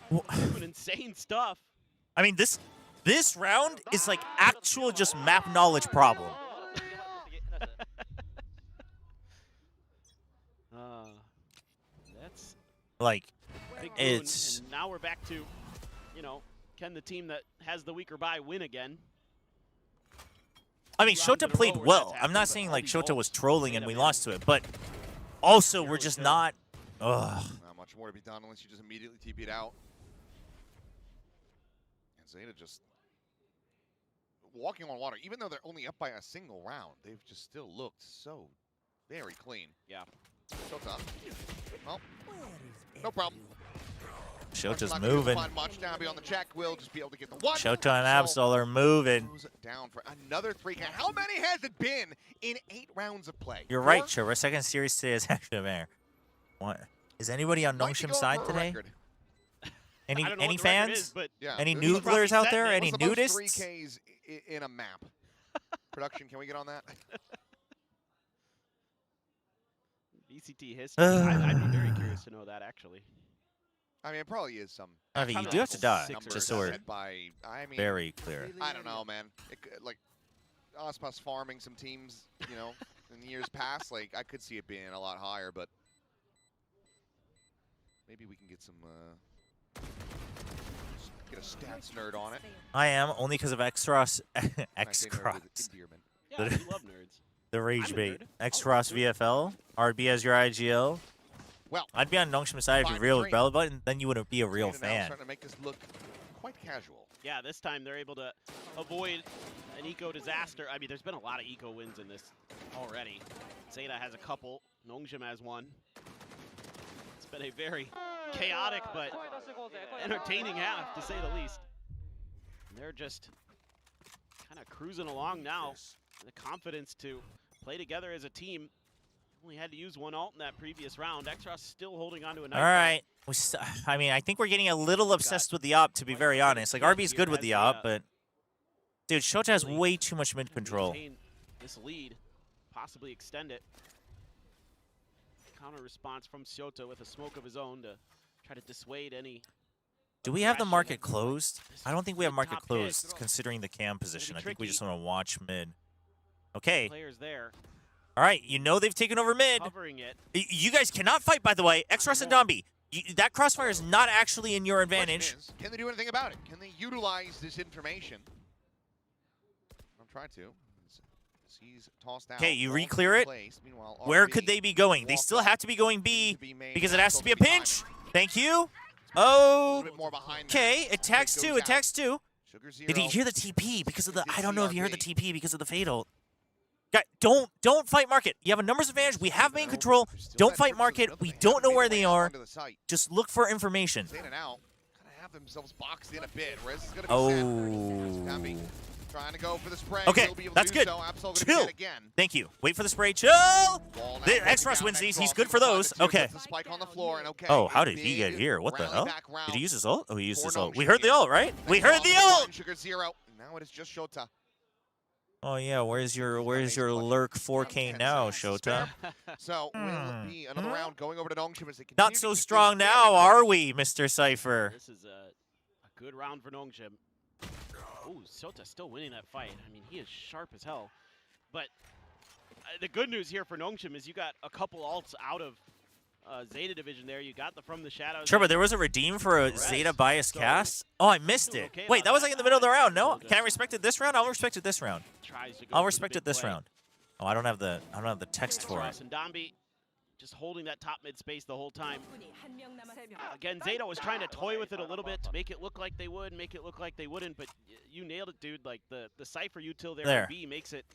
doing insane stuff.
I mean, this round is like actual just map knowledge problem.
That's
like
it's. And now we're back to, can the team that has the weaker bye win again?
I mean, Shota played well. I'm not saying like Shota was trolling and we lost to it, but also we're just not. Ugh.
Not much more to be done unless you just immediately TP it out. And ZETA just walking on water. Even though they're only up by a single round, they've just still looked so very clean.
Yeah.
Shota. Well, no problem.
Shota's moving.
Much now be on the check. We'll just be able to get the one.
Shota and Absol are moving.
Down for another 3K. How many has it been in 8 rounds of play?
You're right, Chobra. Second series today is active air. What? Is anybody on Nongshim's side today? Any fans?
Is, but
yeah,
any noodlers out there? Any nudists?
3Ks in a map. Production, can we get on that?
VCT history. I'd be very curious to know that, actually.
I mean, it probably is some.
I mean, you do have to die, just so we're
mean,
very clear.
I don't know, man. Like, Ospas farming some teams, you know, in years past, like, I could see it being a lot higher, but maybe we can get some, get a stats nerd on it.
I am, only because of X-Ross. X-Cross.
Yeah, we love nerds.
The rage bait. X-Ross VFL. RB as your IGL.
Well,
I'd be on Nongshim's side if you're real with Belly Button, then you wouldn't be a real fan.
Trying to make this look quite casual.
Yeah, this time they're able to avoid an eco disaster. I mean, there's been a lot of eco wins in this already. ZETA has a couple. Nongshim has one. It's been a very chaotic but entertaining half, to say the least. And they're just kind of cruising along now. The confidence to play together as a team. Only had to use one ult in that previous round. X-Ross still holding on to a nice.
All right. I mean, I think we're getting a little obsessed with the op, to be very honest. Like, RB's good with the op, but dude, Shota has way too much mid control.
This lead, possibly extend it. Counter response from Shota with a smoke of his own to try to dissuade any.
Do we have the market closed? I don't think we have market closed, considering the cam position. I think we just want to watch mid. Okay.
Players there.
All right, you know they've taken over mid.
Covering it.
You guys cannot fight, by the way. X-Ross and Dombi. That crossfire is not actually in your advantage.
Can they do anything about it? Can they utilize this information? I'll try to. He's tossed out.
Okay, you re-clear it. Where could they be going? They still have to be going B because it has to be a pinch. Thank you. Oh, okay. It tags 2. It tags 2. Did he hear the TP because of the? I don't know if he heard the TP because of the fatal. Guy, don't fight market. You have a numbers advantage. We have main control. Don't fight market. We don't know where they are. Just look for information. Oh.
Trying to go for the spray.
Okay, that's good. Chill. Thank you. Wait for the spray. Chill. The X-Ross wins these. He's good for those. Okay. Oh, how did he get here? What the hell? Did he use his ult? Oh, he used his ult. We heard the ult, right? We heard the ult.
Now it is just Shota.
Oh yeah, where's your lurk 4K now, Shota?
So will be another round going over to Nongshim as they continue.
Not so strong now, are we, Mr. Cypher?
This is a good round for Nongshim. Oh, Shota still winning that fight. I mean, he is sharp as hell. But the good news here for Nongshim is you got a couple ults out of ZETA division there. You got the From the Shadows.
Sure, but there was a redeem for a ZETA bias cast. Oh, I missed it. Wait, that was like in the middle of the round. No, can I respect it this round? I'll respect it this round. I'll respect it this round. Oh, I don't have the text for it.
And Dombi just holding that top mid space the whole time. Again, ZETA was trying to toy with it a little bit to make it look like they would, make it look like they wouldn't, but you nailed it, dude. Like the Cypher util there on B makes it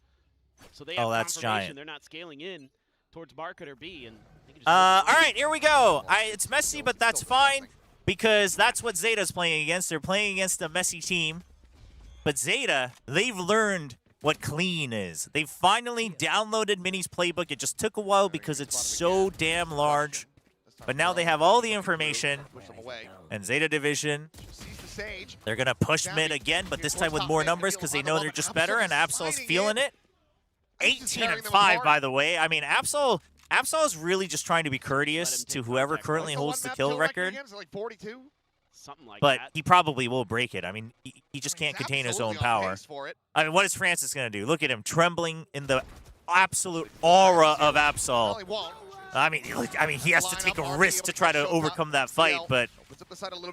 so they have
that's
confirmation
giant.
They're not scaling in towards market or B. And
all right, here we go. It's messy, but that's fine because that's what ZETA's playing against. They're playing against a messy team. But ZETA, they've learned what clean is. They finally downloaded Mini's playbook. It just took a while because it's so damn large. But now they have all the information. And ZETA division, they're going to push mid again, but this time with more numbers because they know they're just better, and Absol's feeling it. 18-5, by the way. I mean, Absol is really just trying to be courteous to whoever currently holds the kill record.
Something like
but
that.
He probably will break it. I mean, he just can't contain his own power. I mean, what is Francis going to do? Look at him trembling in the absolute aura of Absol. I mean, he has to take a risk to try to overcome that fight, but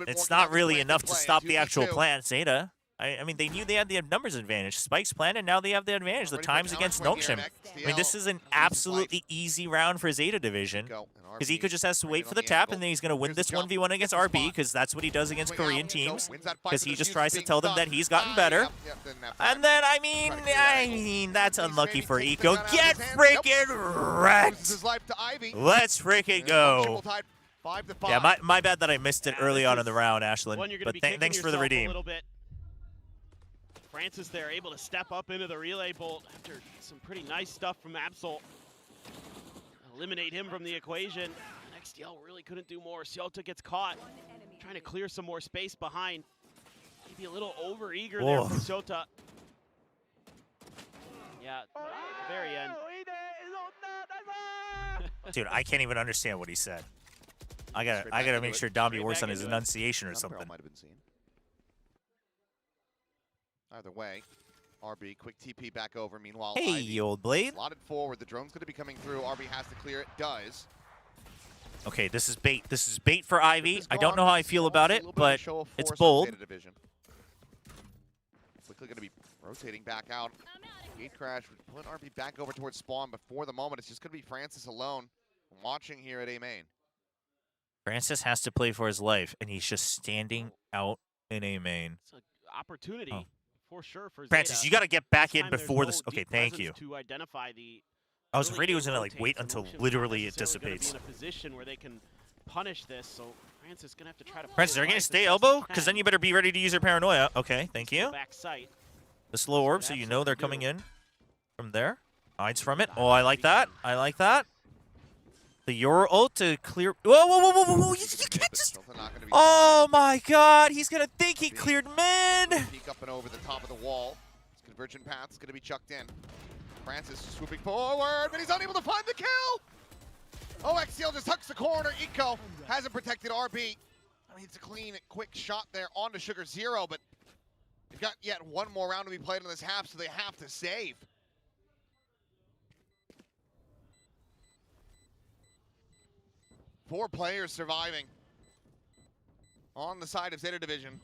it's not really enough to stop the actual plan. ZETA, I mean, they knew they had the numbers advantage. Spike's planned, and now they have the advantage. The times against Nongshim. I mean, this is an absolutely easy round for ZETA Division. Because Eco just has to wait for the tap, and then he's going to win this 1v1 against RB, because that's what he does against Korean teams. Because he just tries to tell them that he's gotten better. And then, I mean, that's unlucky for Eco. Get freaking wrecked! Let's freaking go. Yeah, my bad that I missed it early on in the round, Ashlyn. But thanks for the redeem.
Francis there able to step up into the relay bolt after some pretty nice stuff from Absol. Eliminate him from the equation. XDL really couldn't do more. Siota gets caught, trying to clear some more space behind. Maybe a little over-eager there from Siota. Yeah, at the very end.
Dude, I can't even understand what he said. I gotta make sure Domby works on his enunciation or something.
Either way, RB, quick TP back over. Meanwhile,
hey,
Ivy
old blade.
slotted forward. The drone's going to be coming through. RB has to clear it. Does.
Okay, this is bait. This is bait for Ivy. I don't know how I feel about it, but it's bold.
Quickly going to be rotating back out. Gate crash. Pulling RB back over towards spawn, but for the moment, it's just going to be Francis alone watching here at A main.
Francis has to play for his life, and he's just standing out in A main.
It's an opportunity.
Oh.
For sure, for
Francis,
ZETA.
you got to get back in
This time
before
there's
this.
no
Okay,
deep
thank you.
presence to identify the
I was
really
afraid he
good
was gonna like
rotates,
wait
and
until
Nongshim's not
literally it
necessarily gonna
dissipates.
Be in a position where they can punish this, so Francis is gonna have to try to.
Francis, are you gonna stay elbow? Because then you better be ready to use your paranoia. Okay, thank you.
Back sight.
The slow orb, so you know they're coming in from there. Hides from it. Oh, I like that. I like that. The Euro ult to clear. Whoa, whoa, whoa, whoa, whoa, whoa! You can't just. Oh my God! He's gonna think he cleared mid.
Peek up and over the top of the wall. Convergent path is going to be chucked in. Francis swooping forward, but he's unable to find the kill. Oh, XCL just hucks the corner. Eco hasn't protected RB. I mean, it's a clean, quick shot there onto Sugar Zero, but they've got yet one more round to be played in this half, so they have to save. Four players surviving on the side of ZETA Division.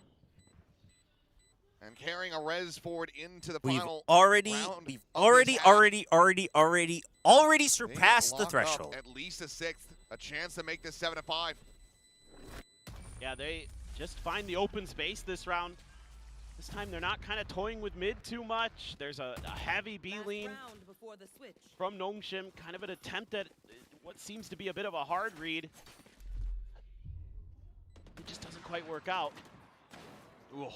And carrying a res forward into the final round.
We've already surpassed the threshold.
At least a sixth, a chance to make this 7-5.
Yeah, they just find the open space this round. This time they're not kind of toying with mid too much. There's a heavy B lean from Nongshim, kind of an attempt at what seems to be a bit of a hard read. It just doesn't quite work out.
Ooh.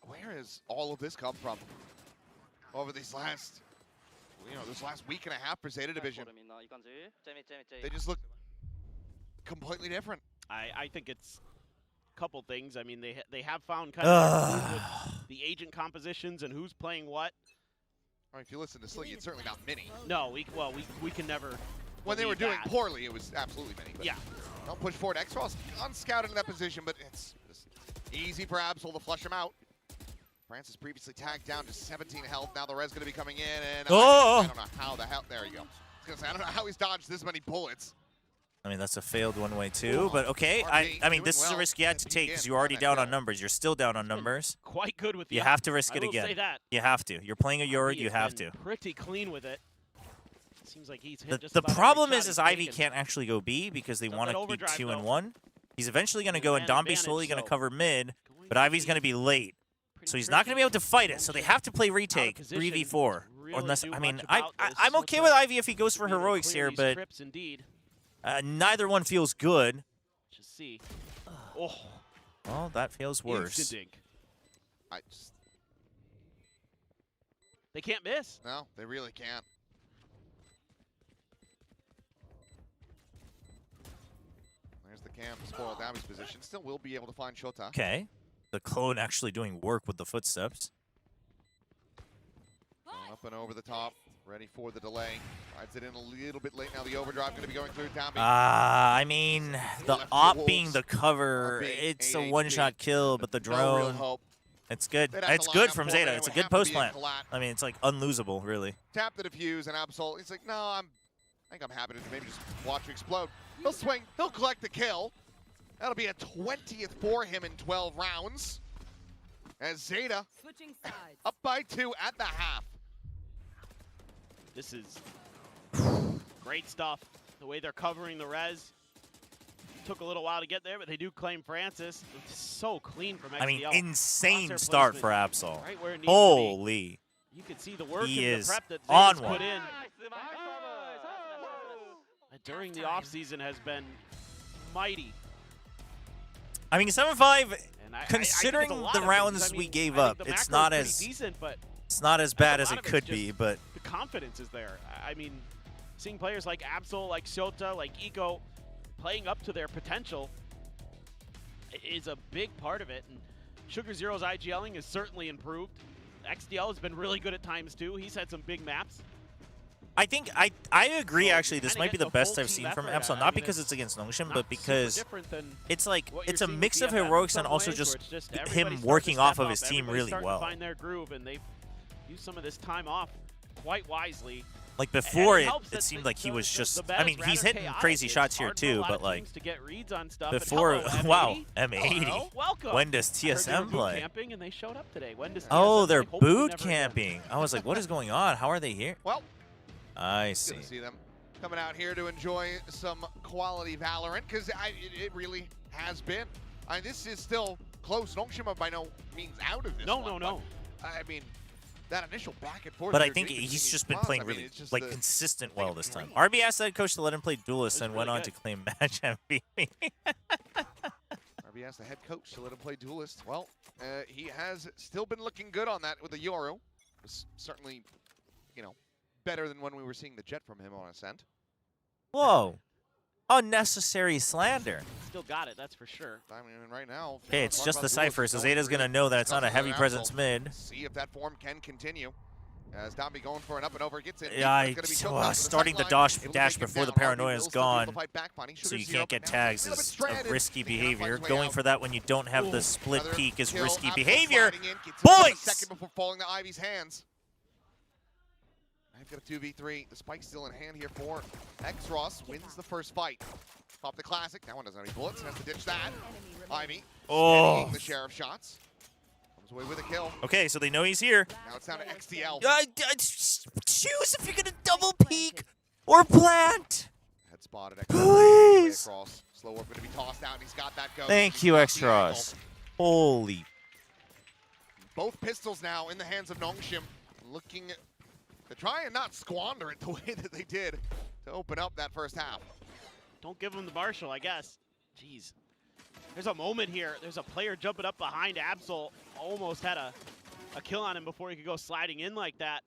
Where has all of this come from over these last, this last week and a half for ZETA Division? They just look completely different.
I think it's a couple things. I mean, they have found kind of with the agent compositions and who's playing what.
I mean, if you listen to Sliggy, it's certainly not Mini.
No, we can never.
When they were doing poorly, it was absolutely Mini. But
yeah.
Don't push forward. X-Frost unscouted in that position, but it's just easy for Absol to flush him out. Francis previously tagged down to 17 health. Now the res going to be coming in, and I don't know how the hell. There you go. I was gonna say, I don't know how he's dodged this many bullets.
I mean, that's a failed one-way too, but okay. I mean, this is a risk you had to take because you're already down on numbers. You're still down on numbers.
Quite good with
you have to risk it again.
Say that.
You have to. You're playing a Yord. You have to.
Pretty clean with it. Seems like he's hit
the problem is Ivy can't actually go B because they want to keep 2 and 1. He's eventually going to go, and Domby's slowly going to cover mid, but Ivy's going to be late. So he's not going to be able to fight it, so they have to play retake 3v4. Unless, I mean, I'm okay with Ivy if he goes for heroics here, but neither one feels good.
Just see. Oh.
Well, that feels worse.
They can't miss.
No, they really can't. There's the cam to spoil damage position. Still will be able to find Shota.
Okay. The clone actually doing work with the footsteps.
Up and over the top, ready for the delay. Rides it in a little bit late now. The overdrive going to be going through.
I mean, the op being the cover, it's a one-shot kill, but the drone, it's good. It's good from ZETA. It's a good post plant. I mean, it's like unlosable, really.
Tap the defuse and Absol. He's like, no, I think I'm happy to maybe just watch you explode. He'll swing. He'll collect the kill. That'll be a 20th for him in 12 rounds. as ZETA up by 2 at the half.
This is great stuff. The way they're covering the res. Took a little while to get there, but they do claim Francis. It's so clean from XDL.
I mean, insane start for Absol.
Right where it needs
Holy.
to be. You can see the work
He
and
is
the prep that
on
Zeta's
one.
put in. During the offseason has been mighty.
I mean, 7-5,
And I
considering
think it's a lot
the
of
rounds
things. I mean,
we gave
I
up,
think the
it's
macro
not
is
as
pretty decent, but
it's not as
I think
bad
a
as
lot
it
of it's
could
just
be, but
the confidence is there. I mean, seeing players like Absol, like Shota, like Eco playing up to their potential is a big part of it. And Sugar Zero's IGLing has certainly improved. XDL has been really good at times too. He's had some big maps.
I think I agree.
So
actually, this
kinda
might be
get
the
the
best
full
I've
team
seen from
effort.
Absol.
I
Not
mean,
because
it's
it's against Nongshim,
not
but because
super different than
it's like
what
it's
you're
a
seeing
mix
with
of
BFF in
heroics
some
and also
ways,
just
where it's just
him
everybody's starting
working
to
off
step
of his
up,
team
everybody's
really
starting
well.
to find their groove, and they've used some of this time off quite wisely.
Like before,
And
it
helps that
seemed like he was just.
the
I mean,
bet's
he's
rather
hitting
chaotic.
crazy
It's
shots here
hard for a
too,
lot
but
of
like
teams to get reads on stuff. And
before,
hello,
wow,
M80.
M80.
Hello, welcome.
When does
I heard they were
TSM
boot
play?
camping and they showed up today. When does
Oh,
TSM
they're
play? Hopefully
boot
never again.
camping. I was like, what is going on? How are they here?
Well,
I see.
good to see them coming out here to enjoy some quality Valorant, because it really has been. This is still close. Nongshim are by no means out of this one.
No.
I mean, that initial back and forth.
But I
here
think
between
he's
these
just been
spots,
playing
I mean,
really
it's just
like
the-
consistent
like
well
a
this time.
dream.
RB asked the head coach to let him play Duelist and went
really
on to
good.
claim match MVP.
RB asked the head coach to let him play Duelist. Well, he has still been looking good on that with the Yoru. Was certainly, better than when we were seeing the Jet from him on Ascent.
Whoa. Unnecessary slander.
Still got it, that's for sure.
I mean, right now.
Okay, it's
talk
just
about
the
Duelist,
Cypher, so
no
Zeta's
one's
going to
really
know that it's not a
discussing
heavy
another
presence
Absol.
mid.
See if that form can continue. As Domby going for an up and over, gets it. It's gonna be choked out to the
Starting the
sideline.
dash
Able to
dash
take him
before the
down.
paranoia
RB
is
will still be able
gone,
to fight back. Bunny.
so
Sugar
you
Zero,
can't get
but now
tags
a little bit
is a
stranded.
risky
He cannot fight
behavior.
his way
Going
out.
for that when you don't have the
Ooh,
split
another
peak is
kill.
risky
Absol
behavior.
sliding in, gets him
Boys!
a second before falling to Ivy's hands. I've got a 2v3. The spike's still in hand here for X-Ross. Wins the first fight. Pop the classic. That one doesn't have any bullets. Has to ditch that. Ivy steadying the share of shots. Comes away with a kill.
Okay, so they know he's here.
Now it's down to XDL.
Choose if you're going to double peek or plant.
Head spotted.
Please.
Across. Slow work going to be tossed out, and he's got that go.
Thank you, X-Ross. Holy.
Both pistols now in the hands of Nongshim, looking to try and not squander it the way that they did to open up that first half.
Don't give him the Marshall, I guess. Jeez. There's a moment here. There's a player jumping up behind Absol. Almost had a kill on him before he could go sliding in like that.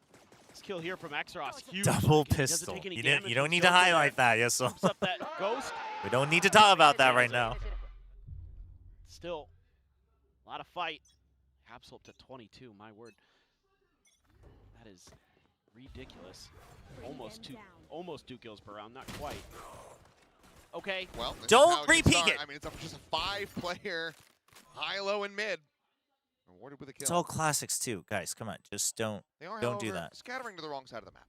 This kill here from X-Ross, huge.
Double
He doesn't
pistol.
take any
You
damage
don't
from
need to
Shota
highlight
there.
that, yes. So
Pumps up that ghost.
we don't need to talk about that right now.
Still, a lot of fight. Absol up to 22, my word. That is ridiculous. Almost two kills per round, not quite. Okay.
Well, this is
Don't
how it can
repeat
start.
it.
I mean, it's just a 5-player high, low, and mid. Awarded with a kill.
It's all classics too, guys. Come on, just don't
They are,
do
however,
that.
scattering to the wrong side of the map.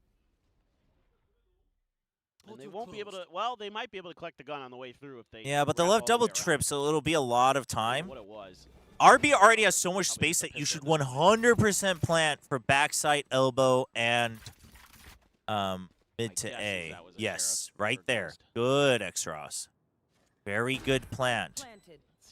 And they won't be able to, well, they might be able to collect the gun on the way through if they.
Yeah, but they'll
wrap
have
all the
double
way around.
trips, so it'll be a lot of time.
What it was.
RB already has so much space that you should 100% plant for backside, elbow, and mid to
guess is
A.
that was a
Yes,
Sheriff
right
or
there.
Ghost.
Good, X-Ross. Very good plant.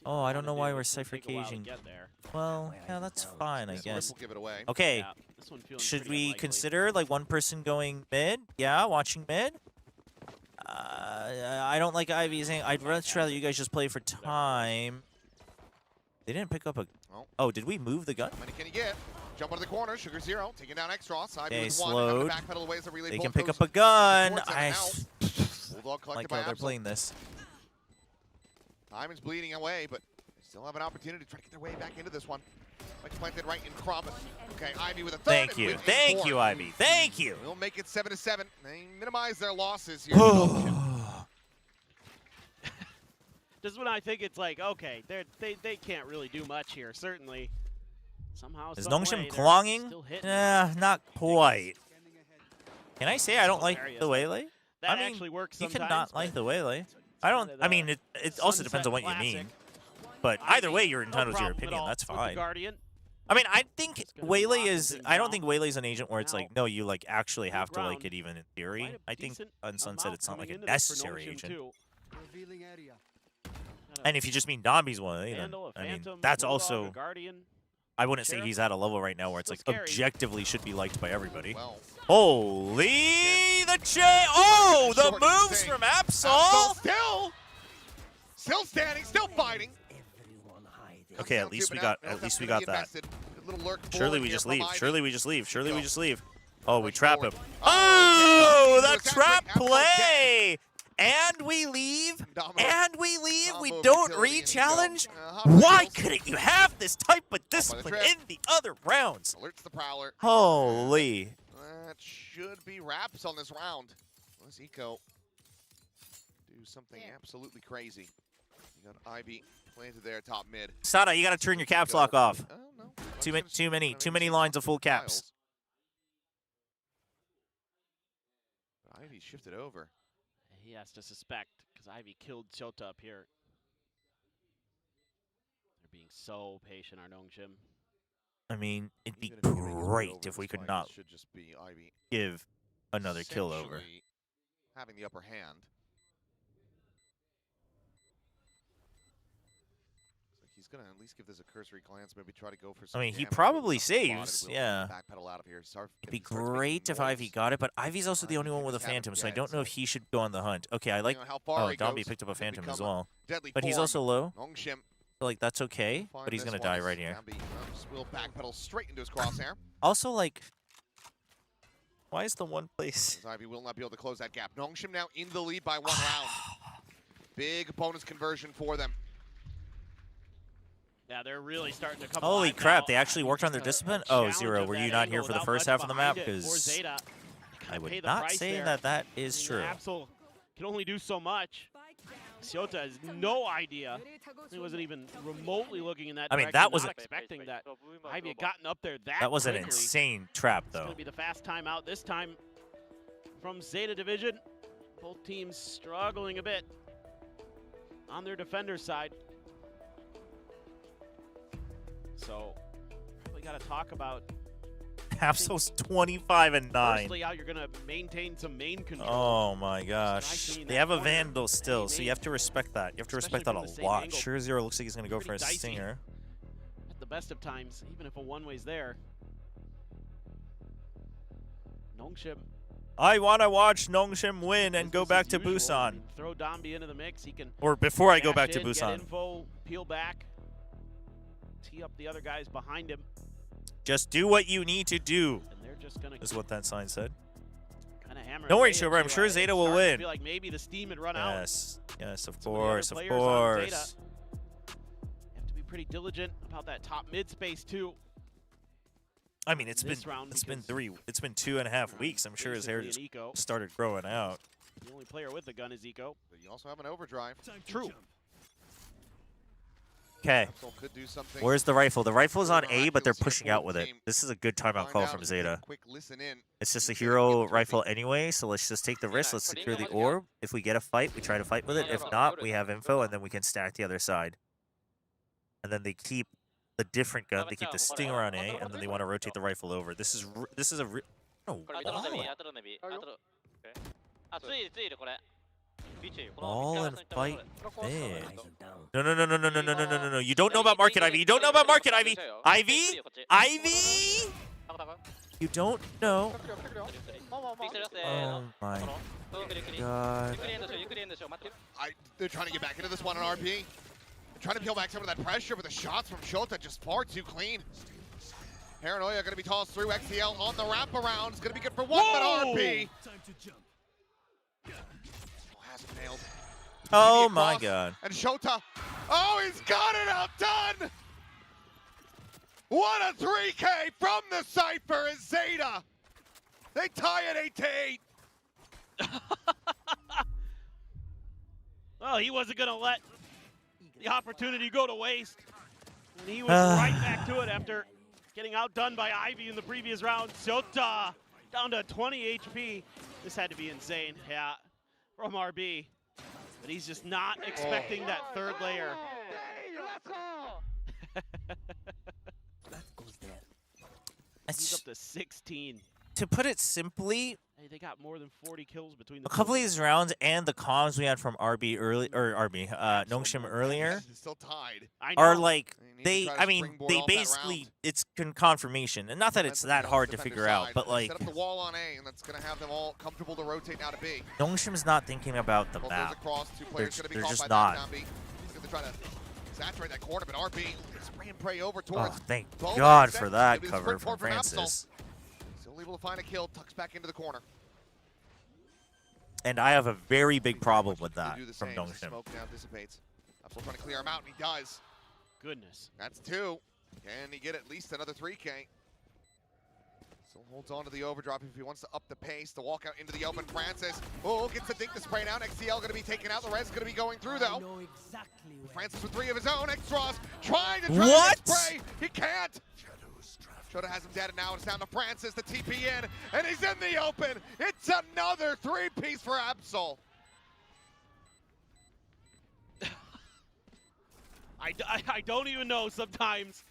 Oh, I don't know why we're
It's gonna
cipher
take a while to
caging.
get there.
Well, yeah, that's fine, I
This
guess.
will give it away.
Okay,
Yeah, this one feeling
should
pretty
we
unlikely.
consider like one person going mid? Yeah, watching mid. I don't like Ivy saying. I'd much rather you guys just play for time. They didn't pick up a. Oh, did we move the gun?
How many can he get? Jump out of the corner. Sugar Zero taking down X-Ross. Ivy
Okay,
with one. Having
slowed.
to backpedal away as the relay
They
bolt
can pick
goes
up a gun.
towards him,
I
and now Bulldog collected
like
by
how they're
Absol.
playing this.
Diamond's bleeding away, but they still have an opportunity to try to get their way back into this one. Like planted right in Crumb. Okay, Ivy with a third.
Thank
and
you.
with a
Thank
fourth.
you, Ivy. Thank you.
We'll make it 7-7. They minimize their losses here. Nongshim.
This is when I think it's like, okay, they can't really do much here. Certainly, somehow,
Is
some way,
Nongshim
they're
clonging?
still hitting.
Not quite. Can I say I don't like the waylay?
That
I mean,
actually works
you
sometimes.
cannot like
but
the waylay. I don't.
kinda
I mean, it also
Sunset
depends on what you
Classic.
mean. But either way, you're entitled to your
problem at
opinion.
all
That's
with the
fine.
Guardian.
I mean, I think Waylay is. I don't think Waylay's an agent where it's like, no, you like actually have to like it even in theory. I think on Sunset it's not like a necessary agent. And if you just mean Domby's one, then I mean that's also. I wouldn't say he's at a level right now where it's like objectively should be liked by everybody. Holy the the moves from Absol.
Still standing, still fighting.
Okay, at least we got that. Surely we just leave. Surely we just leave. Surely we just leave. Oh, we trap him. Oh, the trap play. And we leave. And we leave. We don't re-challenge. Why couldn't you have this type of discipline in the other rounds?
Alerts the Prowler.
Holy.
That should be wraps on this round. Unless Eco do something absolutely crazy. You got Ivy planted there, top mid.
Sada, you got to turn your caps lock off. Too many lines of full caps.
Ivy shifted over.
He has to suspect because Ivy killed Chota up here. They're being so patient, our Nongshim.
I mean, it'd be great if we could not give another kill over.
Having the upper hand. He's gonna at least give this a cursory glance, maybe try to go for some.
I mean, he probably saves, yeah.
Backpedal out of here.
It'd be great if Ivy got it, but Ivy's also the only one with a Phantom, so I don't know if he should go on the hunt. Okay, I like. Oh, Domby picked up a Phantom as well, but he's also low.
Nongshim.
So, like, that's okay, but he's gonna die right here.
Will backpedal straight into his crosshair.
Also, like, why is the one place?
Ivy will not be able to close that gap. Nongshim now in the lead by 1 round. Big bonus conversion for them.
Yeah, they're really starting to come.
Holy
alive
crap,
now.
they actually worked on their discipline? Oh, Zero, were you not here for the first half of the map? Because I would not say that is true.
Absol can only do so much. Chota has no idea. He wasn't even remotely looking in that direction.
I mean, that was
expecting that Ivy had gotten up there
that was
quickly.
An insane trap, though.
It's going to be the fast timeout this time from ZETA Division. Both teams struggling a bit on their defender side. So, we got to talk about.
Absol's 25-9.
Firstly, how you're going to maintain some main control.
Oh my gosh. They have a Vandal still, so you have to respect that. You have to respect that a lot. Sure, Zero looks like he's going to go for a Stinger.
At the best of times, even if a one-way's there. Nongshim.
I want to watch Nongshim win and go back to Busan.
Throw Domby into the mix. He can.
Or before I go back to Busan.
Get info, peel back. Tee up the other guys behind him.
Just do what you need to do.
And they're just gonna
is what that sign said.
Don't
worry, Chobra. I'm sure ZETA will win.
I feel like maybe the steam had run out.
Yes, of course, of course.
You have to be pretty diligent about that top mid space too.
I mean, it's been 2.5 weeks. I'm sure his hair just started growing out.
The only player with the gun is Eco.
But you also have an overdrive.
True.
Okay. Where's the rifle? The rifle's on A, but they're pushing out with it. This is a good timeout call from ZETA. It's just a hero rifle anyway, so let's just take the risk. Let's secure the orb. If we get a fight, we try to fight with it. If not, we have info, and then we can stack the other side. And then they keep the different gun. They keep the Stinger on A, and then they want to rotate the rifle over. This is a Ball and fight mid. No. You don't know about Market, Ivy. You don't know about Market, Ivy. Ivy? You don't know. Oh my god.
They're trying to get back into this one on RP. They're trying to peel back some of that pressure, but the shots from Chota just far too clean. Paranoia going to be tossed through. XTL on the wraparound. It's going to be good for one, but RP. Nailed.
Oh my god.
And Chota. Oh, he's got it outdone! What a 3K from the Cypher is ZETA. They tie at 8-8.
Well, he wasn't going to let the opportunity go to waste. And he was right back to it after getting outdone by Ivy in the previous round. Chota down to 20 HP. This had to be insane. Yeah. From RB, but he's just not expecting that third layer. to 16.
To put it simply,
Hey, they got more than 40 kills between the
a couple of these rounds and the comms we had from Nongshim earlier
Still tied.
are like they basically it's confirmation, and not that it's that hard to figure out, but like
set up the wall on A, and that's gonna have them all comfortable to rotate now to B.
Nongshim's not thinking about the
Both
map.
those across, two players gonna be
They're
caught
just
by
not.
that. He's gonna try to saturate that corner, but RB spray and pray over towards.
Oh, thank
Bowman.
God
Instead,
for that
it is
cover
sprint
from
forward Absol.
Francis.
Still able to find a kill, tucks back into the corner.
And I have a very big problem with that
Do the
from
same as the
Nongshim.
smoke now dissipates. Absol trying to clear him out, and he does.
Goodness.
That's 2. Can he get at least another 3K? Still holds on to the overdrop if he wants to up the pace. The walk out into the open. Francis, gets the dink to spray down. XCL going to be taken out. The res going to be going through, though. Francis with 3 of his own. X-Draws trying to spray. He can't. Chobra has him dead, and now it's down to Francis, the TP in, and he's in the open. It's another 3-piece for Absol.
I don't even know sometimes.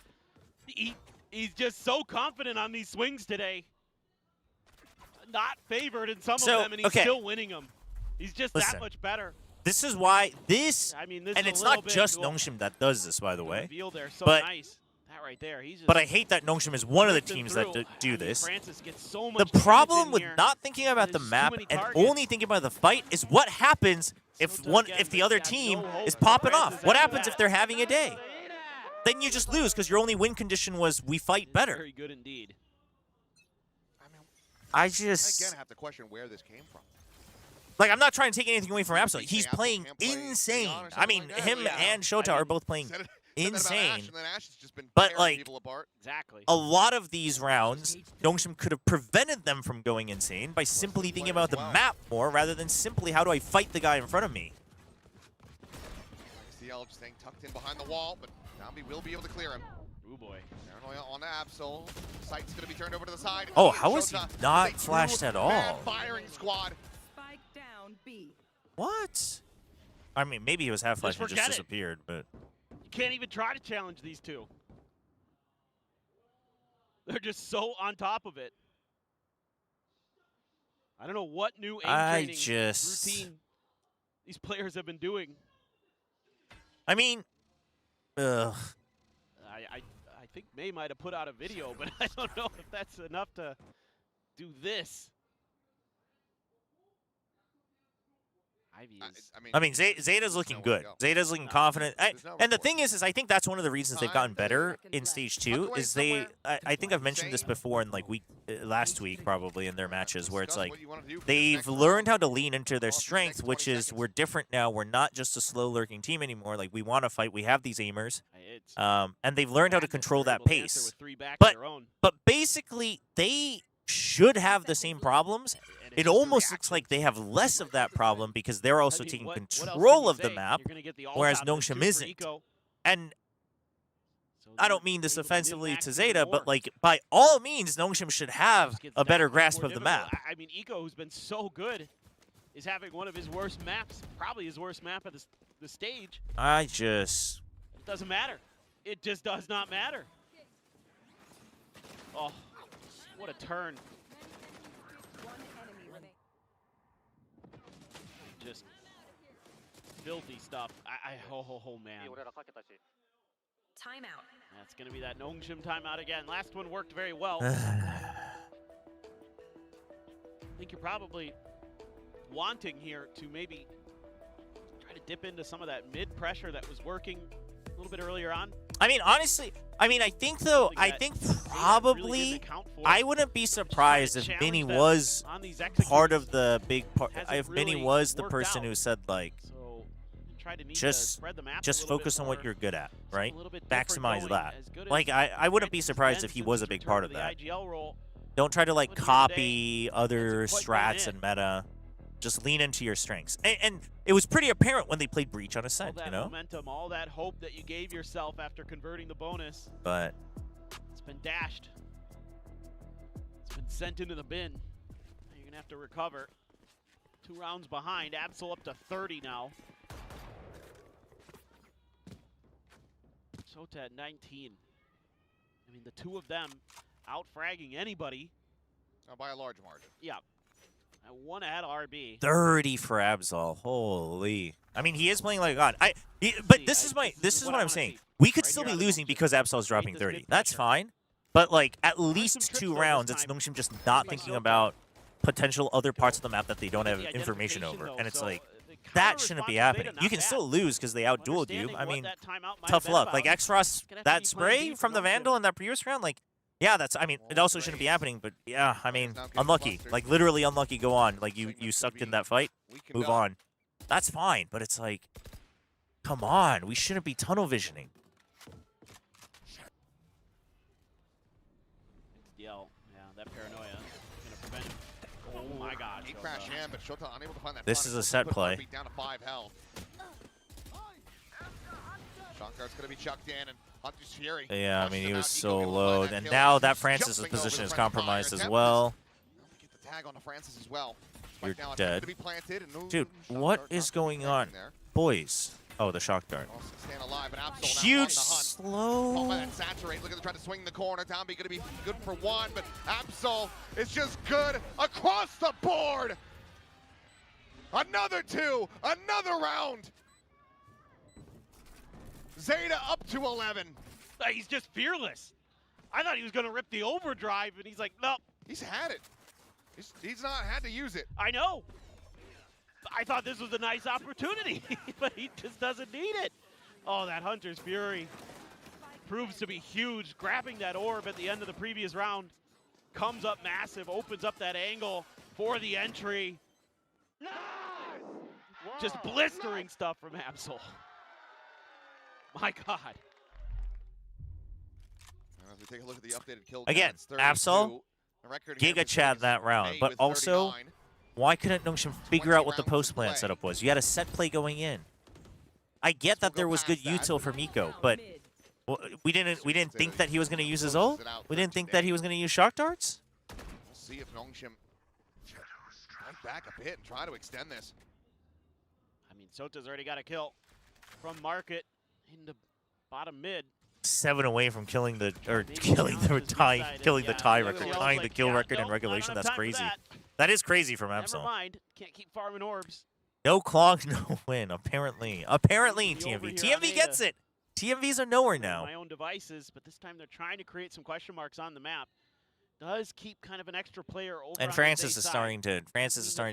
He's just so confident on these swings today. Not favored in some of them, and he's still winning them. He's just that much better.
This is why and it's not just
Nongshim
Nongshim that does this, by the way.
There, so
but
nice. That right there, he's just
but I hate that Nongshim is one of the teams that do this.
Francis gets so much
The problem with
here.
not thinking about the map and
targets.
only thinking about the fight is what happens if the other team is popping off. What happens if they're having a day? Then you just lose because your only win condition was we fight better.
Very good indeed.
I just
again have to question where this came from.
Like, I'm not trying to take anything away from Absol. He's playing insane. I mean, him and Shota are both playing insane. But like, a lot of these rounds, Nongshim could have prevented them from going insane by simply thinking about the map more rather than simply how do I fight the guy in front of me.
XCL just staying tucked in behind the wall, but Zombie will be able to clear him.
Oh boy.
Paranoia on Absol. Sight's going to be turned over to the side.
Oh, how is he not flashed at all?
Firing squad.
Spike down B.
What? I mean, maybe he was half flashed and just
forget it.
disappeared, but
You can't even try to challenge these two. They're just so on top of it. I don't know what new aim training routine these players have been doing.
I mean, ugh.
I think May might have put out a video, but I don't know if that's enough to do this.
I mean, Zeta's looking good. Zeta's looking confident. And the thing is I think that's one of the reasons they've gotten better in Stage 2 is I think I've mentioned this before in like last week probably in their matches where it's like they've learned how to lean into their strength, which is we're different now. We're not just a slow lurking team anymore. Like we want to fight. We have these aimers. And they've learned how to control that pace. But basically they should have the same problems. It almost looks like they have less of that problem because they're also taking control of the map, whereas Nongshim isn't. And I don't mean this offensively to Zeta, but like by all means, Nongshim should have a better grasp of the map.
I mean, Eco, who's been so good, is having one of his worst maps, probably his worst map of the stage.
It
doesn't matter. It just does not matter. Oh, what a turn. Just filthy stuff. Oh man.
Timeout.
That's going to be that Nongshim timeout again. Last one worked very well. I think you're probably wanting here to maybe try to dip into some of that mid pressure that was working a little bit earlier on.
I mean, honestly, I think though, I think probably I wouldn't be surprised if Minnie was part of the big part. If Minnie was the person who said like, just focus on what you're good at, right? Maximize that. Like I wouldn't be surprised if he was a big part of that. Don't try to like copy other strats and meta. Just lean into your strengths. And it was pretty apparent when they played Breach on Ascent, you know?
Momentum, all that hope that you gave yourself after converting the bonus.
But
it's been dashed. It's been sent into the bin. You're going to have to recover. 2 rounds behind. Absol up to 30 now. Shota at 19. I mean, the two of them out-fragging anybody.
By a large margin.
Yeah. One ahead of RB.
30 for Absol. Holy. I mean, he is playing like a god. But this is what I'm saying. We could still be losing because Absol is dropping 30. That's fine. But like at least 2 rounds, it's Nongshim just not thinking about potential other parts of the map that they don't have information over. And it's like, that shouldn't be happening. You can still lose because they outdueled you. I mean, tough luck. Like X-Frost, that spray from the Vandal in that previous round, like, yeah, that's, I mean, it also shouldn't be happening, but yeah, I mean, unlucky. Like, literally unlucky, go on. Like, you sucked in that fight, move on. That's fine, but it's like, come on, we shouldn't be tunnel visioning.
Yeah, that paranoia is gonna prevent him. Oh my god.
He crashed in, but Shota unable to find that.
This is a set play.
Down to 5 health. Shotguard's gonna be chucked in, and Hunter's Fury.
Yeah, I mean, he was so low. And now that Francis' position is compromised as well.
Get the tag on Francis as well.
You're
now
dead.
To be planted, and
Dude, what is going on? Boys. Oh, the shock dart. Huge slow.
Saturate. Look at the trying to swing the corner. Downbeat gonna be good for 1, but Absol is just good across the board. Another 2, another round. ZETA up to 11.
He's just fearless. I thought he was gonna rip the overdrive, and he's like, no.
He's had it. He's not had to use it.
I know. I thought this was a nice opportunity, but he just doesn't need it. Oh, that Hunter's Fury proves to be huge. Grabbing that orb at the end of the previous round comes up massive, opens up that angle for the entry. Nice! Just blistering stuff from Absol. My God.
As we take a look at the updated kill
again, Absol, Giga Chad that round, but also, why couldn't Nongshim figure out what the post plan setup was? You had a set play going in. I get that there was good util for Miko, but we didn't think that he was going to use his ult. We didn't think that he was going to use shock darts.
We'll see if Nongshim strike back a bit and try to extend this.
I mean, Sota's already got a kill from Market into bottom mid.
7 away from killing the tie record, tying the kill record in regulation. That's crazy. That is crazy from Absol.
Never mind. Can't keep farming orbs.
No CLONG, no win. Apparently TMV. TMV gets it. TMVs are nowhere now.
My own devices, but this time they're trying to create some question marks on the map. Does keep kind of an extra player over.
And Francis is starting to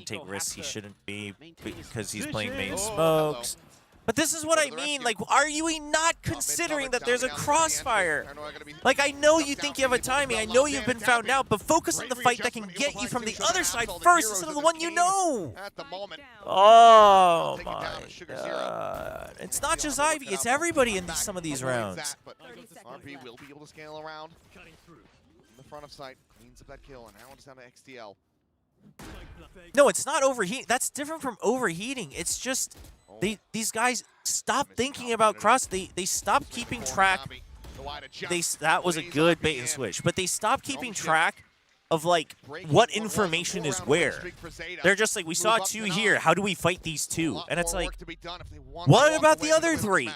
take risks he shouldn't be because he's playing main smokes. But this is what I mean, like, are you not considering that there's a crossfire? Like, I know you think you have a timing, I know you've been found out, but focus on the fight that can get you from the other side first instead of the one you know. Oh my God. It's not just Ivy, it's everybody in some of these rounds.
RP will be able to scale around. In the front of sight, cleans up that kill, and now it's down to XTL.
No, it's not overheating. That's different from overheating. It's just these guys stop thinking about cross. They stop keeping track. That was a good bait and switch, but they stop keeping track of like what information is where. They're just like, we saw 2 here. How do we fight these 2? And it's like, what about the other 3?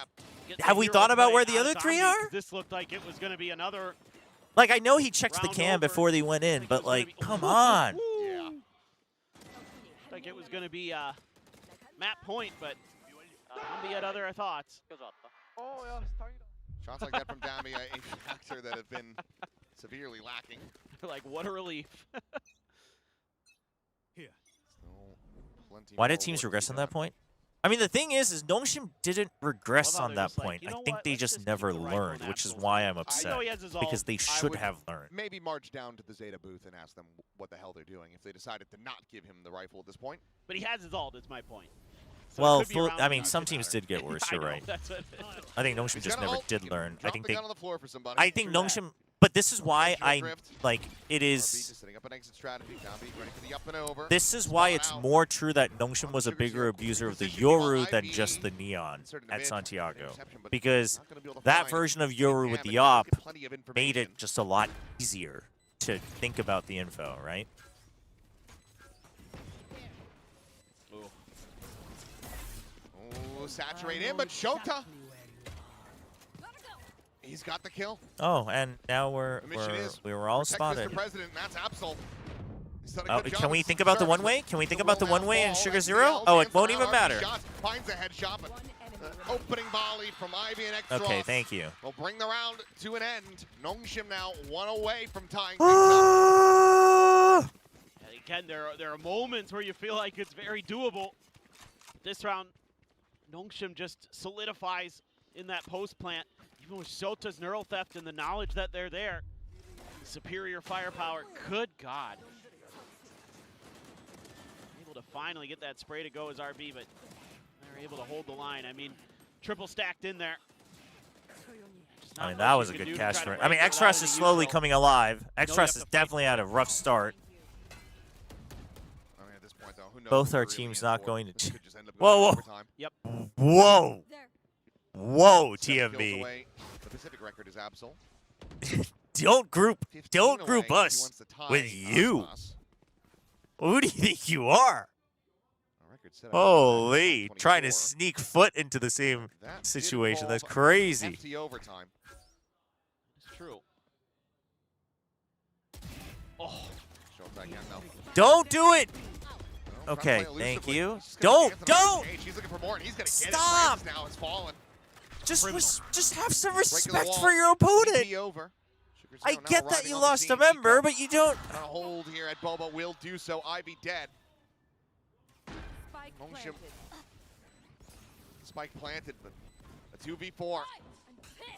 Have we thought about where the other 3 are?
This looked like it was going to be another.
Like, I know he checked the cam before they went in, but like, come on.
Like it was going to be map point, but Dambi had other thoughts.
Shots like that from Dambi, a factor that have been severely lacking.
Like, what a relief.
Why did teams regress on that point? I mean, the thing is Nongshim didn't regress on that point. I think they just never learned, which is why I'm upset, because they should have learned.
Maybe march down to the ZETA booth and ask them what the hell they're doing if they decided to not give him the rifle at this point.
But he has his ult, is my point. So
well, I mean, some teams did get worse, you're right. I think Nongshim just never did learn. I think Nongshim, but this is why this is why it's more true that Nongshim was a bigger abuser of the Yoru than just the Neon at Santiago. Because that version of Yoru with the op made it just a lot easier to think about the info, right?
Saturate in, but Shota. He's got the kill.
Oh, and now we were all spotted.
Mr. President, that's Absol.
Oh, can we think about the one way? Can we think about the one way and Sugar Zero? Oh, it won't even matter.
Finds a headshot, but opening volley from Ivy and Extra.
Okay, thank you.
We'll bring the round to an end. Nongshim now 1 away from tying.
Again, there are moments where you feel like it's very doable. This round, Nongshim just solidifies in that post plant. Even with Shota's neural theft and the knowledge that they're there, superior firepower. Good God. Able to finally get that spray to go as RB, but they're able to hold the line. I mean, triple stacked in there.
I mean, that was a good cash for it. I mean, Xtras is slowly coming alive. Xtras is definitely had a rough start.
I mean, at this point, though, who knows?
Both our teams not going to.
Whoa, whoa.
Yep.
Whoa. Whoa, TMB.
The Pacific record is Absol.
Don't group us with you. Who do you think you are? Holy, trying to sneak foot into the same situation. That's crazy.
Overtime.
It's true.
Don't do it. Okay, thank you. Don't.
He's looking for more, and he's gonna get
Stop.
it. Now it's fallen.
Just have some respect for your opponent. I get that you lost a member, but you don't.
A hold here at Bobo will do so. Ivy dead. Nongshim. Spike planted, but a 2v4.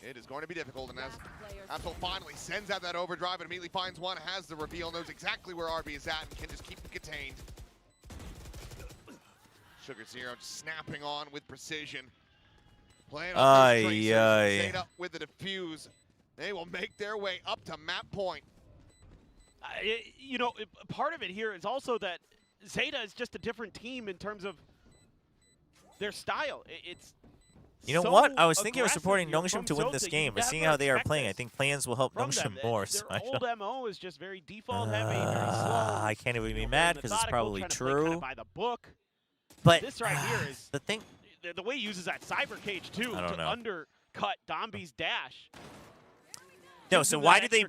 It is going to be difficult, and as Absol finally sends out that overdrive and immediately finds one, has the reveal, knows exactly where RB is at, and can just keep it contained. Sugar Zero just snapping on with precision. Playing on those tracers, ZETA with the defuse. They will make their way up to map point.
You know, part of it here is also that ZETA is just a different team in terms of their style. It's
You know what? I was thinking of supporting Nongshim to win this game, but seeing how they are playing, I think plans will help Nongshim more. So
their old MO is just very default heavy, very slow.
I can't even be mad because it's probably true.
By the book.
But
this right here is
the thing.
The way he uses that cyber cage too to undercut Dombi's dash.
No, so why do they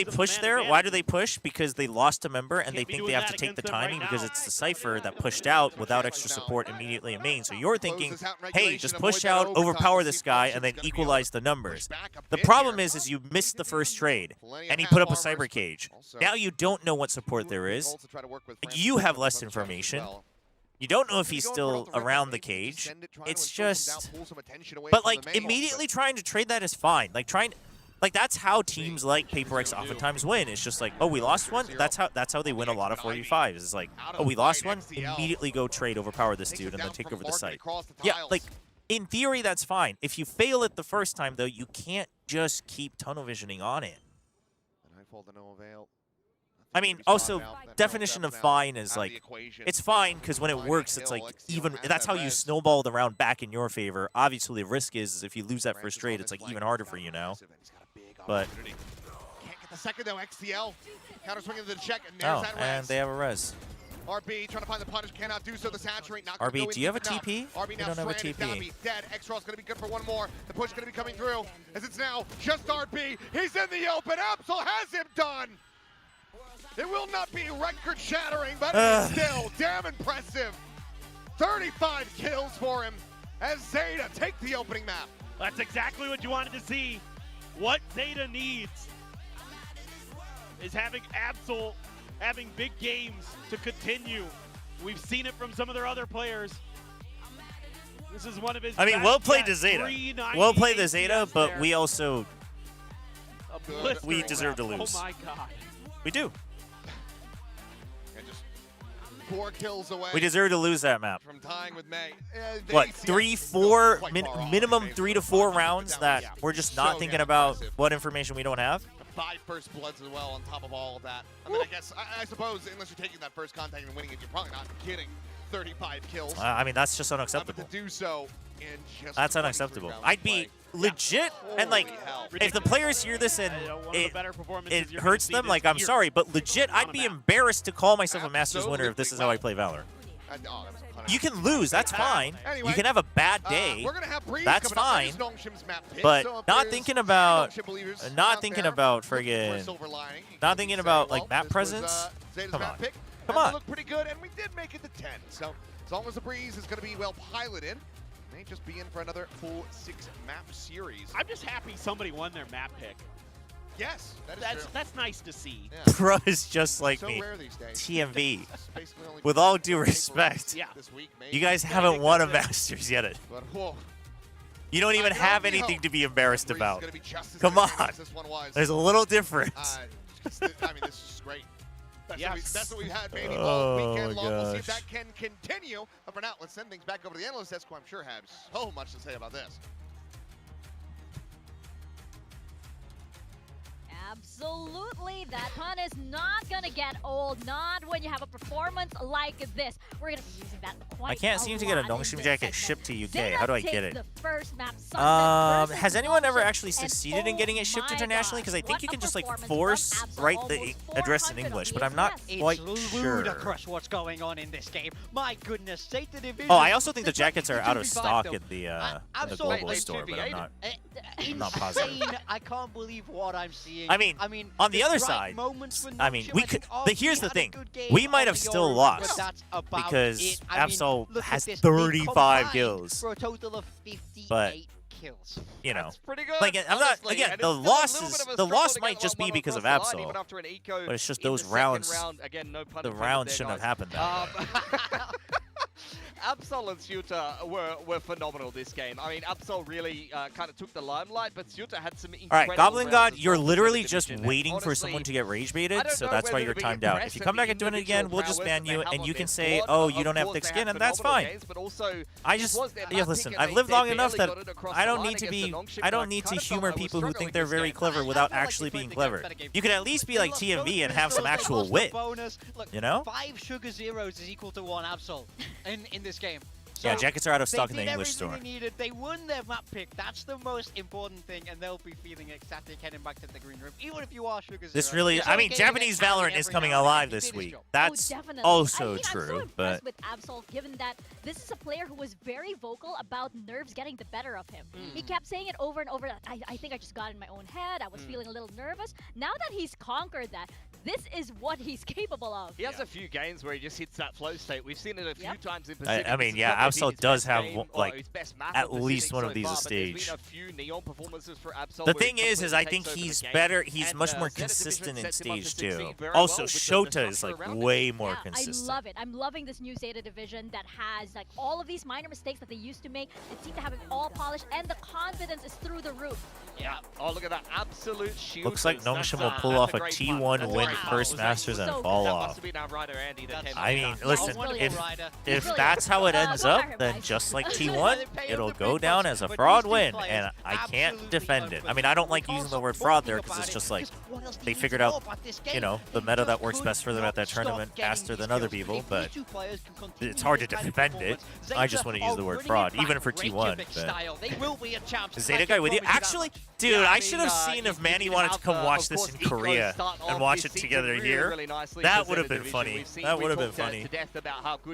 push there? Why do they push? Because they lost a member and they think they have to take the timing because it's the Cypher that pushed out without extra support immediately in main. So you're thinking, hey, just push out, overpower this guy, and then equalize the numbers. The problem is you missed the first trade, and he put up a cyber cage. Now you don't know what support there is. You have less information. You don't know if he's still around the cage. It's just, but like immediately trying to trade that is fine. Like that's how teams like PaperX oftentimes win. It's just like, oh, we lost one. That's how they win a lot of 4v5s. It's like, oh, we lost one. Immediately go trade, overpower this dude, and then take over the site. Yeah, like in theory that's fine. If you fail it the first time though, you can't just keep tunnel visioning on it. I mean, also, definition of fine is like, it's fine because when it works, it's like even, that's how you snowball the round back in your favor. Obviously, the risk is if you lose that first trade, it's like even harder for you now. But
can't get the second though. XTL counter swinging to the check, and there's that res.
And they have a res.
RB trying to find the punish, cannot do so. The saturate not
RB, do you have a TP?
RB now
don't have a TP.
Dombi dead. X-Raw's going to be good for one more. The push going to be coming through as it's now just RB. He's in the open. Absol has him done. It will not be record-shattering, but it's still damn impressive. 35 kills for him as ZETA take the opening map.
That's exactly what you wanted to see. What ZETA needs is having Absol having big games to continue. We've seen it from some of their other players. This is one of his.
I mean, well played to ZETA. Well played to ZETA, but we also we deserve to lose.
Oh my God.
We do.
4 kills away.
We deserve to lose that map.
From tying with May.
What, 3-4, minimum 3 to 4 rounds that we're just not thinking about what information we don't have?
5 first bloods as well on top of all of that. I mean, I guess, I suppose, unless you're taking that first contact and winning it, you're probably not kidding. 35 kills.
I mean, that's just unacceptable.
But to do so in just
that's unacceptable. I'd be legit, and like, if the players hear this and it hurts them, like, I'm sorry, but legit, I'd be embarrassed to call myself a Masters winner if this is how I play Valor. You can lose, that's fine.
Anyway,
you can have a bad day,
we're gonna have Breeze
that's
coming up.
fine.
There's Nongshim's map pick,
But
so if
not
there's
thinking about,
Nongshim believers
not
out
thinking
there
about
looking for a
friggin',
silver lining, you
not
can
thinking
say,
about
well,
like map
this was,
presence.
Zeta's
Come
map
on,
pick,
come
and
on.
They look pretty good, and we did make it to 10. So as long as the Breeze is gonna be well piloted, may just be in for another full 6-map series.
I'm just happy somebody won their map pick.
Yes, that is true.
That's nice to see.
Yeah.
Pro is just like
So
me.
rare these days.
TMV.
It's basically only
With all
two
due
paper
respect,
Yeah.
this week,
you
maybe.
guys
I
haven't
think
won a
that's it.
Masters yet.
But, whoa.
You don't even
I
have
only
anything
hope
to be embarrassed
Breeze is
about.
gonna be just as
Come
entertaining
on.
as this one was.
There's a little difference.
I mean, this is great. That's what we've had, baby.
Oh,
All weekend long. We'll see if
gosh.
that can continue. But for now, let's send things back over to the analyst desk, who I'm sure have so much to say about this.
Absolutely, that pun is not gonna get old, not when you have a performance like this. We're gonna be using that quite
I can't seem to get a
lot in
Nongshim
this
jacket
segment.
shipped to UK.
ZETA
How do I
takes
get it?
the first map, Sunset versus
Has anyone ever
Nongshim,
actually
and
succeeded in getting it shipped
oh my
internationally? Because I
gosh,
think you
what
can
a
just like
performance
force
from Absol.
write the
Almost
address in
400
English,
on
but
the
I'm not
ACS.
quite
It's
sure.
ludicrous what's going on in this game. My goodness, Zeta Division.
Oh, I also think the
It's like
jackets are out of
2v5
stock
though.
in the
Absolutely.
global store, but I'm not.
I'm
not positive.
I can't believe what I'm seeing.
I mean, on the other side, I mean, we could. Here's the thing: we might have still lost because Absol has 35 kills.
For a total of 58
But
kills.
you know,
That's pretty good.
like I'm not
honestly,
again.
and
The
it's still a
loss
little
is
bit of a
the
struggle
loss
to
might
get
just
one
be because of
across the line,
Absol,
even after an eco
but it's just
in
those
the second
rounds.
round. Again, no pun
The
intended
rounds
there,
shouldn't
guys.
have happened that way.
Absol and ZETA were phenomenal this game. I mean, Absol really kind of took the limelight, but ZETA had some incredible
All right, Goblin
rounds
God,
as
you're
well for
literally
Zeta
just
Division. And
waiting for
honestly,
someone to get rage
I
baited,
don't
so
know
that's why
whether
you're
to be
timed out. If
impressed
you
at
come
the
back and do it
individual
again, we'll just
prowess
ban
that
you,
they have
and
on
you
their
can say,
squad.
oh, you
Of
don't have
course,
thick
they
skin,
had
and that's
phenomenal
fine.
games, but also
I
this
just,
was their
yeah,
map
listen,
pick,
I've
and
lived
they
long enough
barely
that
got it across
I
the
don't
line
need to
against the
be,
Nongshim,
I
and
don't need to
kind of felt
humor
I was
people who
struggling
think they're
this
very
game.
clever without actually being clever. You can at least be like TMV and have some actual wit, you know?
5 Sugar Zeros is equal to 1 Absol in this game. So
Yeah, jackets are out of stock in
they
the
did
English
everything
store.
They needed. They won their map pick. That's the most important thing, and they'll be feeling ecstatic heading back to the green room, even if you are Sugar Zero.
This really, I mean, Japanese Valorant is coming alive this week. That's
definitely.
also
I mean, I'm so
true,
impressed
but
with Absol, given that this is a player who was very vocal about nerves getting the better of him. He kept saying it over and over. I think I just got in my own head. I was feeling a little nervous. Now that he's conquered that, this is what he's capable of.
He has a few games where he just hits that flow state. We've seen it a few times in Pacific.
I mean,
This is
yeah,
not maybe
Absol
his
does
best
have
game or
like
his best map
at
of Pacific
least one
so
of these
far,
a
but there's been
stage.
a few neon performances for Absol.
The
where he
thing is
completely
I think
takes over
he's
the game.
better. He's
And,
much more
Zeta Division
consistent in
sets him up to
stage
succeed
2.
very
Also,
well with the
Shota is
structure
like
around him.
way more
Yeah,
consistent.
I love it. I'm loving this new Zeta Division that has like all of these minor mistakes that they used to make. They seem to have it all polished, and the confidence is through the roof.
Yeah. Oh, look at that absolute shield.
Looks like Nongshim will pull off a T1 win first Masters and fall off. I mean, listen, if that's how it ends up, then just like T1, it'll go down as a fraud win, and I can't defend it. I mean, I don't like using the word fraud there because it's just like they figured out, you know, the meta that works best for them at that tournament faster than other people, but it's hard to defend it. I just want to use the word fraud, even for T1. But is Zeta guy with you? Actually, dude, I should have seen if Manny wanted to come watch this in Korea and watch it together here. That would have been funny. That would have been funny.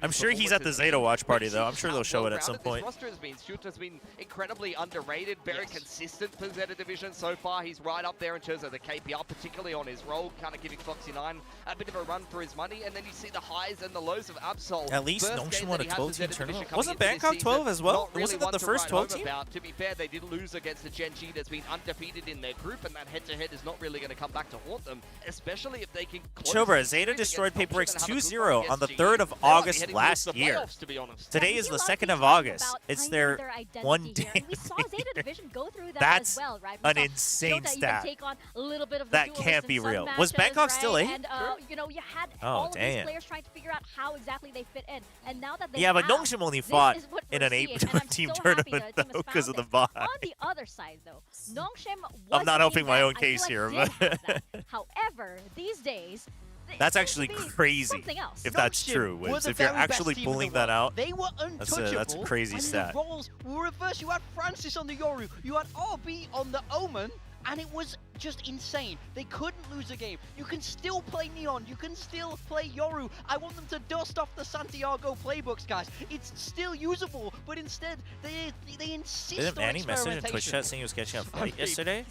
I'm sure he's at the Zeta watch party, though. I'm sure they'll show it at some point.
This roster has been, Shooter's been incredibly underrated, very consistent for Zeta Division so far. He's right up there in terms of the KPR, particularly on his role, kind of giving Foxy9 a bit of a run for his money. And then you see the highs and the lows of Absol.
At least Nongshim won a 12-team tournament. Wasn't Bangkok 12 as well? Wasn't that the first 12-team?
To be fair, they did lose against the Gen G that's been undefeated in their group, and that head-to-head is not really going to come back to haunt them, especially if they can close.
Chobra, Zeta destroyed PaperX 2-0 on the 3rd of August last year. Today is the 2nd of August. It's their one day.
We saw Zeta Division go through that
That's
as well, right?
an insane stat.
Take on a little bit of the
That can't be real. Was
matches,
Bangkok still
right?
8?
And, you know, you had
Oh,
all of these
damn.
players trying to figure out how exactly they fit in. And now that they
Yeah, but
have,
Nongshim only
this
fought
is what
in
we're
an
seeing,
8-team
and I'm so
tournament,
happy that
though,
the team has
because of
found
the
it.
bye.
On the other side, though, Nongshim was
I'm not
a
helping
team
my
that
own
I
case
feel
here,
like
but...
did have that. However, these days,
That's actually crazy,
something else.
if that's true, Wiz. If you're actually pulling that out,
they were
that's a crazy
when
stat.
the roles were reversed. You had Francis on the Yoru, you had RB on the Omen, and it was just insane. They couldn't lose a game. You can still play Neon. You can still play Yoru. I want them to dust off the Santiago playbooks, guys. It's still usable, but instead they insist
Didn't
on
Manny message in
experimentation.
Twitch chat saying he was catching a flight yesterday?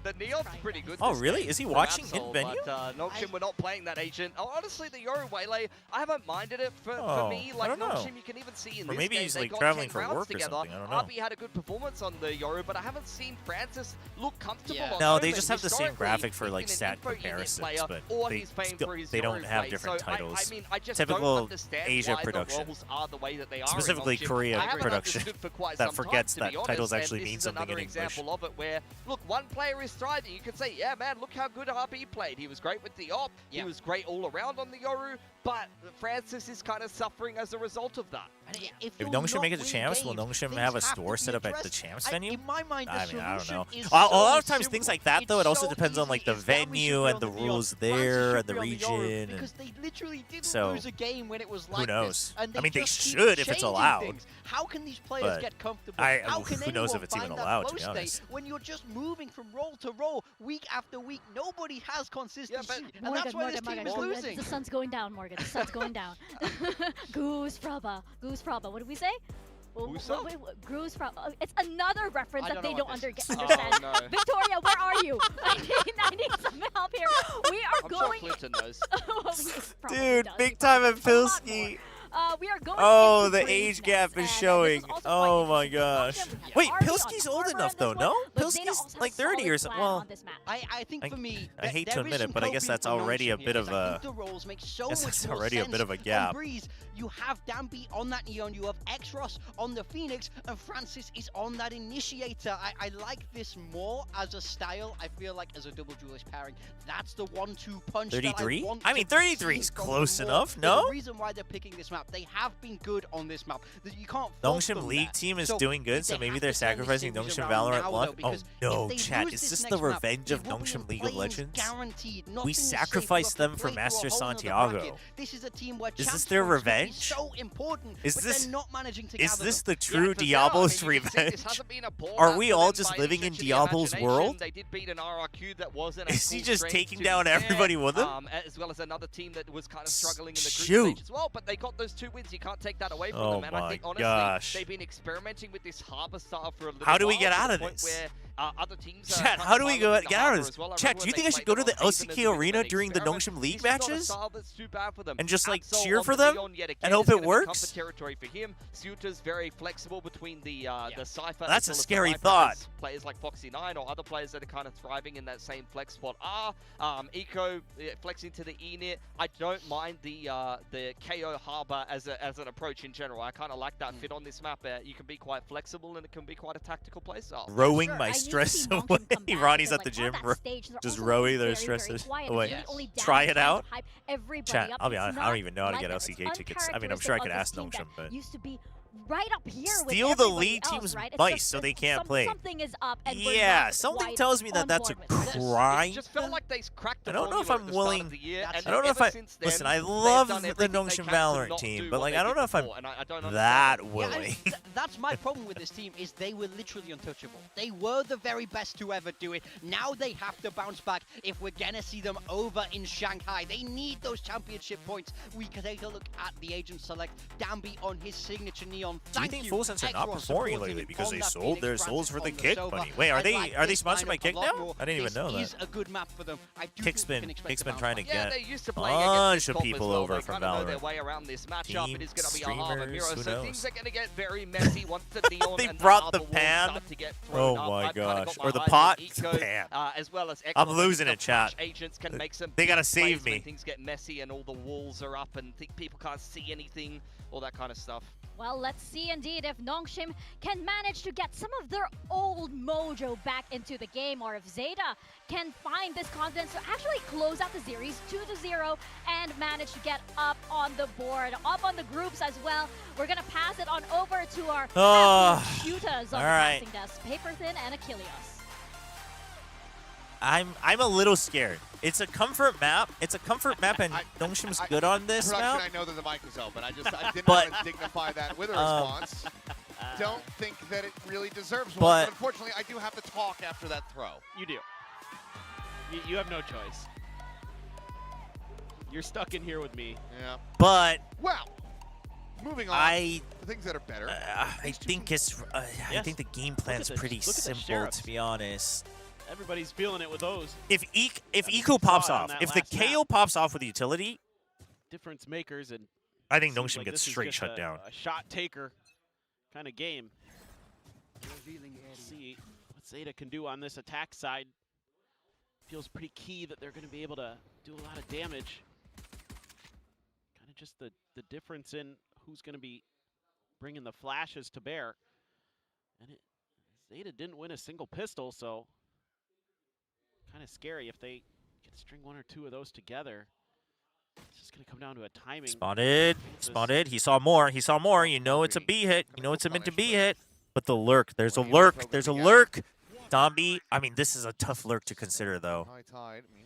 The Neon's pretty good.
Oh,
this
really?
game
Is he
from
watching
Absol,
in venue?
But Nongshim, we're not playing that agent. Oh, honestly, the Yoru Waylay, I haven't minded it for me.
I
Like
don't know.
Nongshim, you can even see in
Or
this
maybe
game,
he's
they
like
got
traveling
10
for
rounds
work or
together.
something. I don't know.
RB had a good performance on the Yoru, but I haven't seen Francis look comfortable on
No,
home,
they
and
just have the same
historically,
graphic for
he's
like
been an
stat
info unit
comparisons,
player,
but
or
they,
he's playing for his
they don't
Yoru
have
play.
different
So
titles.
I mean, I just
Typical
don't understand
Asia
why
production.
the roles are the way that they are.
Specifically
in Nongshim.
Korea
I haven't
production
understood for quite
that
some time,
forgets
to
that
be honest,
titles
and
actually
this
mean
is
something in
another
English.
example of it where, look, one player is thriving. You can say, yeah, man, look how good RB played. He was great with the op. He was great all around on the Yoru, but Francis is kind of suffering as a result of that.
If Nongshim make it to champs, will Nongshim have a store set up at the champs venue?
In my mind,
I mean, I don't know.
is
A lot of
so
times, things like that, though, it also depends on like the venue and the rules there and the region.
Because they literally didn't
So,
lose a game when it was like
who knows?
this, and
I mean, they
just keep
should if it's
changing
allowed.
things. How can these players
But
get comfortable? How can
who knows
anyone
if it's even
find that
allowed, to
flow
be
state
honest.
when you're just moving from role to role, week after week? Nobody has consistency, and
Morgan,
that's why this
Morgan,
team is
Morgan,
losing.
The sun's going down, Morgan. The sun's going down. Goose Prabha. Goose Prabha. What did we say? Goose Prabha. It's another reference that they don't understand.
No.
Victoria, where are you? I need some help here. We are
I'm
going.
sure Clifton knows.
Dude, big time at Pilski.
We are going
Oh,
into
the
Crane's
age gap is showing. Oh my gosh. Wait, Pilski's old enough though, no? Pilski's like 30 or something. Well,
I think for me,
I hate to
there
admit
is
it, but I
some
guess that's
coping for
already a
Nongshim
bit
here,
of
'cause I
a.
think the roles make so
Guess
much
that's
more
already a
sense.
bit of a
On
gap.
Breeze, you have Danby on that Neon, you have X-Ross on the Phoenix, and Francis is on that Initiator. I like this more as a style. I feel like as a double duelist pairing, that's the 1-2 punch.
33?
That I want
I mean,
to
33
see
is
from
close
them
enough,
more.
no?
The reason why they're picking this map, they have been good on this map. You can't fault
Nongshim
them
League
there.
team is
So
doing good, so
they
maybe
have
they're
to turn this
sacrificing
series
Nongshim
around
Valorant
now,
luck.
though,
Oh
because
no,
if they
chat,
lose
is
this
this the
next map,
revenge
they
of
will be
Nongshim
in
League of
playoffs
Legends?
guaranteed.
We
Nothing is safe. You
sacrificed
have to
them for
play through a
Master
whole nother
Santiago.
bracket. This is a team where
Is this
chance
their
points could be
revenge?
so important,
Is
but
this-
they're not managing to
Is
gather
this
them.
the true Diablo's revenge? Are we all just living in Diablo's world?
They did beat an RRQ that wasn't
Is he just taking down everybody with him?
as well as another team that was kind of struggling in the group
Shoot.
stage as well. But they got those 2 wins. You can't take that away from
Oh
them. And I
my
think honestly,
gosh.
they've been experimenting with this Harbor style for a little
How do we
while,
get
to
out
the
of
point
this?
Where, other teams
Chat, how do we get out of this? Chat, do you think I should go to the LCK arena during the Nongshim League matches? And just like cheer for them? And hope it works?
Territory for him. Suita's very flexible between the Cypher.
That's
as
a
well as the
scary
Viper,
thought.
as players like Foxy9 or other players that are kind of thriving in that same flex spot are. Eco flexing to the E-Nit. I don't mind the KO Harbor as an approach in general. I kind of like that fit on this map. You can be quite flexible and it can be quite a tactical play style.
Rowing my stress away. Ronnie's at the gym, just rowing their stresses away. Try it out. Chat, I'll be honest, I don't even know how to get LCK tickets. I mean, I'm sure I could ask Nongshim, but
used to be right up here
steal
with
the
everybody
lead
else,
team's
right? It's
mice
just-
so they
it's
can't play.
Something is up, and we're
Yeah,
not
something
quite
tells me that
on
that's a
board with this.
crime.
It just felt like they cracked the
I don't know if I'm
formula at the start of
willing.
the year, and
I don't know if
ever
I
since then,
listen. I
they've
love
done
the
everything they
Nongshim
can to
Valorant
not
team,
do
but
what
like
they
I don't
did
know if I'm
before, and I don't understand
that
that.
willing.
That's my problem with this team, is they were literally untouchable. They were the very best to ever do it. Now they have to bounce back if we're gonna see them over in Shanghai. They need those championship points. We can take a look at the agent select. Danby on his signature Neon.
Do you think Full Sense are not
X-Ross
performing
supporting
lately
him
because
on
they
that
sold
Phoenix,
their souls
Francis
for the
on
Kick
Chobra.
money? Wait, are
I
they
like
are they
this
sponsored by
lineup a
Kick
lot
now?
more.
I didn't even know
This
that.
is a good map for them. I do think we can
Kickspin,
expect
Kickspin trying to
Yeah,
get
they're used to
a
playing against
bunch
this
of
comp as
people
well.
over
They
from
kind of know their
Valorant.
way around this matchup. It is going to be a
Streamers,
harbor mirror,
who
so
knows?
things are going to get very messy once the Neon
They
and
brought the
Harbor walls
pan.
start to get thrown
Oh
up.
my
I've kinda
gosh.
got my
Or the
eyes on
pot.
Eco,
Pan.
as well as
I'm
X-Ross.
losing
The
it, chat.
Flash agents can make some
They gotta
big
save
plays when
me.
things get messy and all the walls are up and people can't see anything, all that kind of stuff.
Well, let's see indeed if Nongshim can manage to get some of their old mojo back into the game, or if ZETA can find this confidence to actually close out the series 2-0 and manage to get up on the board, up on the groups as well. We're gonna pass it on over to our shooters on
all
the
right.
passing desk, Paperthin and Achilles.
I'm a little scared. It's a comfort map. It's a comfort map, and Nongshim's good on this
Production,
map.
I know that the mic is open. I didn't
But-
want to dignify that with a response. Don't think that it really deserves one,
but-
but unfortunately, I do have to talk after that throw.
You do. You have no choice. You're stuck in here with me.
Yeah.
But
well, moving on. The things that are better.
I think it's. I think the game plan's pretty simple, to be honest.
Everybody's feeling it with those.
If Eco pops off, if the KO pops off with utility,
difference makers, and
I think Nongshim gets straight shut down.
A shot taker kind of game. Let's see what ZETA can do on this attack side. Feels pretty key that they're going to be able to do a lot of damage. Kind of just the difference in who's going to be bringing the flashes to bear. And ZETA didn't win a single pistol, so kind of scary if they can string one or two of those together. It's just going to come down to a timing.
Spotted. He saw more. You know it's a B hit. You know it's a meant to be hit. But the lurk. There's a lurk. Dombie. I mean, this is a tough lurk to consider, though.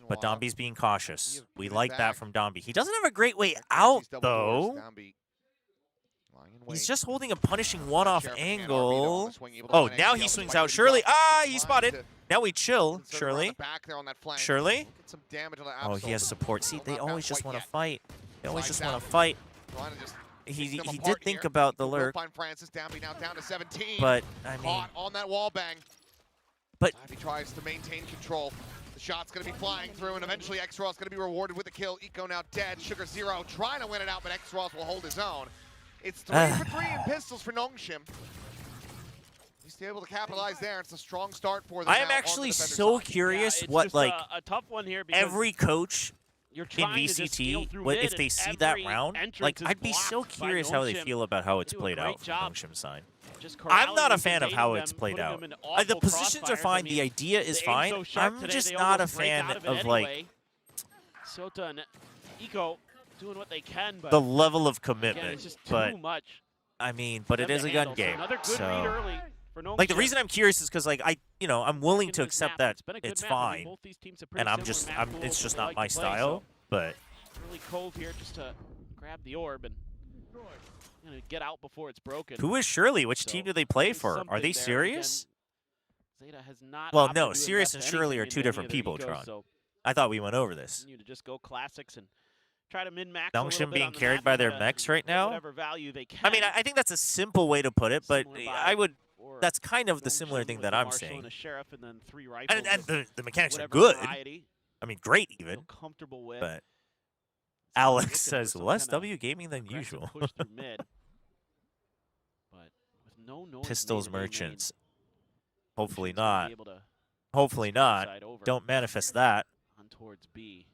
But Dombie's being cautious. We like that from Dombie. He doesn't have a great way out, though. He's just holding a punishing one-off angle. Oh, now he swings out. Shirley. He's spotted. Now we chill, Shirley. Shirley. Oh, he has support. See, they always just want to fight. He did think about the lurk. But, I mean...
on that wall bang.
But
he tries to maintain control. The shot's going to be flying through, and eventually X-Ross is going to be rewarded with a kill. Eco now dead. Sugar Zero trying to win it out, but X-Ross will hold his own. It's 3 for 3 in pistols for Nongshim. He's able to capitalize there. It's a strong start for them.
I am actually so curious what, like,
a tough one here
every coach in VCT, if they see that round, like, I'd be so curious how they feel about how it's played out from Nongshim's side. I'm not a fan of how it's played out. The positions are fine. The idea is fine. I'm just not a fan of, like,
ZETA and Eco doing what they can, but
the level of commitment.
Again, it's just
but
too much.
I mean, but it is a gun game. So,
Like
like, the reason I'm curious is because, like, I'm willing to accept that it's fine, and it's just not my style. But
really Cove here just to grab the orb and get out before it's broken.
Who is Shirley? Which team do they play for? Are they serious?
ZETA has not.
Well, no, Serious and Shirley are two different people, Tron. I thought we went over this.
To just go classics and try to min-max.
Nongshim being carried by their mechs right now.
Value they can.
I mean, I think that's a simple way to put it, but that's kind of the similar thing that I'm saying. And the mechanics are good. I mean, great even.
Comfortable with.
But Alex says less W gaming than usual. Pistols merchants. Hopefully not. Hopefully not. Don't manifest that.
On towards B.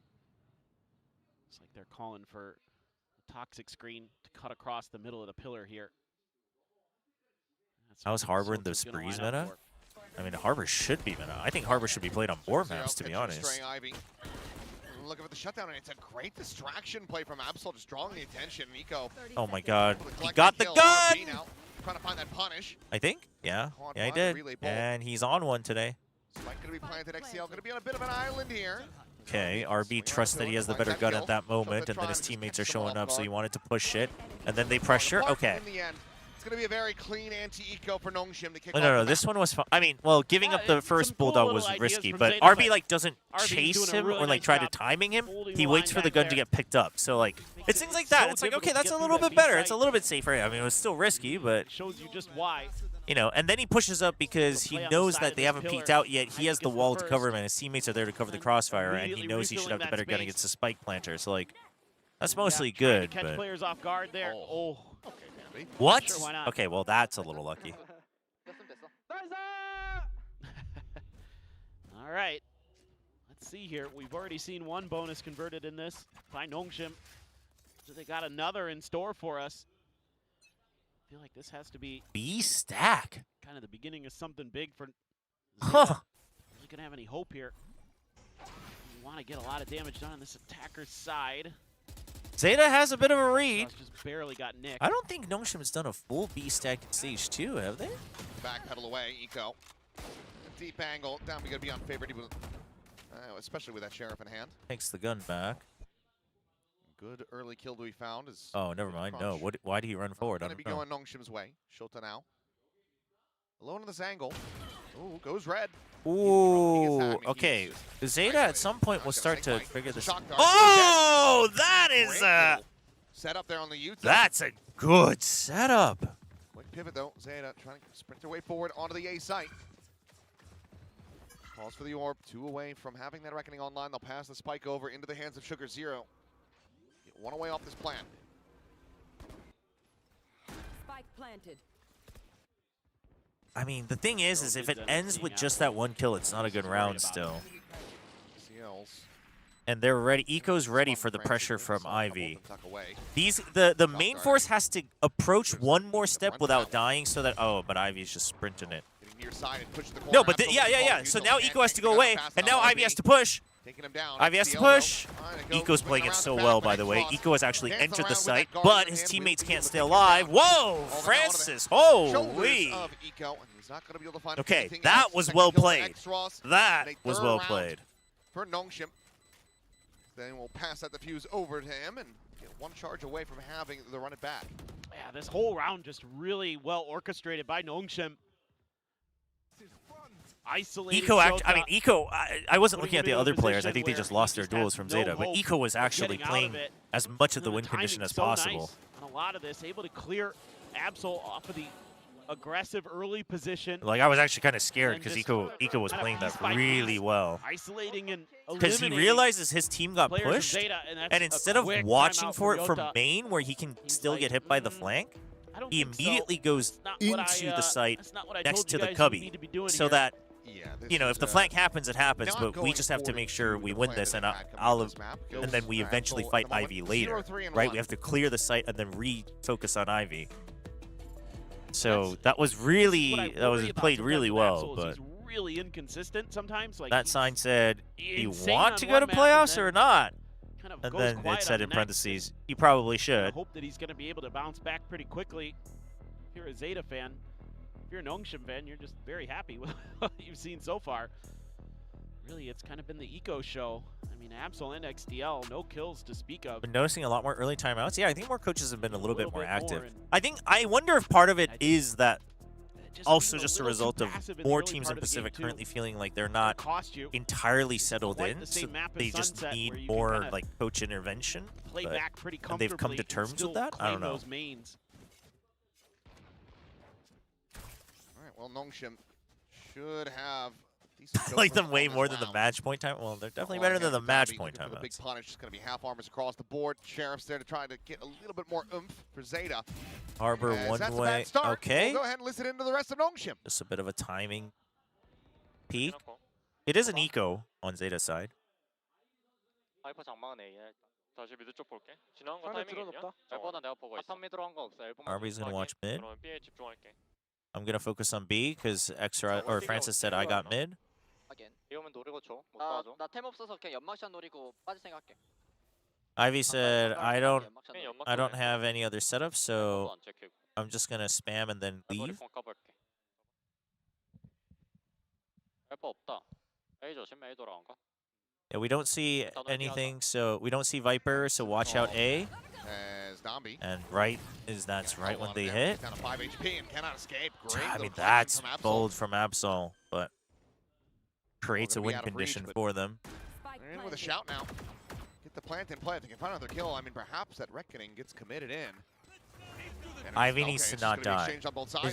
It's like they're calling for a toxic screen to cut across the middle of the pillar here.
How's Harbor in the Sprees meta? I mean, Harbor should be meta. I think Harbor should be played on more maps, to be honest.
Looking for the shutdown, and it's a great distraction play from Absol, just drawing the attention. Eco.
Oh my God, he got the gun!
Trying to find that punish.
I think, yeah, he did. And he's on one today.
Spike gonna be planted. XCL gonna be on a bit of an island here.
Okay, RB trusts that he has the better gun at that moment, and then his teammates are showing up, so he wanted to push it, and then they pressure. Okay.
It's going to be a very clean anti-eco for Nongshim to kick
off. No, this one was fun. I mean, well, giving up the first Bulldog was risky, but RB, like, doesn't chase him or, like, try to timing him. He waits for the gun to get picked up. So, like, it's things like that. It's like, okay, that's a little bit better. It's a little bit safer. I mean, it was still risky, but...
shows you just why.
You know, and then he pushes up because he knows that they haven't peeked out yet. He has the wall to cover him, and his teammates are there to cover the crossfire, and he knows he should have the better gun against the spike planter. So, like, that's mostly good,
catch
but...
players off guard there. Oh.
What?
Sure,
okay, well, that's a little lucky.
All right. Let's see here. We've already seen one bonus converted in this by Nongshim. So they got another in store for us. I feel like this has to be
B-stack.
Kind of the beginning of something big for
ZETA.
Really gonna have any hope here. We want to get a lot of damage done on this attacker's side.
ZETA has a bit of a read.
Just barely got nicked.
I don't think Nongshim has done a full B-stack in Stage 2, have they?
Backpedal away, Eco. Deep angle, down, we gotta be on favorite, especially with that Sheriff in hand.
Takes the gun back.
Good early kill to be found.
Oh, never mind. No, why did he run forward? I don't know.
Going Nongshim's way. Shota now. Alone in this angle. Ooh, goes red.
Ooh, okay. Zeta at some point will start to figure this. Oh, that is
set up there on the Utah.
That's a good setup.
Quick pivot though. Zeta trying to sprint their way forward onto the A site. Calls for the orb. 2 away from having that Reckoning online. They'll pass the spike over into the hands of Sugar Zero. Get 1 away off this plant.
Spike planted.
I mean, the thing is if it ends with just that 1 kill, it's not a good round still. And they're ready. Eco's ready for the pressure from Ivy. The main force has to approach 1 more step without dying, so that but Ivy's just sprinting it. No, but yeah. So now Eco has to go away, and now Ivy has to push. Ivy has to push. Eco's playing it so well, by the way. Eco has actually entered the site, but his teammates can't stay alive. Whoa, Francis! Holy! Okay, that was well played. That was well played.
For Nongshim. Then we'll pass that defuse over to him and get 1 charge away from having the run it back.
Yeah, this whole round just really well orchestrated by Nongshim. Isolated
Eco, Eco, I wasn't looking at the other players. I think they just lost their duels from Zeta. But Eco was actually playing as much of the win condition as possible.
On a lot of this, able to clear Absol off of the aggressive early position.
Like, I was actually kind of scared because Eco was playing that really well.
Isolating and
because he realizes his team got pushed, and instead of watching for it from main where he can still get hit by the flank, he immediately goes into the site next to the cubby, so that, you know, if the flank happens, it happens, but we just have to make sure we win this, and and then we eventually fight Ivy later, right? We have to clear the site and then refocus on Ivy. So that was played really well, but
really inconsistent sometimes. Like,
that sign said, "Do you want to go to playoffs or not?" And then it said in parentheses, "You probably should."
I hope that he's going to be able to bounce back pretty quickly. If you're a Zeta fan, if you're a Nongshim fan, you're just very happy with what you've seen so far. Really, it's kind of been the Eco show. I mean, Absol and XDL, no kills to speak of.
Been noticing a lot more early timeouts. Yeah, I think more coaches have been a little bit more active. I wonder if part of it is that also just a result of more teams in Pacific currently feeling like they're not entirely settled in, so they just need more like coach intervention. And they've come to terms with that. I don't know.
All right, well, Nongshim should have.
I like them way more than the match point time. Well, they're definitely better than the match point time.
The big punish is going to be half armors across the board. Sheriff's there to try to get a little bit more oomph for Zeta.
Harbor one way. Okay.
We'll go ahead and listen into the rest of Nongshim.
Just a bit of a timing peak. It is an Eco on Zeta's side. Arby's going to watch mid. I'm going to focus on B because Francis said I got mid. Ivy said I don't have any other setup, so I'm just going to spam and then leave. Yeah, we don't see anything, so we don't see Viper, so watch out A. And that's right when they hit.
Down to 5 HP and cannot escape.
I mean, that's bold from Absol, but creates a win condition for them.
They're in with a shout now. Get the plant in play. If they can find another kill, I mean, perhaps that Reckoning gets committed in.
Ivy needs to not die.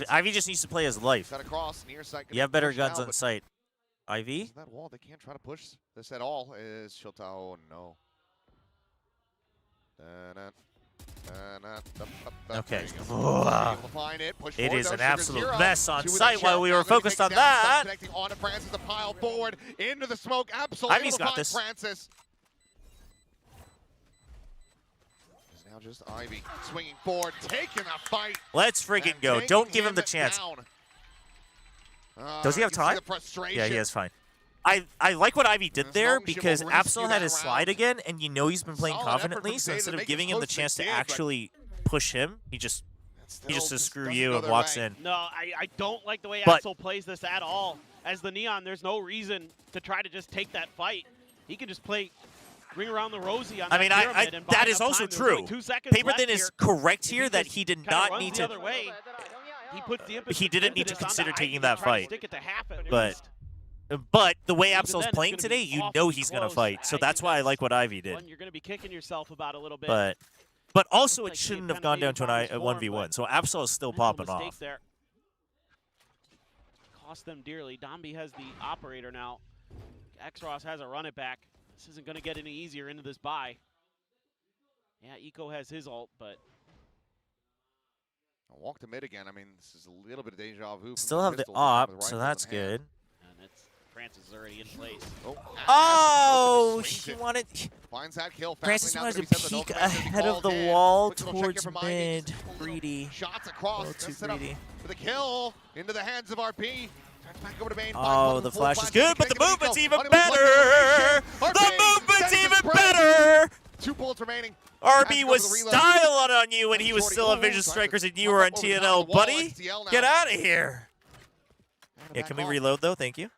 Ivy just needs to play his life. You have better guns on site. Ivy?
That wall, they can't try to push this at all. Is Shilta? Oh no.
Okay. It is an absolute mess on site while we were focused on that.
Connecting on to Francis, the pile forward into the smoke.
Ivy's got this.
Francis. It's now just Ivy swinging forward, taking a fight.
Let's friggin' go. Don't give him the chance. Does he have time? Yeah, he has fine. I like what Ivy did there because Absol had his slide again, and you know he's been playing confidently, so instead of giving him the chance to actually push him, he just says screw you and walks in.
No, I don't like the way Absol plays this at all. As the Neon, there's no reason to try to just take that fight. He can just play ring around the rosy on that pyramid and
that is also true.
Like 2 seconds
Paperthin is correct here that he did not need to. he didn't need to consider taking that fight.
Stick it to half at
But the way
Even
Absol's
then, it's
playing
gonna be
today, you know
awfully
he's going to
close.
fight. So
I
that's
think
why I
that's
like what Ivy did.
one you're going to be kicking yourself about a little bit.
But also
Looks
it
like
shouldn't
he
have gone down to
found his
a
form,
1v1. So Absol is still
mental
popping
mistake
off.
There. Cost them dearly. Domby has the operator now. X-Ross has a run it back. This isn't going to get any easier into this bye. Yeah, Eco has his ult, but
Walk to mid again. I mean, this is a little bit of deja vu.
Still have the op, so that's good.
and it's Francis is already in place.
Oh, he wanted...
Finds that kill.
Francis wanted to peek ahead of the wall towards mid. Greedy.
Shots across.
A little too
Set up
greedy.
for the kill into the hands of RP. Back over to main.
Oh, the flash is good, but the movement's even better! The movement's even better!
2 bullets remaining.
RB was styling on you when he was still on Vision Strikers and you were on TNL, buddy. Get out of here. Yeah, can we reload though? Thank you.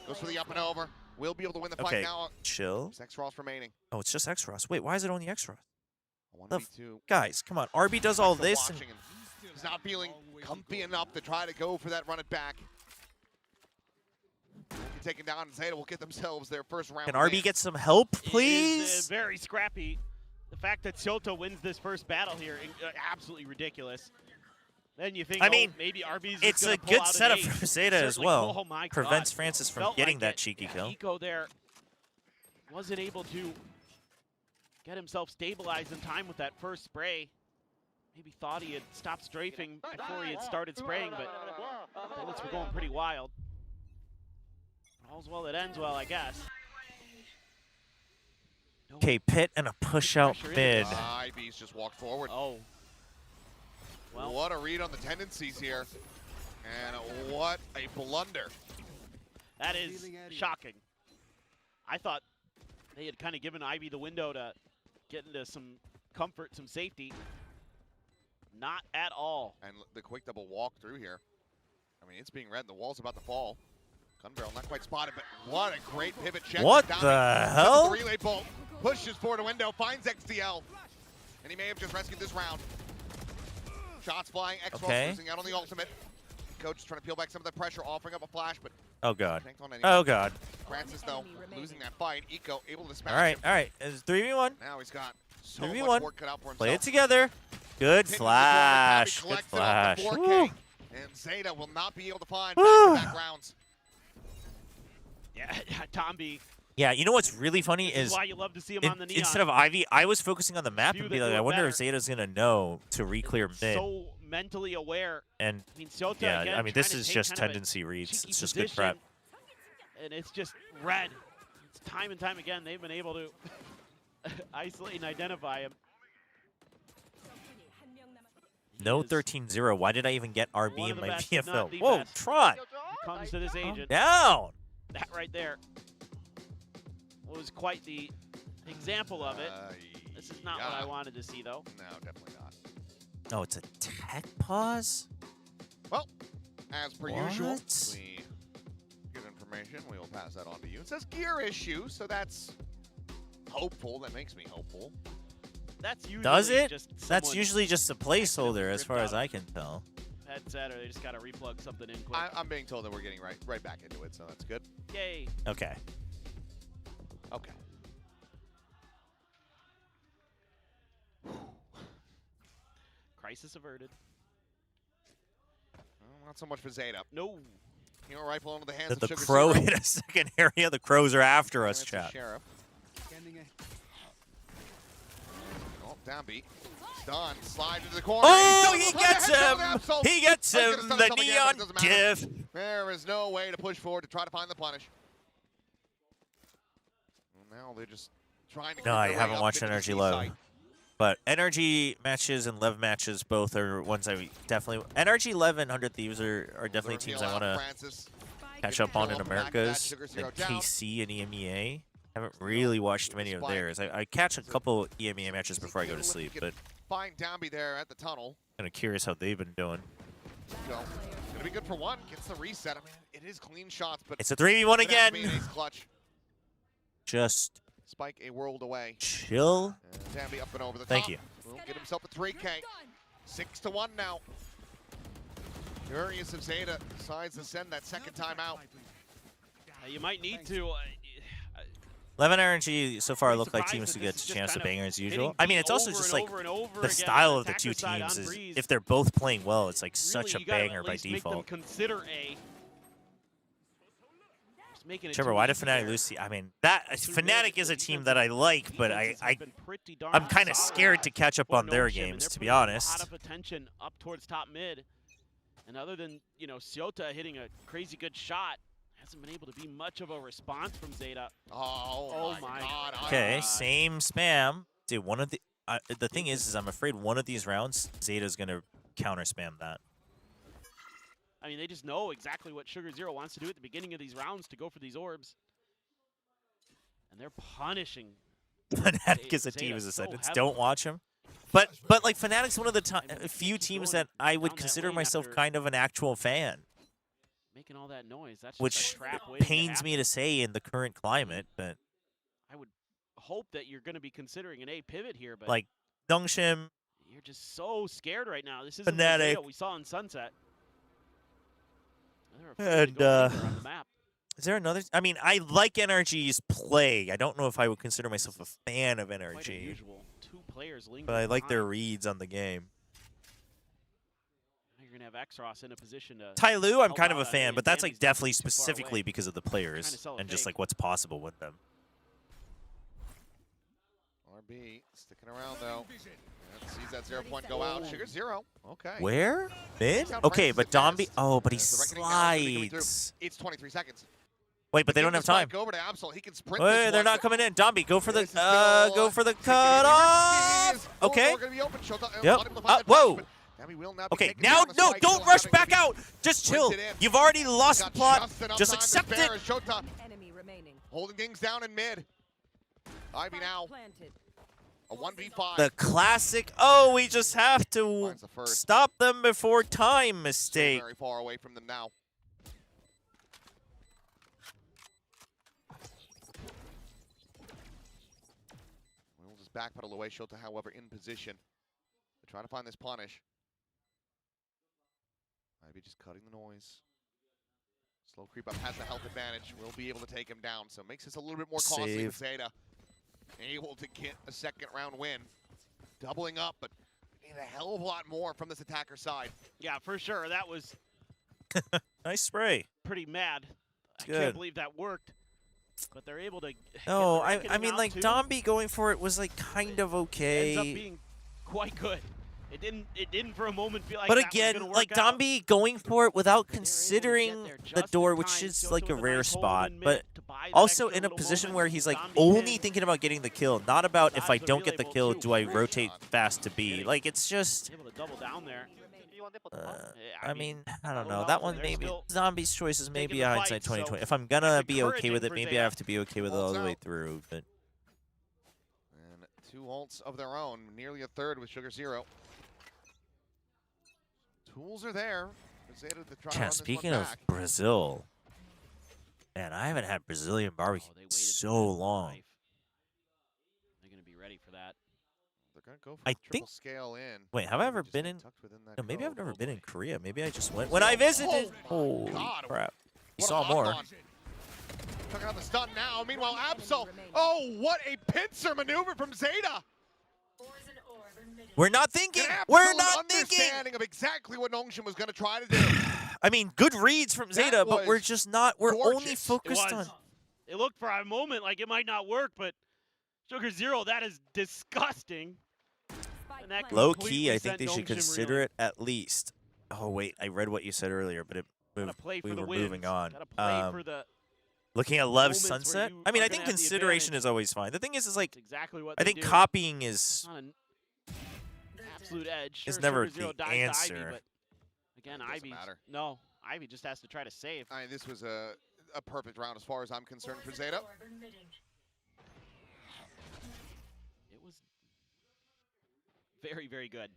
Goes for the up and over. We'll be able to win the fight
Okay,
now.
chill.
X-Ross remaining.
Oh, it's just X-Ross. Wait, why is it only X-Ross?
The
Guys, come on. RB does all this. And
he's not feeling comfy enough to try to go for that run it back. Taken down, and ZETA will get themselves their first round.
can RB get some help,
It
please?
is, very scrappy. The fact that Soto wins this first battle here, absolutely ridiculous. Then you think,
I mean,
maybe RB's
it's a good setup for ZETA as well.
Oh my
Prevents
God.
Francis from
Felt
getting
like
that
it.
cheeky
Yeah,
kill.
Eco there wasn't able to get himself stabilized in time with that first spray. Maybe thought he had stopped strafing before he had started spraying, but bullets were going pretty wild. All's well that ends well, I guess.
Okay, pit and a push out mid.
Ivy's just walked forward.
Oh. Well.
What a read on the tendencies here. And what a blunder.
That is shocking. I thought they had kind of given Ivy the window to get into some comfort, some safety. Not at all.
And the quick double walk through here. I mean, it's being read. The wall's about to fall. Gun barrel not quite spotted, but what a great pivot check.
What the hell?
The relay bolt pushes forward a window, finds XDL. And he may have just rescued this round. Shots flying, X-Ross losing out on the ultimate. Coach trying to peel back some of the pressure, offering up a flash, but
Oh god.
tanked on anything.
Oh god.
Francis, though, losing that fight. Eco able to smash
All right,
him.
all right. It's 3v1.
Now he's got so
3v1.
much work cut out for himself.
Play it together. Good flash. Good flash. Woo.
And ZETA will not be able to find back-to-back rounds.
Yeah, Tomby.
Yeah, you know what's really funny
This
is
why you love to see him on the neon.
instead of Ivy, I was focusing on the map
Few
and
that
be like,
do it
I wonder if
better.
Zeta's gonna know to re-clear mid.
So mentally aware.
And
I mean, Soto
yeah,
again,
I mean
trying
this
to
is
take
just
kind of a
tendency reads.
cheeky
It's just good
position,
prep.
And it's just red. It's time and time again they've been able to isolate and identify him.
No 13-0. Why did I even get RB
One
in
of the
my
best, if not
VFL?
the
Whoa,
best.
Trot.
Comes to this agent.
Down.
That right there was quite the example of it. This is not what I wanted to see, though.
No, definitely not.
Oh, it's a tech pause?
Well, as per usual,
What?
we get information. We will pass that on to you. It says gear issue, so that's hopeful. That makes me hopeful.
That's usually
Does it?
just
That's
someone
usually just a placeholder as
ripped
far as
out
I can tell.
headset, or they just got to replug something in quick.
I'm being told that we're getting right back into it, so that's good.
Yay.
Okay.
Okay.
Crisis averted.
Well, not so much for ZETA.
No.
Hero rifle into the hands
Did
of
the
Sugar
crow
Zero.
hit a second area? The crows are after us,
It's the
chat.
Sheriff. Oh, down beat. Done. Slide into the corner.
Oh,
He's
he
done.
gets
Head
him!
down, Absol.
He gets
Oh, he's
him!
gonna stun
The
himself again,
neon
but it doesn't matter.
diff!
There is no way to push forward to try to find the punish. Well, now they're just trying to
No,
get
I
their way
haven't
up
watched
into the
Energy
C
Low.
site.
But Energy matches and Lev matches both are ones I definitely... Energy, Lev, and 100 Thieves are definitely teams I want to catch up on in Americas. Then KC and EMEA. Haven't really watched many of theirs. I catch a couple EMEA matches before I go to sleep, but
Find Downby there at the tunnel.
kind of curious how they've been doing.
So, it's going to be good for one. Gets the reset. I mean, it is clean shots, but
It's a 3v1 again.
Be an ace clutch.
Just
Spike a world away.
chill.
And Downby up and over the top.
Thank you.
Will get himself a 3K. 6-1 now. Curious if ZETA decides to send that second time out.
You might need to.
11 RNG so far look like teams who get a chance to banger as usual. I mean, it's also just like the style of the two teams is if they're both playing well, it's like such a banger by default.
Consider A.
Chobra, why did Fnatic lose? I mean, Fnatic is a team that I like, but I'm kind of scared to catch up on their games, to be honest.
A lot of attention up towards top mid, and other than ZETA hitting a crazy good shot, hasn't been able to be much of a response from ZETA.
Oh my God.
Okay, same spam. Dude, one of the thing is I'm afraid one of these rounds, ZETA's gonna counter spam that.
I mean, they just know exactly what Sugar Zero wants to do at the beginning of these rounds to go for these orbs. And they're punishing.
Fnatic as a team is a sentence. Don't watch him. But like Fnatic's one of the few teams that I would consider myself kind of an actual fan.
Making all that noise. That's
which
just
pains me to say in the current climate, but
I would hope that you're going to be considering an A pivot here, but
like Nongshim,
you're just so scared right now. This isn't
Fnatic.
what we saw in Sunset.
And is there another? I mean, I like NRG's play. I don't know if I would consider myself a fan of NRG, but I like their reads on the game.
You're gonna have Xross in a position to.
Tyloo, I'm kind of a fan, but that's like definitely specifically because of the players and just like what's possible with them.
RB sticking around though. Sees that 0 point go out. Sugar Zero. Okay.
Where? Mid? Okay, but Domby. Oh, but he slides.
It's 23 seconds.
Wait, but they don't have time.
Over to Absol. He can sprint.
Wait, they're not coming in. Domby, go for the cut off. Okay. Yep. Whoa. Okay, now no, don't rush back out. Just chill. You've already lost the plot. Just accept it.
Holding things down in mid. Ivy now. A 1v5.
The classic, oh, we just have to stop them before time mistake.
Very far away from them now. We'll just backpedal away. Shota, however, in position. They're trying to find this punish. Maybe just cutting the noise. Slow creep up has the health advantage. We'll be able to take him down. So it makes this a little bit more costly with ZETA. Able to get a second round win. Doubling up, but need a hell of a lot more from this attacker side.
Yeah, for sure. That was
nice spray.
Pretty mad. I
Good.
can't believe that worked. But they're able to.
No, I mean like Domby going for it was like kind of okay.
It ends up being quite good. It didn't for a moment feel like.
But
that
again,
was gonna
like
work out.
Domby going for it without considering the door, which is like a rare spot, but also in a position where he's like only thinking about getting the kill, not about if I don't get the kill, do I rotate fast to B. Like it's just.
Able to double down there.
I mean, I don't know. That one maybe Zombie's choices maybe a hindsight 2020. If I'm gonna be okay with it, maybe I have to be okay with it all the way through. But
and 2 ults of their own, nearly a third with Sugar Zero. Tools are there.
Yeah, speaking of Brazil, man, I haven't had Brazilian barbecue in so long.
They're gonna be ready for that.
They're gonna go for
I
triple
think.
Scale in.
Wait, have I ever been in? No, maybe I've never been in Korea. Maybe I just went when I visited. Holy crap! You saw more.
Checking out the stun now. Meanwhile, Absol. Oh, what a pincer maneuver from ZETA.
We're not thinking. We're not thinking.
Understanding of exactly what Nongshim was going to try to do.
I mean, good reads from ZETA, but we're just not. We're only focused on.
It looked for a moment like it might not work, but Sugar Zero, that is disgusting.
Low key, I think they should consider it at least. Oh wait, I read what you said earlier, but we were moving on. Looking at Lev's Sunset. I mean, I think consideration is always fine. The thing is like I think copying is.
Absolute edge.
It's never the answer.
Ivy, but again, Ivy. No, Ivy just has to try to save.
I mean, this was a perfect round as far as I'm concerned for ZETA.
It was very, very good.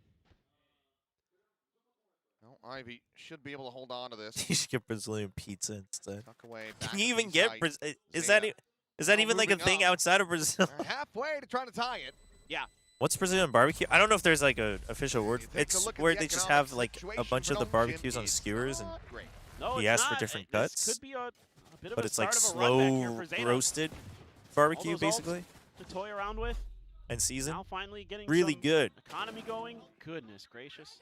Well, Ivy should be able to hold on to this.
You should get Brazilian pizza instead.
Tuck away.
Can you even get is that even like a thing outside of Brazil?
Halfway to trying to tie it.
Yeah.
What's Brazilian barbecue? I don't know if there's like a official word. It's where they just have like a bunch of the barbecues on skewers and he asks for different cuts.
Could be a bit of
But
a
it's like
start of a run back here
slow
for Zeta.
roasted
All
barbecue
those
basically
ults to toy around with.
and seasoned.
Now finally getting
Really
some
good.
economy going. Goodness gracious.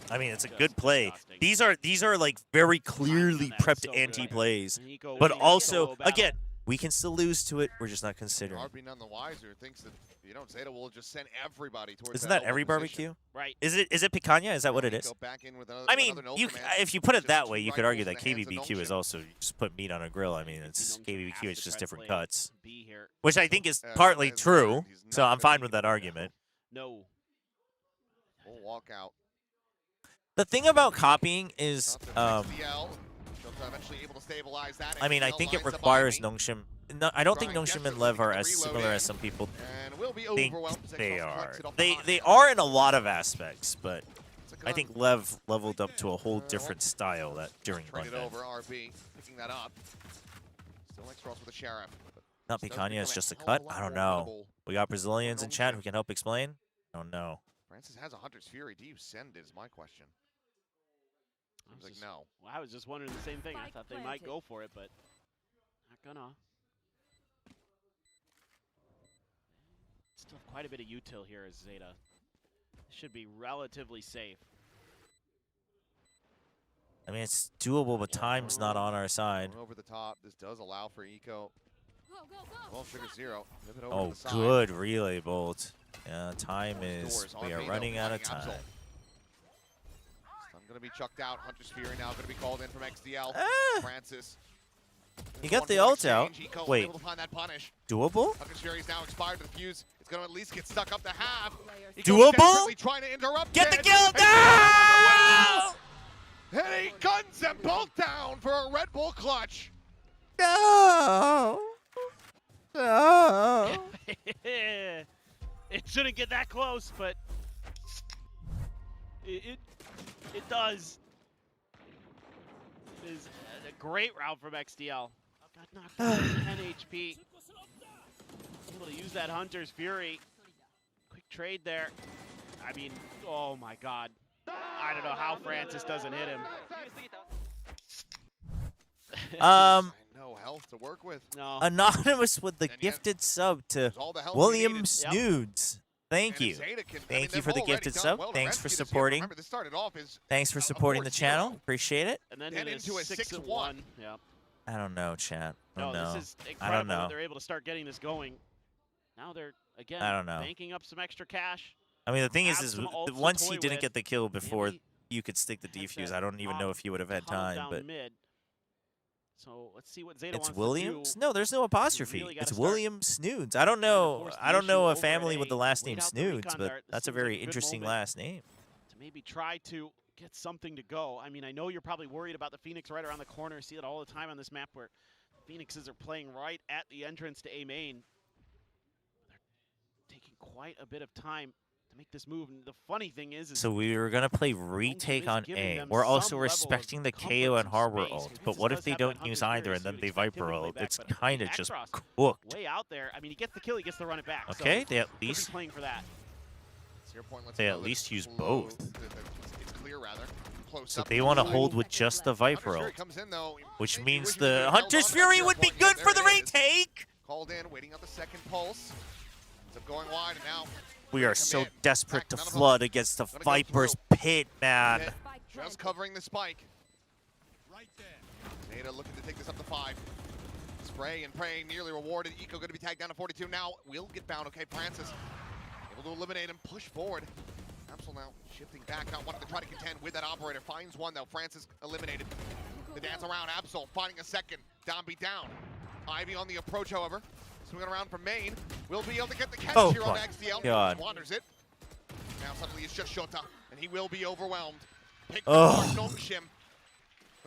I mean, it's a good play. These are like very clearly prepped anti-plays. But also, again, we can still lose to it. We're just not considering.
RB none the wiser thinks that Zeta will just send everybody towards.
Isn't that every
open position.
barbecue?
Right.
Is it picanha? Is that what it is?
Go back in with another,
I mean,
another
you
Nongshim
if you put it that
just
way, you
two
could argue that
rifles in the hands of
KBBQ is
Nongshim.
also you just put meat on a grill. I mean, it's
Nongshim
KBBQ. It's
has
just
to
different
try to
cuts,
be here.
which I think is
Yeah,
partly
he's
true.
not
So
gonna
I'm fine
be
with that
there.
argument.
No.
Full walkout.
The thing about copying is,
XDL. Shota eventually able to stabilize that.
I mean, I
XDL
think it
lines up
requires
behind me.
Nongshim. No, I don't think
Trying
Nongshim and
desperately
Lev
to
are
get
as
the reload
similar
in.
as some people
And will be
think
overwhelmed.
they
Zeta
are.
collects it off
They
behind.
are in a lot of aspects, but
It's a
I
gun.
think Lev leveled up to a whole different style that during
Trade it
London.
over, RB picking that up. Still next cross with the Sheriff.
Not
This does
picanha,
become
it's just a
hell of
cut.
lot
I don't
more
know.
winnable.
We got Brazilians in chat who can help explain. I don't know.
Francis has a Hunter's Fury. Do you send it is my question. Seems like no.
Well, I was just wondering the same thing. I
Spike
thought they might
planted.
go for it, but not gonna. Still have quite a bit of util here as Zeta. Should be relatively safe.
I mean, it's doable, but time's not on our side.
Over the top. This does allow for eco. Well, Sugar Zero. Pivot over
Oh,
to the side.
good relay bolt. Yeah, time is.
Doors.
We are
RB,
running
though,
out of
finding
time.
Absol. I'm going to be chucked out. Hunter's Fury now going to be called in from XDL.
Ah.
Francis.
You got the
1-1
ult out.
exchange. Eco
Wait.
able to find that punish.
Doable?
Hunter's Fury is now expired to the fuse. It's going to at least get stuck up to half.
Doable?
Desperately trying to interrupt
Get the
it.
kill! No!
And he guns them both down for a Red Bull clutch.
No! No!
It shouldn't get that close, but it does. It is a great route from XDL. Got knocked down to 10 HP. Able to use that Hunter's Fury. Quick trade there. I mean, oh my God. I don't know how Francis doesn't hit him.
No health to work with.
No.
Anonymous with the gifted sub to
all the help
William
we needed.
Snoods. Thank you. Thank you for the gifted sub. Thanks for supporting.
Remember, this started off as
Thanks for supporting the channel. Appreciate it.
And then
Head
it is
into a
6-1. Yeah.
I don't know, chat. I
No,
don't know.
this is
I
incredible
don't know.
that they're able to start getting this going. Now they're, again,
I don't know.
banking up some extra cash.
I mean, the thing
Have
is
some ults to
once
toy
he didn't
with.
get the kill before
Maybe
you could stick the defuse,
that
I don't even know if he would have had
tunnel
time.
down
But
mid. So let's see what Zeta
it's
wants
Williams?
to do.
No, there's no apostrophe.
really gotta
It's
start
William Snoods. I don't know.
force the
I don't know
issue
a
over
family
at
with the
A.
last
Wait
name
out the
Snoods,
recon
but
dart. This
that's a
seems like
very
good
interesting
moment
last name.
to maybe try to get something to go. I mean, I know you're probably worried about the Phoenix right around the corner. See it all the time on this map where Phoenixes are playing right at the entrance to A main. They're taking quite a bit of time to make this move. And the funny thing is
So we were gonna play retake on A. We're also respecting the KO and Harbor ult. But what if they don't use either and then they Viper ult? It's kind of just cooked.
way out there. I mean, he gets the kill, he gets to run it back.
Okay,
so
they at
could be
least
playing for that.
they at least use both.
It's clear rather. Close
So
up.
they want to hold with just the Viper
Hunter's Fury
ult,
comes in, though.
which
Maybe
means
wishing he could've
the
held
Hunter's
on to that
Fury
zero
would be
point,
good
yet
for the
there it is.
retake.
Called in, waiting on the second pulse. Ends up going wide, and now
We are so
commit.
desperate to
Back, none of them
flood against the
gonna go
Viper's
through.
pit, man.
Hit. Just covering the spike. Zeta looking to take this up to 5. Spray and pray, nearly rewarded. Eco going to be tagged down to 42 now. Will get bound. Okay, Francis able to eliminate him, push forward. Absol now shifting back, not wanting to try to contend with that operator. Finds one though. Francis eliminated. The dance around. Absol finding a second. Downbeat down. Ivy on the approach, however. Swinging around from main. Will be able to get the catch
Oh
here on
my
XDL.
God.
Wanders it. Now suddenly it's just Shota, and he will be overwhelmed. Pick
Oh.
Nongshim.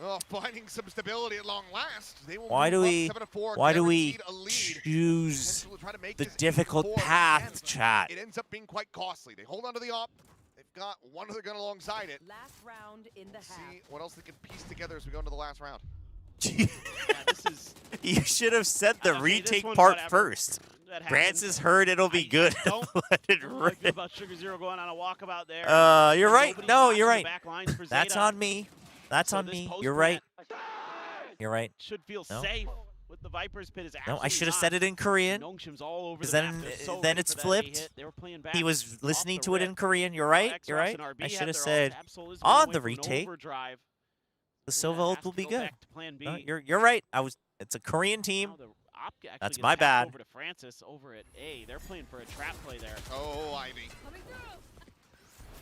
Oh, finding some stability at long last. They will
Why do
move up
we
7-4,
why do we
guaranteed a lead.
choose
Potential to try to make
the
this
difficult
8-4
path,
again.
chat?
It ends up being quite costly. They hold onto the op. They've got one other gun alongside it.
Last round in the half.
See what else they can piece together as we go into the last round.
Yeah, this is.
You should have said the
Okay,
retake
one,
part
whatever.
first.
That happens.
Francis heard it'll be good.
Don't
Let it
like
rip.
about Sugar Zero going on a walkabout there.
You're right.
Nobody
No,
got
you're
to the
right.
back lines for
That's
Zeta.
on me. That's
So
on
this
me.
post
You're right.
plant
You're right.
Should feel
No.
safe with the Viper's pit. Is
No, I
absolutely
should have
not.
said it in Korean.
Nongshim's all over
Because
the
then,
map. They're so
then
ready
it's
for that A
flipped.
hit. They were playing back
He was
off
listening
the
to it
rip.
in Korean. You're right. You're
XRS
right.
and RB
I
have
should have
their
said
ults. Absol is
on
going
the
for an
retake.
overdrive.
The
Zeta
Silva
has
ult
to
will be
go
good.
back to plan B.
No, you're right. It's a Korean team.
Now the op actually
That's
gets
my
passed
bad.
Over to Francis over at A. They're playing for a trap play there.
Oh, Ivy.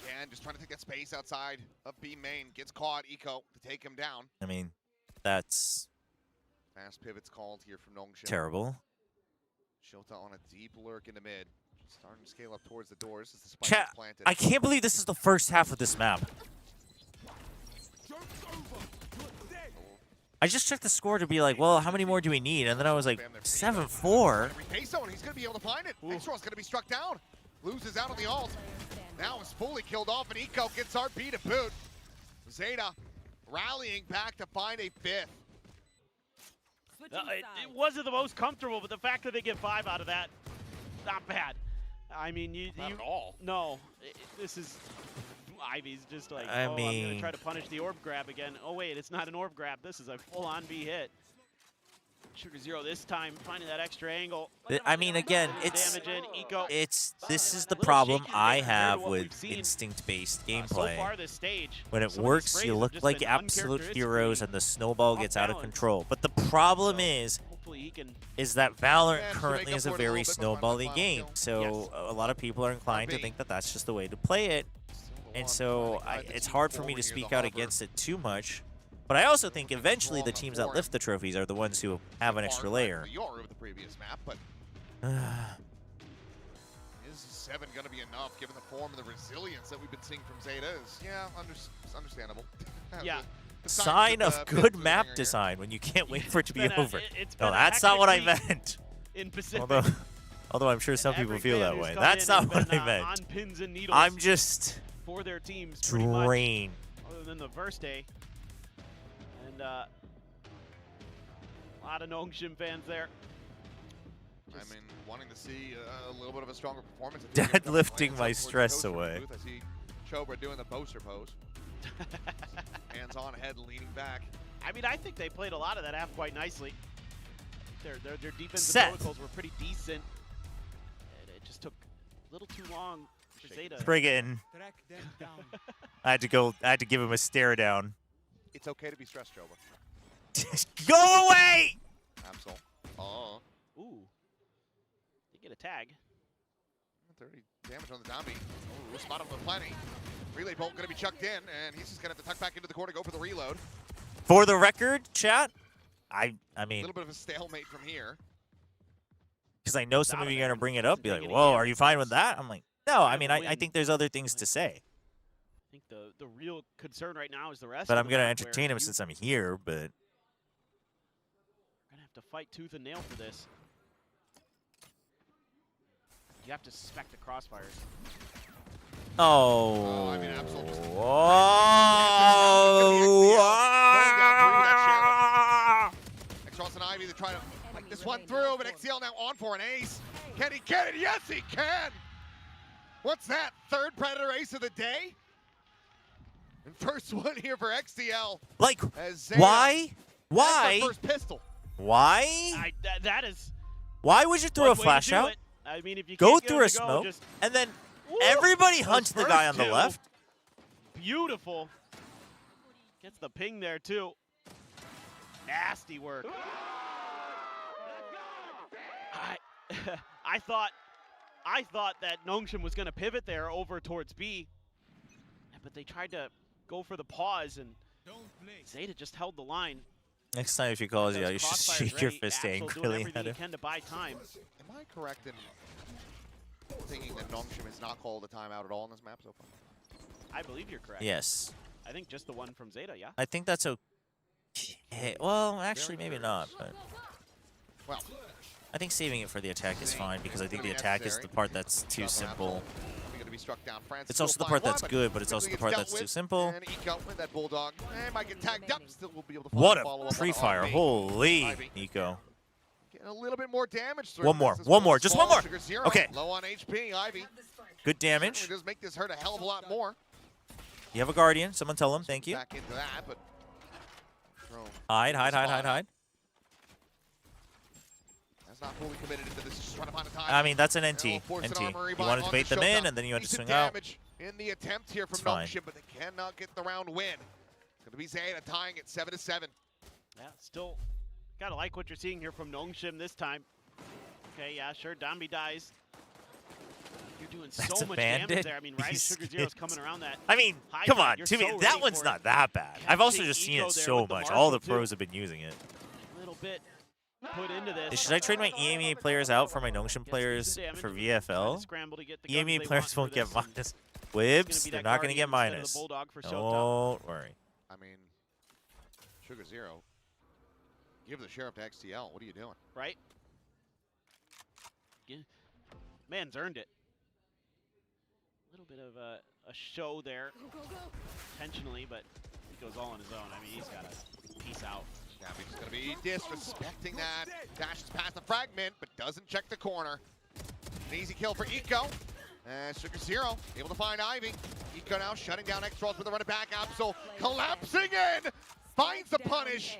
Again, just trying to take that space outside of B main. Gets caught. Eco to take him down.
I mean, that's
Fast pivots called here from Nongshim.
terrible.
Shota on a deep lurk in the mid. Starting to scale up towards the doors as the spike
Chat,
is planted.
I can't believe this is the first half of this map. I just checked the score to be like, well, how many more do we need? And then I was like, 7-4.
Peso, and he's going to be able to find it. Extra's going to be struck down. Loses out on the ult. Now is fully killed off, and Eco gets RP to boot. Zeta rallying back to find a fifth.
It wasn't the most comfortable, but the fact that they get 5 out of that, not bad. I mean,
Not at all.
No, this is Ivy's just like,
I
I'm
mean-
gonna try to punish the orb grab again. Oh wait, it's not an orb grab. This is a full-on B hit. Sugar Zero this time finding that extra angle.
I mean, again, it's
Damage in, Eco.
this is the
Little
problem
shaky
I
there compared to
have
what
with
we've seen,
instinct-based
So
gameplay.
far this stage,
When it
some of these
works,
sprays
you
have
look
just
like
been
absolute
uncharacteristically
heroes, and the snowball gets out of
off-balance.
control. But the problem
Hopefully he can.
is that Valorant
Yeah, to
currently
make up
is a
for it a
very
little bit, but find the
snowbally
final
game.
kill.
So a lot of people are inclined to
RB.
think that that's just the way to play it. And so it's hard for me to speak out against it too much. But I also think eventually the teams that lift the trophies are the ones who have an extra layer.
Of the previous map, but is 7 going to be enough given the form and the resilience that we've been seeing from Zeta? It's understandable.
Yeah.
The
Sign
with
of
the
good
pits of the
map
ringer here.
design when you can't wait for it to be
been a-
over.
it's
No,
been a
that's not what I
hectic
meant.
In Pacific.
Although I'm sure some people
Every
feel
fan
that
who's
way.
come
That's
in has
not what
been,
I meant.
On pins and needles
I'm just
for their teams pretty much,
drained.
other than the first day. And a lot of Nongshim fans there.
I mean, wanting to see a little bit of a stronger performance. I think they're
Deadlifting
gonna
my
towards the
stress
coach from the
away.
booth. I see Chobra doing the poster pose. Hands on head, leaning back.
I mean, I think they played a lot of that half quite nicely. Their defensive
Seth.
protocols were pretty decent. And it just took a little too long for Zeta.
Friggin'. I had to give him a stare down.
It's okay to be stressed, Chobra.
Go away!
Absol. Oh.
Ooh. They get a tag.
30 damage on the zombie. Oh, spot him with plenty. Relay bolt going to be chucked in, and he's just going to have to tuck back into the corner, go for the reload.
For the record, chat, I
A
mean,
little bit of a stalemate from here.
because I know some of you are going to bring it up, be like, whoa, are you fine with that? I'm like, no, I mean, I think there's other things to say.
I think the real concern right now is the rest
But
of
I'm
the
going to
map where
entertain him
you-
since I'm here, but...
You're gonna have to fight tooth and nail for this. You have to suspect the crossfires.
Oh.
I mean, absolutely. X-Ross and Ivy to try to like this one through, but XCL now on for an ace. Can he get it? Yes, he can! What's that? Third Predator ace of the day? And first one here for XCL.
Like,
as Zeta
why? Why?
has the first pistol.
Why?
That is
Why would you throw a
one way to
flash
do
out?
it. I mean, if you
Go
can't get
through
him
a
to go,
smoke,
just-
and then
Ooh,
everybody
those
hunts the guy on
first
the
two.
left.
Beautiful. Gets the ping there too. Nasty work. I thought that Nongshim was going to pivot there over towards B, but they tried to go for the pause, and Zeta just held the line.
Next time if he calls you out, you should
Crossfire's
shake your
ready.
fist
Absol doing
angrily
everything
at
he
him.
can to buy time.
Am I correct in thinking that Nongshim has not called a timeout at all in this map so far?
I believe you're correct.
Yes.
I think just the one from Zeta, yeah.
I think that's okay. Well, actually, maybe not, but...
Well,
I think saving it for the attack is fine, because I think the attack is the part that's too simple.
to be struck down. France
It's also the part that's good, but it's also the part that's too simple.
And Eco with that Bulldog. Might get tagged up. Still will be able to
What
follow
a
up
free
on
fire.
Ivy.
Holy,
Ivy.
Nico.
Getting a little bit more damage through.
One more, just one more. Okay.
Low on HP, Ivy.
Good damage.
Certainly does make this hurt a hell of a lot more.
You have a Guardian. Someone tell him. Thank you.
Back into that, but
Hide.
That's not fully committed into this. Just trying to find a time.
I mean, that's an NT.
You
wanted to bait them in, and then you had to swing out.
In the attempt here from
It's fine.
Nongshim, but they cannot get the round win. It's going to be ZETA tying it 7-7.
Yeah, still gotta like what you're seeing here from Nongshim this time. Okay, yeah, sure, Dambi dies. You're doing so much damage there. I mean, right as Sugar Zero's coming around that.
I mean,
high
come
side,
on,
you're
to me,
so
that
ready
one's
for
not
it.
that bad. I've also
Catching
just seen
Eco
it
there
so
with the
much.
Marshall,
All the
too.
pros have been using it.
A little bit put into this.
Should I trade my EMEA players out for my Nongshim players for VFL? EMEA players won't get minus whibs. They're not going to get minus. Don't worry.
I mean, Sugar Zero, give the Sheriff to XTL. What are you doing?
Right? Man's earned it. A little bit of a show there, intentionally, but he goes all on his own. I mean, he's got to peace out.
He's going to be disrespecting that. Dashes past the fragment, but doesn't check the corner. An easy kill for Eco. And Sugar Zero able to find Ivy. Eco now shutting down X-Rolls with a run it back. Absol collapsing in. Finds the punish.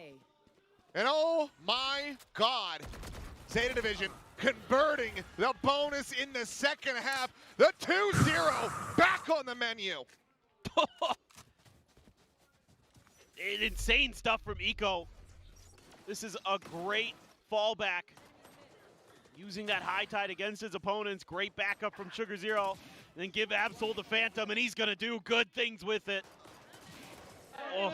And oh my God. ZETA Division converting the bonus in the second half. The 2-0 back on the menu.
Insane stuff from Eco. This is a great fallback. Using that high tide against his opponents. Great backup from Sugar Zero. Then give Absol the Phantom, and he's going to do good things with it. Oh.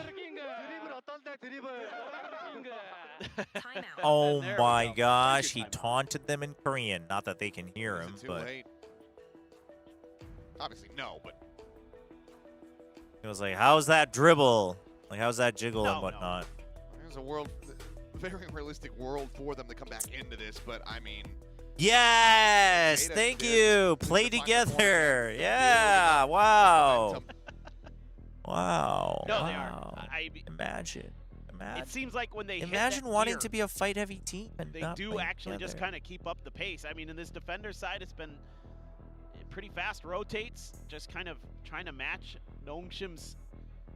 Oh my gosh, he taunted them in Korean. Not that they can hear him, but
obviously no, but
it was like, how's that dribble? Like, how's that jiggle and whatnot?
There's a very realistic world for them to come back into this, but I mean.
Yes, thank you. Play together. Yeah, wow. Wow.
No,
wow.
they are.
Imagine.
It seems like when they
imagine
hit that
wanting
gear,
to be a fight-heavy team and
they
not
do actually
together.
just kind of keep up the pace. I mean, in this defender side, it's been pretty fast rotates, just kind of trying to match Nongshim's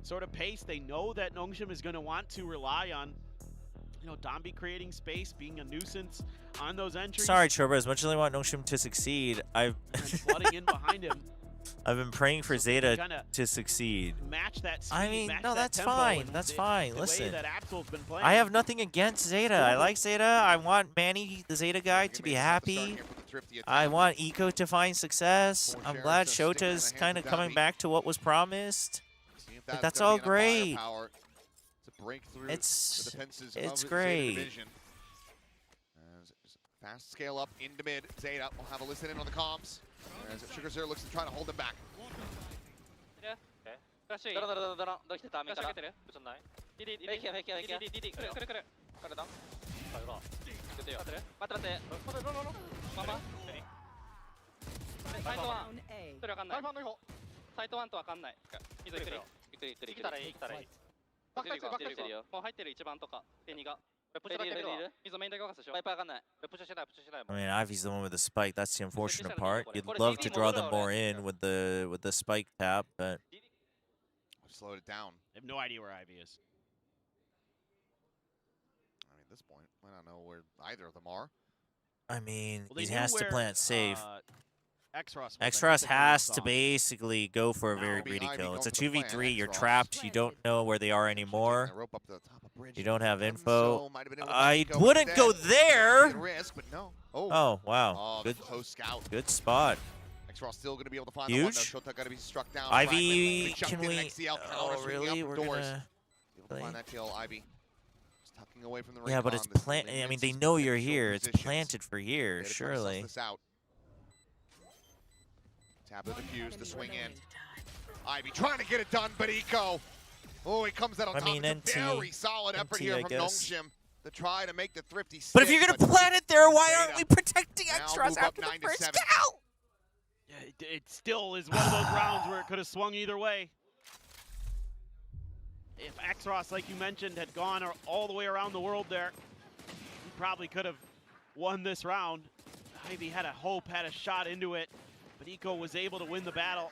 sort of pace. They know that Nongshim is going to want to rely on, you know, Dambi creating space, being a nuisance on those entries.
Sorry, Chobra. As much as I want Nongshim to succeed,
and flooding in behind him.
I've been praying for ZETA to succeed.
Match that speed,
I mean,
match
no,
that
that's
tempo,
fine.
and
That's
the
fine.
way
Listen,
that Absol's been playing.
I have nothing against ZETA. I like ZETA. I want Manny, the ZETA guy, to be happy. I want Eco to find success. I'm glad Shota is kind of coming back to what was promised. But that's all great. It's great.
Fast scale up into mid. ZETA will have a listen in on the comms. As Sugar Zero looks to try to hold them back.
I mean, Ivy's the one with the spike. That's the unfortunate part. You'd love to draw them more in with the spike tap, but
slowed it down.
I have no idea where Ivy is.
I mean, at this point, I don't know where either of them are.
I mean,
Well,
he
they
has
knew
to
where,
plant safe.
X-Ross was.
X-Ross has to basically go for a very greedy
Ivy
kill.
going
It's a
for the plan.
2v3. You're
X-Ross.
trapped. You don't know where they are anymore.
Rope up to the top of bridge.
You don't have
So
info.
might have been able to
I
go
wouldn't
instead.
go there.
Good risk, but no.
Oh, wow.
Oh,
Good,
the post scout.
good spot.
X-Ross still going to be able to find the one.
Huge.
No, Shota got to be struck down.
Ivy,
Fragment.
can
Big
we?
jump in, XCL counter,
Oh,
swinging
really?
up
We're
doors.
gonna.
Able to find that kill. Ivy just tucking away from the
Yeah, but it's planted. I mean, they know you're here. It's planted for here, surely.
Tap the defuse, the swing in. Ivy trying to get it done, but Eco. Oh, he comes out on top.
I mean,
it's a very solid effort here
I
from
guess.
Nongshim to try to make the thrifty stick.
But if you're gonna plant it there, why aren't we protecting
now
X-Ross
move up
after the
9 to
first
7.
kill?
Yeah, it still is one of those rounds where it could have swung either way. If Xross, like you mentioned, had gone all the way around the world there, he probably could have won this round. Ivy had a hope, had a shot into it, but Eco was able to win the battle.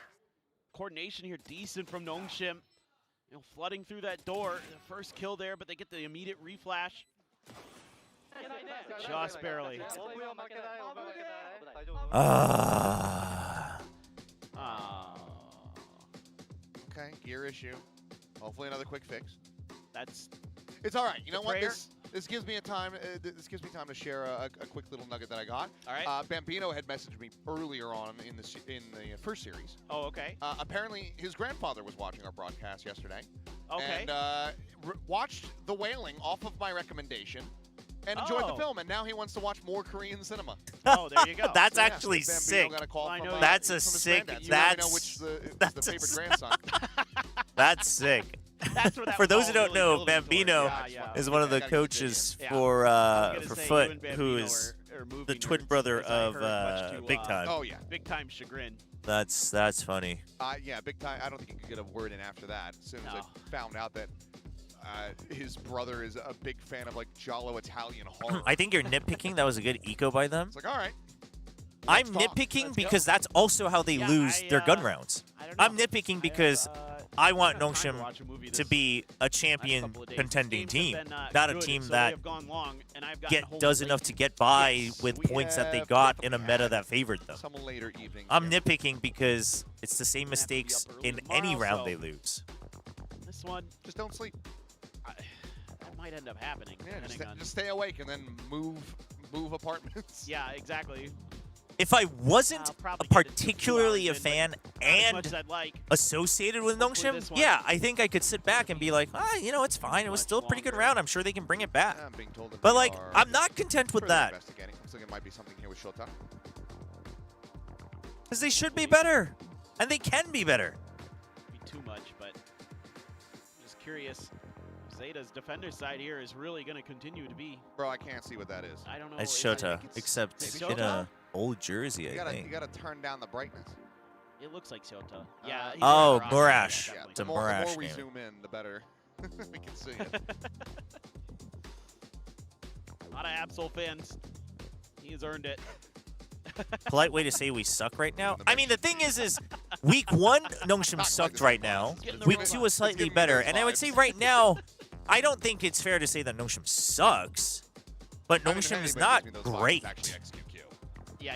Coordination here decent from Nongshim. You know, flooding through that door. The first kill there, but they get the immediate reflash. Just barely.
Okay, gear issue. Hopefully another quick fix.
It's
all right. You know what? This gives me time to share a quick little nugget that I got.
All right.
Bambino had messaged me earlier on in the first series.
Oh, okay.
Apparently, his grandfather was watching our broadcast yesterday.
Okay.
And watched The Wailing off of my recommendation and enjoyed the film. And now he wants to watch more Korean cinema.
Oh, there you go.
That's
So, yeah,
actually
Bambino
sick.
got a call from,
That's a
from his
sick.
granddad. You let me know
That's
which the favorite grandson.
That's sick.
That's where that
for those who
ball
don't
really
know,
builds
Bambino
towards.
is one of the coaches for Foot, who is the twin brother of Big Time.
Oh yeah,
Big Time chagrin.
That's funny.
Yeah, Big Time. I don't think he could get a word in after that. As soon as I found out that his brother is a big fan of like Giallo Italian horror.
I think you're nitpicking. That was a good eco by them.
It's like, all right.
I'm nitpicking because that's also how they lose their gun rounds. I'm nitpicking because I want Nongshim to be a champion contending team, not a team that does enough to get by with points that they got in a meta that favored them. I'm nitpicking because it's the same mistakes in any round they lose.
This one,
just don't sleep.
That might end up happening.
Yeah, just stay awake and then move apartments.
Yeah, exactly.
If I wasn't particularly a fan and associated with Nongshim, yeah, I think I could sit back and be like, you know, it's fine. It was still a pretty good round. I'm sure they can bring it back.
I'm being told that
but like, I'm not content with that.
Looks like it might be something here with Shota.
Because they should be better, and they can be better.
Be too much, but just curious. Zeta's defender side here is really going to continue to be.
Bro, I can't see what that is.
I don't know.
It's Shota, except in a old jersey, I think.
You gotta turn down the brightness.
It looks like Shota. Yeah.
Oh, Murash.
Yeah,
It's a
the
Murash
more we
name.
zoom in, the better we can see it.
A lot of Absol fans. He has earned it.
Polite way to say we suck right now. I mean, the thing is week 1, Nongshim sucked right now. Week 2 was slightly better. And I would say right now, I don't think it's fair to say that Nongshim sucks. But Nongshim is not great.
Yeah.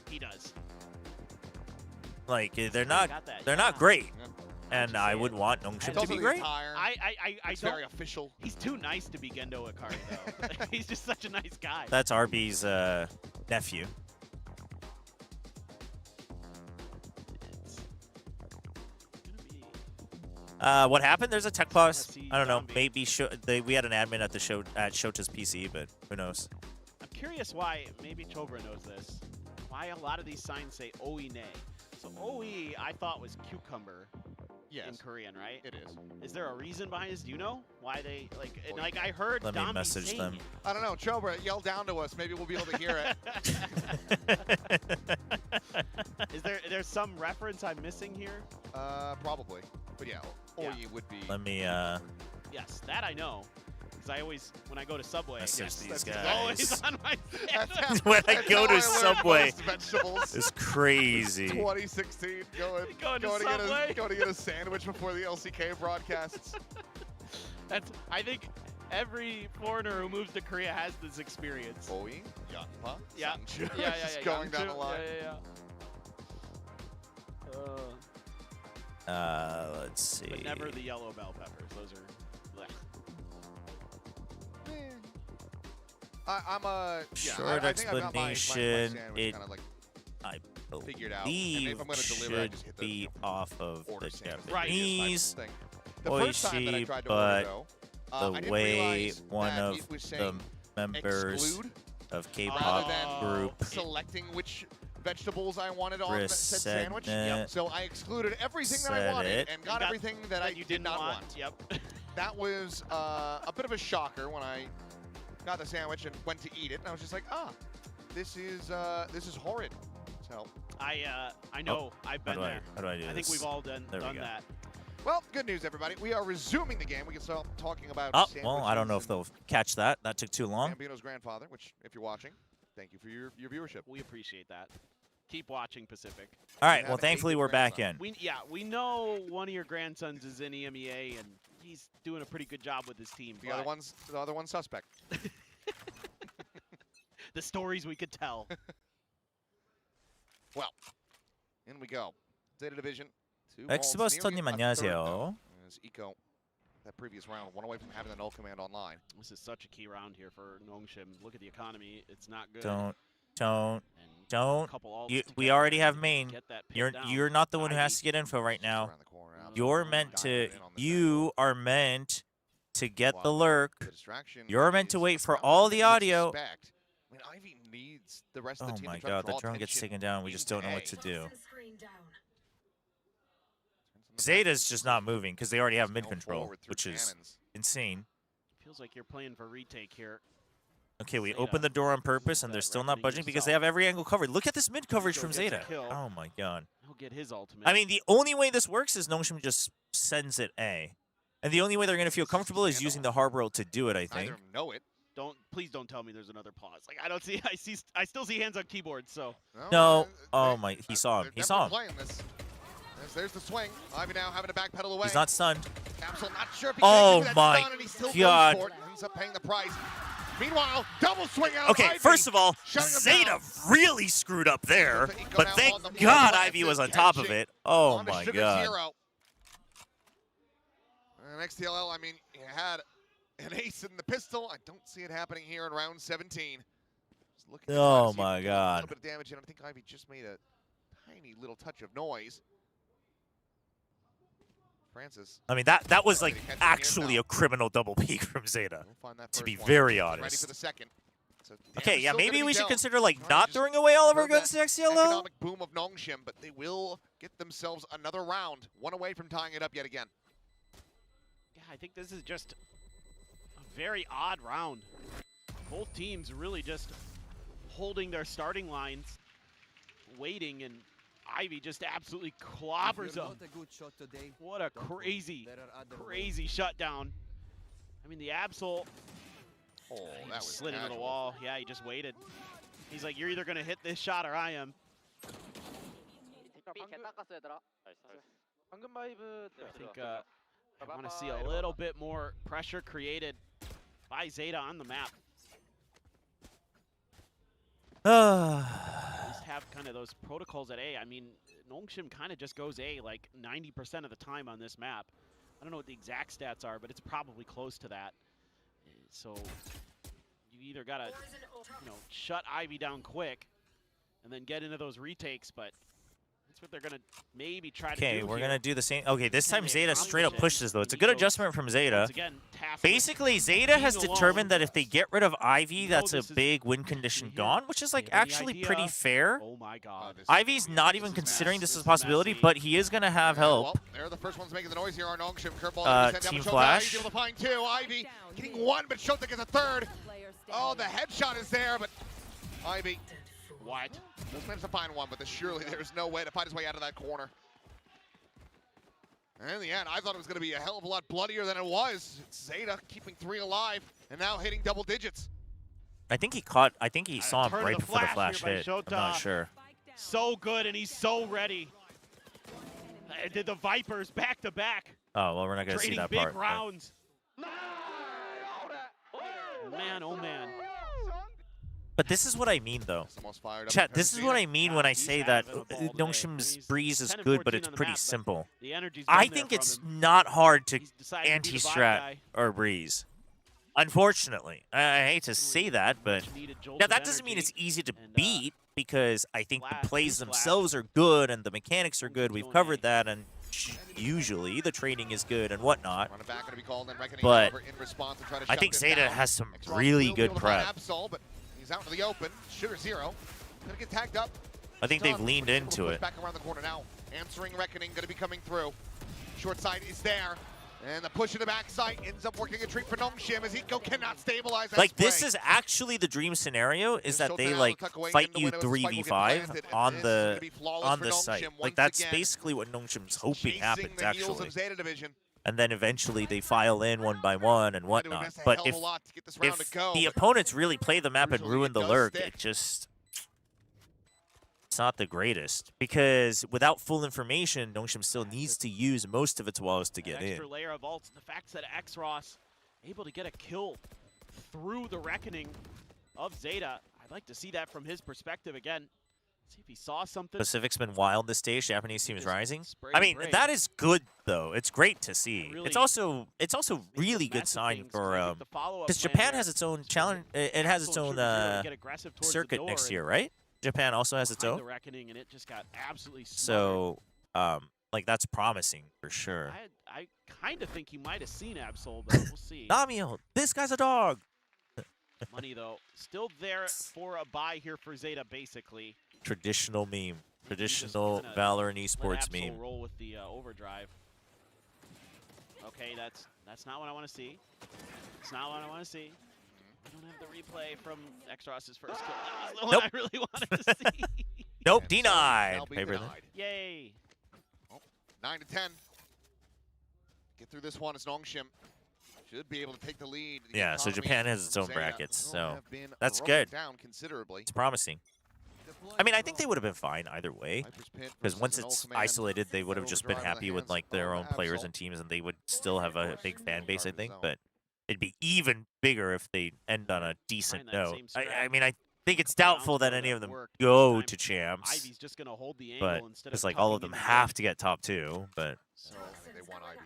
He does.
Like, they're not great. And I would want Nongshim to be great.
It's very official.
He's too nice to be Gendo Akari, though. He's just such a nice guy.
That's RB's nephew. What happened? There's a tech pause. I don't know. Maybe we had an admin at the show at Shota's PC, but who knows?
I'm curious why. Maybe Chobra knows this. Why a lot of these signs say "oe ne." So "oe" I thought was cucumber.
Yes.
In Korean, right?
It is.
Is there a reason behind this? Do you know why they like? And like I heard.
Let me
Dombi
message
saying
them.
it.
I don't know. Chobra, yell down to us. Maybe we'll be able to hear it.
Is there's some reference I'm missing here?
Probably. But yeah, oi would be.
Let me
Yes, that I know. Because I always, when I go to Subway,
message these
that's
guys.
always on my
when I go to Subway,
vegetables.
it's crazy.
2016, going to get a sandwich before the LCK broadcasts.
I think every foreigner who moves to Korea has this experience.
Oi, Yanpa,
Yeah.
Sangju.
Yeah.
Just going down the line.
Let's see.
But never the yellow bell peppers. Those are. Blech.
I'm a
short
I think I've got my
explanation.
sandwich kinda like
I
figured out.
believe
If I'm gonna deliver, I just hit the
be off of the
order sandwich.
Japanese
Thing. The first time that I
Oishi,
tried to
but
order, though, I
the
didn't
way
realize
one
that
of
it was
the
saying
members
exclude
of
rather
K-pop
than
group
selecting which vegetables I wanted on that said sandwich.
Yep.
So I excluded everything that I wanted and got everything that I did not want.
Yep.
That was a bit of a shocker when I got the sandwich and went to eat it, and I was just like, this is horrid. So
I know. I've been there.
How do I do this?
I think we've all done that.
Well, good news, everybody. We are resuming the game. We can start talking about.
Oh, well, I don't know if they'll catch that. That took too long.
Bambino's grandfather, which, if you're watching, thank you for your viewership.
We appreciate that. Keep watching Pacific.
All right. Well, thankfully we're back in.
We know one of your grandsons is in EMEA, and he's doing a pretty good job with his team.
The other one's suspect.
The stories we could tell.
Well, in we go. Zeta Division.
엑스버스터님 안녕하세요.
Eco, that previous round, one away from having the null command online.
This is such a key round here for Nongshim. Look at the economy; it's not good.
Don't. We already have main. You're not the one who has to get info right now. You are meant to get the lurk. You're meant to wait for all the audio.
I mean, Ivy needs the rest of the
Oh
team
my
to try to
god, the
draw
drone gets
attention
taken down. We just don't know what to
into
do. Zeta's just not moving because they already have mid control, which is insane.
Feels like you're playing for retake here.
Okay, we opened the door on purpose, and they're still not budging because they have every angle covered. Look at this mid coverage from Zeta. Oh my god.
He'll get his ultimate.
I mean, the only way this works is Nongshim just sends it A. And the only way they're going to feel comfortable is using the harbor ult to do it, I think.
Please don't tell me there's another pause. Like I still see hands on keyboard, so.
No. Oh my, he saw him. He saw him.
playing this. There's the swing. Ivy now having to backpedal away.
He's not stunned.
Capsule not sure if he
oh
can do that
my
stun, and he still
god.
goes for it. Ends up paying the price. Meanwhile, double swing out.
Okay,
Ivy,
first of all,
shutting him
Zeta
down.
really screwed up there, but thank God Ivy was on top of it. Oh my god.
Zero. Next TLL, I mean, he had an ace in the pistol. I don't see it happening here in round 17. Just looking
Oh
see
my
a
god.
little bit of damage, and I think Ivy just made a tiny little touch of noise. Francis.
I mean, that was like actually a criminal double peek from Zeta, to be very honest.
Ready for the second. So
okay, yeah,
still
maybe
gonna
we
be
should
dealt.
consider like
Alright,
not
just
throwing away all of our
heard
guns to
that
XCLO.
economic boom of Nongshim, but they will get themselves another round, one away from tying it up yet again.
Yeah, I think this is just a very odd round. Both teams really just holding their starting lines, waiting, and Ivy just absolutely clobbers them. What a crazy shutdown. I mean, the Absol
that was
slid into the
casual.
wall. Yeah, he just waited. He's like, you're either going to hit this shot or I am. I think I want to see a little bit more pressure created by Zeta on the map. At least have kind of those protocols at A. I mean, Nongshim kind of just goes A like 90% of the time on this map. I don't know what the exact stats are, but it's probably close to that. So you either got to, shut Ivy down quick and then get into those retakes, but that's what they're going to maybe try to do.
Okay, we're
here.
going to do the same. Okay, this time Zeta straight up pushes, though. It's a good
So,
adjustment from Zeta.
once again,
Basically, Zeta has determined that if they get rid of Ivy, that's a big win condition gone, which is like actually pretty fair.
Oh my god.
Ivy's not even considering this as a possibility, but he is going to have help.
Well, they're the first ones making the noise here on Nongshim. Curveball
Team
Chobra.
Flash.
He's able to find two. Ivy getting one, but Shota gets a third. Oh, the headshot is there, but Ivy.
What?
Just managed to find one, but surely there's no way to find his way out of that corner. And in the end, I thought it was going to be a hell of a lot bloodier than it was. It's Zeta keeping 3 alive and now hitting double digits.
I think he saw him right before the flash hit. I'm not sure.
So good, and he's so ready. Did the Vipers back to back.
Oh, well, we're not going to see that
big
part.
rounds. Man, oh man.
But this is what I mean, though. Chat, this is what I mean when I say that Nongshim's Breeze is good, but it's pretty simple. I think it's not hard to anti-strat or Breeze. Unfortunately. I hate to say that, but... Now, that doesn't mean it's easy to beat, because I think the plays themselves are good and the mechanics are good. We've covered that, and usually the training is good and whatnot. But I think Zeta has some really good prep.
He's out into the open. Shooter 0. Gonna get tagged up.
I think they've leaned into it.
Back around the corner now. Answering Reckoning gonna be coming through. Short side is there. And the push in the backside ends up working a treat for Nongshim as Eco cannot stabilize that
Like,
spray.
this is actually the dream scenario, is that they, like,
tuck away
fight
into
you
window, the spike will get
3v5
planted, and
on
this is
the
gonna be flawless for
site.
Nongshim
Like,
once
that's
again.
basically what Nongshim's hoping
Chasing
happens,
the heels
actually.
of Zeta Division.
And then eventually they file in one by one and whatnot. But if the opponents really play the map and ruin the lurk, it just... It's not the greatest. Because without full information, Nongshim still needs to use most of its walls to get in.
Extra layer of ults, the fact that Xross able to get a kill through the reckoning of Zeta. I'd like to see that from his perspective again. See if he saw something.
Pacific's been wild this stage. Japanese team is rising. I mean, that is good though. It's great to see. It's also really good sign for because Japan has its own challenge. It has its own circuit next year, right? Japan also has its own.
The reckoning, and it just got absolutely
so, like that's promising for sure.
I kind of think he might have seen Absol, but we'll see.
Namio, this guy's a dog.
Money though, still there for a buy here for Zeta, basically.
Traditional meme, traditional Valor and esports meme.
Roll with the overdrive. Okay, that's not what I want to see. It's not what I want to see. I don't have the replay from Xross's first kill. That was the one I really wanted to see.
Nope, denied.
Denied.
Yay.
Oh, 9 to 10. Get through this one as Nongshim should be able to take the lead.
Yeah, so Japan has its own brackets, so that's good.
Down considerably.
It's promising. I mean, I think they would have been fine either way, because once it's isolated, they would have just been happy with like their own players and teams, and they would still have a big fan base, I think. But it'd be even bigger if they end on a decent note. I mean, I think it's doubtful that any of them go to champs, but it's like all of them have to get top 2. But
they want Ivy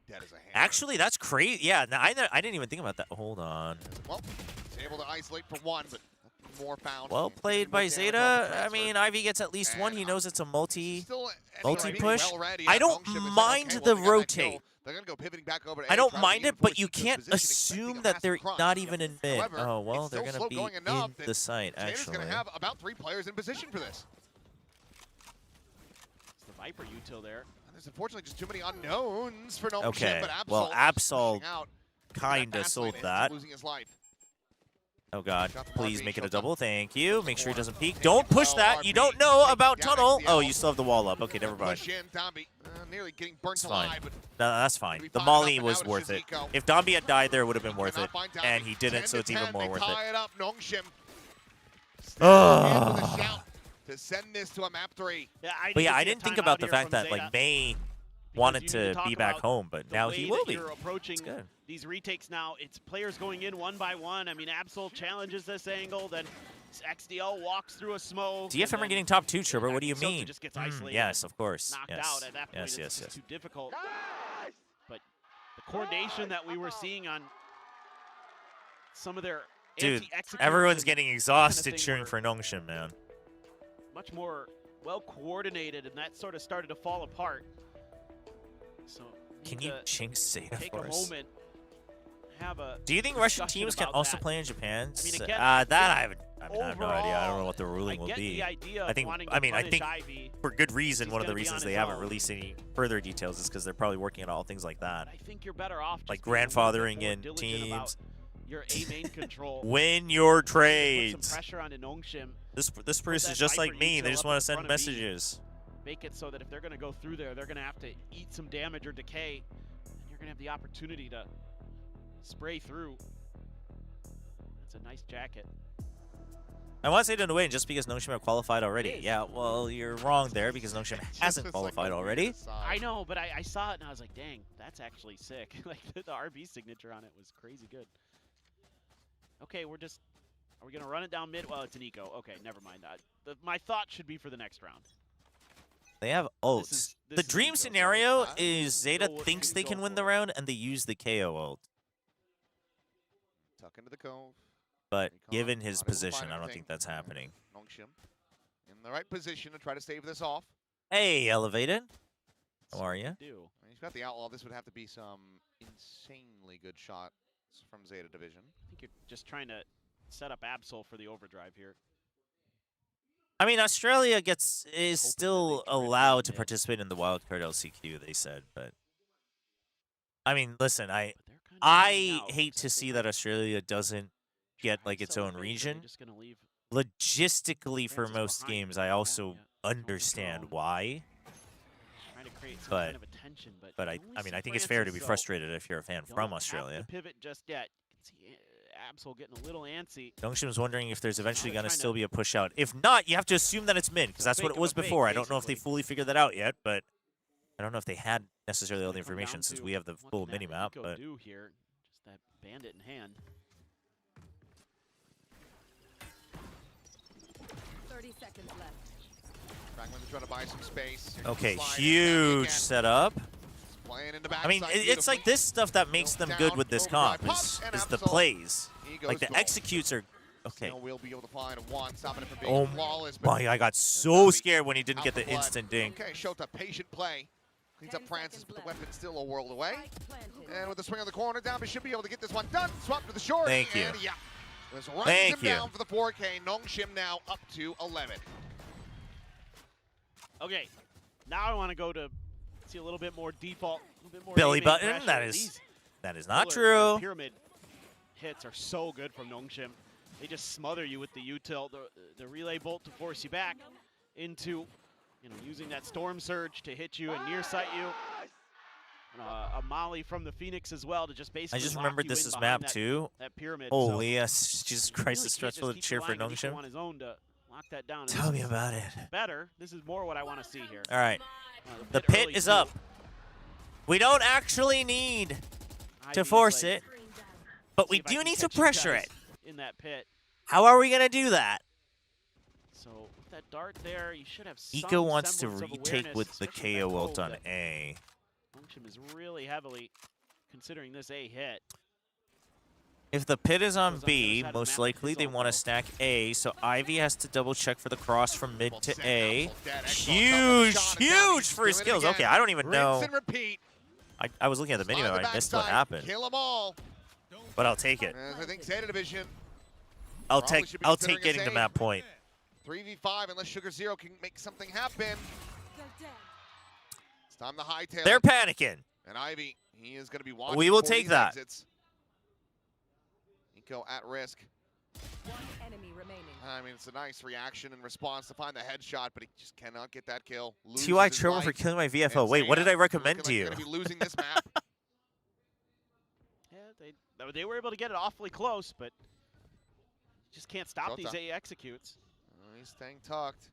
dead as a hammer.
Actually, that's crazy. Yeah, no, I didn't even think about that. Hold on.
Well, it's able to isolate for one, but more found.
Well played by Zeta. I mean, Ivy gets at least one. He knows it's a multi push. I don't mind the rotate.
They're gonna go pivoting back over to
I don't mind it, but you can't assume that they're not even in mid. Oh, well, they're going to be in the site, actually.
Zeta's gonna have about 3 players in position for this.
It's the Viper util there.
There's unfortunately just too many unknowns for Nongshim,
Okay,
but Absol
well, Absol kind of sold that.
Losing his life.
Oh god, please make it a double, thank you. Make sure he doesn't peek. Don't push that, you don't know about tunnel. Oh, you still have the wall up. Okay, never mind.
Nearly getting burnt
It's fine.
alive, but
No, that's fine. The Molly was worth it. If Dombi had died there, it would have been worth it. And he didn't, so it's even more worth it.
Up. Nongshim to send this to a map 3.
But yeah, I didn't think about the fact that like May wanted to be back home, but now he will be.
You're approaching these retakes now. It's players going in one by one. I mean, Absol challenges this angle, then XDL walks through a smoke.
DFM are getting top 2, Chobra. What do you mean?
Just gets isolated.
Yes, of course.
Knocked
yes.
out at that point.
Yes,
It's too difficult. But the coordination that we were seeing on some of their
Dude, everyone's getting exhausted cheering for Nongshim, man.
Much more well coordinated, and that sort of started to fall apart. So
can you jinx Zeta
take
for
a
us?
moment, have a
Do you think Russian teams can also play in Japan?
I mean, again,
that I have no idea. I don't know what the ruling will be.
The idea
I think
Ivy,
for good reason one of the reasons they haven't released any further details is because they're probably working on all things like that.
I think you're better off
like grandfathering in teams.
Your A main control.
Win your trades.
Put some pressure onto Nongshim.
This person is just like me. They just want to send messages.
Make it so that if they're going to go through there, they're going to have to eat some damage or decay. And you're going to have the opportunity to spray through. That's a nice jacket.
I want to say to win just because Nongshim have qualified already. Yeah, well, you're wrong there because Nongshim hasn't qualified already.
I know, but I saw it and I was like, dang, that's actually sick. Like the RB signature on it was crazy good. Okay, are we going to run it down mid? Well, it's an eco. Okay, never mind that. My thought should be for the next round.
They have ults. The dream scenario is Zeta thinks they can win the round and they use the KO ult.
Tuck into the cove.
But given his position, I don't think that's happening.
Nongshim in the right position to try to stave this off.
Hey, Elevated. How are you?
He's got the outlaw. This would have to be some insanely good shots from Zeta Division.
I think you're just trying to set up Absol for the overdrive here.
I mean, Australia is still allowed to participate in the wildcard LCQ, they said, but I mean, listen, I hate to see that Australia doesn't get like its own region. Logistically, for most games, I also understand why. But I mean, I think it's fair to be frustrated if you're a fan from Australia.
Pivot just yet. You can see Absol getting a little antsy.
Nongshim's wondering if there's eventually going to still be a push out. If not, you have to assume that it's mid, because that's what it was before. I don't know if they fully figured that out yet, but I don't know if they had necessarily all the information since we have the full mini-map. But
Here, just that bandit in hand.
30 seconds left.
Franklin's trying to buy some space.
okay, huge setup. I mean, it's like this stuff that makes them good with this comp is the plays. Like the executes are okay. Oh my! I got so scared when he didn't get the instant dink.
Okay, Shota, patient play. Cleans up Francis, but the weapon still a world away. And with the swing on the corner down, we should be able to get this one done. Swap to the short.
Thank you.
And yeah, Thank you. Down for the 4K. Nongshim now up to 11.
Okay, now I want to go to see a little bit more default, a little bit more
Billy
pressure.
Button. That is not true.
Pyramid hits are so good from Nongshim. They just smother you with the util, the relay bolt to force you back into, using that storm surge to hit you and near sight you. A molly from the Phoenix as well to just basically.
I just remembered this is map 2.
That pyramid.
Holy yes, Jesus Christ! It's stressful to cheer for Nongshim.
On his own to lock that down.
Tell me about it.
Better. This is more what I want to see here.
All right, the pit is up. We don't actually need to force it, but we do need to pressure it.
In that pit.
How are we gonna do that?
So with that dart there, you should have some
Eco wants to
semblance of
retake
awareness,
with the
especially
KO
that
ult
goal
on
that
A.
Nongshim is really heavily considering this A hit.
If the pit is on B, most likely they want to stack A, so Ivy has to double check for the cross from mid to A. Huge first kills. Okay, I don't even know. I was looking at the minimap, I missed what happened.
Kill them all.
But I'll take it.
I think ZETA division.
I'll take getting to map point.
3v5 unless Sugar Zero can make something happen. It's time to hightail.
They're panicking.
And Ivy, he is going to be watching.
We will take that.
Exits. Nico at risk.
One enemy remaining.
I mean, it's a nice reaction and response to find the headshot, but he just cannot get that kill.
TY Chobra for killing my VFO. Wait, what did I recommend to you?
Going to be losing this map.
Yeah, they were able to get it awfully close, but just can't stop these A executes.
Oh, he's staying tucked.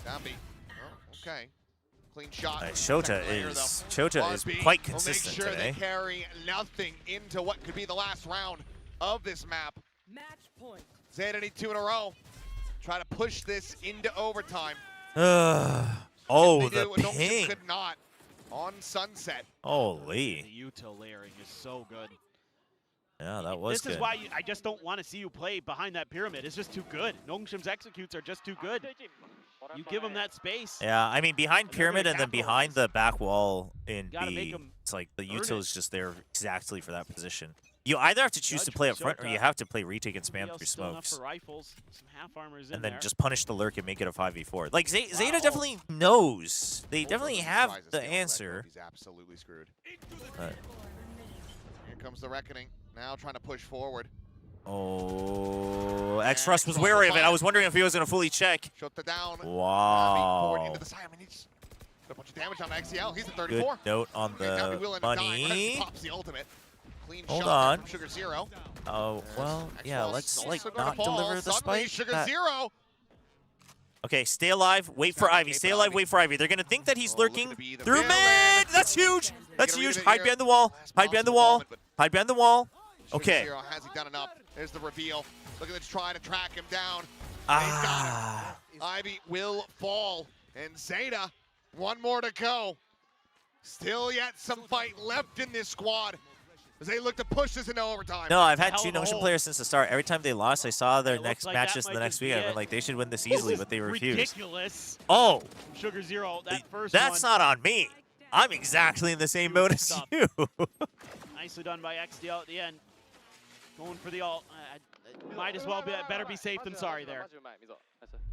Dambi. Oh, okay. Clean shot.
Shota is quite consistent
sure
today.
They carry nothing into what could be the last round of this map.
Match point.
ZETA need 2 in a row. Try to push this into overtime.
Oh, the ping.
Could not on Sunset.
Holy.
The util layering is so good.
Yeah, that was
good. This is why I just don't want to see you play behind that pyramid. It's just too good. Nongshim's executes are just too good. You give them that space.
Yeah, I mean, behind pyramid and then behind the back wall in B, it's like the util is just there exactly for that position. You either have to choose to play up front or you have to play retake and spam through smokes. And then just punish the lurk and make it a 5v4. Like, ZETA definitely knows. They definitely have the answer.
He's absolutely screwed. Here comes the reckoning. Now trying to push forward.
Oh, X-Rust was wary of it. I was wondering if he was going to fully check.
Shut the down.
Wow.
Into the side. I mean, he's got a bunch of damage on XCL. He's at 34.
Good note on the money.
Pops the ultimate. Clean
Hold
shot
on.
From Sugar Zero.
Oh, well, yeah, let's like not deliver the spike.
Sugar Zero.
Okay, stay alive, wait for Ivy. Stay alive, wait for Ivy. They're going to think that he's lurking through mid. That's huge. That's huge. Hide behind the wall. Hide behind the wall. Hide behind the wall. Okay.
Zero, has he done enough? There's the reveal. Look at this, trying to track him down.
Ah.
Ivy will fall. And ZETA, one more to go. Still yet some fight left in this squad as they look to push this into overtime.
No, I've had 2 Nongshim players since the start. Every time they lost, I saw their next matches in the next week. I was like, they should win this easily, but they refused.
Ridiculous.
Oh.
Sugar Zero, that first
That's
one.
not on me. I'm exactly in the same boat as you.
Nicely done by XDL at the end. Going for the ult. Might as well better be safe than sorry there.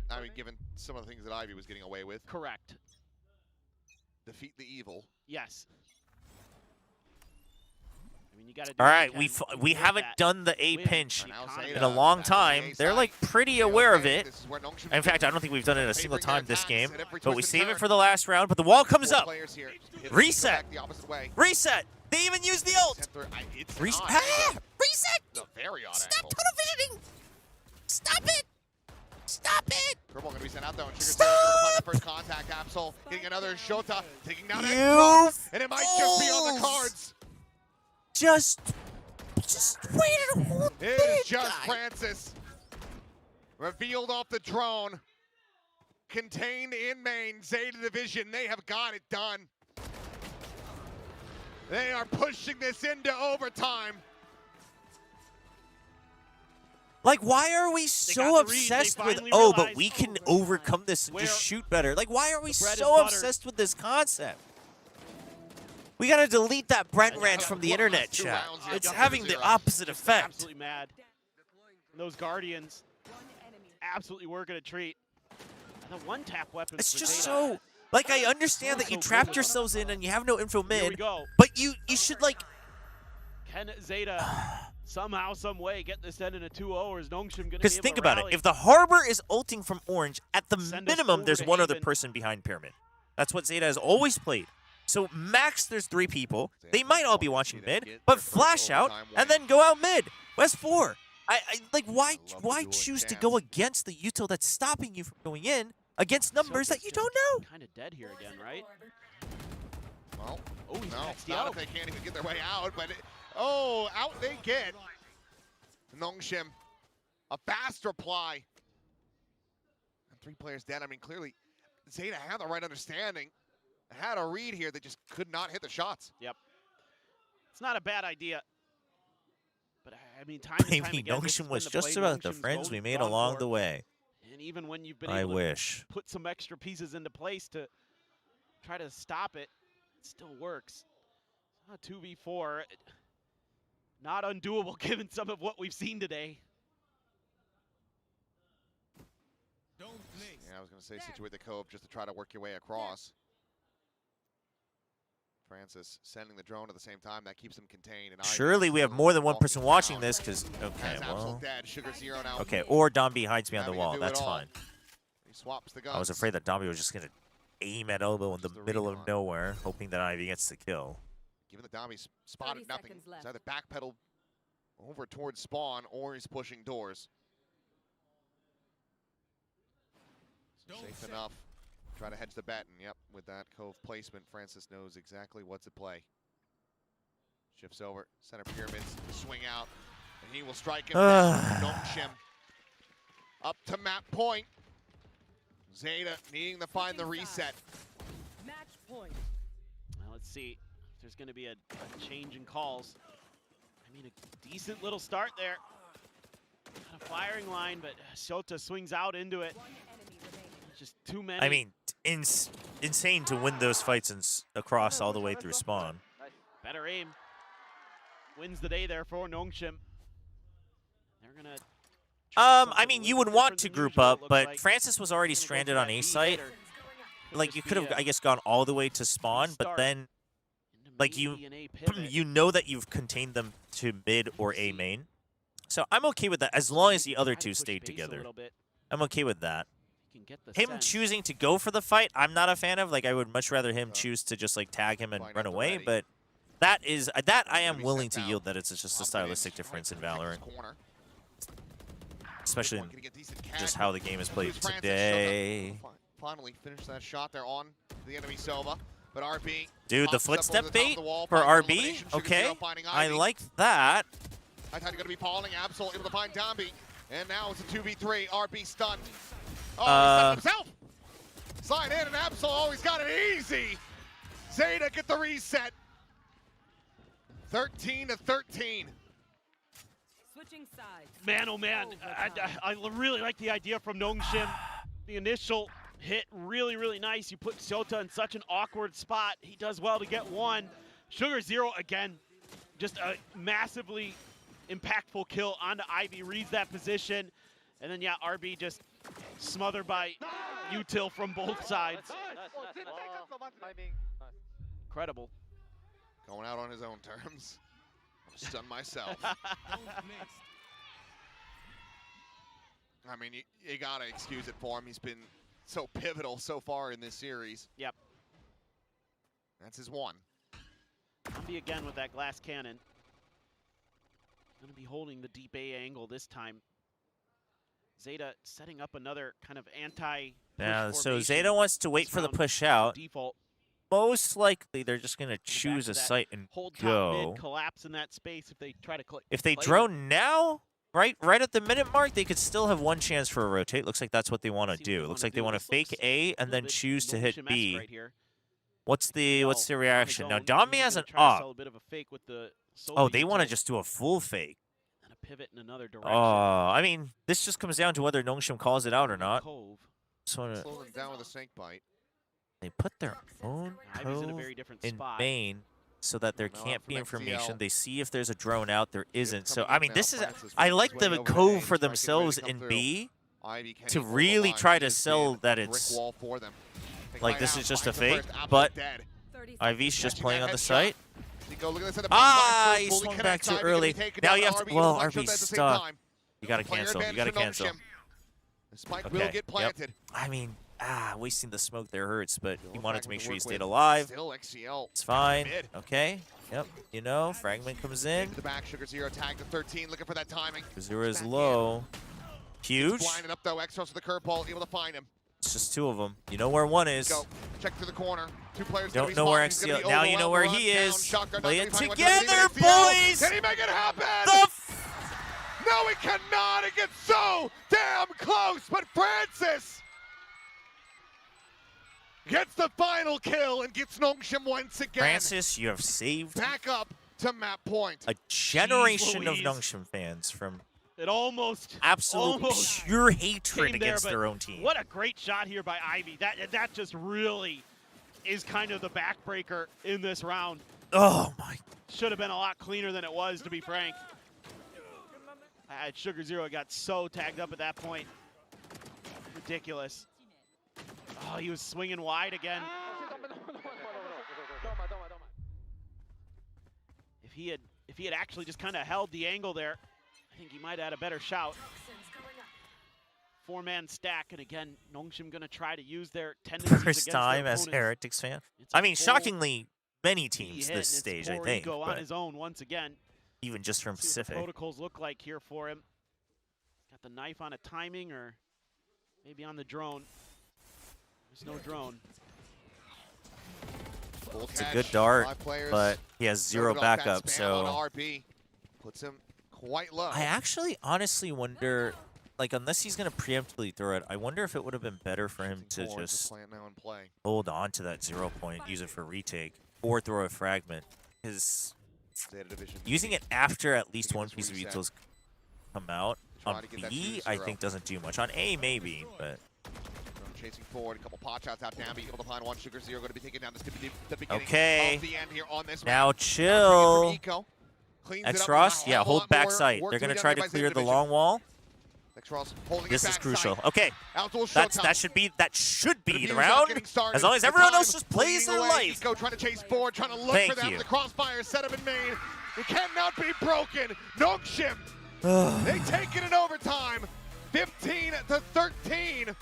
I mean, given some of the things that Ivy was getting away with.
Correct.
Defeat the evil.
Yes. I mean, you gotta do
All right,
what you can
we
with
haven't
that
done the A
win
pinch
the
in a long time. They're like pretty aware of it. In fact, I don't think we've done it a single time this game. But we save it for the last round. But the wall comes up. Reset. Reset. They even use the ult. Reset. Reset. Stop tunnel visioning. Stop it. Stop it.
Purple gonna be sent out though. And
Stop.
that first contact. Absol getting another Shota, taking down X, and it might just be on the cards.
Just wait a whole
It is just Francis. Revealed off the drone. Contained in main. Zeta Division, they have got it done. They are pushing this into overtime.
Like, why are we so obsessed with, oh, but we can overcome this and just shoot better? Like, why are we so obsessed with this concept? We gotta delete that Brent Ranch from the internet chat. It's having the opposite effect.
Absolutely mad. And those Guardians absolutely working a treat. And the one-tap weapon.
It's just so, like, I understand that you trapped yourselves in and you have no info
Here we
mid,
go.
but you should, like...
Can Zeta somehow, some way get this end in a 2-0, or is Nongshim going to be able to
Because think about it,
rally?
if the Harbor is ulting from Orange, at the
Send us
minimum,
over
there's
to
one other
Haven.
person behind Pyramid. That's what Zeta has always played. So max, there's 3 people. They might all be watching mid, but flash out and then go out mid. West 4. I like, why choose to go against the util that's stopping you from going in against numbers that you don't know?
Kind of dead here again, right?
Well,
oh, he's
no,
maxed
not
out.
if they can't even get their way out, but out they get. Nongshim, a fast reply. And 3 players dead. I mean, clearly, Zeta had the right understanding. Had a read here that just could not hit the shots.
Yep. It's not a bad idea. But I mean, time and time
Maybe
again, this
Nongshim
is
was
when
just
the
about
play
the
Nongshim's
friends we made
gone
along
for.
the way.
And even when you've been
I
able
wish.
to put some extra pieces into place to try to stop it, it still works. It's not 2v4. Not undoable given some of what we've seen today.
Yeah, I was going to say situate the cove just to try to work your way across. Francis sending the drone at the same time. That keeps them contained. And
Surely we have more than one person watching this, because, okay, well... Okay, or Domby hides behind the wall. That's fine.
He swaps the guns.
I was afraid that Domby was just going to aim at elbow in the middle of nowhere, hoping that Ivy gets the kill.
Given that Domby spotted nothing, he's either backpedaled over towards spawn or he's pushing doors. So safe enough. Try to hedge the bet, and yep, with that cove placement, Francis knows exactly what's at play. Shifts over, center pyramids, swing out, and he will strike him down. Nongshim up to map point. Zeta needing to find the reset.
Match point.
Well, let's see if there's going to be a change in calls. I mean, a decent little start there. Not a firing line, but Shota swings out into it. Just too many.
I mean, insane to win those fights across all the way through spawn.
Better aim. Wins the day there for Nongshim. They're gonna.
I mean, you would want to group up, but Francis was already stranded on A site. Like, you could have, I guess, gone all the way to spawn, but then, like, you know that you've contained them to mid or A main. So I'm okay with that, as long as the other two stayed together. I'm okay with that. Him choosing to go for the fight, I'm not a fan of. Like, I would much rather him choose to just, like, tag him and run away, but that I am willing to yield that it's just a stylistic difference in Valorant. Especially in just how the game is played today.
Finally finished that shot there on the enemy Sova, but RB.
Dude, the footstep bait for RB? Okay, I like that.
I thought he was going to be falling. Absol able to find Domby, and now it's a 2v3. RB stunned. Oh, he stunned himself. Slide in, and Absol always got it easy. Zeta get the reset. 13-13.
Switching sides.
Man, oh man, I really like the idea from Nongshim. The initial hit, really, really nice. You put Shota in such an awkward spot. He does well to get one. Sugar Zero, again, just a massively impactful kill onto Ivy, reads that position. And then, yeah, RB just smothered by util from both sides. Incredible.
Going out on his own terms. Stun myself. I mean, you gotta excuse it for him. He's been so pivotal so far in this series.
Yep.
That's his one.
Zombie again with that glass cannon. Gonna be holding the deep A angle this time. ZETA setting up another kind of anti.
Yeah, so ZETA wants to wait for the push out.
Default.
Most likely, they're just gonna choose a site and
hold
go.
Top mid, collapse in that space if they try to click.
If they drone now, right at the minute mark, they could still have one chance for a rotate. Looks like that's what they want to do. Looks like they want to fake A and then choose to hit B.
Right here.
What's the reaction? Now Domby has an up. Oh, they want to just do a full fake.
And a pivot in another direction.
I mean, this just comes down to whether Nongshim calls it out or not.
Slow them down with a snake bite.
They put their own cove in main so that there can't be information. They see if there's a drone out. There isn't. So, I mean, this is... I like the cove for themselves in B to really try to sell that it's... Like, this is just a fake, but IV's just playing on the site. Ah, he swung back too early. Now you have to... Well, RB's stuck. You gotta cancel. You gotta cancel. Okay, yep. I mean... wasting the smoke there hurts, but he wanted to make sure he stayed alive. It's fine. Okay. Yep. You know, fragment comes in.
The back, Sugar Zero tagged to 13, looking for that timing.
Zero is low. Huge.
Blinding up though, X-Ross with the curveball, able to find him.
It's just two of them. You know where one is.
Go. Check through the corner. Two players.
Don't know where XCL. Now you know where he is. Play it together, boys.
Can he make it happen? No, he cannot. It gets so damn close, but Francis gets the final kill and gets Nongshim once again.
Francis, you have saved
back up to map point.
A generation of Nongshim fans from
it almost
pure hatred against their own team.
What a great shot here by Ivy. That just really is kind of the backbreaker in this round.
Oh my!
Should have been a lot cleaner than it was, to be frank. Sugar Zero got so tagged up at that point. Ridiculous. Oh, he was swinging wide again. If he had actually just kind of held the angle there, I think he might have had a better shout. Four-man stack, and again, Nongshim gonna try to use their tendencies
first time as Heretics fan. I mean, shockingly, many teams this stage, I think.
Go on his own once again.
Even just from Pacific.
What the protocols look like here for him. Got the knife on a timing, or maybe on the drone. There's no drone.
It's a good dart, but he has zero backup, so
RB puts him quite low.
I actually honestly wonder, like, unless he's going to preemptively throw it, I wonder if it would have been better for him to just hold on to that 0 point, use it for retake, or throw a fragment. Because using it after at least one piece of utils come out, on B, I think doesn't do much. On A, maybe, but...
Chasing forward, a couple pot shots out down, be able to find one. Sugar Zero going to be taking down this could be the beginning of the end here on this
now
map.
Chill. X-Ross, yeah, hold back sight. They're going to try to clear the long wall. This is crucial. Okay, that should be the round. As long as everyone else just plays their life.
Eco trying to chase forward, trying to look for them. The crossfire set up in main. It cannot be broken. Nongshim. They take it in overtime. 15-13.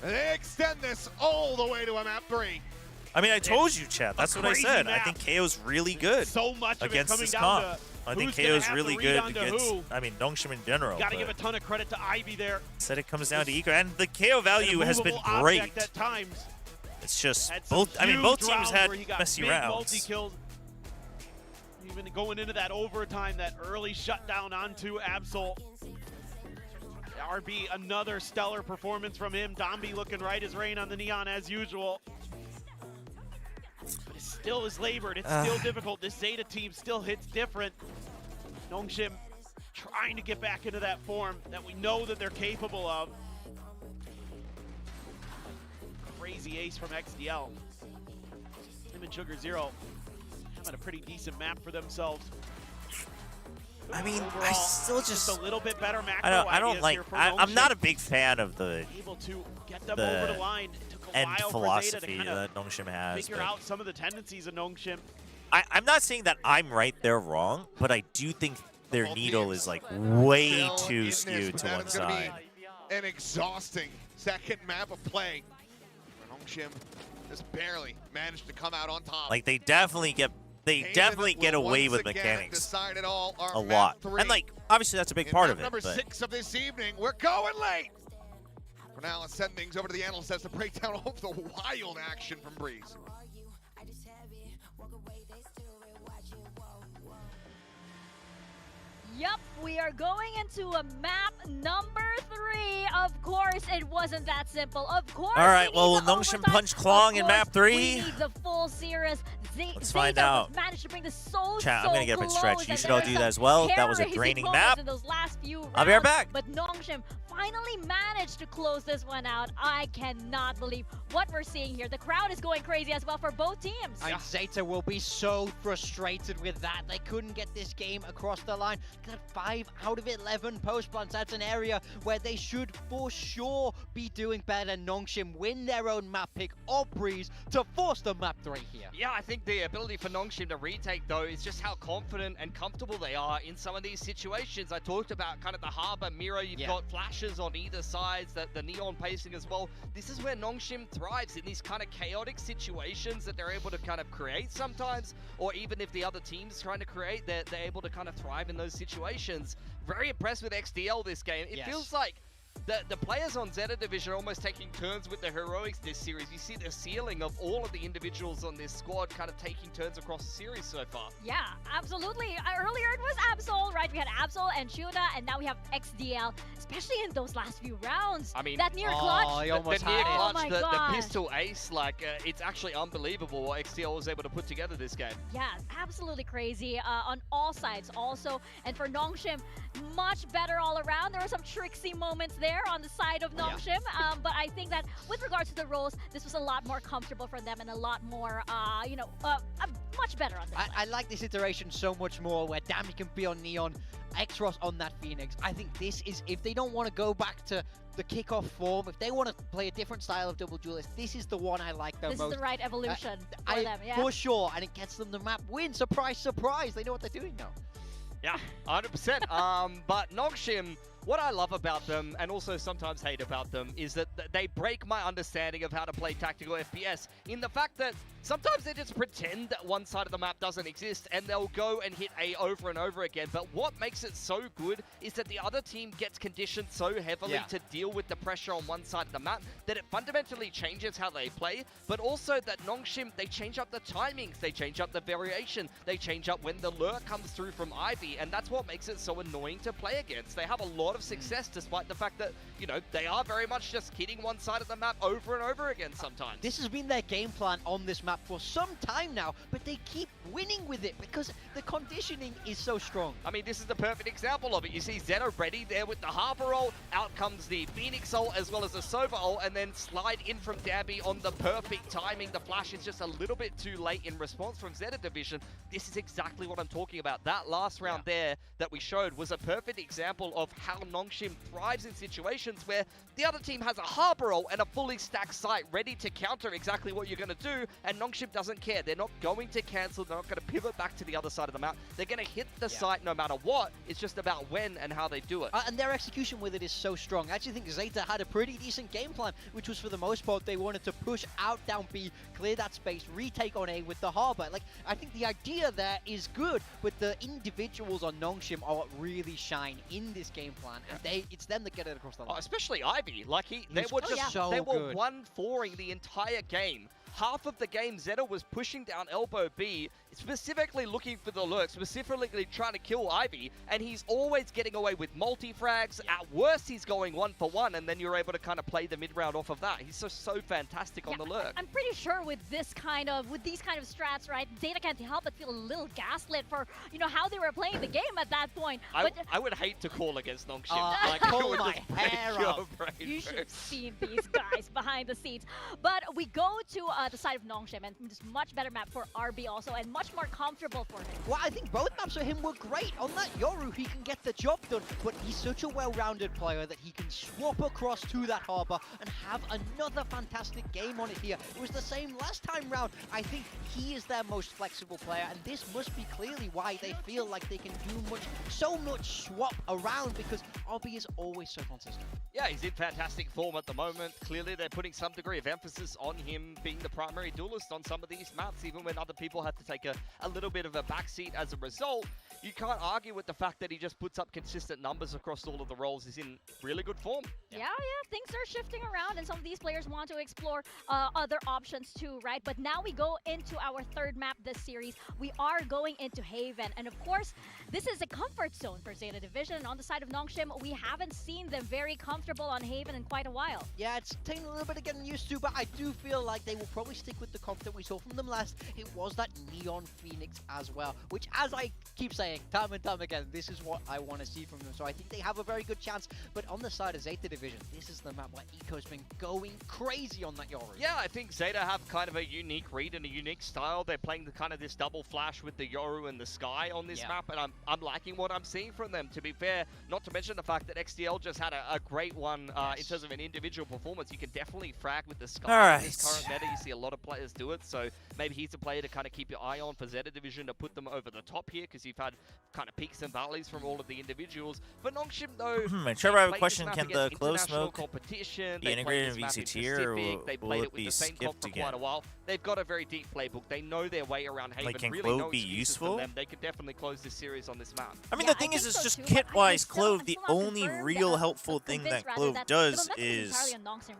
They extend this all the way to a map 3.
I mean, I told you, chat. That's what I said. I think KO's really good against this comp. I think KO's really good against, I mean, Nongshim in general.
Got to give a ton of credit to Ivy there.
Said it comes down to Eco, and the KO value has been great.
At times.
It's just both. I mean, both teams had messy rounds.
Even going into that overtime, that early shutdown onto Absol. RB, another stellar performance from him. Domby looking right as rain on the neon as usual. But it still is labored. It's still difficult. This ZETA team still hits different. Nongshim trying to get back into that form that we know that they're capable of. Crazy ace from XDL. Him and Sugar Zero having a pretty decent map for themselves.
I mean,
overall,
I still just
a little bit better macro
I don't like. I'm not a big fan of the
able to get them over the line. It took a
end
while
philosophy
for ZETA to
that Nongshim has.
Figure out some of the tendencies of Nongshim.
I'm not saying that I'm right, they're wrong, but I do think their needle is like way too skewed to one side.
An exhausting second map of play. Nongshim just barely managed to come out on top.
Like they definitely get away with mechanics a lot, and like obviously that's a big part of it.
Number 6 of this evening, we're going late. For now, let's send things over to the analyst as to break down all of the wild action from Breeze.
Yup, we are going into a map number 3. Of course, it wasn't that simple. Of course.
All right, well, will Nongshim punch Klong in map 3?
We need the full series.
Let's find out.
Managed to bring this so
Chat, I'm gonna get up and stretch. You should all do that as well. That was a draining map.
In those last few rounds,
I'll be right back.
But Nongshim finally managed to close this one out. I cannot believe what we're seeing here. The crowd is going crazy as well for both teams.
And ZETA will be so frustrated with that. They couldn't get this game across the line. Got 5 out of 11 post plants. That's an area where they should for sure be doing better. Nongshim win their own map pick or Breeze to force the map 3 here.
Yeah, I think the ability for Nongshim to retake, though, is just how confident and comfortable they are in some of these situations. I talked about kind of the harbor mirror. You've got flashes on either sides, the neon pacing as well. This is where Nongshim thrives, in these kind of chaotic situations that they're able to kind of create sometimes, or even if the other team's trying to create, they're able to kind of thrive in those situations. Very impressed with XDL this game. It feels like the players on ZETA Division are almost taking turns with the heroics this series. You see the ceiling of all of the individuals on this squad kind of taking turns across the series so far.
Yeah, absolutely. Earlier it was Absol, right? We had Absol and Shuna, and now we have XDL, especially in those last few rounds.
I mean,
that near clutch.
The near clutch, the pistol ace, like, it's actually unbelievable what XDL was able to put together this game.
Yeah, absolutely crazy on all sides also. And for Nongshim, much better all around. There were some tricksy moments there on the side of Nongshim, but I think that with regards to the roles, this was a lot more comfortable for them and a lot more, much better on this one.
I like this iteration so much more, where Dami can be on Neon, X-Ross on that Phoenix. I think this is, if they don't want to go back to the kickoff form, if they want to play a different style of double duelist, this is the one I like the most.
This is the right evolution for them, yeah.
For sure, and it gets them the map win. Surprise, surprise. They know what they're doing now.
Yeah, 100%. But Nongshim, what I love about them, and also sometimes hate about them, is that they break my understanding of how to play tactical FPS in the fact that sometimes they just pretend that one side of the map doesn't exist and they'll go and hit A over and over again. But what makes it so good is that the other team gets conditioned so heavily to deal with the pressure on one side of the map that it fundamentally changes how they play. But also that Nongshim, they change up the timings, they change up the variation, they change up when the lure comes through from Ivy, and that's what makes it so annoying to play against. They have a lot of success despite the fact that, you know, they are very much just hitting one side of the map over and over again sometimes.
This has been their game plan on this map for some time now, but they keep winning with it because the conditioning is so strong.
I mean, this is the perfect example of it. You see ZETA ready there with the Harbor ult, out comes the Phoenix ult as well as the Sova ult, and then slide in from Dabby on the perfect timing. The flash is just a little bit too late in response from ZETA Division. This is exactly what I'm talking about. That last round there that we showed was a perfect example of how Nongshim thrives in situations where the other team has a Harbor ult and a fully stacked site ready to counter exactly what you're going to do, and Nongshim doesn't care. They're not going to cancel. They're not going to pivot back to the other side of the map. They're going to hit the site no matter what. It's just about when and how they do it.
And their execution with it is so strong. I actually think ZETA had a pretty decent game plan, which was for the most part they wanted to push out down B, clear that space, retake on A with the Harbor. Like, I think the idea there is good, but the individuals on Nongshim are what really shine in this game plan, and it's them that get it across the line.
Especially Ivy. Like, they were just
so good.
1-4ing the entire game. Half of the game, ZETA was pushing down elbow B, specifically looking for the lurk, specifically trying to kill Ivy, and he's always getting away with multi-frags. At worst, he's going 1-for-1, and then you're able to kind of play the mid-round off of that. He's so fantastic on the lurk.
I'm pretty sure with these kind of strats, right, ZETA can't help but feel a little gaslit for, you know, how they were playing the game at that point.
I would hate to call against Nongshim.
Like, pull my hair off.
You should have seen these guys behind the scenes. But we go to the side of Nongshim, and just much better map for RB also, and much more comfortable for him.
Well, I think both maps for him were great. On that Yoru, he can get the job done, but he's such a well-rounded player that he can swap across to that harbor and have another fantastic game on it here. It was the same last time round. I think he is their most flexible player, and this must be clearly why they feel like they can do so much swap around, because RB is always so consistent.
Yeah, he's in fantastic form at the moment. Clearly, they're putting some degree of emphasis on him being the primary duelist on some of these maps, even when other people had to take a little bit of a backseat as a result. You can't argue with the fact that he just puts up consistent numbers across all of the roles. He's in really good form.
Yeah, things are shifting around, and some of these players want to explore other options too, right? But now we go into our third map this series. We are going into Haven, and of course, this is a comfort zone for ZETA Division. On the side of Nongshim, we haven't seen them very comfortable on Haven in quite a while.
Yeah, it's taken a little bit of getting used to, but I do feel like they will probably stick with the comp that we saw from them last. It was that Neon Phoenix as well, which, as I keep saying time and time again, this is what I want to see from them. So I think they have a very good chance. But on the side of ZETA Division, this is the map where Eco's been going crazy on that Yoru.
Yeah, I think ZETA have kind of a unique read and a unique style. They're playing the kind of this double flash with the Yoru and the Sky on this map, and I'm liking what I'm seeing from them, to be fair. Not to mention the fact that XDL just had a great one in terms of an individual performance. You can definitely frag with the Sky in this current meta. You see a lot of players do it, so maybe he's a player to kind of keep your eye on for ZETA Division to put them over the top here, because you've had kind of peaks and valleys from all of the individuals. For Nongshim, though,
Chobra, I have a question. Can the close smoke
be
integrated in VCT, or will it be skipped again?
Quite a while. They've got a very deep playbook. They know their way around Haven.
Like, can
really
Clove
no
be useful?
Them. They could definitely close this series on this map.
I mean, the thing is just kit-wise, Clove, the only real helpful thing that Clove does is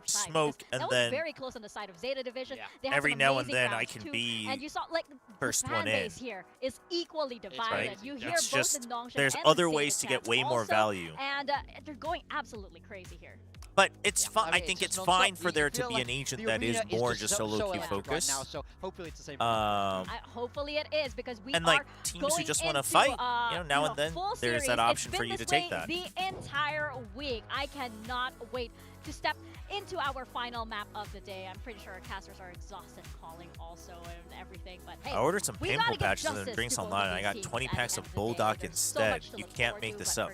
smoke, and then
very close on the side of ZETA Division.
Every now and then I can be
and you saw, like,
first
the
one in.
Base here is equally divided. You hear
it's
both
just,
the Nongshim
there's
and
other
the
ways to get way more value.
And they're going absolutely crazy here.
But it's fine. I think it's fine for there to be an agent that is more just a low-key focus.
Right now, so hopefully it's the same.
Hopefully it is, because we
and like teams who just want to fight, now and then there's that option for you to take that.
The entire week, I cannot wait to step into our final map of the day. I'm pretty sure our casters are exhausted calling also and everything, but hey,
I ordered some pimple patches and drinks online. I got 20 packs of Bulldog instead. You can't make this up.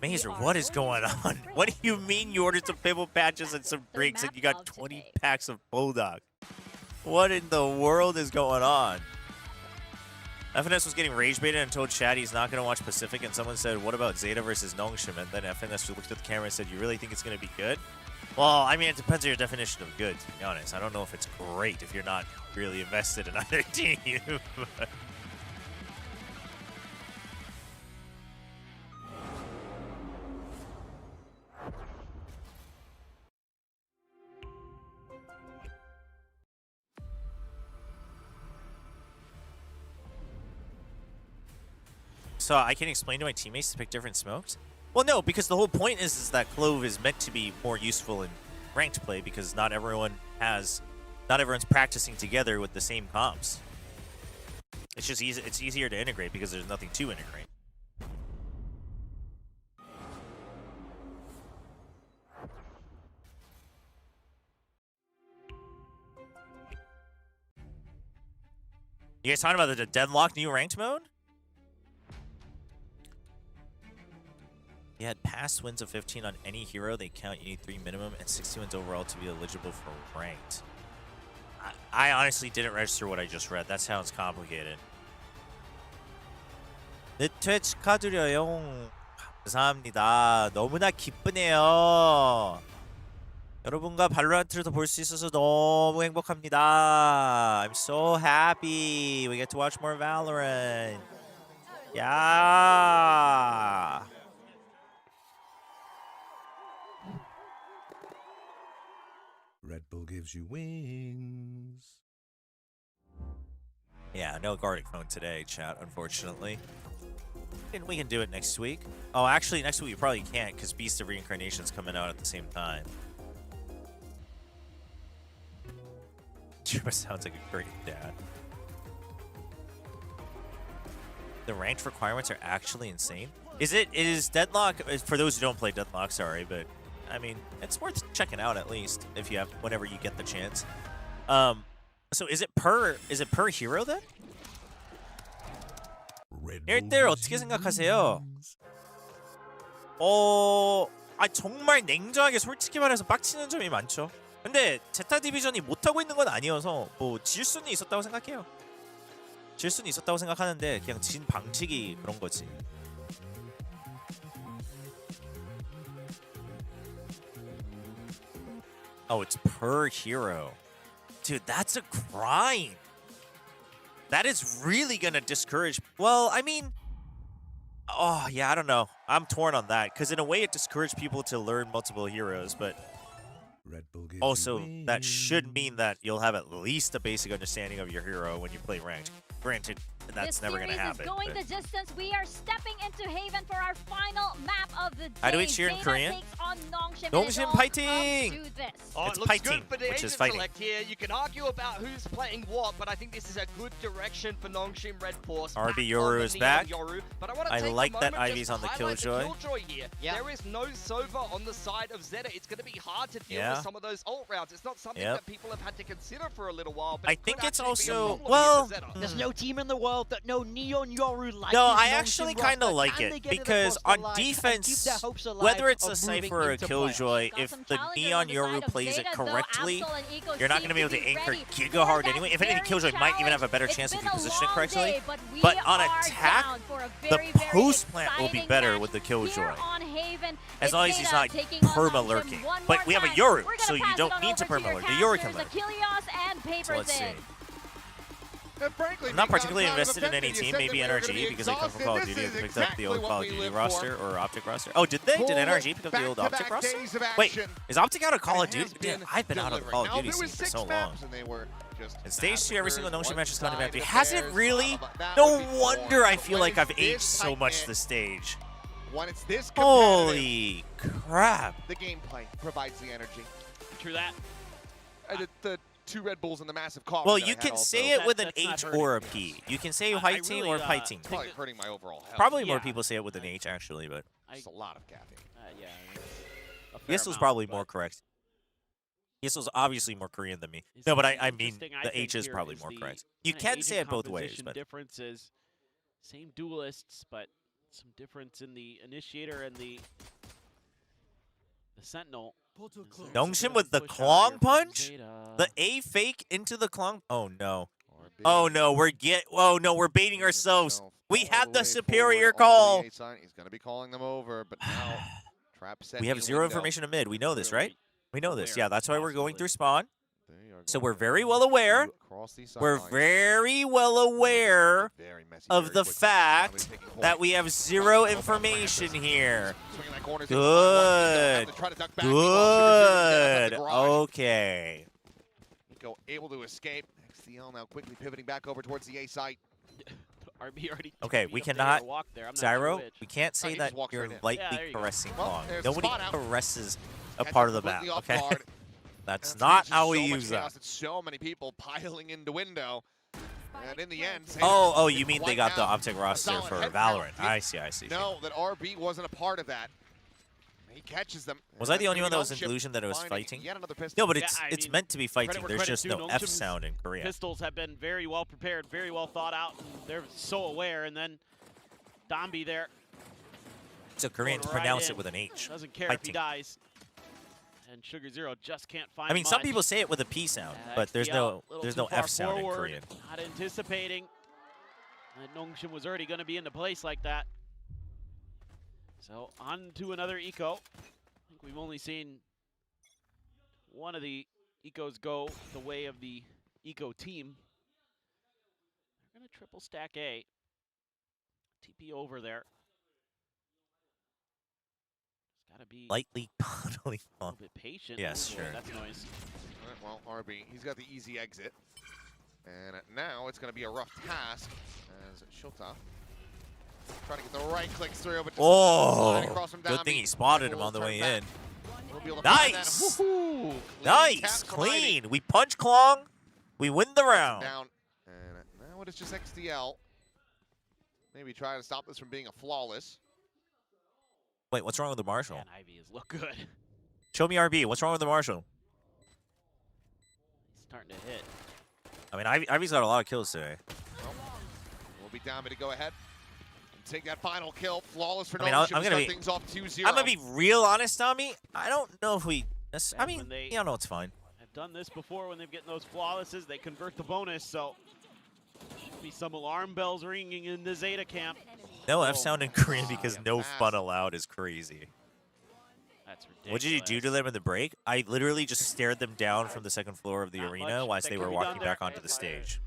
Mazer, what is going on? What do you mean you ordered some pimple patches and some drinks and you got 20 packs of Bulldog? What in the world is going on? FNS was getting rage baited and told Chad he's not going to watch Pacific, and someone said, what about ZETA versus Nongshim? And then FNS looked at the camera and said, you really think it's going to be good? Well, I mean, it depends on your definition of good, to be honest. I don't know if it's great if you're not really invested in either team. So I can explain to my teammates to pick different smokes? Well, no, because the whole point is that Clove is meant to be more useful in ranked play, because not everyone's practicing together with the same comps. It's just easy. It's easier to integrate because there's nothing to integrate. You guys talking about the Deadlock new ranked mode? You had past wins of 15 on any hero they count. You need 3 minimum and 60 wins overall to be eligible for ranked. I honestly didn't register what I just read. That sounds complicated. 네, 퇴 축하드려요. 감사합니다. 너무나 기쁘네요. 여러분과 발로란트를 볼 수 있어서 너무 행복합니다. I'm so happy. We get to watch more Valorant. Yeah.
Red Bull gives you wings.
Yeah, no Gartic phone today, chat, unfortunately. And we can do it next week. Oh, actually, next week we probably can't because Beast of Reincarnation's coming out at the same time. Chobra sounds like a great dad. The ranked requirements are actually insane. Is Deadlock, for those who don't play Deadlock, sorry, but I mean, it's worth checking out at least if you have, whenever you get the chance. So is it per hero then? 1대1 어떻게 생각하세요? 정말 냉정하게 솔직히 말해서 빡치는 점이 많죠. 근데 제타 디비전이 못하고 있는 건 아니어서 뭐 질 수는 있었다고 생각해요. 질 수는 있었다고 생각하는데 그냥 진 방식이 그런 거지. Oh, it's per hero. Dude, that's a grind. That is really gonna discourage. Well, I mean, oh yeah, I don't know. I'm torn on that because in a way it discourages people to learn multiple heroes, but also that should mean that you'll have at least a basic understanding of your hero when you play ranked. Granted, that's never gonna happen.
This series is going the distance. We are stepping into Haven for our final map of the day.
How do we cheer in Korean?
Nongshim.
Nongshim fighting!
Oh,
it's
it looks
fighting,
good for the
which is
agent
fighting.
select here. You can argue about who's playing what, but I think this is a good direction for Nongshim Red Force.
RB Yoru is back.
Yoru, but I
I like that Ivy's on the Killjoy.
Here. There is no Sova on the side of ZETA. It's going to be hard to deal with some of those ult rounds. It's not something that people have had to consider for a little while. But
I think it's also,
there's no team in the world that no Neon Yoru like.
No, I actually kind of like it because on defense, whether it's a Cypher or a Killjoy, if the Neon Yoru plays it correctly, you're not going to be able to anchor giga hard anyway. If anything, Killjoy might even have a better chance if you position it correctly. But on attack, the post plant will be better with the Killjoy. As long as he's not perma-lurking. But we have a Yoru, so you don't need to perma-lurk. The Yoru can lurk. So let's see. I'm not particularly invested in any team, maybe NRG, because I come from Call of Duty and picked up the old Call of Duty roster or Optic roster. Oh, did they? Did NRG pick up the old Optic roster? Wait, is Optic out of Call of Duty? Dude, I've been out of the Call of Duty scene for so long. In Stage 2, every single Nongshim match has gone to map 3. Hasn't really? No wonder I feel like I've aged so much this stage.
When it's this
holy crap.
The gameplay provides the energy.
True that.
The 2 Red Bulls and the massive coffee.
Well, you can say it with an H or a P. You can say fighting or fighting.
Probably hurting my overall health.
Probably more people say it with an H, actually, but
it's a lot of caffeine.
Yessel's probably more correct. Yessel's obviously more Korean than me. No, but I mean the H is probably more correct. You can say it both ways, but
differences, same duelists, but some difference in the initiator and the Sentinel.
Nongshim with the Klong punch? The A fake into the Klong? Oh no. Oh no, we're baiting ourselves. We had the superior call.
He's going to be calling them over, but now trap set.
We have 0 information in mid. We know this, right? We know this. Yeah, that's why we're going through spawn. So we're very well aware. We're very well aware of the fact that we have 0 information here. Good. Good. Okay.
Go able to escape. XCL now quickly pivoting back over towards the A site.
RB already.
Okay, we cannot. Zyro, we can't say that you're lightly caressing Klong. Nobody caresses a part of the map, okay? That's not how we use that.
So many people piling into window. And in the end,
oh, you mean they got the Optic roster for Valorant? I see.
No, that RB wasn't a part of that. He catches them.
Was I the only one that was in delusion that it was fighting? No, but it's meant to be fighting. There's just no F sound in Korea.
Pistols have been very well prepared, very well thought out. They're so aware, and then Dombi there.
It's a Korean to pronounce it with an H.
Doesn't care if he dies. And Sugar Zero just can't find.
I mean, some people say it with a P sound, but there's no F sound in Korean.
Not anticipating that Nongshim was already going to be in the place like that. So on to another eco. I think we've only seen one of the ecos go the way of the eco team. They're going to triple stack A. TP over there. Gotta be
lightly cuddling.
A little bit patient.
Yes, sure.
That's noise.
Well, RB, he's got the easy exit. And now it's going to be a rough task as Shota trying to get the right clicks through. But
good thing he spotted him on the way in. Nice! Nice! Clean! We punch Klong. We win the round.
Down. And now it is just XDL. Maybe try to stop this from being a flawless.
Wait, what's wrong with the Marshall?
Man, Ivy is look good.
Show me RB. What's wrong with the Marshall?
He's starting to hit.
I mean, Ivy's got a lot of kills today.
Will be Dambi to go ahead and take that final kill. Flawless for
I mean,
Nongshim
I'm gonna be
things off 2-0.
I'm gonna be real honest, Tommy. I don't know if we. I mean, you know, it's fine.
I've done this before when they've gotten those flawlesses. They convert the bonus, so be some alarm bells ringing in the Zeta camp.
No F sound in Korean because no fun allowed is crazy.
That's ridiculous.
What did you do to them in the break? I literally just stared them down from the second floor of the arena whilst they were walking back onto the stage.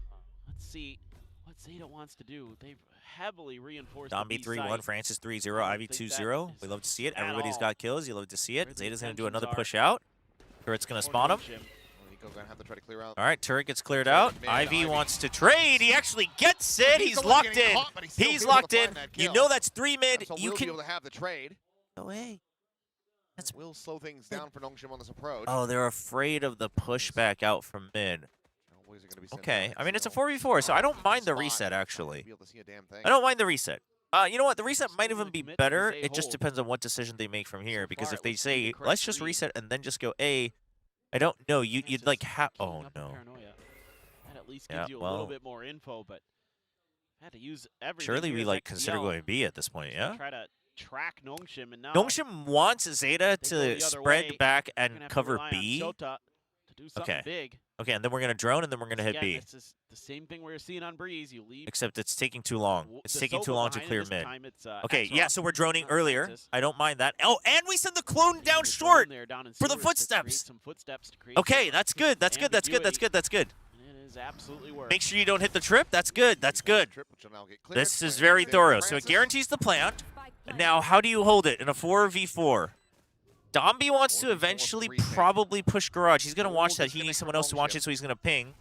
Let's see what Zeta wants to do. They've heavily reinforced
Zombie
the B
3-1,
site.
Francis 3-0, Ivy 2-0. We love to see it. Everybody's got kills. You love to see it. Zeta's going to do another push out. Turret's going to spawn him.
Gonna have to try to clear out.
All right, turret gets cleared out. Ivy wants to trade. He actually gets it. He's locked in. He's locked in. You know that's 3 mid.
So
You
will
can.
be able to have the trade.
No way.
That's will slow things down for Nongshim on this approach.
Oh, they're afraid of the pushback out from mid. Okay, I mean it's a 4v4, so I don't mind the reset actually. I don't mind the reset. You know what? The reset might even be better. It just depends on what decision they make from here. Because if they say let's just reset and then just go A, I don't know. You'd like oh no.
That at least gives you a little bit more info, but had to use everything.
Surely we
here.
like consider going B at this point, yeah?
Try to track Nongshim, and now
Nongshim wants Zeta to spread back and cover B.
To do something big.
Okay, and then we're gonna drone, and then we're gonna hit B.
This is the same thing we're seeing on Breeze. You leave.
Except it's taking too long. It's taking too long to clear mid. Okay,
Extra
yeah, so we're droning earlier. I don't mind that. Oh, and we sent the clone down short for the footsteps. Okay, that's good. That's good. That's good. That's good. That's good.
It is absolutely worth.
Make sure you don't hit the trip. That's good. That's good. This is very thorough. So it guarantees the plant. Now, how do you hold it in a 4v4? Domby wants to eventually probably push garage. He's going to watch that. He needs someone else to watch it, so he's going to ping.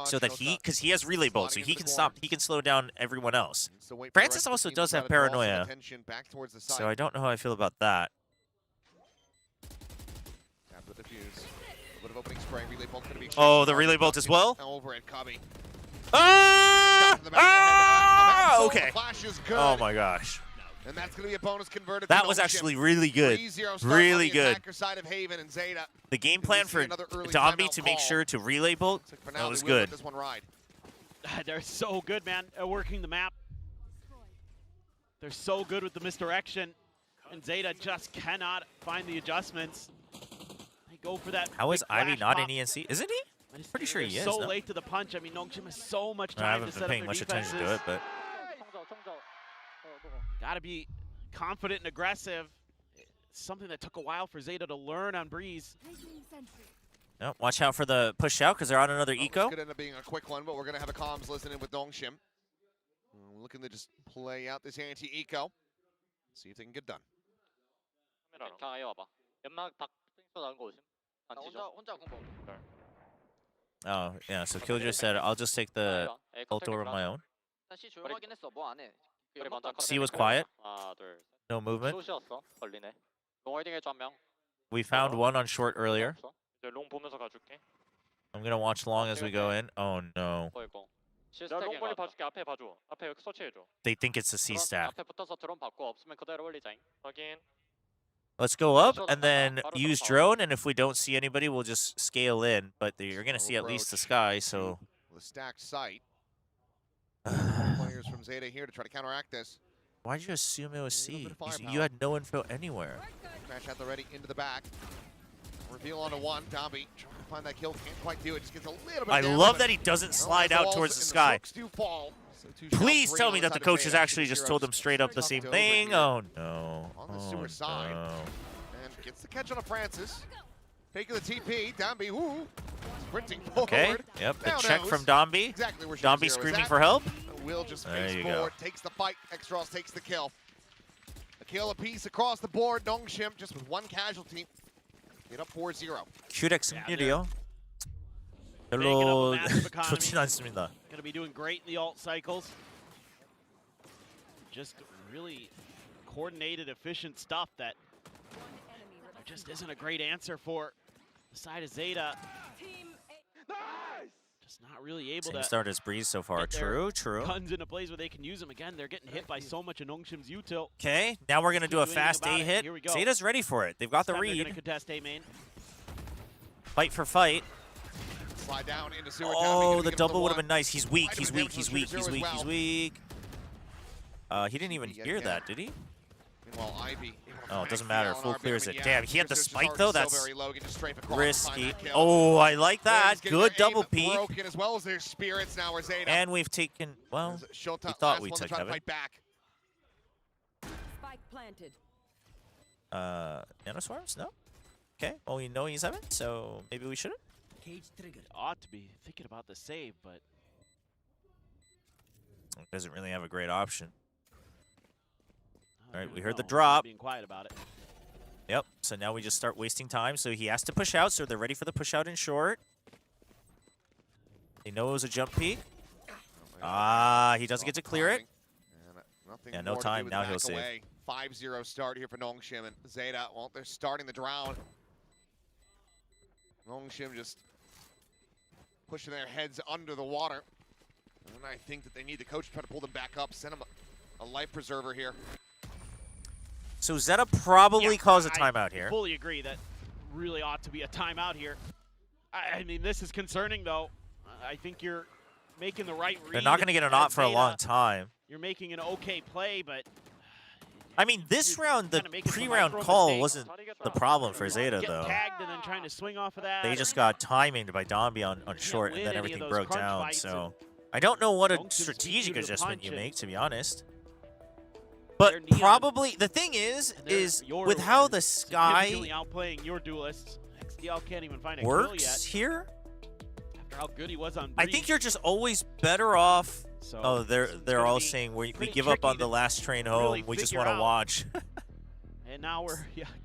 So that because he has relay bolt, so he can stop, he can slow down everyone else. Francis also does have paranoia. So I don't know how I feel about that. Oh, the relay bolt as well? Ah! Okay. Oh my gosh.
And that's going to be a bonus converted.
That was actually really good. Really good.
Side of Haven and Zeta.
The game plan for Domby to make sure to relay bolt, that was good.
This one ride.
They're so good, man, at working the map. They're so good with the misdirection. And Zeta just cannot find the adjustments. They go for that.
How is Ivy not in ENC? Isn't he? I'm pretty sure he is.
So late to the punch. I mean, Nongshim has so much time to set up their defenses.
I haven't been paying much attention to it, but...
Got to be confident and aggressive. Something that took a while for Zeta to learn on Breeze.
No, watch out for the push out because they're on another eco.
It's going to end up being a quick one, but we're going to have a comms listening with Nongshim. Looking to just play out this anti-eco. See if they can get done.
Oh, yeah, so Killjoy said, I'll just take the ult over my own. C was quiet. No movement. We found one on short earlier. I'm going to watch long as we go in. Oh, no. They think it's a C stack. Let's go up and then use drone, and if we don't see anybody, we'll just scale in. But you're going to see at least the sky, so...
The stacked site. Players from Zeta here to try to counteract this.
Why'd you assume it was C? You had no info anywhere.
Crash out the ready into the back. Reveal onto one. Domby trying to find that kill. Can't quite do it. Just gets a little bit
I love that he doesn't slide out towards the sky. Please tell me that the coaches actually just told him straight up the same thing. Oh, no.
On the sewer side. And gets the catch on a Francis. Taking the TP. Domby, woo. Sprinting forward.
Okay, yep, the check from Domby.
Exactly where
Domby screaming for help.
Will just face forward, takes the fight. Extros takes the kill. A kill apiece across the board. Nongshim just with one casualty. Get up 4-0.
QDEX video. 별로 좋진 않습니다.
Gonna be doing great in the alt cycles. Just really coordinated, efficient stuff that there just isn't a great answer for the side of Zeta. Just not really able to
start as Breeze so far. True.
Guns into plays where they can use them again. They're getting hit by so much of Nongshim's util.
Okay, now we're gonna do a fast A hit. Zeta's ready for it. They've got the read.
They're gonna contest A main.
Fight for fight.
Slide down into sewer.
Oh, the double would have been nice. He's weak. He's weak. He's weak. He's weak. He's weak. He didn't even hear that, did he?
Meanwhile, Ivy.
Oh, it doesn't matter. Full clears it. Damn, he had the spike though. That's risky.
Kill.
Oh, I like that. Good double peek.
Broken as well as their spirits now are ZETA.
And we've taken. Well, we thought we took Heaven.
Back.
Spike planted.
Nanoswarms? No. Okay. Well, we know he's Heaven, so maybe we shouldn't.
Cage triggered. Ought to be thinking about the save, but
doesn't really have a great option. All right, we heard the drop.
Being quiet about it.
Yep. So now we just start wasting time. So he has to push out. So they're ready for the push out in short. They know it was a jump peek. He doesn't get to clear it. Yeah, no time. Now he'll save.
5-0 start here for Nongshim and ZETA. Well, they're starting the drown. Nongshim just pushing their heads under the water. And I think that they need the coach to try to pull them back up. Send them a life preserver here.
So ZETA probably calls a timeout here.
I fully agree that really ought to be a timeout here. I mean, this is concerning, though. I think you're making the right read.
They're not going to get an op for a long time.
You're making an okay play, but...
I mean, this round, the pre-round call wasn't the problem for ZETA, though.
Tagged and then trying to swing off of that.
They just got timinged by Dombi on short, and then everything broke down. So I don't know what a strategic adjustment you make, to be honest. But probably the thing is with how the Sky
outplaying your duelists, XDL can't even find a
works here.
After how good he was on
I think you're just always better off. So they're all saying we give up on the last train home. Really we just want to watch.
And now we're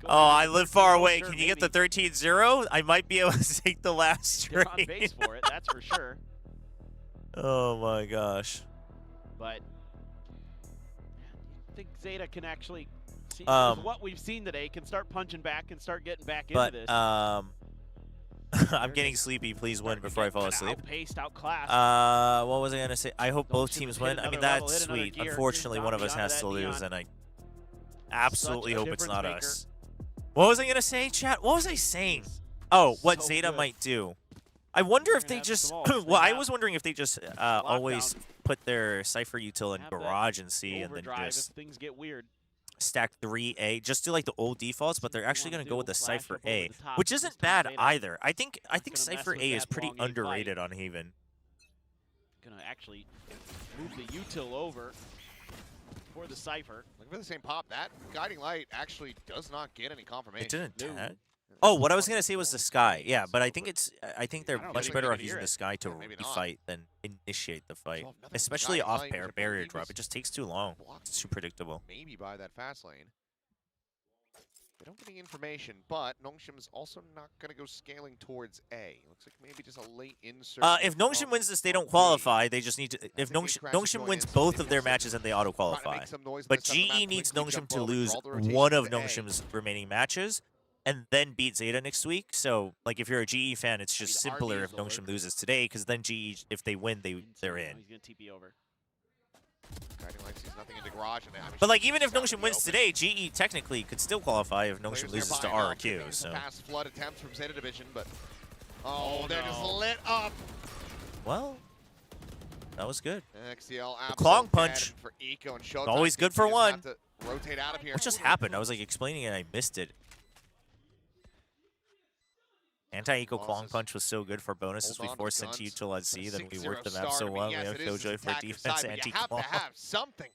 I live far away. Can you get the 13-0? I might be able to take the last train.
On base for it, that's for sure.
Oh my gosh.
But I think ZETA can actually see what we've seen today, can start punching back and start getting back into this.
I'm getting sleepy. Please win before I fall asleep.
Outpaced, outclassed.
What was I gonna say? I hope both teams win. I mean, that's sweet. Unfortunately, one of us has to lose, and I absolutely hope it's not us. What was I gonna say, chat? What was I saying? Oh, what ZETA might do. I wonder if they just. Well, I was wondering if they just always put their Cypher util in Garage and C, and then just
things get weird.
Stack 3A, just do like the old defaults, but they're actually going to go with the Cypher A, which isn't bad either. I think Cypher A is pretty underrated on Haven.
Gonna actually move the util over for the Cypher.
Look for the same pop. That guiding light actually does not get any confirmation.
It didn't tag. Oh, what I was gonna say was the Sky. Yeah, but I think they're much better off using the Sky to refight than initiate the fight, especially off barrier drop. It just takes too long. It's too predictable.
Maybe by that fast lane. They don't get any information, but Nongshim's also not gonna go scaling towards A. Looks like maybe just a late insert.
If Nongshim wins this, they don't qualify. They just need to. If Nongshim wins both of their matches, then they auto qualify. But GE needs Nongshim to lose one of Nongshim's remaining matches, and then beat ZETA next week. So, like, if you're a GE fan, it's just simpler if Nongshim loses today, because then GE, if they win, they're in.
He's gonna TP over.
But, like, even if Nongshim wins today, GE technically could still qualify if Nongshim loses to R or Q. So.
Past flood attempts from ZETA Division, but they're just lit up.
Well, that was good.
XDL
the Clong punch.
For Eco and
always good for one.
Rotate out of here.
What just happened? I was like explaining it, and I missed it. Anti-Eco Clong Punch was so good for bonuses. We forced into util C, then we worked the map so well. We have Killjoy for defense. Anti-Clong.
Something.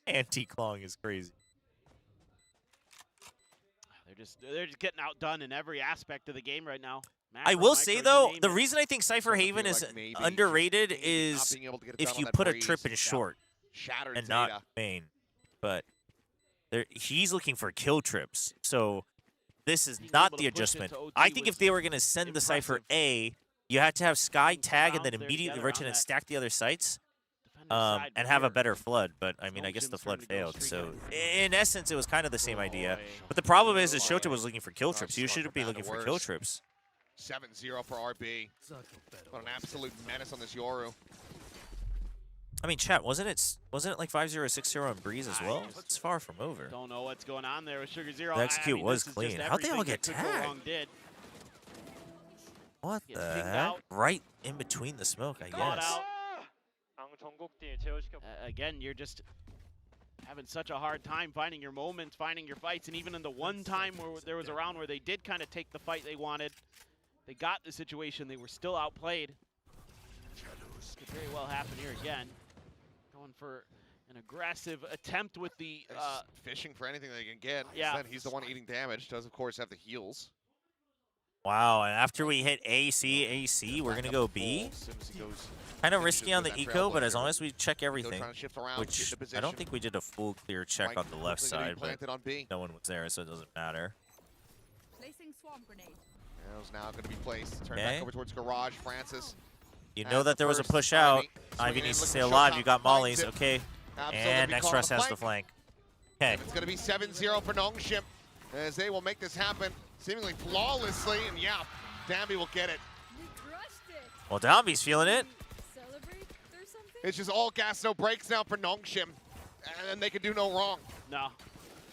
Anti-Clong is crazy.
They're just getting outdone in every aspect of the game right now.
I will say though, the reason I think Cypher Haven is underrated is if you put a trip in short and not main. But he's looking for kill trips, so. This is not the adjustment. I think if they were going to send the Cypher A, you had to have Sky tag and then immediately rotate and stack the other sites and have a better flood. But, I mean, I guess the flood failed. So, in essence, it was kind of the same idea. But the problem is Shota was looking for kill trips. You shouldn't be looking for kill trips.
7-0 for RB. What an absolute menace on this Yoru.
I mean, chat, wasn't it like 5-0, 6-0 on Breeze as well? It's far from over.
Don't know what's going on there with Sugar Zero.
The execute was clean. How'd they all get tagged? What
Gets
the
pinged
heck?
out.
Right in between the smoke, I
Caught
guess.
out. Again, you're just having such a hard time finding your moments, finding your fights, and even in the one time where there was a round where they did kind of take the fight they wanted, they got the situation, they were still outplayed. Could very well happen here again. Going for an aggressive attempt with the...
fishing for anything they can get.
Yeah.
Then he's the one eating damage. Does, of course, have the heals.
Wow, and after we hit AC, we're going to go B. Kind of risky on the eco, but as long as we check everything, which I don't think we did a full clear check on the left side, but no one was there, so it doesn't matter.
Placing swarm grenade.
Arrow's now going to be placed. Turn back over towards Garage. Francis.
You know that there was a push out. Ivy needs to stay alive. You got mollies. Okay. And Nextrust has the flank. Okay.
It's going to be 7-0 for Nongshim as they will make this happen seemingly flawlessly. And yeah, Danby will get it.
Well, Danby's feeling it.
It's just all gas, no brakes now for Nongshim. And they can do no wrong.
No.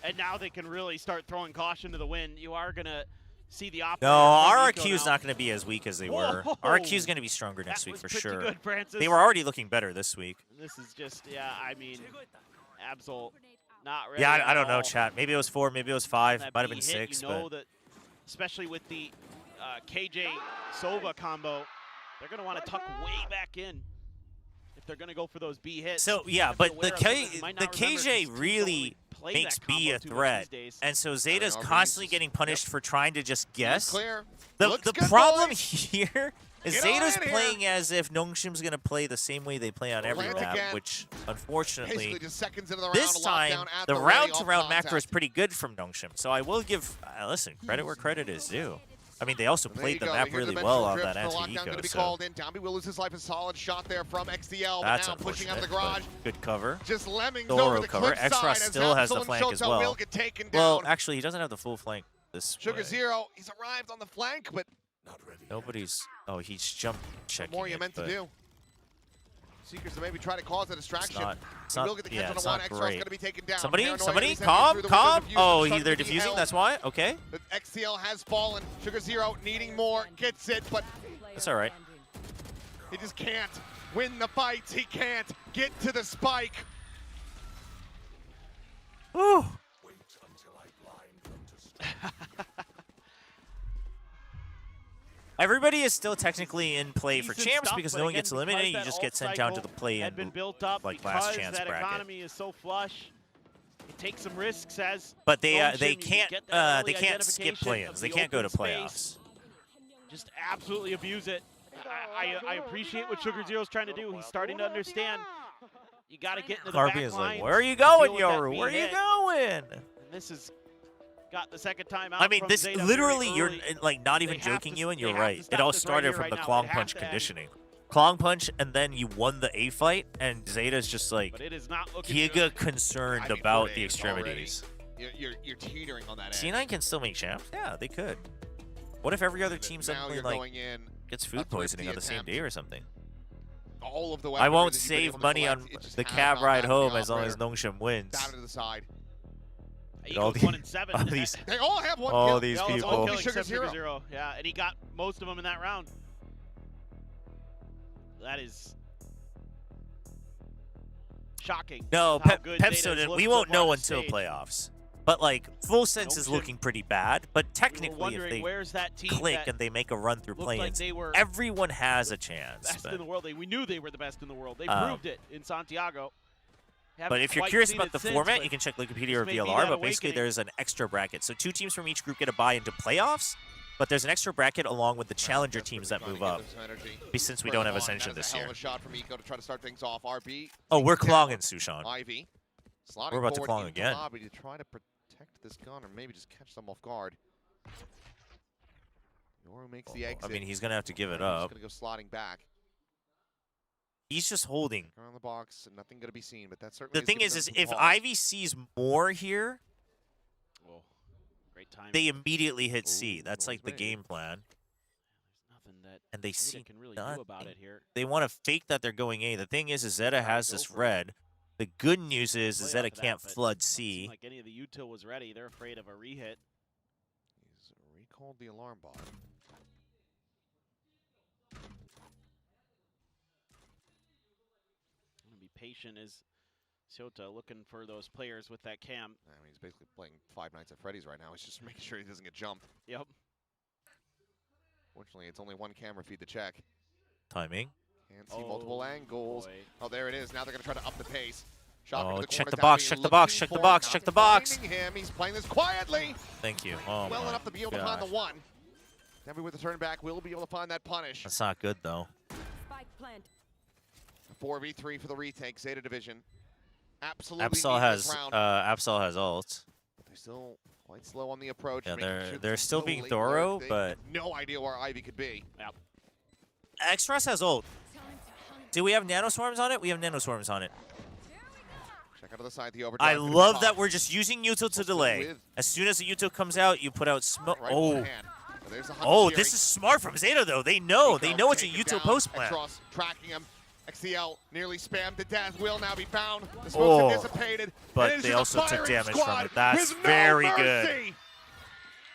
And now they can really start throwing caution to the wind. You are going to see the opposite.
No, RRQ's not going to be as weak as they were. RRQ's going to be stronger next week for sure.
Good, Francis.
They were already looking better this week.
This is just, yeah, I mean, Absol, not really.
Yeah, I don't know, chat. Maybe it was 4, maybe it was 5. Might have been 6.
You know that, especially with the KJ Sova combo, they're going to want to tuck way back in if they're going to go for those B hits.
So, yeah, but the KJ really makes B a threat. And so Zeta's constantly getting punished for trying to just guess. The problem here is Zeta's playing as if Nongshim's going to play the same way they play on every map, which, unfortunately, this time, the round-to-round macro is pretty good from Nongshim. So I will give, listen, credit where credit is due. I mean, they also played the map really well on that anti-eco, so
Danby will lose his life. A solid shot there from XDL,
that's
but now pushing out of the garage.
Good cover.
Just lemmings
thorough
over the
cover. Extra still has the flank as well. Well, actually, he doesn't have the full flank this
Sugar
way.
Zero, he's arrived on the flank, but
nobody's. Oh, he's jump checking.
More you meant to do. Seekers to maybe try to cause a distraction.
It's not,
yeah,
it's not great.
Be taken down.
Somebody, calm. Oh, they're defusing. That's why. Okay.
The XCL has fallen. Sugar Zero needing more, gets it, but
that's all right.
He just can't win the fights. He can't get to the spike.
Whew. Everybody is still technically in play for champs because no one gets eliminated. You just get sent down to the play-in, like last chance
that
bracket.
Economy is so flush. It takes some risks as.
But they can't skip play-ins. They can't go to playoffs.
Just absolutely abuse it. I appreciate what Sugar Zero's trying to do. He's starting to understand. You got to get into the back
Carby is like,
line.
where are you going, Yoru? Where are you going?
And this is. Got the second time out.
I mean, this
Zeta
literally, you're like not even joking you, and you're right. It all started from the Klong Punch conditioning. Klong Punch, and then you won the A fight, and Zeta's just like giga concerned about the extremities.
You're teetering on that.
C9 can still make champs. Yeah, they could. What if every other team suddenly like gets food poisoning on the same day or something?
All of the
I won't save money on the cab ride home as long as Nongshim wins.
Down to the side.
All
these, 1 and 7.
They all have one
all
kill.
These people.
All Sugar Zero. Yeah, and he got most of them in that round. That is shocking.
No, Pepstone, we won't know until playoffs. But like, Full Sense is looking pretty bad. But technically, if they click and they make a run through play-ins, everyone has a chance.
Best in the world. We knew they were the best in the world. They proved it in Santiago.
But if you're curious about the format, you can check Wikipedia or VLR, but basically there's an extra bracket. So 2 teams from each group get a bye into playoffs, but there's an extra bracket along with the challenger teams that move up, since we don't have Ascension this year. Oh, we're Klong and Sushan. We're about to Klong again.
To try to protect this gun or maybe just catch them off guard. Yoru makes the exit.
I mean, he's going to have to give it up.
He's going to go slotting back.
He's just holding.
Around the box, nothing going to be seen, but that's certainly.
The thing is if Ivy sees more here,
great time.
They immediately hit C. That's like the game plan.
There's nothing that
and they see
can really do about it here.
They want to fake that they're going A. The thing is Zeta has this red. The good news is Zeta can't flood C.
Like any of the util was ready. They're afraid of a rehit.
He's recalled the alarm bot.
patient is ZETA, looking for those players with that cam.
I mean, he's basically playing Five Nights at Freddy's right now. He's just making sure he doesn't get jumped.
Yep.
Fortunately, it's only one camera feed to check.
Timing.
Can't see multiple angles.
Boy.
Oh, there it is. Now they're going to try to up the pace. Shot
Oh,
into
check
corner,
the box, check the box, check the box, check the box.
Him. He's playing this quietly.
Thank you. Oh,
Well
my
enough to be able to find the
gosh.
one. Debbie with the turn back will be able to find that punish.
That's not good, though.
4v3 for the retake, Zeta Division. Absolutely
Absol
need
has
this round.
Absol has ult.
But they're still quite slow on the approach.
Yeah,
making sure
they're
that
still
no
being
late
thorough,
alert. They
but
have no idea where Ivy could be.
Yep.
Xross has ult. Do we have nanoswarms on it? We have nanoswarms on it.
Check out to the side, the overdrive.
I love that we're just using Yuto to delay. As soon as the Yuto comes out, you put out smoke.
Right
Oh,
hand. There's a
oh, this is smart from Zeta though. They know it's a Yuto post plan.
Xross tracking him. XCL nearly spammed to death. Will now be found. The smokes have dissipated.
But
And it
they
is
also
a
took
firing
damage
squad
from it. That's
with no
very
mercy.
good.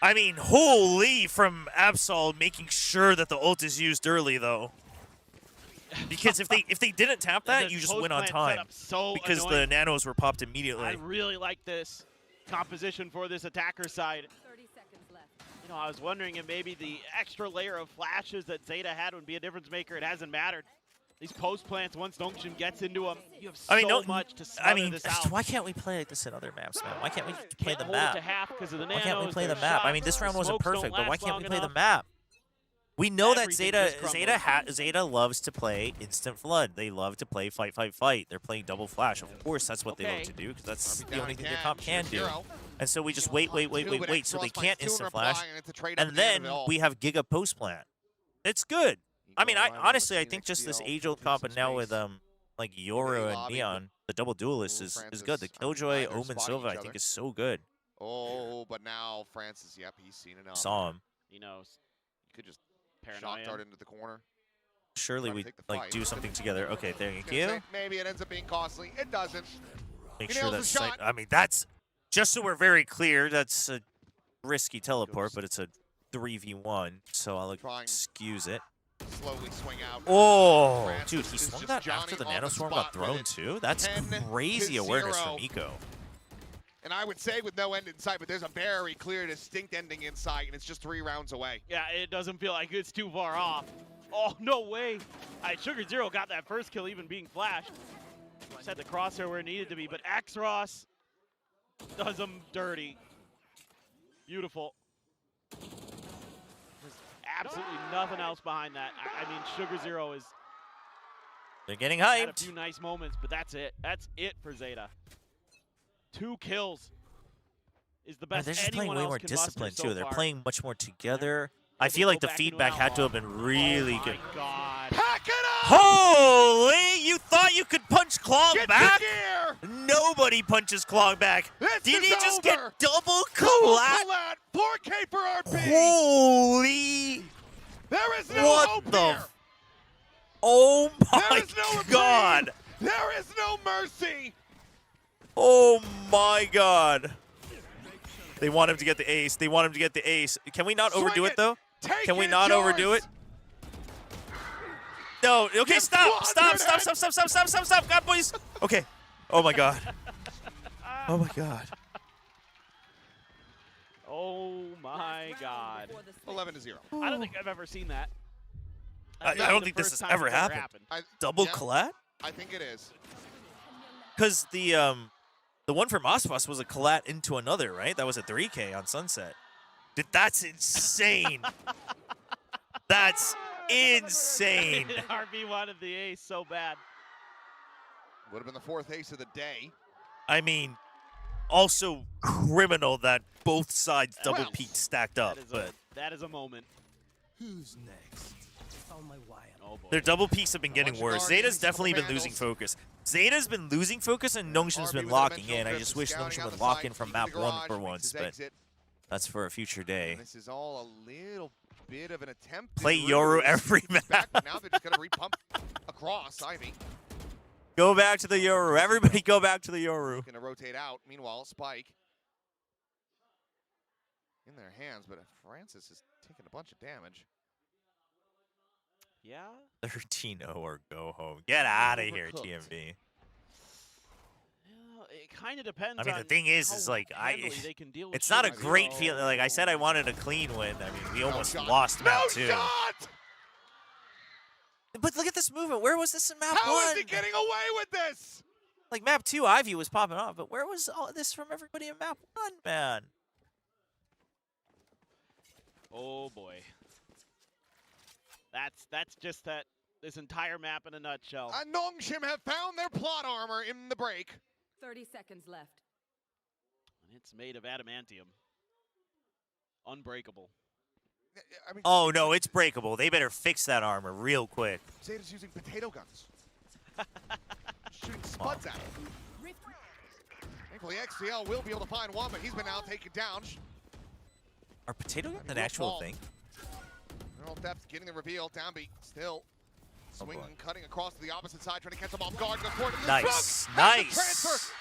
I mean, holy, from Absol making sure that the ult is used early though. Because if they didn't tap that, you just win on time. Because the nanos were popped immediately.
I really like this composition for this attacker side. You know, I was wondering if maybe the extra layer of flashes that Zeta had would be a difference maker. It hasn't mattered. These post plants, once Nongshim gets into them, you have so much to smother this out.
Why can't we play like this in other maps, man? Why can't we play the
Hold it
map?
to half because of the
Why can't we
nanos,
play the
their
map? I mean,
shots,
this round wasn't
smokes don't
perfect, but why
last
can't we
long
play the
enough.
map? We know that
Everything
Zeta
just
Zeta loves to play instant flood. They love to play fight, fight, fight. They're playing double flash. Of course, that's what they love to do because that's the only thing their comp can do. And so we just wait, so they can't instant flash, and then we have Giga post plant. It's good. I mean, honestly, I think just this age-old comp and now with like Yoru and Neon, the double duelist is good. The Killjoy, Omen, Silva, I think is so good.
Oh, but now Francis, yep, he's seen enough.
Saw him.
He knows.
You could just
Paranoia.
shot dart into the corner.
Surely we like do something together. Okay, thank you.
Maybe it ends up being costly. It doesn't.
Make
He
sure
nails
that's.
the shot.
I mean, that's just so we're very clear. That's a risky teleport, but it's a 3v1, so I'll excuse it.
Slowly swing out.
Oh,
Francis
dude, he
is
swung
just
that
Johnny
after the
on
nanoswarm
spot
got
with
thrown
it.
too. That's
10
crazy
to
awareness
0.
from Eco.
And I would say with no end in sight, but there's a very clear, distinct ending in sight, and it's just 3 rounds away.
Yeah, it doesn't feel like it's too far off. Oh, no way. Sugar Zero got that first kill even being flashed. Just had the crosshair where it needed to be, but Xross does him dirty. Beautiful. There's absolutely nothing else behind that. I mean, Sugar Zero is...
They're getting
had a
hyped.
few nice moments, but that's it. That's it for Zeta. 2 kills is the best
They're just
anyone
playing way
else
more
can
disciplined
muster
too.
so
They're
far.
playing much more together. I feel like the feedback had to have been really good.
God.
Pack it up!
Holy! You thought you could punch Clong
Get
back?
your gear!
Nobody punches Clong back.
This
Did
is
he just
over.
get double
Double
collat?
collat! 4K for RP!
Holy!
There is no
What
hope
the?
here!
Oh
There
my
is no reprieve!
God!
There is no mercy!
Oh my God! They want him to get the ace. They want him to get the ace. Can we not
Swing
overdo it though?
Take
Can we
it,
not
it's
overdo
yours.
it? No. Okay,
Get
stop! Stop!
squandered,
Stop! Stop! Stop! Stop! Stop! Stop! God, boys. Okay. Oh my God. Oh my God.
Oh my God.
11-0.
I don't think I've ever seen that.
I don't think this has ever happened. Double collat?
I think it is.
Because the one from Ospas was a collat into another, right? That was a 3K on Sunset. Dude, that's insane. That's insane.
RB wanted the ace so bad.
Would have been the 4th ace of the day.
I mean, also criminal that both sides double peaked stacked up. But
That is a moment.
Who's next? On my wire.
Oh boy.
their double peaks have been getting worse.
Legendary,
Zeta's
a couple
definitely been losing
vandals.
focus. Zeta's been losing focus and Nongshim's
RB
been
with
locking
dimensional
in. I
drift,
just wish
scouting
Nongshim
out
would
the
lock
site,
in from
into
map
the
1
garage,
for
makes
once,
his
but
exit.
that's for a future day.
And this is all a little bit of an attempt.
Play
to
Yoru
really
every
squeeze back,
map.
but now they're just going to repump across Ivy.
Go back to the Yoru. Everybody go back to the Yoru.
Going to rotate out. Meanwhile, Spike in their hands, but Francis is taking a bunch of damage.
Yeah?
13-0 or go home. Get out of here,
Overcooked.
TMV.
It kind of depends.
I mean,
on
the thing is
how
like
handily they can deal with
it's not a
shit.
great feeling. Like I said, I wanted a clean win. I mean, we almost lost map 2. But look at this movement. Where was this in map 1?
How is he getting away with this?
Like map 2, Ivy was popping off, but where was all this from everybody in map 1, man?
Oh boy. That's just this entire map in a nutshell.
Nongshim have found their plot armor in the break.
30 seconds left.
And it's made of adamantium. Unbreakable.
I mean,
Oh no, it's breakable. They better fix that armor real quick.
Zeta's using potato guns. Shooting spuds at him. Thankfully, XCL will be able to find one, but he's been now taken down.
Are potato guns an actual thing?
Earl Depth getting the reveal. Downbeat still swinging, cutting across to the opposite side, trying to catch him off guard. Goes forward to the
Nice,
smoke.
nice.
Transfer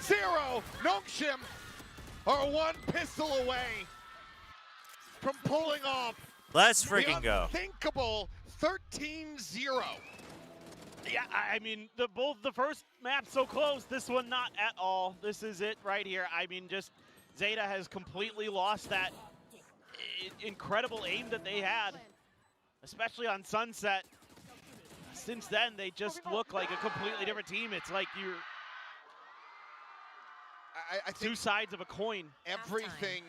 12-0. Nongshim are one pistol away from pulling off.
Let's freaking go.
Unthinkable 13-0.
Yeah, I mean, both the first map so close, this one not at all. This is it right here. I mean, just ZETA has completely lost that incredible aim that they had, especially on Sunset. Since then, they just look like a completely different team. It's like you're
I think
two sides of a coin.
Everything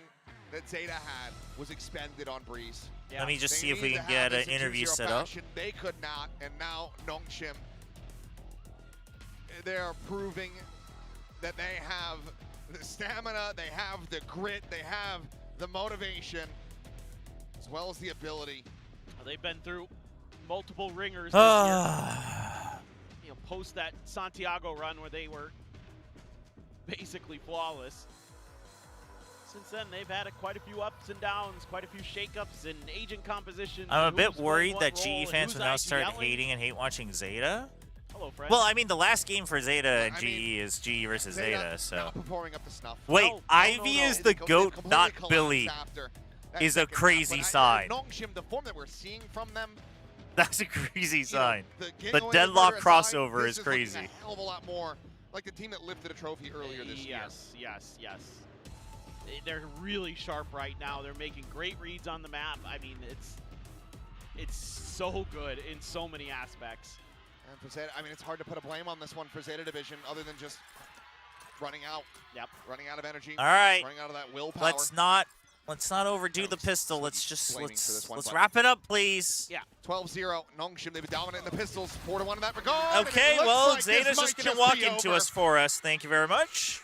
that ZETA had was expended on Breeze.
Yeah.
Let me just
They
see if we
needed
can
to have
get
this
an
in
interview
2-0
set up.
fashion. They could not, and now Nongshim, they're proving that they have the stamina, they have the grit, they have the motivation, as well as the ability.
They've been through multiple ringers this year. You know, post that Santiago run where they were basically flawless. Since then, they've had quite a few ups and downs, quite a few shakeups in agent composition.
I'm a bit
who's
worried
playing
that
what role
GE
and
fans
who's
will now start
IGLing.
hating and hate watching ZETA.
Hello, friend.
Well, I mean, the last game for ZETA and GE is GE versus ZETA, so.
Not performing up to snuff.
Wait,
No,
Ivy
no, no.
is the
They
GOAT,
completely
not
collapsed
Billy,
after that
is a
second half.
crazy
But
sign.
Nongshim, the form that we're seeing from them,
That's a crazy sign.
getting
The
away with
deadlock
murder aside,
crossover
this
is
looking
crazy.
a hell of a lot more like the team that lifted a trophy earlier this year.
Yes. They're really sharp right now. They're making great reads on the map. I mean, it's so good in so many aspects.
And for ZETA, I mean, it's hard to put a blame on this one for ZETA Division other than just running out.
Yep.
Running out of energy.
All right.
Running out of that willpower.
Let's not overdo the pistol. Let's just let's wrap it up, please.
Yeah. 12-0. Nongshim, they've been dominant in the pistols. 4-1 in that regard. and it
Okay,
looks
well,
like this
ZETA's
might
just gonna
be
walk into
over.
us for us. Thank you very much.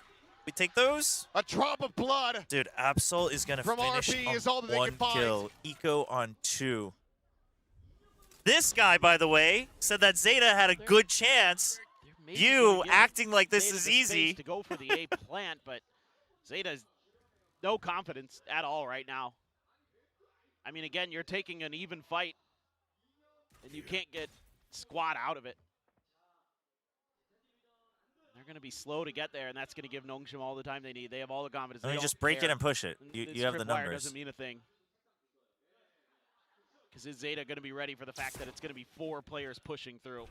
We take those.
A drop of blood.
Dude, Absol is gonna
From
finish
RP
on
is all that they
1
can find.
kill. Eco on 2. This guy, by the way, said that ZETA had a good chance.
Maybe
You
gonna give
acting like this
ZETA
is
the
easy.
space to go for the A plant, but ZETA's no confidence at all right now. I mean, again, you're taking an even fight, and you can't get squat out of it. They're going to be slow to get there, and that's going to give Nongshim all the time they need. They have all the confidence.
Let
They
me
don't
just break
care.
it and push it.
This
You have the
tripwire
numbers.
doesn't mean a thing. Because is ZETA going to be ready for the fact that it's going to be 4 players pushing through?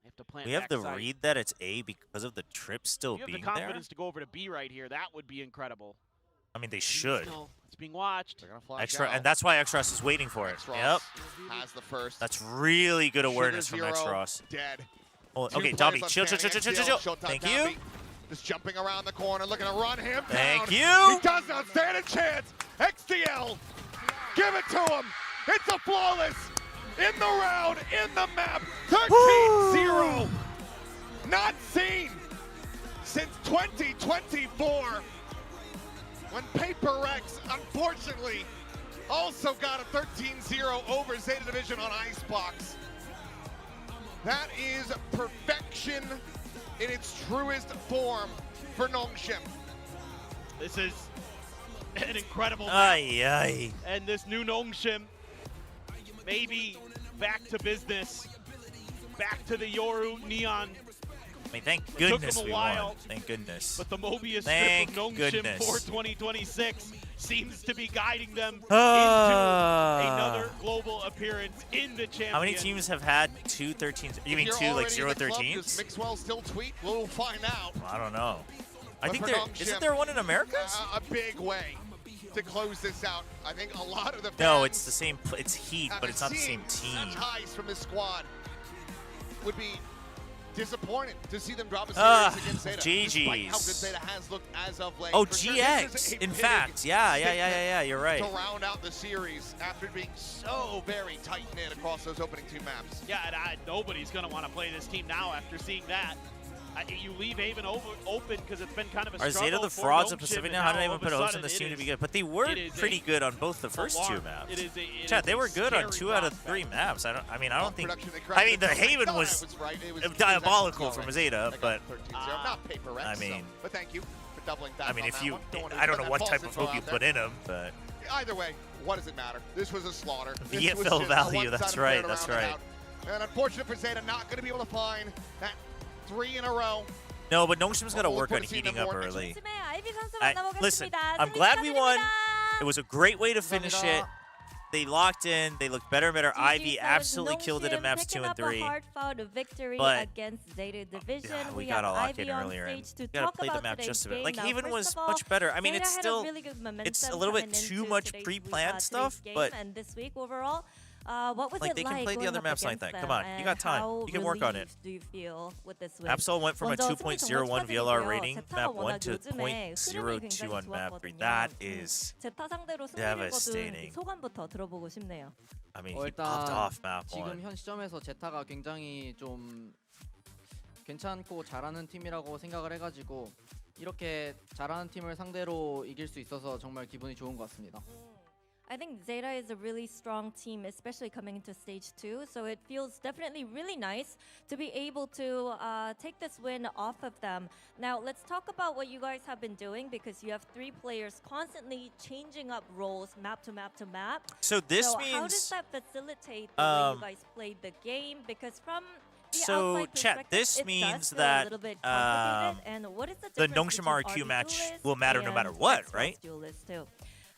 They have to plant
We have the
backside.
read that it's A because of the trip still
You have the
being there.
confidence to go over to B right here. That would be incredible.
I mean, they should.
Still, it's being watched.
They're gonna fly
Extra,
down.
and that's why Xross is waiting for it.
Xross
Yep.
has the first.
That's really good awareness from
Sugar Zero,
Xross.
Dead.
Oh,
Two
okay,
players
Dobby,
left
chill.
standing. Showtime
Thank
Dobby.
you.
Just jumping around the corner, looking to run him
Thank
down.
you.
He does not stand a chance. XDL, give it to him. It's a flawless in the round, in the map. 13-0. Not seen since 2024 when KRX, unfortunately, also got a 13-0 over ZETA Division on Icebox. That is perfection in its truest form for Nongshim.
This is an incredible
Aye, aye.
And this new Nongshim, maybe back to business, back to the Yoru Neon.
I mean, thank
It
goodness
took them
we
a while,
won. Thank goodness.
but the Mobius
Thank
strip of Nongshim
goodness.
for 2026 seems to be guiding them into another global appearance in the championship.
How many teams have had 2 13s? You mean 2 like 0-13s?
Does Mixwell still tweet? We'll find out.
I don't know. I
But
think
for
there
Nongshim,
isn't there one in America?
A big way to close this out. I think a lot of the fans
No, it's the same. It's Heat, but it's not the same
seeing
team.
such highs from this squad would be disappointed to see them drop a series against Zeta. Despite how good
GG's.
Zeta has looked as of late.
Oh,
For sure, this is
GX.
a
In
big
fact, yeah. You're right.
to round out the series after being so very tight-knit across those opening 2 maps.
Yeah, and nobody's going to want to play this team now after seeing that. You leave Haven open because it's been kind of a
Are
struggle
Zeta the
for
frauds of
Nongshim,
Pacific
and
now? How do they
all
even
of a
put hopes on
sudden
this team
it
to be
is-
good? But they were
it is
pretty good on both the first 2
alarm.
maps.
It is
Chad, they were good on
scary
2 out of
prospect.
3 maps. I don't think.
Production, they
I mean, the
corrected
Haven
themselves.
was
Right. It was
diabolical
exactly
from
right.
Zeta,
They got
but
13-0. Not paper Rex,
I mean,
but thank you for doubling back
I mean,
on
if
that
you,
one. Wanna
I don't
put
know
that
what
false
type of
info
hope you
out there.
put in them, but
Either way, what does it matter? This was a slaughter. This was
VFL
just a
value. That's
one-sided
right.
affair to
That's
round it
right.
out. And unfortunate for Zeta, not going to be able to find that 3 in a row.
No, but Nongshim's got to
We'll
work
put
on
a scene
heating
of
up
more
early.
아이비 선수
I,
만나보겠습니다.
listen, I'm
승리
glad we won.
축하드립니다.
It was a great way to finish it. They locked in. They looked better and better. Ivy absolutely killed it at maps 2 and 3. But yeah, we got to lock in earlier, and we got to play the map just a bit. Like Haven was much better. I mean, it's still, it's a little bit too much pre-planned stuff, but
and this week overall, what was
like,
it
they can
like
play the
going
other
up
maps like
against
that. Come
them,
on, you
and
got time.
how
You can work on it.
relieved do you feel with this win?
Absol went from a
먼저 승리 정말
2.01 VLR
축하드리고요.
rating,
제타가
map
워낙
1 to
요즘에 흐름이
0.02
굉장히
on map 3.
좋았거든요.
That is
제타 상대로 승리를 거둔
devastating.
소감부터 들어보고 싶네요.
I mean, he popped off map 1.
지금 현 시점에서 제타가 굉장히 좀 괜찮고 잘하는 팀이라고 생각을 해가지고 이렇게 잘하는 팀을 상대로 이길 수 있어서 정말 기분이 좋은 것 같습니다.
I think Zeta is a really strong team, especially coming into stage 2. So it feels definitely really nice to be able to take this win off of them. Now let's talk about what you guys have been doing, because you have 3 players constantly changing up roles map to map to map.
So this
so
means
how does that facilitate the way you guys played the game? Because from the
so
outside
chat,
perspective,
this
it
means
does feel a
that
little bit complicated. And what is the difference
Nongshim
between
RQ
RB
match
duelist
will matter no
and
matter what,
Xbox
right?
duelist too?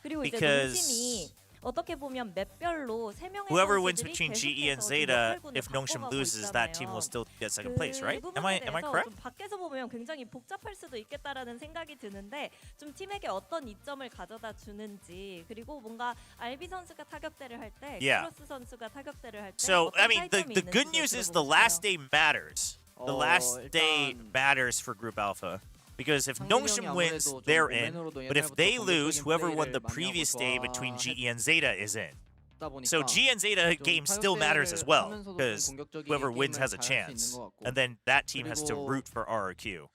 그리고 이제
Because
농심이 어떻게 보면 맵별로 3명의
whoever wins
선수들이
between GE and
계속해서
Zeta,
그
if Nongshim
바꿔가고
loses, that team will
있잖아요.
still get second place, right?
그
Am I
부분에 대해서
correct?
좀 밖에서 보면 굉장히 복잡할 수도 있겠다라는 생각이 드는데, 좀 팀에게 어떤 이점을 가져다 주는지, 그리고 뭔가 알비 선수가 타격대를 할 때,
Yeah.
크로스 선수가 타격대를 할 때
So, I
어떤
mean,
차이점이
the good
있는지도
news is
들어보고
the last
싶어요.
day matters. The last day
일단
matters for Group Alpha. Because if
상대방이
Nongshim wins,
아무래도 좀
they're in.
오맨으로도
But if
옛날부터
they
공격적인
lose, whoever won
플레이를
the
많이 하고
previous day between GE and Zeta is in.
보니까
So GE and Zeta
좀
game still matters as
타격대를
well,
하면서도 좀
because
공격적인
whoever wins
게임을
has a
잘할 수
chance.
있는 것 같고.
And then that team has to
그리고
root for RQ.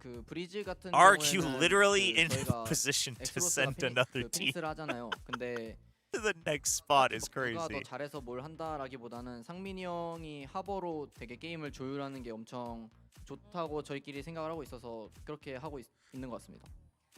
그 브리즈 같은
RQ
경우에는
literally
그
in
저희가
position to
엑스로스가
send another
그
team
피닉스를 하잖아요. 근데
to the next spot is
누가 더
crazy.
잘해서 뭘 한다라기보다는 상민이 형이 하버로 되게 게임을 조율하는 게 엄청 좋다고 저희끼리 생각을 하고 있어서 그렇게 하고 있는 것 같습니다.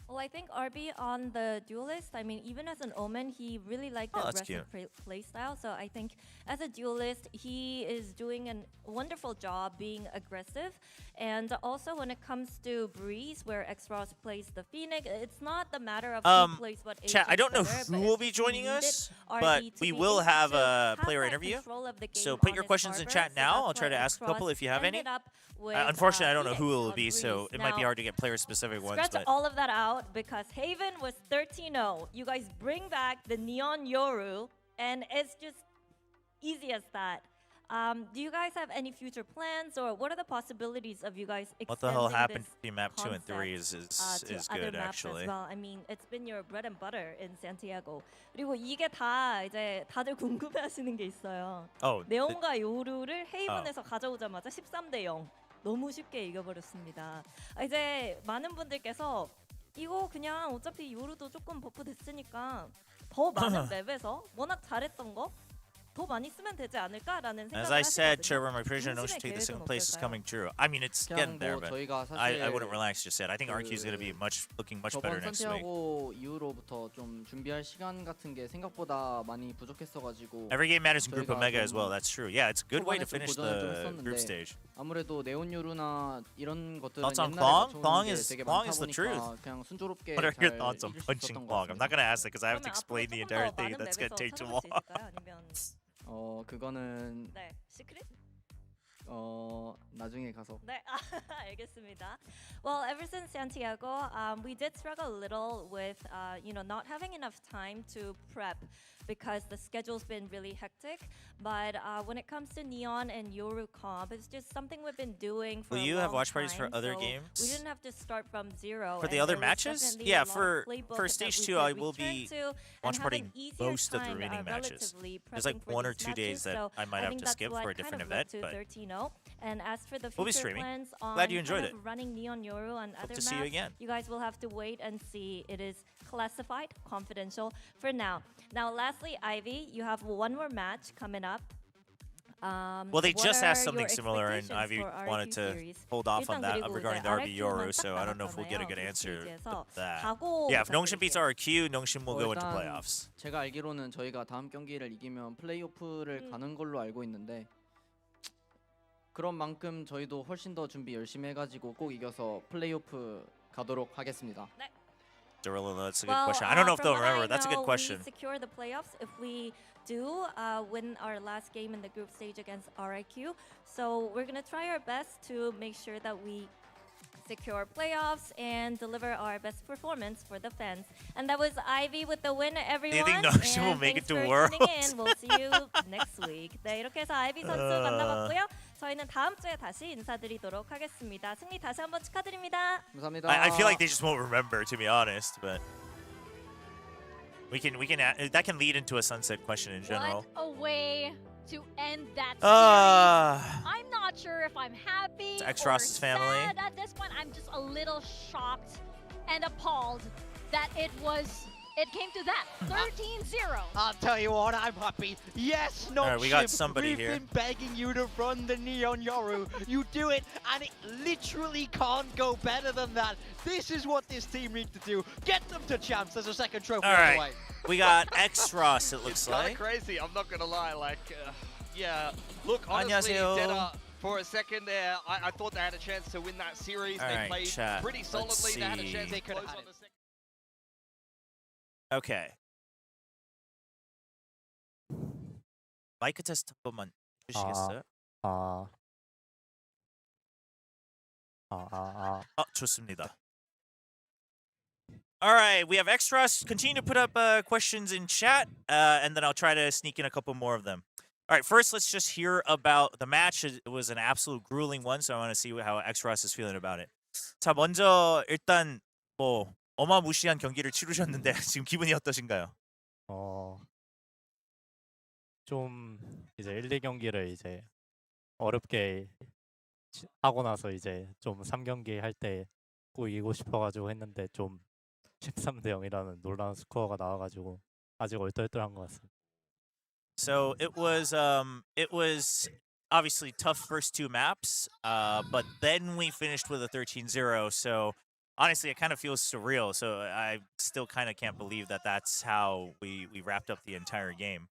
Well, I think RB on the duelist, I mean, even as an Omen, he really liked
Oh,
that
that's
aggressive play style. So I think as a duelist, he is doing a wonderful job being aggressive. And also when it comes to Breeze, where X-Ross plays the Phoenix, it's not the matter of who plays what
Chat, I
agent
don't know
better,
who
but
will
it's
be
just
joining
needed
us,
RB
but
to
we
be
will
able
have
to
a
have
player
that
interview.
control of the
So
game
put
on
your
his
questions in
harbor.
chat
So
now.
that's
I'll try to
why
ask a couple
X-Ross
if you have any.
ended up with,
Unfortunately, I don't know
Phoenix
who it will
on
be, so
Breeze.
it might be
Now,
hard to get player-specific ones.
Scratch
But
all of that out, because Haven was 13-0. You guys bring back the Neon Yoru, and it's just easy as that. Do you guys have any future plans, or what are the possibilities of you guys extending
what the hell happened
this
between map 2 and 3 is
to other
good,
maps
actually.
as well? I mean, it's been your bread and butter in Santiago. 그리고 이게 다 이제 다들 궁금해하시는 게 있어요.
Oh,
네온과 요루를 헤이븐에서 가져오자마자 13대0 너무 쉽게 이겨버렸습니다. 이제 많은 분들께서 이거 그냥 어차피 요루도 조금 버프 됐으니까 더 많은 맵에서 워낙 잘했던 거 더 많이 쓰면 되지 않을까라는 생각을
As I said,
하시거든요.
Chobra, my prediction
중심의
Nongshim take the
계획은
second place is
어떨까요?
coming true. I mean, it's getting there, but
저희가
I wouldn't relax just yet. I think RQ is going to be looking much better
저번
next week.
선택하고 이후로부터 좀 준비할 시간 같은 게 생각보다 많이 부족했어가지고
Every game matters in Group
저희가
Omega
좀
as well. That's true. Yeah, it's a good way to
초반에 좀
finish
고전을 좀
the
했었는데
group stage.
아무래도 네온유루나 이런 것들은
Thoughts on
옛날에
Clong?
맞춰오는
Clong
게
is
되게
Clong
많다
is the
보니까
truth.
그냥 순조롭게
What are your
잘
thoughts on
이길 수
punching
있었던 것
Clong? I'm
같습니다.
not going to ask that because I have to
그러면
explain the
앞으로
entire
조금 더
thing.
많은
That's going to
맵에서
take too
찾아볼 수
long.
있을까요? 아니면
그거는
네, 시크릿?
나중에 가서.
네, 알겠습니다. Well, ever since Santiago, we did struggle a little with, not having enough time to prep because the schedule's been really hectic. But when it comes to Neon and Yoru Comp, it's just something we've been doing for
Will
a
you
long
have watch parties
time,
for other
so
games?
We didn't have to start from zero.
For the
and
other
there was
matches?
definitely
Yeah,
a lot of
for
playbook
stage
that
2,
we
I
could
will
return
be
to
watch
and have
partying
an easier
most of the
time,
remaining matches.
relatively
There's like
prepping for
1 or
these
2 days
matches,
that
so
I might have
think
to
that's
skip
what
for a
kind
different
of led
event,
to
but
13-0. And as for the
we'll be
future
streaming.
plans on
Glad you enjoyed
kind
it.
of running Neon Yoru and
Hope
other
to see you
maps,
again.
you guys will have to wait and see. It is classified, confidential for now. Now, lastly, Ivy, you have one more match coming up.
Well, they
what
just asked
are
something
your
similar, and
expectations
Ivy
for
wanted
RQ
to
series?
hold off on
일단
that
그리고
regarding
이제
the RB Yoru,
RQ만
so
딱
I don't know if we'll get a good
남았잖아요,
answer
스테이지에서.
to that.
각오
Yeah, if Nongshim beats
부탁드릴게요.
RQ, Nongshim will go into
일단
playoffs.
제가 알기로는 저희가 다음 경기를 이기면 플레이오프를 가는 걸로 알고 있는데 그런 만큼 저희도 훨씬 더 준비 열심히 해가지고 꼭 이겨서 플레이오프 가도록 하겠습니다.
네.
Dorilla, that's a good question. I don't know if they'll remember. That's a good question.
We secure the playoffs if we do win our last game in the group stage against RIQ. So we're gonna try our best to make sure that we secure playoffs and deliver our best performance for the fans. And that was Ivy with the win, everyone.
think Nongshim will
And
make it
thanks
to
for
Worlds?
tuning in. We'll see you next week. 네, 이렇게 해서 아이비 선수 만나봤고요. 저희는 다음 주에 다시 인사드리도록 하겠습니다. 승리 다시 한번 축하드립니다.
감사합니다.
I feel like they just won't remember, to be honest, but we can that can lead into a sunset question in general.
What a way to end that series. I'm not sure if I'm happy
It's X
or
Ross's family.
sad at this point. I'm just a little shocked and appalled that it came to that. 13-0.
I'll tell you what, I'm happy. Yes, Nongshim.
Alright, we got somebody
We've
here.
been begging you to run the Neon Yoru. You do it, and it literally can't go better than that. This is what this team needs to do. Get them to champs. There's a second trophy on the way.
Alright, we got X Ross, it looks
It's kind
like.
of crazy, I'm not going to lie. Yeah, look, honestly,
안녕하세요.
ZETA, for a second there, I thought they had a chance to win that series. They
Alright,
played
chat,
pretty
let's
solidly. They had a
see.
chance
They
to
could
close
have
on
had
the second.
Okay. 마이크 테스트 한 번만 해주시겠어요? 좋습니다. All right, we have extras. Continue to put up questions in chat, and then I'll try to sneak in a couple more of them. All right, first let's just hear about the match. It was an absolute grueling one, so I want to see how extras is feeling about it. 자, 먼저 일단 뭐 어마무시한 경기를 치르셨는데 지금 기분이 어떠신가요?
좀 이제 1, 2경기를 이제 어렵게 하고 나서 이제 좀 3경기 할 때 꼭 이기고 싶어가지고 했는데 좀 13대 0이라는 놀라운 스코어가 나와가지고 아직 얼떨떨한 것 같습니다.
So it was obviously tough first two maps, but then we finished with a 13-0. So honestly, it kind of feels surreal. So I still kind of can't believe that that's how we wrapped up the entire game.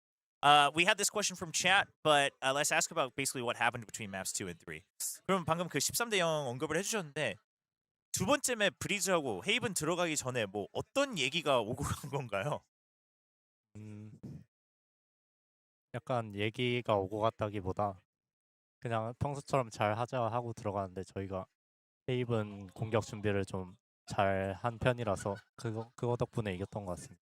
We had this question from chat, but let's ask about basically what happened between maps 2 and 3. 그럼 방금 그 13대 0 언급을 해주셨는데 두 번째 맵 브리즈하고 헤이븐 들어가기 전에 뭐 어떤 얘기가 오고 간 건가요?
약간 얘기가 오고 갔다기보다 그냥 평소처럼 잘 하자 하고 들어가는데 저희가 헤이븐 공격 준비를 좀 잘 한 편이라서 그거 덕분에 이겼던 것 같습니다.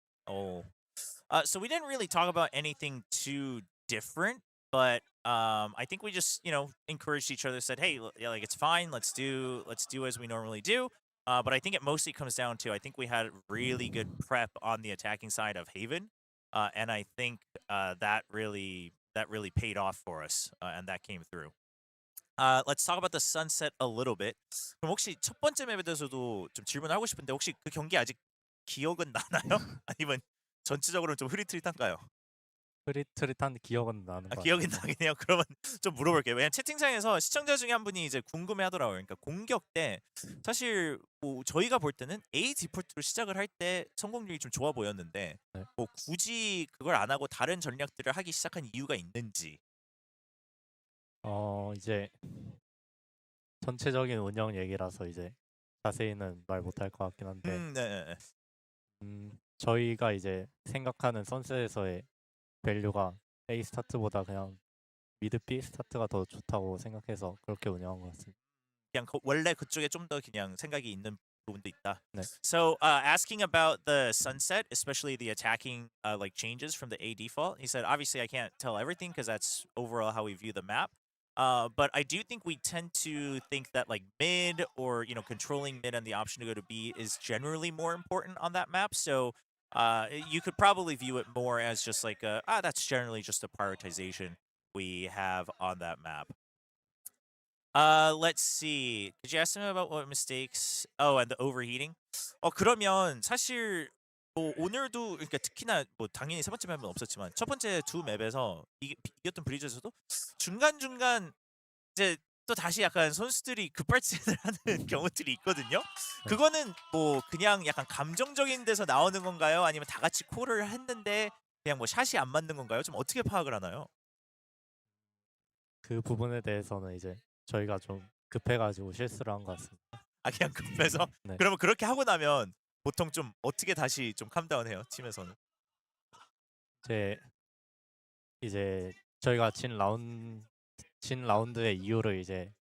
So we didn't really talk about anything too different, but I think we just encouraged each other, said, hey, like it's fine, let's do as we normally do. But I think it mostly comes down to I think we had really good prep on the attacking side of Haven, and I think that really paid off for us, and that came through. Let's talk about the sunset a little bit. 그럼 혹시 첫 번째 맵에 대해서도 좀 질문하고 싶은데 혹시 그 경기 아직 기억은 나나요? 아니면 전체적으로 좀 흐릿흐릿한가요?
흐릿흐릿한 기억은 나는 것
기억이
같아요.
나긴 해요. 그러면 좀 물어볼게요. 왜냐면 채팅창에서 시청자 중에 한 분이 이제 궁금해하더라고요. 그러니까 공격 때 사실 뭐 저희가 볼 때는 A 디폴트로 시작을 할 때 성공률이 좀 좋아 보였는데
네.
뭐 굳이 그걸 안 하고 다른 전략들을 하기 시작한 이유가 있는지.
이제 전체적인 운영 얘기라서 이제 자세히는 말 못할 것 같긴 한데
네.
저희가 이제 생각하는 선셋에서의 밸류가 A 스타트보다 그냥 미드 B 스타트가 더 좋다고 생각해서 그렇게 운영한 것 같습니다.
그냥 원래 그쪽에 좀 더 그냥 생각이 있는 부분도 있다.
네.
So asking about the sunset, especially the attacking like changes from the A default, he said obviously I can't tell everything because that's overall how we view the map. But I do think we tend to think that like mid or controlling mid and the option to go to B is generally more important on that map. So you could probably view it more as just like that's generally just a prioritization we have on that map. Let's see. Could you ask him about what mistakes? Oh, and the overheating. 그러면 사실 뭐 오늘도 그러니까 특히나 뭐 당연히 세 번째 맵은 없었지만 첫 번째 두 맵에서 이겼던 브리즈에서도 중간중간 이제 또 다시 약간 선수들이 급발진을 하는 경우들이 있거든요. 그거는 뭐 그냥 약간 감정적인 데서 나오는 건가요? 아니면 다 같이 콜을 했는데 그냥 뭐 샷이 안 맞는 건가요? 좀 어떻게 파악을 하나요?
그 부분에 대해서는 이제 저희가 좀 급해가지고 실수를 한 것 같습니다.
그냥 급해서?
네.
그러면 그렇게 하고 나면 보통 좀 어떻게 다시 좀 캄다운해요? 팀에서는?
이제 저희가 진 라운드의 이유를 이제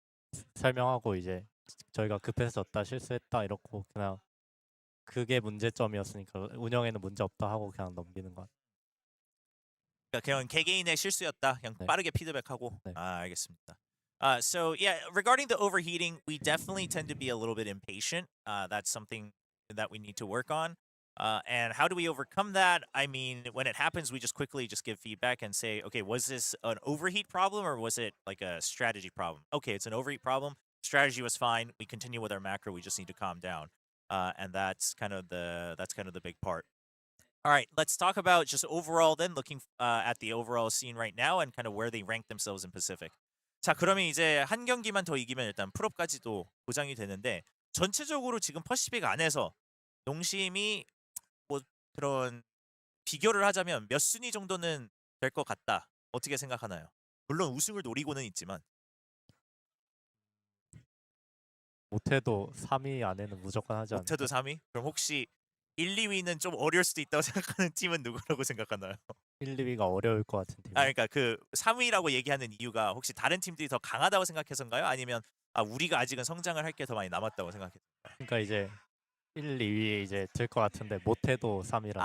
설명하고 이제 저희가 급해서 졌다 실수했다 이렇고 그냥 그게 문제점이었으니까 운영에는 문제 없다 하고 그냥 넘기는 것 같아요.
그러니까 그냥 개개인의 실수였다. 그냥
네.
빠르게 피드백하고.
네.
알겠습니다. So yeah, regarding the overheating, we definitely tend to be a little bit impatient. That's something that we need to work on. And how do we overcome that? I mean, when it happens, we just quickly just give feedback and say, okay, was this an overheat problem or was it like a strategy problem? Okay, it's an overheat problem. Strategy was fine. We continue with our macro. We just need to calm down. And that's kind of the big part. All right, let's talk about just overall then, looking at the overall scene right now and kind of where they rank themselves in Pacific. 자, 그러면 이제 한 경기만 더 이기면 일단 풀업까지도 보장이 되는데 전체적으로 지금 퍼시픽 안에서 농심이 뭐 그런 비교를 하자면 몇 순위 정도는 될 것 같다. 어떻게 생각하나요? 물론 우승을 노리고는 있지만
못해도 3위 안에는 무조건 하지 않을까?
못해도 3위? 그럼 혹시 1, 2위는 좀 어려울 수도 있다고 생각하는 팀은 누구라고 생각하나요?
1, 2위가 어려울 것 같은 팀.
그러니까 그 3위라고 얘기하는 이유가 혹시 다른 팀들이 더 강하다고 생각해서인가요? 아니면 우리가 아직은 성장을 할 게 더 많이 남았다고 생각해서인가요?
그러니까 이제 1, 2위에 이제 들 것 같은데 못해도 3위라.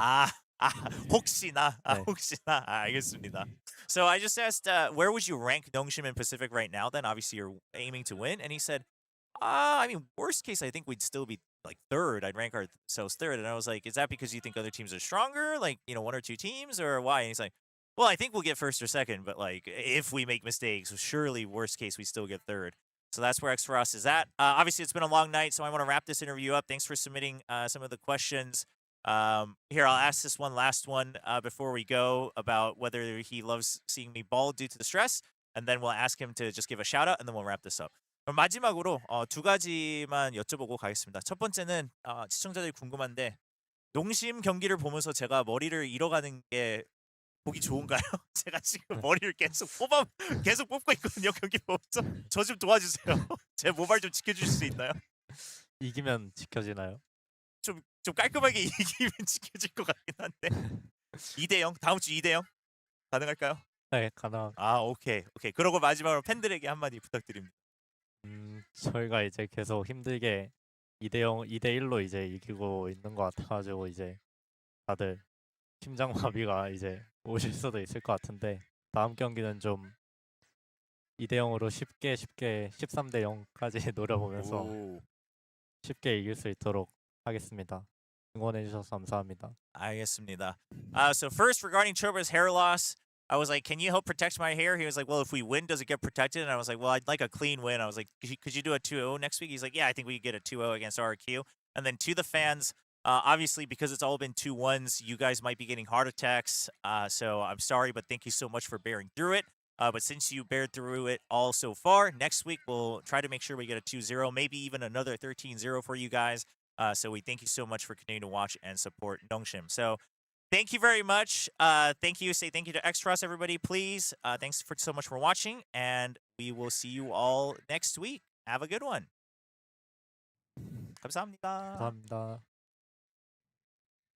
혹시나
네.
혹시나 알겠습니다. So I just asked where would you rank Nongshim and Pacific right now? Then obviously you're aiming to win, and he said, I mean, worst case, I think we'd still be like third. I'd rank ourselves third, and I was like, is that because you think other teams are stronger, like one or two teams, or why? And he's like, well, I think we'll get first or second, but like if we make mistakes, surely worst case we still get third. So that's where X for us is at. Obviously, it's been a long night, so I want to wrap this interview up. Thanks for submitting some of the questions. Here, I'll ask this one last one before we go about whether he loves seeing me bald due to the stress, and then we'll ask him to just give a shout out, and then we'll wrap this up. 그럼 마지막으로 두 가지만 여쭤보고 가겠습니다. 첫 번째는 시청자들이 궁금한데 농심 경기를 보면서 제가 머리를 잃어가는 게 보기 좋은가요? 제가 지금 머리를 계속 뽑고 있거든요. 경기 보면서 저 좀 도와주세요. 제 모발 좀 지켜주실 수 있나요?
이기면 지켜지나요?
좀 깔끔하게 이기면 지켜질 것 같긴 한데 2대0 다음 주 2대0 가능할까요?
네, 가능.
오케이. 그러고 마지막으로 팬들에게 한마디 부탁드립니다.
저희가 이제 계속 힘들게 2대0, 2대1로 이제 이기고 있는 것 같아가지고 이제 다들 심장마비가 이제 오실 수도 있을 것 같은데 다음 경기는 좀 2대0으로 쉽게 13대0까지 노려보면서 쉽게 이길 수 있도록 하겠습니다. 응원해 주셔서 감사합니다.
알겠습니다. So first, regarding Chobra's hair loss, I was like, can you help protect my hair? He was like, well, if we win, does it get protected? And I was like, well, I'd like a clean win. I was like, could you do a 2-0 next week? He's like, yeah, I think we could get a 2-0 against RQ. And then to the fans, Obviously, because it's all been 2-1s, you guys might be getting heart attacks. So I'm sorry, but thank you so much for bearing through it. But since you bared through it all so far, next week we'll try to make sure we get a 2-0, maybe even another 13-0 for you guys. So we thank you so much for continuing to watch and support Nongshim. So thank you very much. Thank you. Say thank you to Extras, everybody, please. Thanks so much for watching, and we will see you all next week. Have a good one. 감사합니다.
감사합니다.